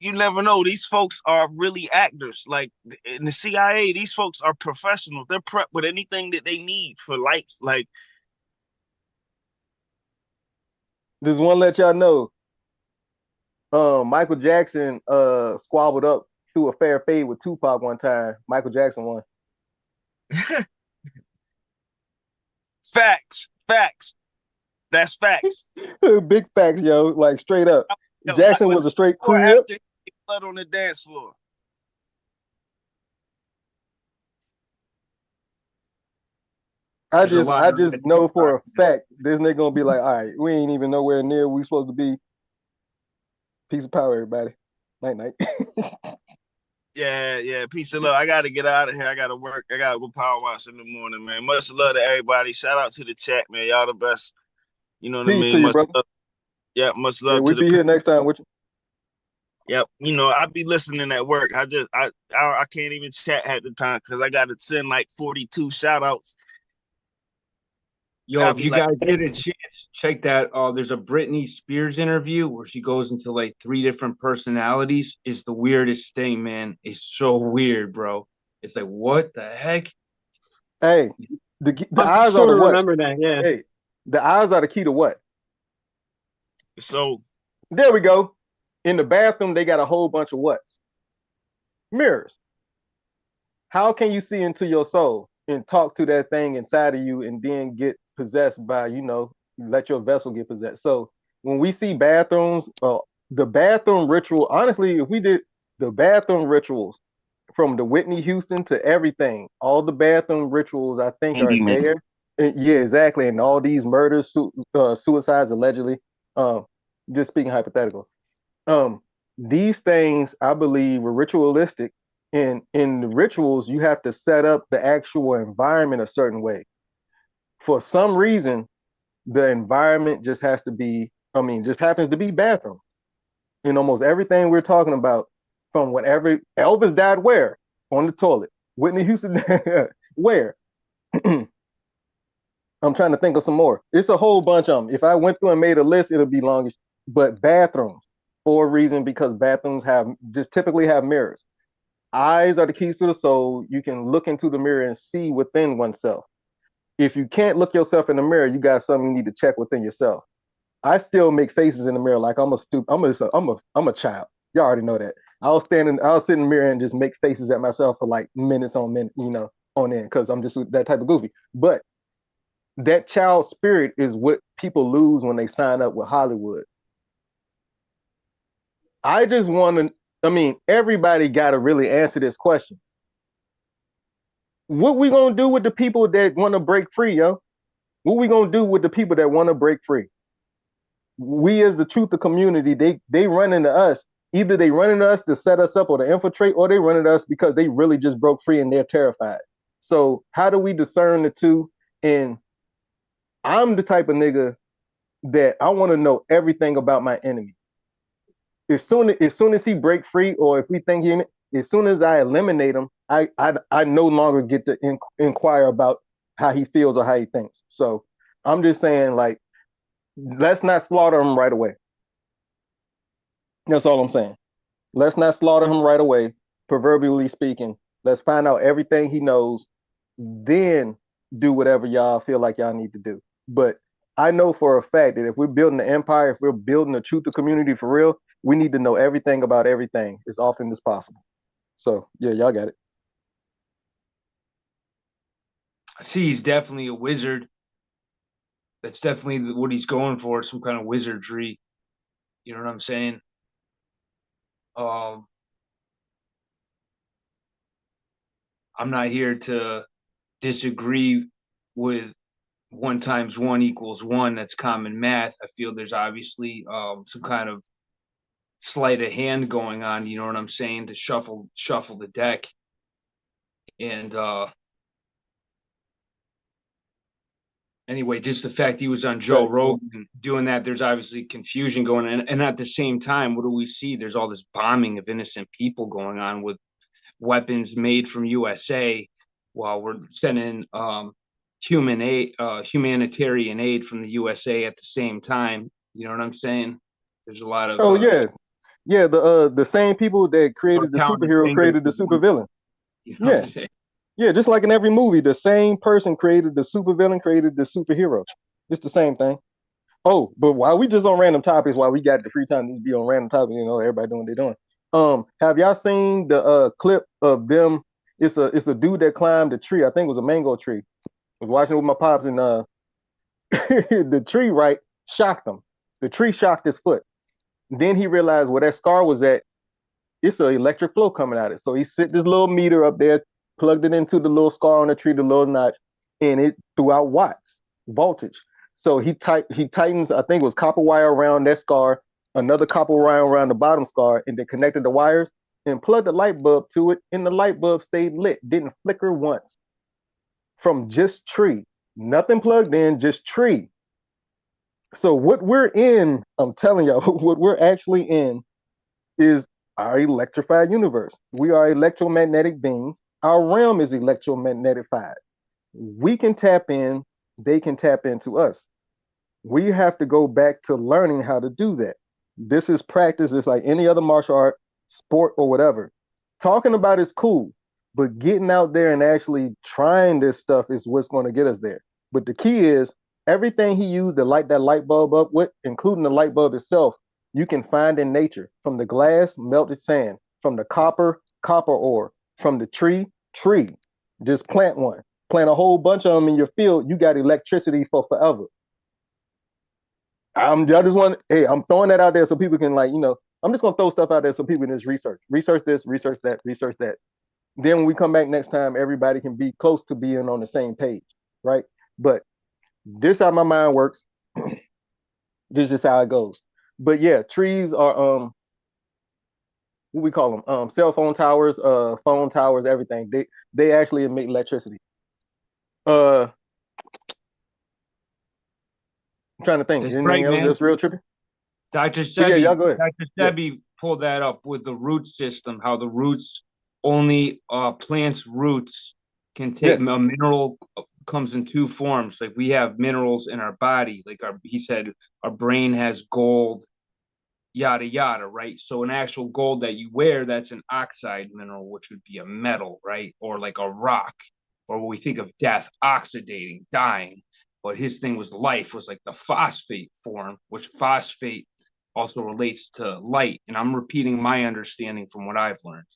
Speaker 22: you never know. These folks are really actors. Like in the CIA, these folks are professionals. They're prepped with anything that they need for life. Like,
Speaker 20: just want to let y'all know, Michael Jackson squabbled up through a fair fade with Tupac one time. Michael Jackson won.
Speaker 22: Facts. That's facts.
Speaker 20: Big facts, yo. Like straight up. Jackson was a straight crib.
Speaker 22: Blood on the dance floor.
Speaker 20: I just know for a fact this nigga gonna be like, all right, we ain't even nowhere near we supposed to be. Peace of power, everybody. Night.
Speaker 22: Yeah. Peace and love. I gotta get out of here. I gotta work. I gotta go power wash in the morning, man. Much love to everybody. Shout out to the chat, man. Y'all the best. You know what I mean?
Speaker 20: To you, brother.
Speaker 22: Love. Yeah, much love.
Speaker 20: We'll be here next time with you.
Speaker 22: Yep. You know, I be listening at work. I can't even chat at the time because I got to send like 42 shout outs.
Speaker 13: Yo,
Speaker 22: I'll
Speaker 13: if
Speaker 22: be
Speaker 13: you
Speaker 22: like,
Speaker 13: guys get a chance, check that. There's a Britney Spears interview where she goes into like 3 different personalities. It's the weirdest thing, man. It's so weird, bro. It's like, what the heck?
Speaker 20: Hey, the
Speaker 21: I
Speaker 20: eyes are
Speaker 21: sort
Speaker 20: the
Speaker 21: of
Speaker 20: what?
Speaker 21: remember that, yeah.
Speaker 20: Hey, the eyes are the key to what?
Speaker 22: so
Speaker 20: There we go. In the bathroom, they got a whole bunch of what's? Mirrors. How can you see into your soul and talk to that thing inside of you and then get possessed by, let your vessel get possessed? So when we see bathrooms, the bathroom ritual, honestly, if we did the bathroom rituals from the Whitney Houston to everything, all the bathroom rituals I think are
Speaker 3: Candyman.
Speaker 20: there. Yeah, exactly. And all these murders, suicides allegedly, just speaking hypothetical. These things I believe were ritualistic. And in the rituals, you have to set up the actual environment a certain way. For some reason, the environment just has to be, just happens to be bathroom. In almost everything we're talking about, from whatever Elvis died where? On the toilet. Whitney Houston where? I'm trying to think of some more. It's a whole bunch of them. If I went through and made a list, it'll be longest. But bathrooms, for a reason, because bathrooms just typically have mirrors. Eyes are the keys to the soul. You can look into the mirror and see within oneself. If you can't look yourself in the mirror, you got something you need to check within yourself. I still make faces in the mirror like I'm a child. Y'all already know that. I'll sit in the mirror and just make faces at myself for like minutes on minute, on end, because I'm just that type of goofy. But that child spirit is what people lose when they sign up with Hollywood. I just want to, everybody got to really answer this question. What we gonna do with the people that want to break free, yo? What we gonna do with the people that want to break free? We as the truth of community, they run into us. Either they run into us to set us up or to infiltrate, or they run into us because they really just broke free and they're terrified. So how do we discern the two? And I'm the type of nigga that I want to know everything about my enemy. As soon as he break free, or if we think as soon as I eliminate him, I no longer get to inquire about how he feels or how he thinks. So I'm just saying, like, let's not slaughter him right away. That's all I'm saying. Let's not slaughter him right away, proverbially speaking. Let's find out everything he knows, then do whatever y'all feel like y'all need to do. But I know for a fact that if we're building an empire, if we're building a truth of community for real, we need to know everything about everything as often as possible. So yeah, y'all got it.
Speaker 13: I see he's definitely a wizard. That's definitely what he's going for, some kind of wizardry. You know what I'm saying? I'm not here to disagree with 1 times 1 equals 1. That's common math. I feel there's obviously some kind of sleight of hand going on. You know what I'm saying? To shuffle the deck. And anyway, just the fact he was on Joe Rogan doing that, there's obviously confusion going on. And at the same time, what do we see? There's all this bombing of innocent people going on with weapons made from USA, while we're sending humanitarian aid from the USA at the same time. You know what I'm saying? There's a lot of
Speaker 20: the same people that created the superhero created the supervillain.
Speaker 13: You know what I'm saying?
Speaker 20: Yeah, just like in every movie, the same person created the supervillain, created the superhero. It's the same thing. Oh, but while we just on random topics, while we got the free time to be on random topics, everybody doing what they're doing. Have y'all seen the clip of them? It's a dude that climbed a tree. I think it was a mango tree. I was watching it with my pops, and the tree shocked him. The tree shocked his foot. Then he realized where that scar was at. It's an electric flow coming out of it. So he set this little meter up there, plugged it into the little scar on the tree, the little notch, and it threw out watts, voltage. So he tightens, I think it was copper wire around that scar, another copper wire around the bottom scar, and then connected the wires and plugged the light bulb to it, and the light bulb stayed lit, didn't flicker once. From just tree. Nothing plugged in, just tree. So what we're in, I'm telling y'all, what we're actually in is our electrified universe. We are electromagnetic beings. Our realm is electromagnetified. We can tap in, they can tap into us. We have to go back to learning how to do that. This is practice. It's like any other martial art, sport, or whatever. Talking about is cool, but getting out there and actually trying this stuff is what's going to get us there. But the key is everything he used to light that light bulb up with, including the light bulb itself, you can find in nature. From the glass, melted sand. From the copper, copper ore. From the tree, tree. Just plant one. Plant a whole bunch of them in your field. You got electricity for forever. I just want, hey, I'm throwing that out there so people can, like, I'm just gonna throw stuff out there so people can just research this, research that, research that. Then when we come back next time, everybody can be close to being on the same page, right? But this how my mind works. This is just how it goes. But yeah, trees are what we call them, cell phone towers, phone towers, everything. They actually emit electricity. I'm trying to think.
Speaker 13: That's
Speaker 20: Anything
Speaker 13: right,
Speaker 20: else
Speaker 13: man.
Speaker 20: that's real trippy?
Speaker 13: Dr.
Speaker 20: Yeah,
Speaker 13: Sebi,
Speaker 20: y'all go ahead.
Speaker 13: Dr. Sebi pulled that up with the root system, how the roots only plants' roots can take a mineral comes in two forms. Like we have minerals in our body, like he said, our brain has gold, yada yada, right? So an actual gold that you wear, that's an oxide mineral, which would be a metal, right? Or like a rock, or when we think of death, oxidating, dying. But his thing was life, was like the phosphate form, which phosphate also relates to light. And I'm repeating my understanding from what I've learned.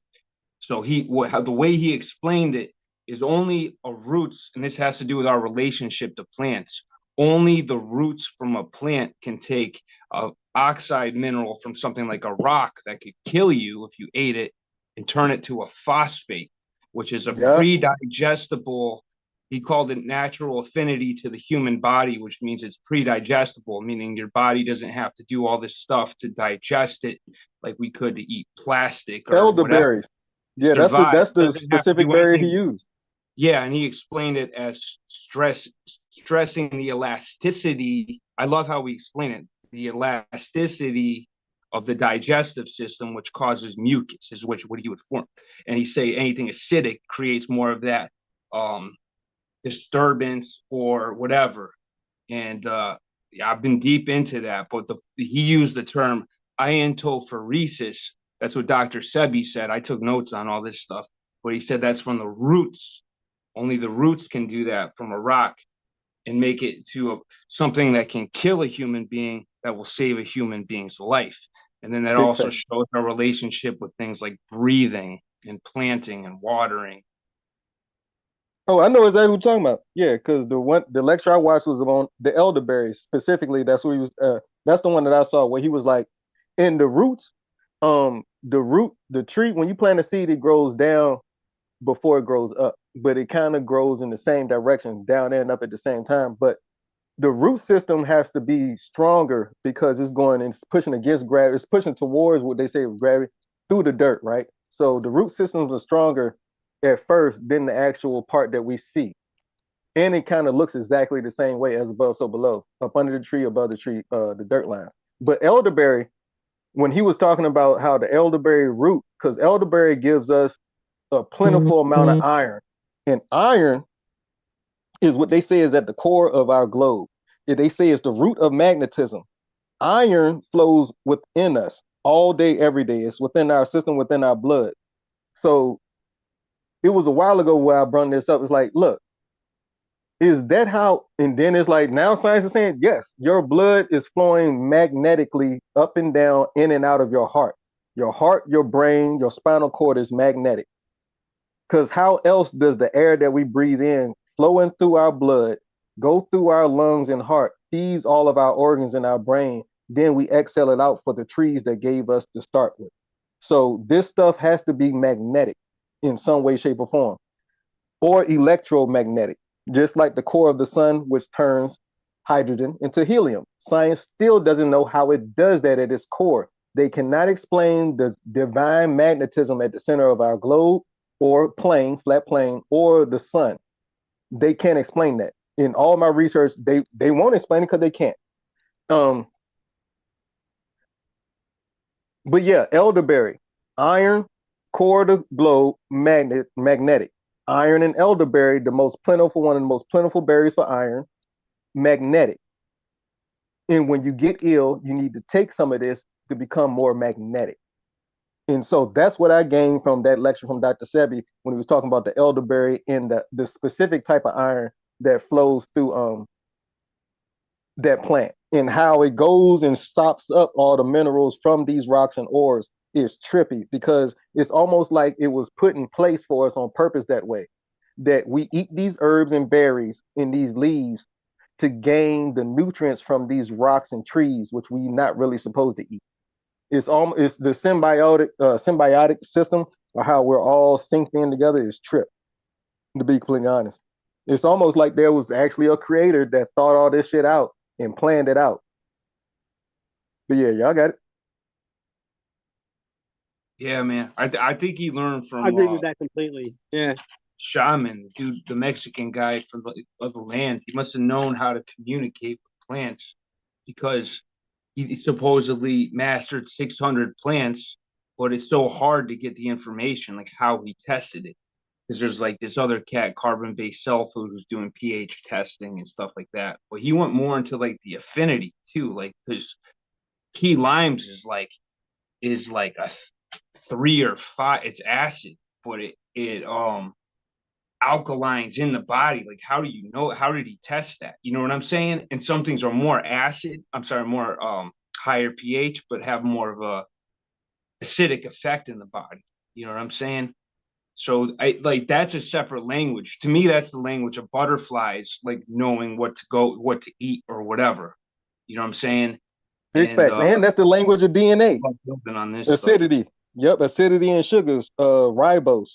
Speaker 13: So the way he explained it is only a roots, and this has to do with our relationship to plants. Only the roots from a plant can take a oxide mineral from something like a rock that could kill you if you ate it and turn it to a phosphate, which is a pre-digestible. He called it natural affinity to the human body, which means it's pre-digestible, meaning your body doesn't have to do all this stuff to digest it like we could to eat plastic or
Speaker 20: elderberries. Yeah, that's the specific berry he used.
Speaker 13: Yeah, and he explained it as stressing the elasticity. I love how we explain it. The elasticity of the digestive system, which causes mucus, is what he would form. And he say anything acidic creates more of that disturbance or whatever. And I've been deep into that, but he used the term iontophoresis. That's what Dr. Sebi said. I took notes on all this stuff, but he said that's from the roots. Only the roots can do that from a rock and make it to something that can kill a human being that will save a human being's life. And then that also shows our relationship with things like breathing and planting and watering.
Speaker 20: Oh, I know exactly what you're talking about. Yeah, because the lecture I watched was on the elderberries specifically. That's what he was. That's the one that I saw where he was like, in the roots, the tree, when you plant a seed, it grows down before it grows up, but it kind of grows in the same direction, down and up at the same time. But the root system has to be stronger because it's pushing against gravity. It's pushing towards what they say is gravity through the dirt, right? So the root systems are stronger at first than the actual part that we see. And it kind of looks exactly the same way as above, so below, up under the tree, above the tree, the dirt line. But elderberry, when he was talking about how the elderberry root, because elderberry gives us a plentiful amount of iron, and iron is what they say is at the core of our globe. They say it's the root of magnetism. Iron flows within us all day, every day. It's within our system, within our blood. So it was a while ago where I brought this up. It's like, look, is that how? And then it's like, now science is saying, yes, your blood is flowing magnetically up and down, in and out of your heart. Your heart, your brain, your spinal cord is magnetic. Because how else does the air that we breathe in, flowing through our blood, go through our lungs and heart, feeds all of our organs in our brain, then we exhale it out for the trees that gave us to start with. So this stuff has to be magnetic in some way, shape, or form, or electromagnetic, just like the core of the sun, which turns hydrogen into helium. Science still doesn't know how it does that at its core. They cannot explain the divine magnetism at the center of our globe or flat plane, or the sun. They can't explain that. In all my research, they won't explain it because they can't. But yeah, elderberry. Iron, core of the globe, magnetic. Iron and elderberry, the most plentiful, one of the most plentiful berries for iron, magnetic. And when you get ill, you need to take some of this to become more magnetic. And so that's what I gained from that lecture from Dr. Sebi when he was talking about the elderberry and the specific type of iron that flows through that plant and how it goes and sops up all the minerals from these rocks and ores is trippy because it's almost like it was put in place for us on purpose that way. That we eat these herbs and berries and these leaves to gain the nutrients from these rocks and trees, which we not really supposed to eat. It's the symbiotic system or how we're all synced in together is trip, to be completely honest. It's almost like there was actually a creator that thought all this shit out and planned it out. But yeah, y'all got it.
Speaker 13: Yeah, man. I think he learned from
Speaker 21: I agree with that completely. Yeah.
Speaker 13: Shaman, dude, the Mexican guy from of the land. He must have known how to communicate with plants because he supposedly mastered 600 plants, but it's so hard to get the information, like how he tested it. Because there's like this other cat, carbon-based cell food, who's doing pH testing and stuff like that. But he went more into like the affinity too, like because key limes is like a 3 or 5. It's acid, but it alkalines in the body. Like, how do you know? How did he test that? You know what I'm saying? And some things are more acid. I'm sorry, more higher pH, but have more of a acidic effect in the body. You know what I'm saying? So I like that's a separate language. To me, that's the language of butterflies, like knowing what to eat or whatever. You know what I'm saying?
Speaker 20: Big facts. And that's the language of DNA.
Speaker 13: Building on this
Speaker 20: acidity.
Speaker 13: stuff.
Speaker 20: Yep, acidity and sugars. Ribose.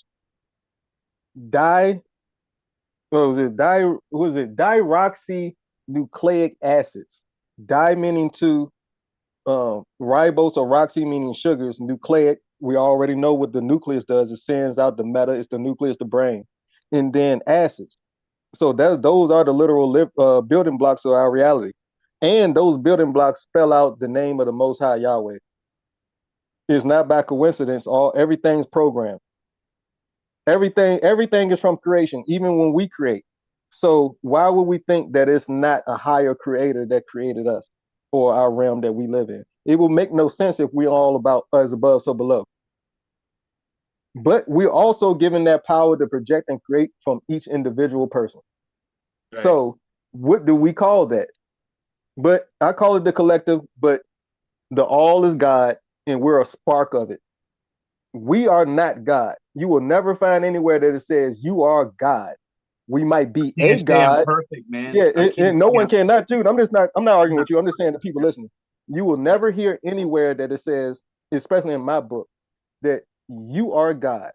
Speaker 20: Diroxynucleic acids. Di meaning two, ribose or roxy meaning sugars, nucleic. We already know what the nucleus does. It sends out the meta. It's the nucleus, the brain, and then acids. So those are the literal building blocks of our reality, and those building blocks spell out the name of the Most High Yahweh. It's not by coincidence. Everything's programmed. Everything is from creation, even when we create. So why would we think that it's not a higher creator that created us or our realm that we live in? It will make no sense if we're all about us above, so below. But we're also given that power to project and create from each individual person. Right. So what do we call that? But I call it the collective, but the all is God, and we're a spark of it. We are not God. You will never find anywhere that it says you are God. We might be a God.
Speaker 13: I'm perfect, man.
Speaker 20: Yeah, and no one can. Not dude. I'm not arguing with you. I'm just saying to people listening. You will never hear anywhere that it says, especially in my book, that you are God.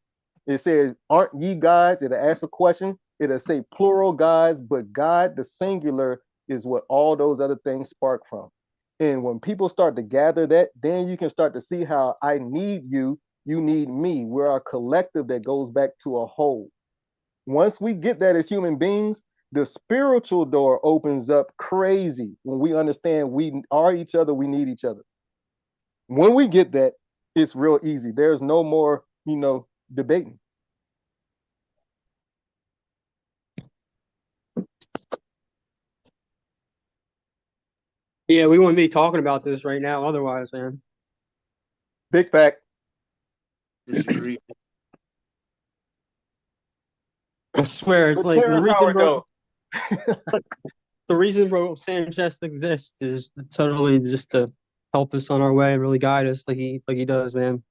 Speaker 20: It says, aren't ye gods? It'll ask a question. It'll say plural gods, but God, the singular, is what all those other things spark from. And when people start to gather that, then you can start to see how I need you, you need me. We're a collective that goes back to a whole. Once we get that as human beings, the spiritual door opens up crazy when we understand we are each other, we need each other. When we get that, it's real easy. There's no more, debating.
Speaker 21: Yeah, we wouldn't be talking about this right now otherwise, man.
Speaker 20: Big fact.
Speaker 13: Disagree.
Speaker 21: I swear, it's like the reason bro Sanchez exists is totally just to help us on our way and really guide us like he does, man.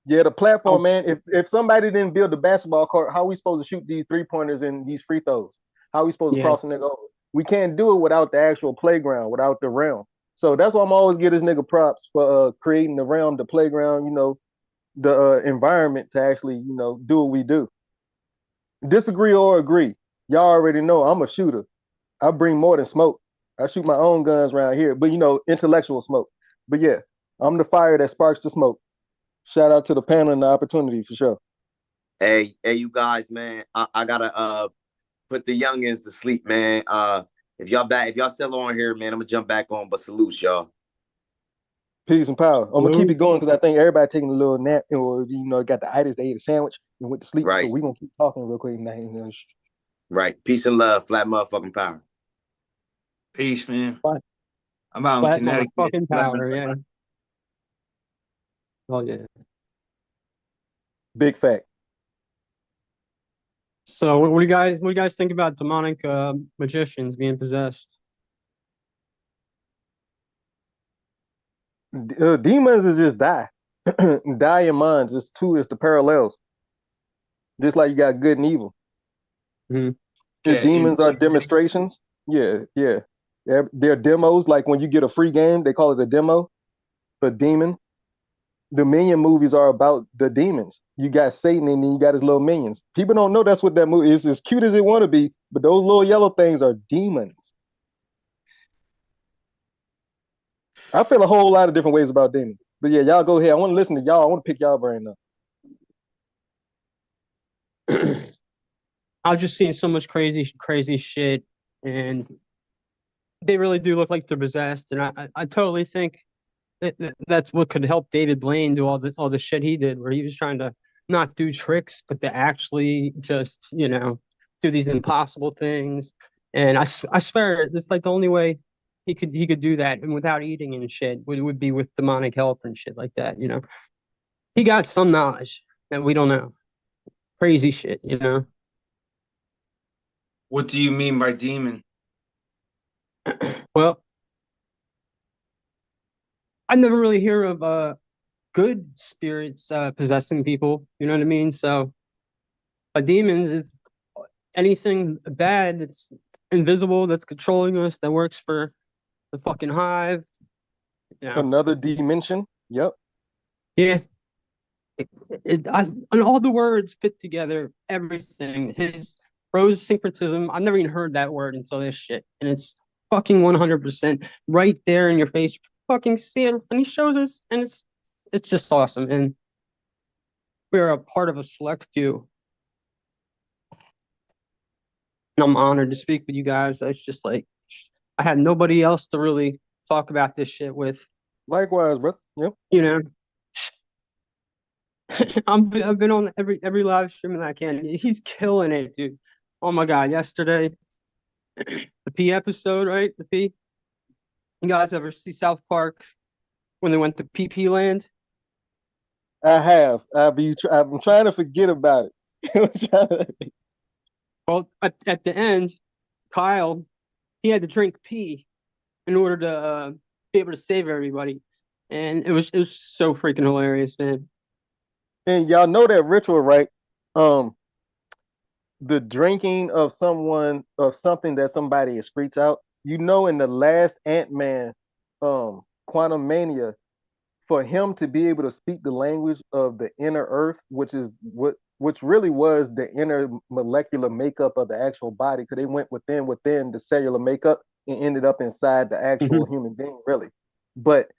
Speaker 20: Yeah, the platform, man. If somebody didn't build the basketball court, how are we supposed to shoot these 3-pointers and these free throws? How are we supposed to cross the nigga over? We can't do it without the actual playground, without the realm. So that's why I'm always give this nigga props for creating the realm, the playground, the environment to actually, do what we do. Disagree or agree. Y'all already know I'm a shooter. I bring more than smoke. I shoot my own guns around here, but intellectual smoke. But yeah, I'm the fire that sparks the smoke. Shout out to the panel and the opportunity for sure.
Speaker 3: Hey, you guys, man. I gotta put the youngins to sleep, man. If y'all still on here, man, I'm gonna jump back on. But salute y'all.
Speaker 20: Peace and power. I'm gonna
Speaker 4: Hello?
Speaker 20: keep it going because I think everybody taking a little nap or got the itis, they ate a sandwich and went to sleep. So
Speaker 3: Right.
Speaker 20: we're gonna keep talking real quick.
Speaker 3: Right. Peace and love. Flat motherfucking power.
Speaker 13: Peace, man.
Speaker 21: Flat,
Speaker 13: I'm out in
Speaker 21: flat
Speaker 13: Connecticut.
Speaker 21: motherfucking power, yeah. Oh yeah.
Speaker 20: Big fact.
Speaker 21: So what do you guys think about demonic magicians being possessed?
Speaker 20: Demons is just die. Die in minds. It's the parallels. Just like you got good and evil.
Speaker 21: Mm-hmm.
Speaker 20: The
Speaker 13: Yeah,
Speaker 20: demons are demonstrations. Yeah. They're demos. Like when you get a free game, they call it a demo. A demon. The Minion movies are about the demons. You got Satan and then you got his little minions. People don't know that's what that movie is. As cute as it want to be, but those little yellow things are demons. I feel a whole lot of different ways about demons. But yeah, y'all go ahead. I want to listen to y'all. I want to pick y'all brain up.
Speaker 21: I've just seen so much crazy shit, and they really do look like they're possessed. And I totally think that's what could help David Blaine do all the shit he did, where he was trying to not do tricks, but to actually just do these impossible things. And I swear, it's like the only way he could do that and without eating and shit would be with demonic help and shit like that. He got some knowledge that we don't know. Crazy shit.
Speaker 13: what do you mean by demon?
Speaker 21: Well, I never really hear of good spirits possessing people. You know what I mean? So a demon is anything bad that's invisible, that's controlling us, that works for the fucking hive.
Speaker 20: Another dimension. Yep.
Speaker 21: Yeah. And all the words fit together, everything. His rose syncretism, I've never even heard that word until this shit. And it's fucking 100% right there in your face. Fucking see it. And he shows us, and it's just awesome. And we're a part of a select few. And I'm honored to speak with you guys. It's just like I had nobody else to really talk about this shit with.
Speaker 20: Likewise, bro. Yep.
Speaker 21: I've been on every live stream that I can. He's killing it, dude. Oh my god! Yesterday, the P episode, right? The P. You guys ever see South Park when they went to PP Land?
Speaker 20: I have. I'm trying to forget about it.
Speaker 21: Well, at the end, Kyle, he had to drink pee in order to be able to save everybody, and it was so freaking hilarious, man.
Speaker 20: And y'all know that ritual, right? The drinking of something that somebody excretes out. In the last Ant-Man, Quantum Mania, for him to be able to speak the language of the inner earth, which really was the inner molecular makeup of the actual body, because they went within the cellular makeup and ended up inside the actual human being, really. But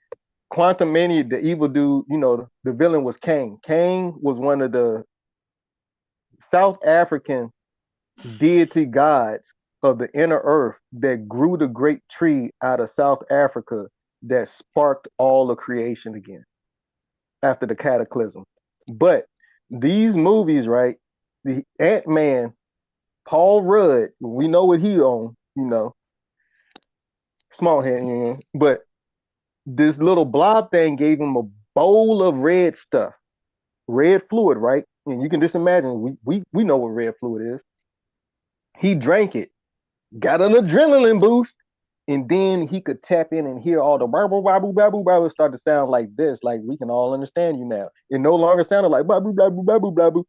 Speaker 20: Quantum Mania, the evil dude, the villain was Kang. Kang was one of the South African deity gods of the inner earth that grew the great tree out of South Africa that sparked all of creation again after the cataclysm. But these movies, right? The Ant-Man, Paul Rudd, we know what he owned, small head, but this little blob thing gave him a bowl of red stuff, red fluid, right? And you can just imagine, we know what red fluid is. He drank it, got an adrenaline boost, and then he could tap in and hear all the babu babu babu babu start to sound like this, like we can all understand you now. It no longer sounded like babu babu babu babu.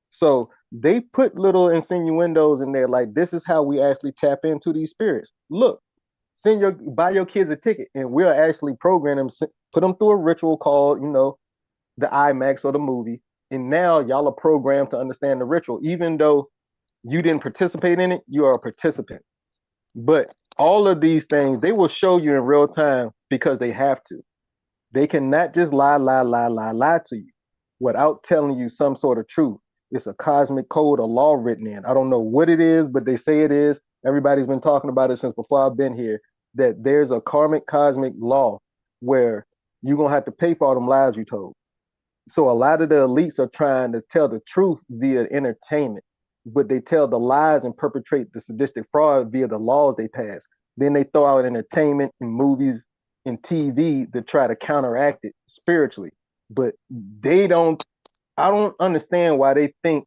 Speaker 20: So they put little insinuendos in there, like this is how we actually tap into these spirits. Look, buy your kids a ticket, and we'll actually program them, put them through a ritual called, the IMAX or the movie, and now y'all are programmed to understand the ritual, even though you didn't participate in it, you are a participant. But all of these things, they will show you in real time because they have to. They cannot just lie to you without telling you some sort of truth. It's a cosmic code, a law written in. I don't know what it is, but they say it is. Everybody's been talking about it since before I've been here, that there's a karmic cosmic law where you're gonna have to pay for all them lies you told. So a lot of the elites are trying to tell the truth via entertainment, but they tell the lies and perpetrate the sadistic fraud via the laws they pass. Then they throw out entertainment and movies and TV to try to counteract it spiritually. But they don't, I don't understand why they think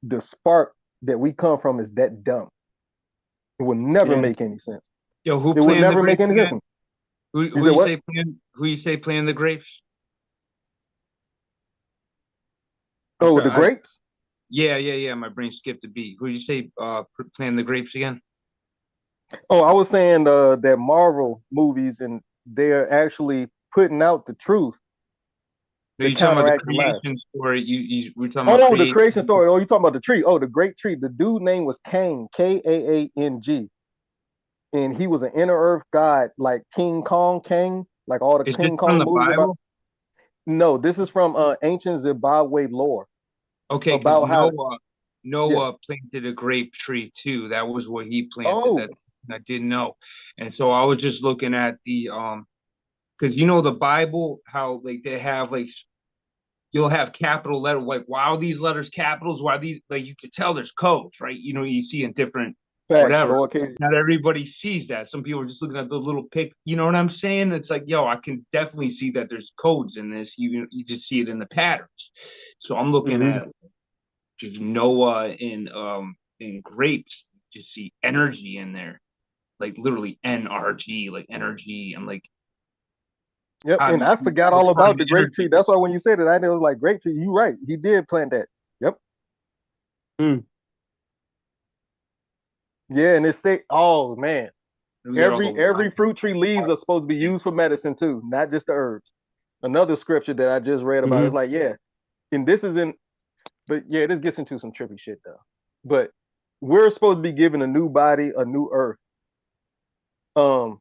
Speaker 20: the spark that we come from is that dumb. It would never
Speaker 13: Yeah.
Speaker 20: make any sense.
Speaker 13: Yo, who
Speaker 20: It would
Speaker 13: playing the
Speaker 20: never make
Speaker 13: grapes
Speaker 20: any
Speaker 13: again?
Speaker 20: sense.
Speaker 13: Who
Speaker 20: You
Speaker 13: who
Speaker 20: said
Speaker 13: you
Speaker 20: what?
Speaker 13: say playing? Who you say playing the grapes? I'm
Speaker 20: Oh,
Speaker 13: sorry.
Speaker 20: the grapes?
Speaker 13: Yeah. My brain skipped a beat. Who you say playing the grapes again?
Speaker 20: Oh, I was saying that Marvel movies and they're actually putting out the truth
Speaker 13: No,
Speaker 20: to
Speaker 13: you talking about the
Speaker 20: counteract the lies.
Speaker 13: creation story? We're talking about
Speaker 20: Oh, the
Speaker 13: creation.
Speaker 20: creation story. Oh, you talking about the tree? Oh, the great tree. The dude name was Cain, Kaang, and he was an inner earth god, like King Kong, Kang, like all the
Speaker 13: Is this
Speaker 20: King
Speaker 13: from
Speaker 20: Kong
Speaker 13: the
Speaker 20: movies about.
Speaker 13: Bible?
Speaker 20: No, this is from ancient Zimbabwe lore
Speaker 13: Okay, because
Speaker 20: about how.
Speaker 13: Noah
Speaker 20: Yeah.
Speaker 13: planted a grape tree too. That was what he planted.
Speaker 20: Oh,
Speaker 13: That I didn't know. And so I was just looking at the because you know the Bible, how like they have like you'll have capital letter, like why are these letters capitals? Why these, like you could tell there's codes, right? You know, you see in different
Speaker 20: facts,
Speaker 13: whatever.
Speaker 20: lowercase.
Speaker 13: Not everybody sees that. Some people are just looking at the little pic. You know what I'm saying? It's like, yo, I can definitely see that there's codes in this. You just see it in the patterns. So I'm looking
Speaker 20: Mhm.
Speaker 13: at just Noah in grapes. Just see energy in there, like literally NRG, like energy. I'm like,
Speaker 20: Yep, and I forgot all about the grape tree. That's why when you said it, I knew it was like grape tree. You right, he did plant that. Yep. Yeah, and it say, oh man,
Speaker 13: we got all
Speaker 20: every fruit tree leaves are supposed to be used for medicine too, not just the herbs. Another scripture that I just read about is like, yeah, and this is in, but yeah, this gets into some trippy shit though. But we're supposed to be given a new body, a new earth. Um,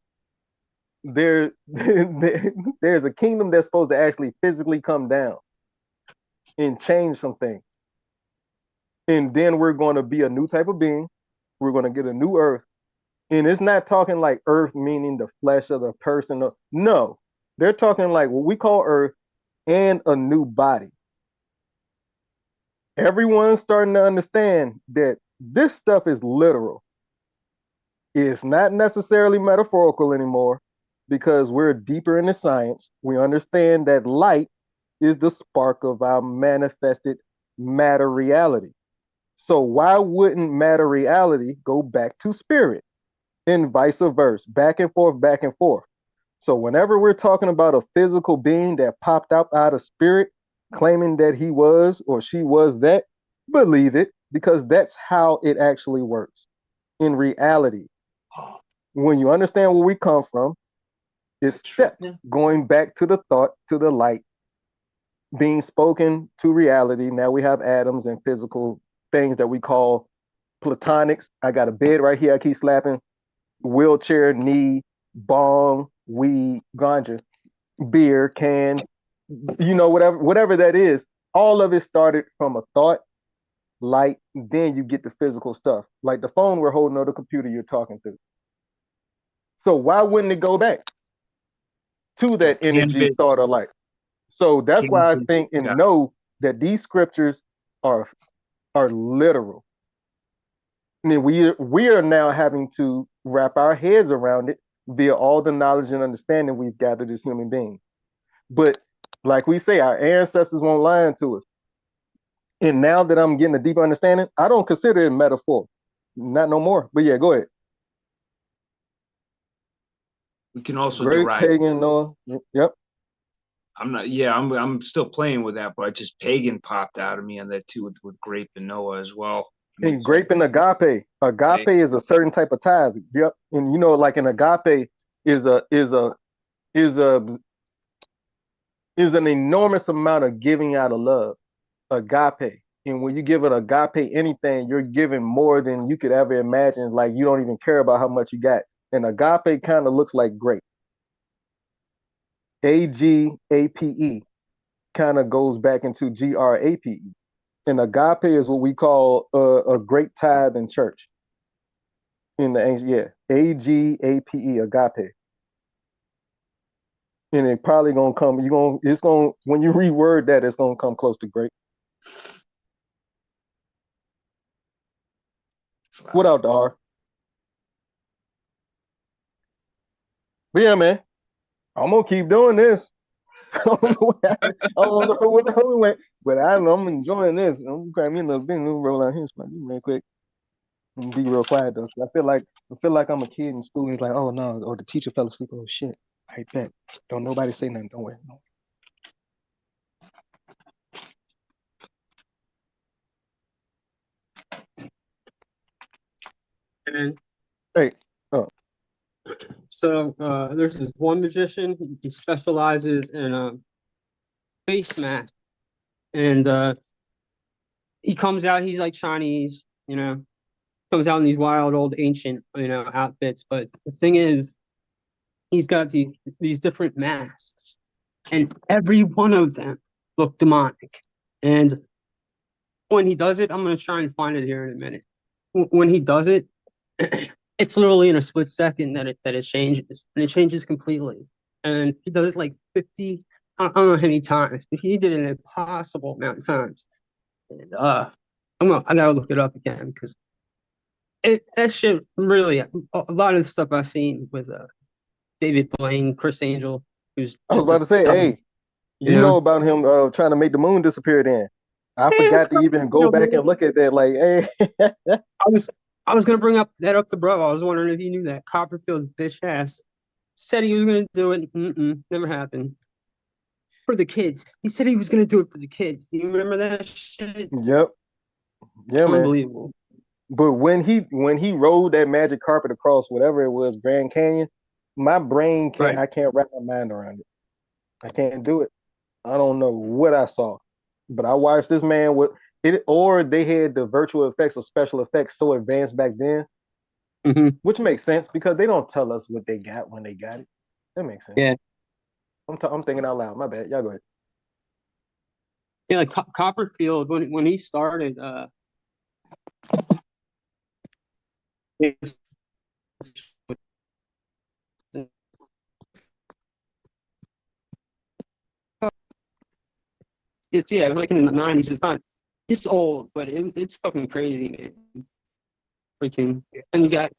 Speaker 20: there, there's a kingdom that's supposed to actually physically come down and change some things. And then we're going to be a new type of being. We're going to get a new earth. And it's not talking like earth meaning the flesh of the person. No, they're talking like what we call earth and a new body. Everyone's starting to understand that this stuff is literal. It's not necessarily metaphorical anymore because we're deeper into science. We understand that light is the spark of our manifested matter reality. So why wouldn't matter reality go back to spirit and vice versa, back and forth, back and forth? So whenever we're talking about a physical being that popped out of spirit, claiming that he was or she was that, believe it, because that's how it actually works. In reality, when you understand where we come from, it's steps going back to the thought, to the light, being spoken to reality. Now we have atoms and physical things that we call platonics. I got a bed right here I keep slapping, wheelchair, knee, bong, weed, ganja, beer, can, whatever that is. All of it started from a thought, light, then you get the physical stuff. Like the phone we're holding or the computer you're talking to. So why wouldn't it go back to that energy, thought, or light? So that's why I think and know that these scriptures are literal. I mean, we are now having to wrap our heads around it via all the knowledge and understanding we've gathered as human beings. But like we say, our ancestors won't lie to us. And now that I'm getting a deeper understanding, I don't consider it metaphor. Not no more. But yeah, go ahead.
Speaker 13: We can also
Speaker 20: Great
Speaker 13: derive.
Speaker 20: pagan Noah. Yep.
Speaker 13: I'm still playing with that, but just pagan popped out of me on that too with grape and Noah as well.
Speaker 20: And grape and agape. Agape is a certain type of tithe. Yep. And like an agape is an enormous amount of giving out of love. Agape. And when you give an agape anything, you're giving more than you could ever imagine. Like you don't even care about how much you got. And agape kind of looks like grape. AGAPE kind of goes back into GRAPE. And agape is what we call a great tithe in church. In the ancient, AGAPE, agape. and it probably gonna come. It's gonna when you reword that, it's gonna come close to great. Without the R. But yeah, man, I'm gonna keep doing this. I don't know what the hell we went, but I'm enjoying this. I'm gonna grab me another thing, roll out here, real quick, and be real quiet though. I feel like I'm a kid in school. He's like, oh no, or the teacher fell asleep. Oh shit, I bet. Don't nobody say nothing. Don't worry. No.
Speaker 21: And
Speaker 20: Hey, oh.
Speaker 21: So there's this one magician. He specializes in face mask, and he comes out. He's like Chinese, comes out in these wild old ancient, outfits. But the thing is, he's got these different masks, and every one of them look demonic. And when he does it, I'm gonna try and find it here in a minute. When he does it, it's literally in a split second that it changes, and it changes completely. And he does it like 50, I don't know how many times, but he did it an impossible amount of times. And I gotta look it up again because that shit really, a lot of the stuff I've seen with David Blaine, Chris Angel, who's
Speaker 20: I was about to say, hey, you know about him trying to make the moon disappear then. I forgot to even go back and look at that. Like, hey.
Speaker 21: I was gonna bring that up to bro. I was wondering if he knew that Copperfield's bitch ass said he was gonna do it. Never happened. For the kids, he said he was gonna do it for the kids. Do you remember that shit?
Speaker 20: Yep. Yeah, man.
Speaker 21: Unbelievable.
Speaker 20: But when he rolled that magic carpet across whatever it was, Grand Canyon, my brain can't. I can't wrap my mind around it. I can't do it. I don't know what I saw, but I watched this man with it, or they had the virtual effects or special effects so advanced back then, which makes sense because they don't tell us what they got when they got it. That makes sense.
Speaker 21: Yeah.
Speaker 20: I'm thinking out loud. My bad. Y'all go ahead.
Speaker 21: Yeah, like Copperfield when he started. It was like in the 90s. It's old, but it's fucking crazy, man. Freaking, and you got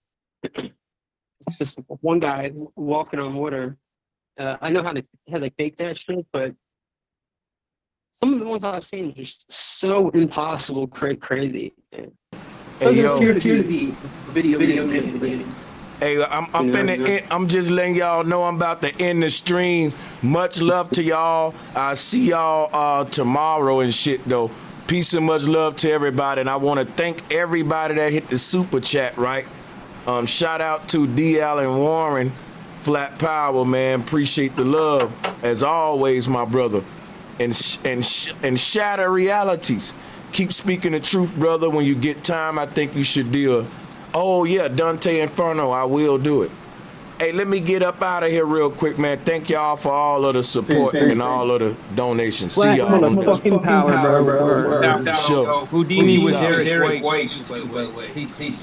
Speaker 21: this one guy walking on water. I know how to fake that shit, but some of the ones I've seen are just so impossible, crazy. Man.
Speaker 1: Hey, yo.
Speaker 21: Appear to be video game.
Speaker 1: Hey, I'm just letting y'all know I'm about to end the stream. Much love to y'all. I'll see y'all tomorrow and shit though. Peace and much love to everybody. And I want to thank everybody that hit the super chat, right? Shout out to D. Allen Warren, Flat Power, man. Appreciate the love as always, my brother. And shatter realities. Keep speaking the truth, brother. When you get time, I think you should do oh yeah, Dante Inferno, I will do it. Hey, let me get up out of here real quick, man. Thank y'all for all of the support and all of the donations. See y'all on this.
Speaker 21: Fucking power, bro.
Speaker 1: Sure.
Speaker 13: Houdini was Eric White. Peace.